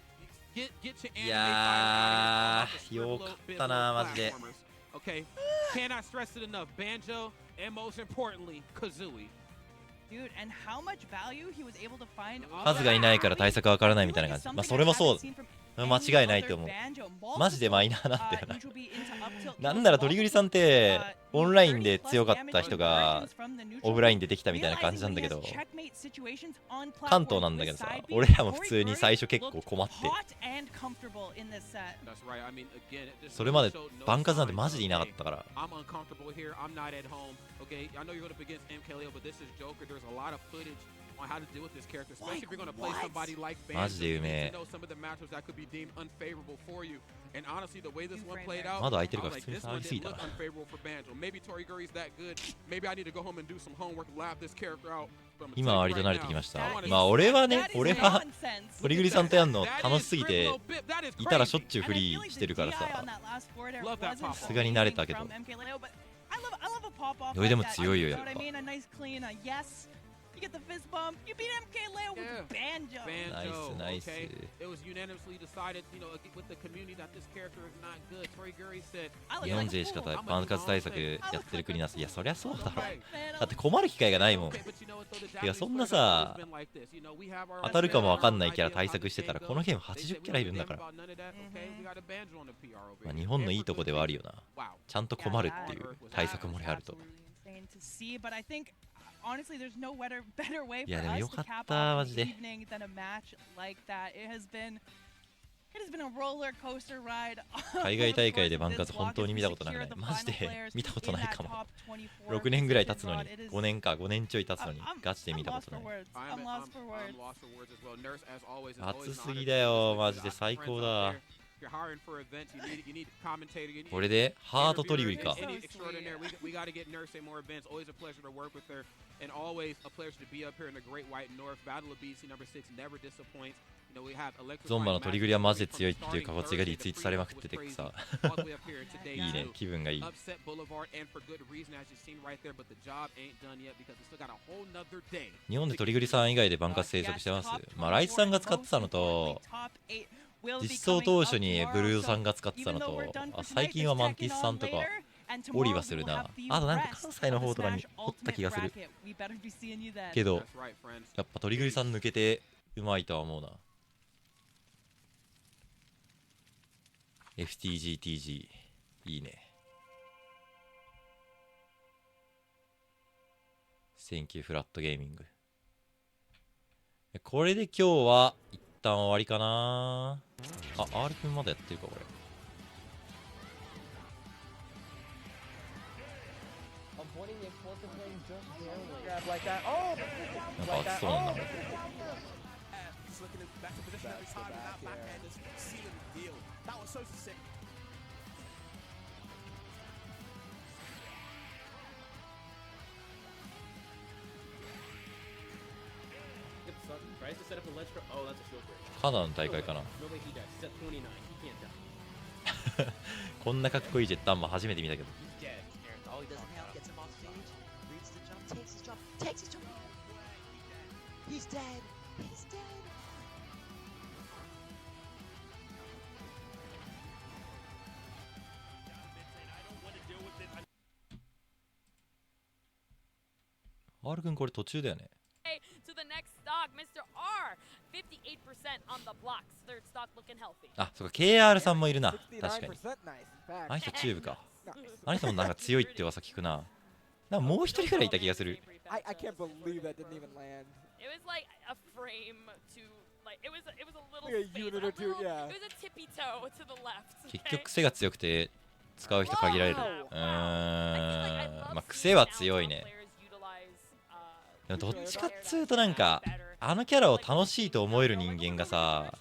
Get your anime いや fighters out ー of よ the か Scribblo ったなマジで platformers, okay? Cannot stress it enough. Banjo, and most importantly, Kazooie. Dude, and how much value he was able to find 数がいないから対策わからないみたいな感じまあそれもそう間違いないと思うマジでマイナーなんだよななんなら鳥栗さんってオンラインで強かった人がオフラインでできたみたいな感じなんだけど関東なんだけどさ俺らも普通に最初結構困ってそれまでバンカズなんてマジでいなかったから I'm uncomfortable here. I'm not at home. Okay, I know you're going up against MK Leo, but this is Joker. There's a lot of footage on how to deal with this character, especially if you're going to play somebody like Banjo. マジでうめえ You know some of the matchups that could be deemed unfavorable for you. And honestly, the way this one played out, 窓開いてる I から was 普 like, 通 this に one 触りすぎ didn't た look な unfavorable for Banjo. Maybe Tori Guri's that good. Maybe I need to go home and do some homework, lab this character out. 今は割と慣れてきましたまあ俺はね俺は鳥栗さんとやんの楽しすぎていたらしょっちゅうフリーしてるからささすがに慣れたけどどれでも強いよやっぱ You get the fist bump. You beat MK Leo with Banjo. Banjo, Nice. okay? It was unanimously decided, you know, with the community that this character is not good. Tori Guri said, 日本勢しかバンカツ対策やってる国なんすいやそりゃそうだろだって困る機会がないもんてかそんなさ当たるかもわかんないキャラ対策してたらこのゲーム80キャラいるんだからまあ日本のいいとこではあるよなちゃんと困るっていう対策もあると Honestly, there's no better way for いやでも us よ to かっ cap た off マ the ジで evening than a match like that. It has been a roller coaster ride. 海外大会でバンカツ本当に見たことなくないマジで見たことないかも6年ぐらい経つのに5年ちょい経つのにガチで見たことない I'm lost for words. 熱すぎだよマジで最高だこれでハート取り売りか We got to get Nurse in more events. Always a pleasure to work with her, and always a pleasure to be up here in the Great White North. Battle of BC number 6 never disappoints. ゾンバの鳥栗はマジで強いっていうカゴツがリツイートされまくっててさいいね気分がいい日本で鳥栗さん以外でバンカツ制作してますまあライツさんが使ってたのと実装当初にブルーさんが使ってたのと最近はマンティスさんとかオリはするなあとなんか関西の方とかにおった気がするけどやっぱ鳥栗さん抜けてうまいとは思うなFTGTG いいねセンキューフラットゲーミングこれで今日は一旦終わりかな。あ、R 君まだやってるかこれ。なんか熱そうなんだ。カナダの大会かな。こんなかっこいいジェットアンマー初めて見たけど。R 君これ途中だよね。あ、そうか KR さんもいるな。確かに。あの人チューブか。あの人もなんか強いって噂聞くな。なんかもう一人くらいいた気がする。結局癖が強くて使う人限られる。まあ癖は強いね。でもどっちかっつうとなんかあのキャラを楽しいと思える人間がさ、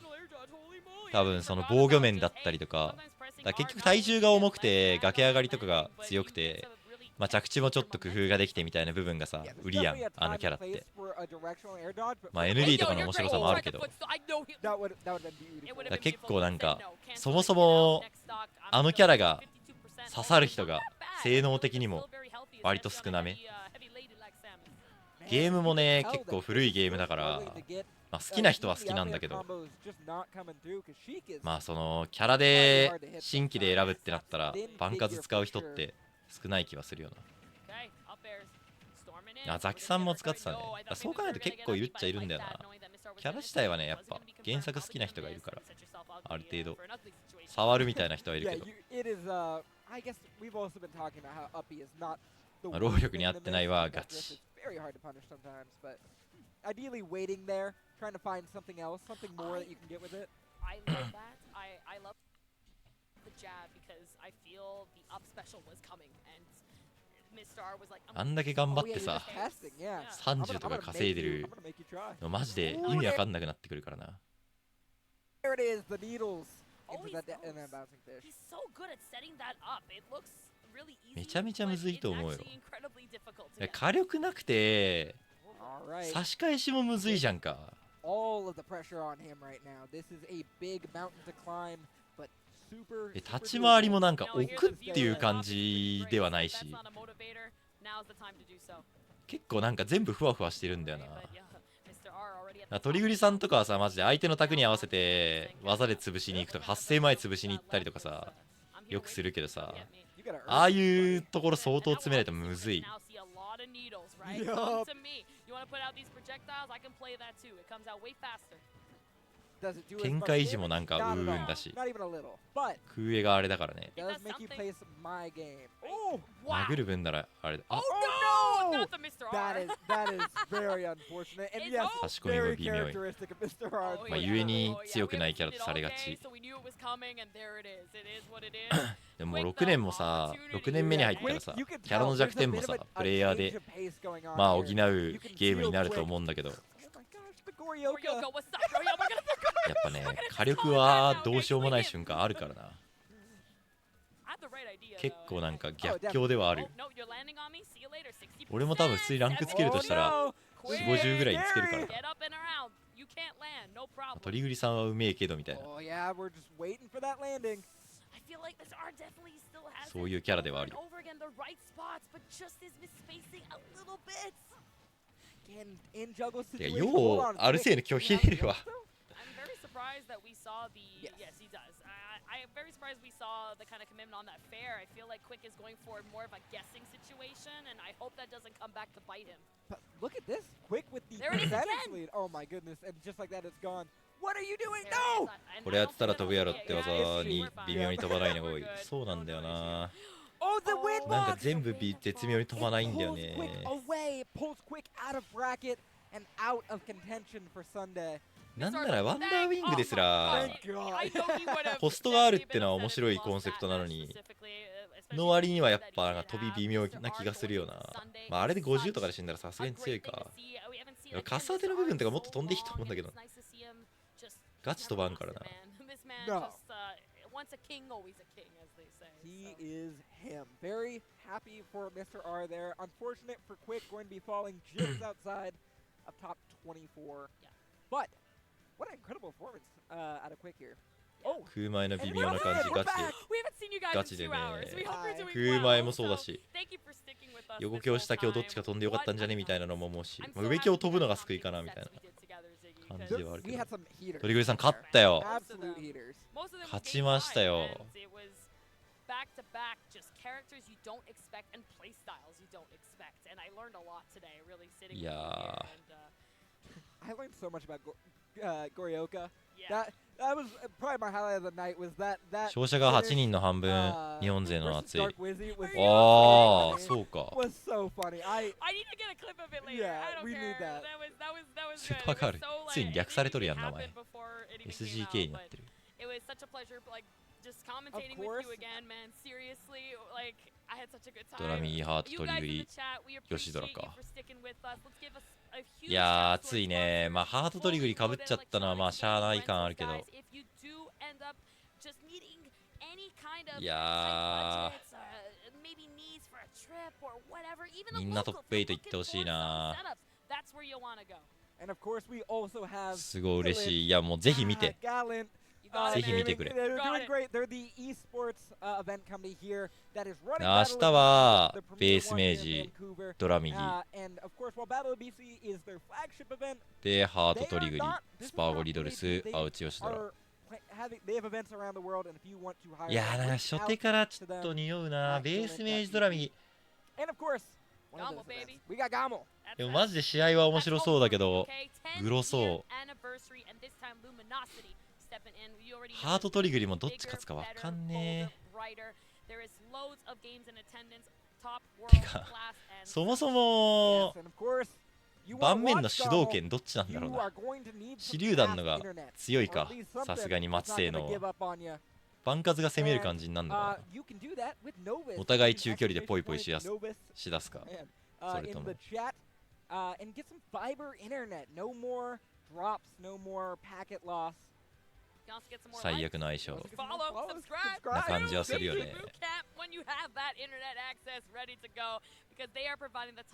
多分その防御面だったりとか、結局体重が重くて崖上がりとかが強くて、まあ着地もちょっと工夫ができてみたいな部分がさ売りやん、あのキャラって。まあ ND とかの面白さもあるけど、結構なんかそもそもあのキャラが刺さる人が性能的にも割と少なめ。ゲームもね結構古いゲームだから、まあ、好きな人は好きなんだけど、まあそのキャラで新規で選ぶってなったら番数使う人って少ない気はするよな。あ、ザキさんも使ってたね。そう考えると結構いるっちゃいるんだよな。キャラ自体はねやっぱ原作好きな人がいるから、ある程度触るみたいな人はいるけど、まあ、労力に合ってないはガチ。very hard to punish sometimes, but ideally waiting there, trying to find something else, something more that you can get with it. I love that. I love the jab because I feel the up special was coming and Mr. R was like, あんだけ頑張ってさ、30とか稼いでるのマジで意味わかんなくなってくるからな。There it is, the needles into that and then bouncing fish. He's so good at setting that up. It looksめちゃめちゃむずいと思うよ。火力なくて差し返しもむずいじゃんか。立ち回りもなんか置くっていう感じではないし、結構なんか全部ふわふわしてるんだよな。鳥栗さんとかはさ、マジで相手の卓に合わせて技で潰しに行くとか発生前潰しに行ったりとかさよくするけどさ、ああいうところ相当詰めないとむずい。展開維持もなんかうんだし、空映があれだからね。殴る分ならあれだ。あ、差し込みも微妙い。まあゆえに強くないキャラとされがち。でも6年もさ、6年目に入ったらさ、キャラの弱点もさプレイヤーでまあ補うゲームになると思うんだけど、やっぱね火力はどうしようもない瞬間あるからな。結構なんか逆境ではある。俺も多分普通にランクつけるとしたら4、50ぐらいにつけるからな。鳥栗さんはうめえけどみたいな、そういうキャラではあるよ。てかようアルセーヌ拒否入れるわ。I'm very surprised we saw the kind of commitment on that fair. I feel like Quick is going for more of a guessing situation, and I hope that doesn't come back to bite him. But look at this, Quick with the percentage lead. Oh my goodness, and just like that, it's gone. What are you doing? No! これやってたら飛ぶやろって技に微妙に飛ばないのが多い。そうなんだよな。なんか全部絶妙に飛ばないんだよね。and out of contention for Sunday. なんならワンダーウィングですらコストがあるってのは面白いコンセプトなのにの割にはやっぱなんか飛び微妙な気がするよな。まああれで50とかで死んだらさすがに強いか。カス当ての部分とかもっと飛んでいいと思うんだけどガチ飛ばんからな。He is him. Very happy for Mr. R there. Unfortunate for Quick, going to be falling just outside of top 24. But what an incredible performance out of Quick here. Oh, 空前の微妙な感じガチでね。空前もそうだし横強下強どっちか飛んでよかったんじゃねみたいなのも思うし、上強飛ぶのが救いかなみたいな感じではあるけど、トリグリさん勝ったよ。勝ちましたよ。いやーI learned so much about Goryoka. That was probably my highlight of the night. Was that 勝者が8人の半分日本勢の熱い。ああ、そうか。Was so funny. I need to get a clip of it later. I don't care. That was スーパーカールついに略されとるやん名前。SGK になってる。It was such a pleasure, like just commentating with you again, man. Seriously, like I had such a good time. ドラミーハートトリグリ吉ドラか。いやー熱いね。まあハートトリグリかぶっちゃったのはまあしゃあない感あるけど。いやーみんなトップ8行ってほしいな。すごい嬉しい。いやもうぜひ見て。ぜひ見てくれ。明日はベースメージ、ドラミギでハートトリグリ、スパーゴリドルス、アウチヨシドラ。いやーな、初手からちょっと匂うな。ベースメージドラミギ。でもマジで試合は面白そうだけど、グロそう。ハートトリグリもどっち勝つかわかんねえ。てかそもそも盤面の主導権どっちなんだろうな。手榴弾のが強いか。さすがに松星の盤数が攻める感じになるのかな。お互い中距離でポイポイしだすか。それとも最悪の相性な感じはするよね。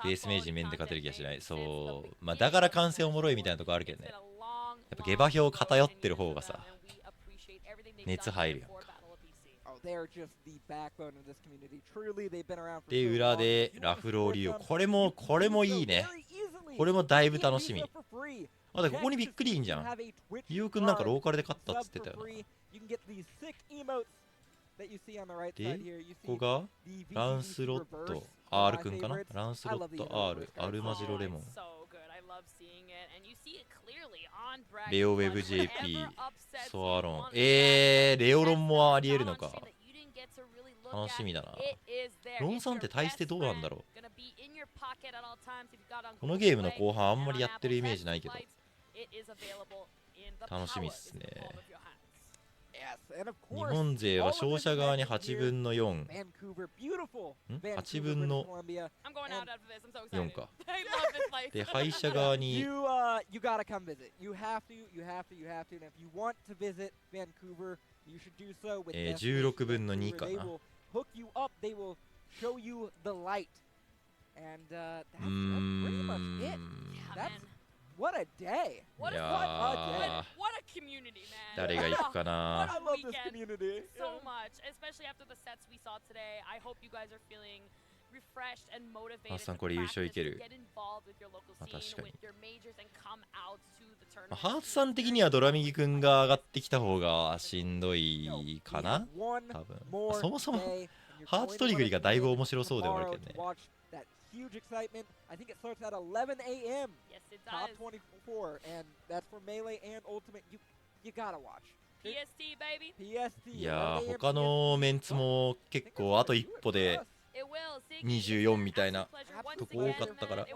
ベースメージ面で勝てる気がしない。そう、まあだから観戦おもろいみたいなとこあるけどね。やっぱ下馬評偏ってる方がさ熱入るやんか。で裏でラフローリオ、これもいいね。これもだいぶ楽しみ。あ、だここにびっくりいいんじゃん。リオくんなんかローカルで勝ったっつってたよな。で、ここがランスロット R くんかな。ランスロット R、アルマジロレモン。レオウェブ JP、ソアロン。レオロンもありえるのか。楽しみだな。ロンさんって対してどうなんだろう。このゲームの後半あんまりやってるイメージないけど楽しみっすね。日本勢は勝者側に8分の4、8分の4か。で敗者側に16分の2かな。What a day! What a community, man! 誰が行くかな。 I love this community so much, especially after the sets we saw today. I hope you guys are feeling refreshed and motivated. ハーツさんこれ優勝いける。Get involved with your local scene, with your majors, and come out to the tournament. ハーツさん的にはドラミギくんが上がってきた方がしんどいかな。多分。そもそもハーツトリグリがだいぶ面白そうではあるけどね。Huge excitement. I think it starts at 11 a.m. Yes, it Top does. 24, and that's for Melee and Ultimate. You gotta watch. PST, baby. PST. いやー他のメンツも結構あと一歩で24みたいなとこ多かったから、い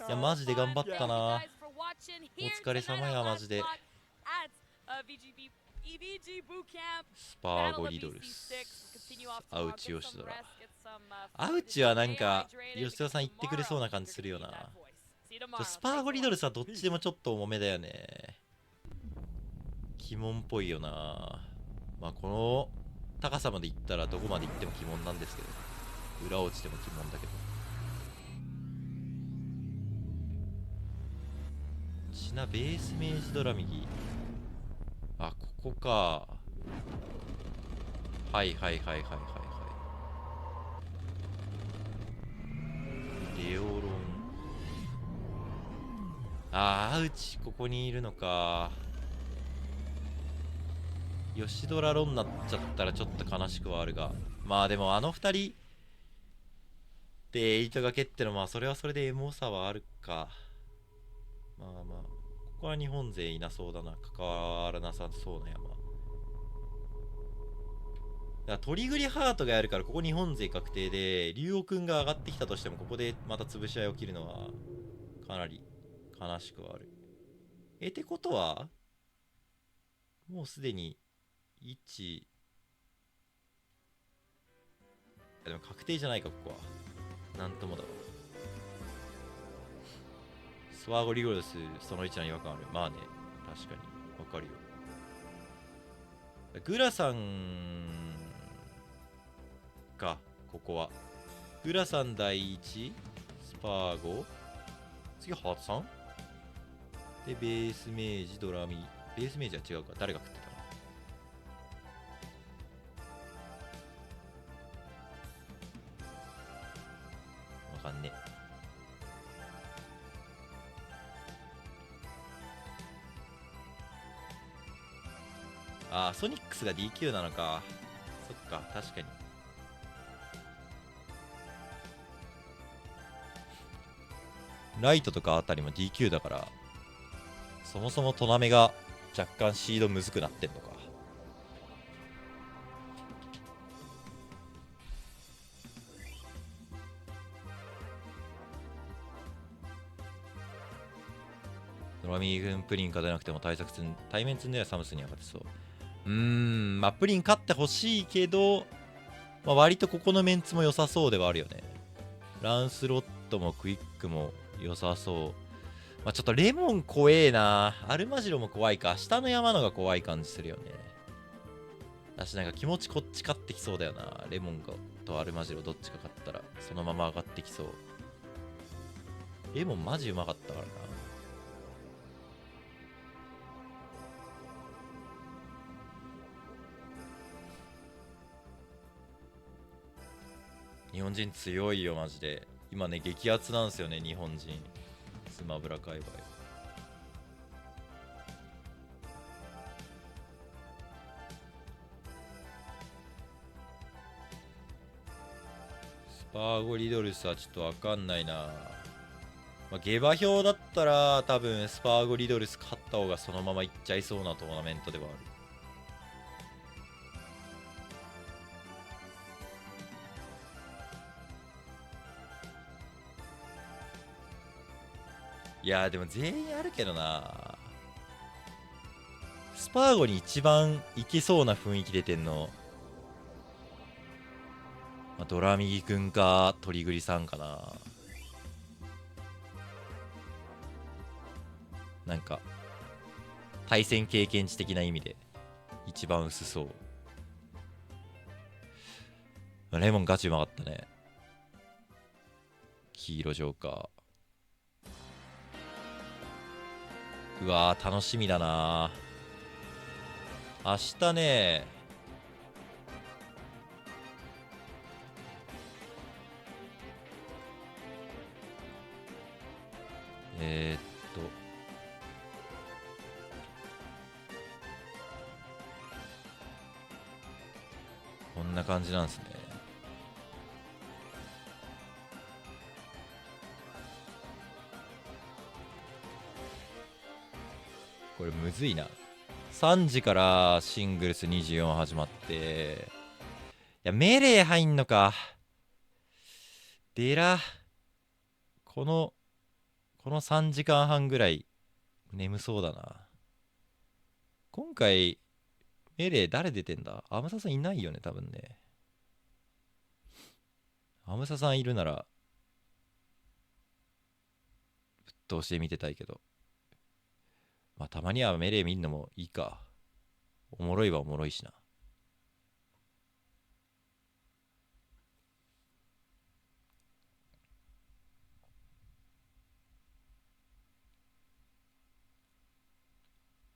やマジで頑張ったな。watching お here 疲れ tonight 様 on やマ Last ジで。 Block at EVG Boot Camp. スパーゴリドルス、アウチ吉ドラ。アウチはなんか吉田さん言ってくれそうな感じするよな。スパーゴリドルスはどっちでもちょっと重めだよね。鬼門っぽいよな。まあこの高さまで行ったらどこまで行っても鬼門なんですけど、裏落ちても鬼門だけど。ちなベースメージドラ右。あ、ここか。はいはいはいはいはいはい。レオロン。あー、アウチここにいるのか。ヨシドラロンになっちゃったらちょっと悲しくはあるが、まあでもあの2人で8がけってのはまあそれはそれでエモさはあるか。まあまあここは日本勢いなそうだな。関わらなさそうな山だからトリグリハートがやるからここ日本勢確定で、龍王くんが上がってきたとしてもここでまた潰し合い起きるのはかなり悲しくはある。ってことはもうすでに1、でも確定じゃないか、ここは。なんともだわ。スワーゴリゴルス、その位置の違和感ある。まあね、確かに。わかるよ。グラさんか、ここは。グラさん第1、スパーゴ、次ハートさんで、ベースメージ、ドラミ。ベースメージは違うか。誰が食ってたの？わかんねえ。ああ、ソニックスが DQ なのか。そっか、確かに。ライトとかあたりも DQ だから、そもそもトナメが若干シードむずくなってんのか。ドラミー軍プリン勝てなくても対面積んではサムスに上がってそう。まあプリン勝ってほしいけど、まあ、割とここのメンツも良さそうではあるよね。ランスロットもクイックも良さそう。まあちょっとレモン怖えな。アルマジロも怖いか。下の山のが怖い感じするよね。だしなんか気持ちこっち勝ってきそうだよな。レモンとアルマジロどっちか勝ったらそのまま上がってきそう。レモンマジうまかったからな。日本人強いよマジで。今ね激アツなんですよね日本人。スマブラ界隈。スパーゴリドルスはちょっとわかんないな。まあ、下馬評だったら多分スパーゴリドルス勝った方がそのままいっちゃいそうなトーナメントではある。いやーでも全員あるけどな。スパーゴに一番いけそうな雰囲気出てんの、まあ、ドラミギくんかトリグリさんかな。なんか対戦経験値的な意味で一番薄そう。レモンガチうまかったね。黄色ジョーカー。うわー楽しみだな。明日ねこんな感じなんですね。これむずいな。3時からシングルス24始まって、いやメレー入んのか。デラこの3時間半ぐらい眠そうだな。今回メレー誰出てんだ？アムサさんいないよね多分ね。アムサさんいるならぶっ通して見てたいけど、まあたまにはメレー見んのもいいか。おもろいはおもろいしな。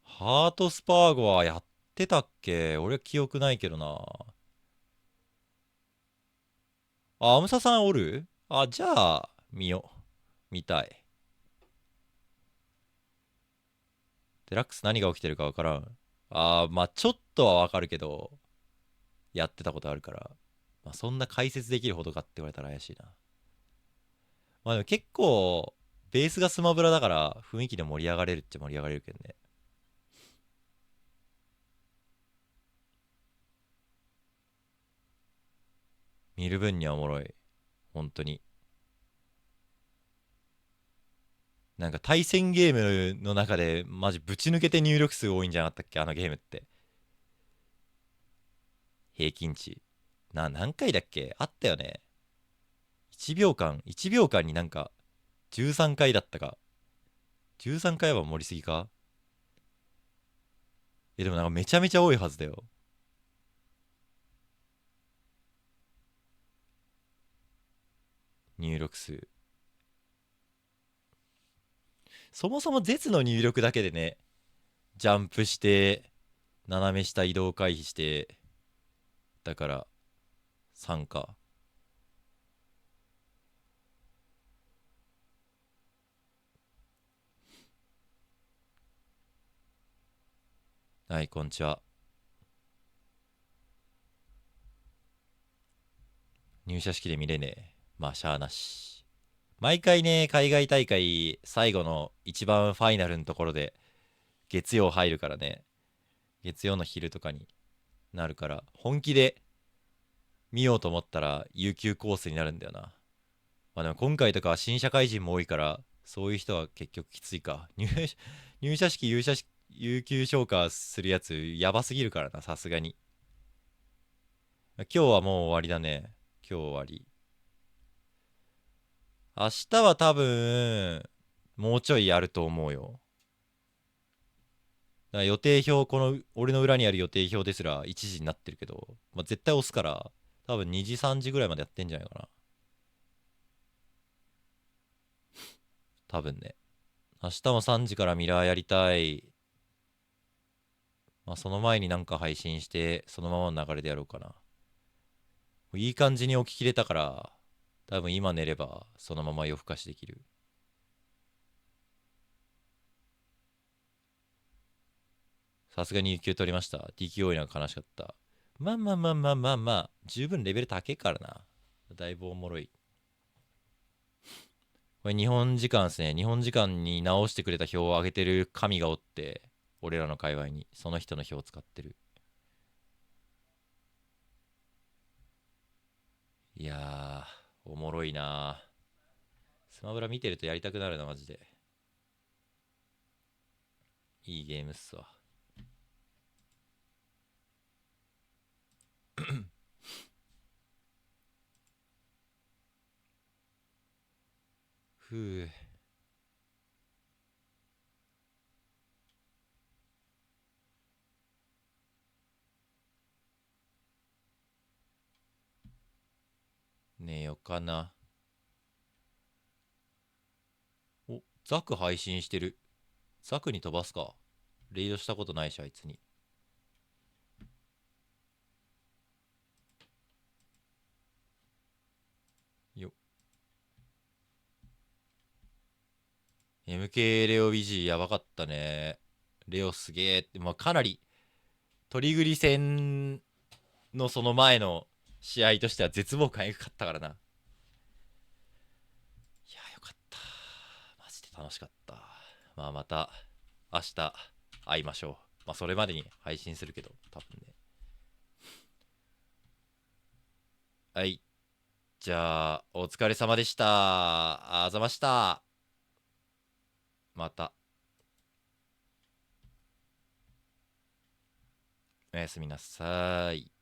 ハートスパーゴはやってたっけ？俺は記憶ないけどな。あ、アムサさんおる？あ、じゃあ見よう。見たい。デラックス何が起きてるかわからん。まあちょっとはわかるけど、やってたことあるから、まあそんな解説できるほどかって言われたら怪しいな。まあでも結構、ベースがスマブラだから雰囲気で盛り上がれるっちゃ盛り上がれるけどね。見る分にはおもろい。本当に。なんか対戦ゲームの中でマジぶち抜けて入力数多いんじゃなかったっけ、あのゲームって。平均値。何回だっけあったよね。1秒間になんか13回だったか。13回は盛りすぎか？でもなんかめちゃめちゃ多いはずだよ。入力数。そもそも絶の入力だけでね、ジャンプして、斜め下移動回避して、だから3か。はい、こんにちは。入社式で見れねえ。まあ、しゃあなし。毎回ね、海外大会最後の一番ファイナルのところで月曜入るからね。月曜の昼とかになるから、本気で見ようと思ったら有給コースになるんだよな。まあでも今回とかは新社会人も多いから、そういう人は結局きついか。入社式、有給消化するやつやばすぎるからな、さすがに。今日はもう終わりだね。今日終わり。明日は多分、もうちょいやると思うよ。だから予定表、この俺の裏にある予定表ですら1時になってるけど、まあ、絶対押すから、多分2時、3時ぐらいまでやってんじゃないかな。多分ね。明日も3時からミラーやりたい。まあ、その前になんか配信して、そのままの流れでやろうかな。いい感じに起ききれたから、多分今寝れば、そのまま夜更かしできる。さすがに有給取りました。DQ 多いのが悲しかった。まあまあまあまあまあまあ、十分レベル高いからな。だいぶおもろい。これ日本時間ですね。日本時間に直してくれた表を上げてる神がおって、俺らの界隈にその人の表を使ってる。いやー、おもろいな。スマブラ見てるとやりたくなるな、マジで。いいゲームっすわ。ふう。寝よかな。お、ザク配信してる。ザクに飛ばすか。レイドしたことないし、あいつに。よ。MK レオ BG やばかったね。レオすげえって、まあ、かなり、トリグリ戦のその前の試合としては絶望感エグかったからな。いや、よかった。マジで楽しかった。まあ、また、明日、会いましょう。まあ、それまでに配信するけど、多分ね。はい。じゃあ、お疲れ様でした。あざました。また。おやすみなさい。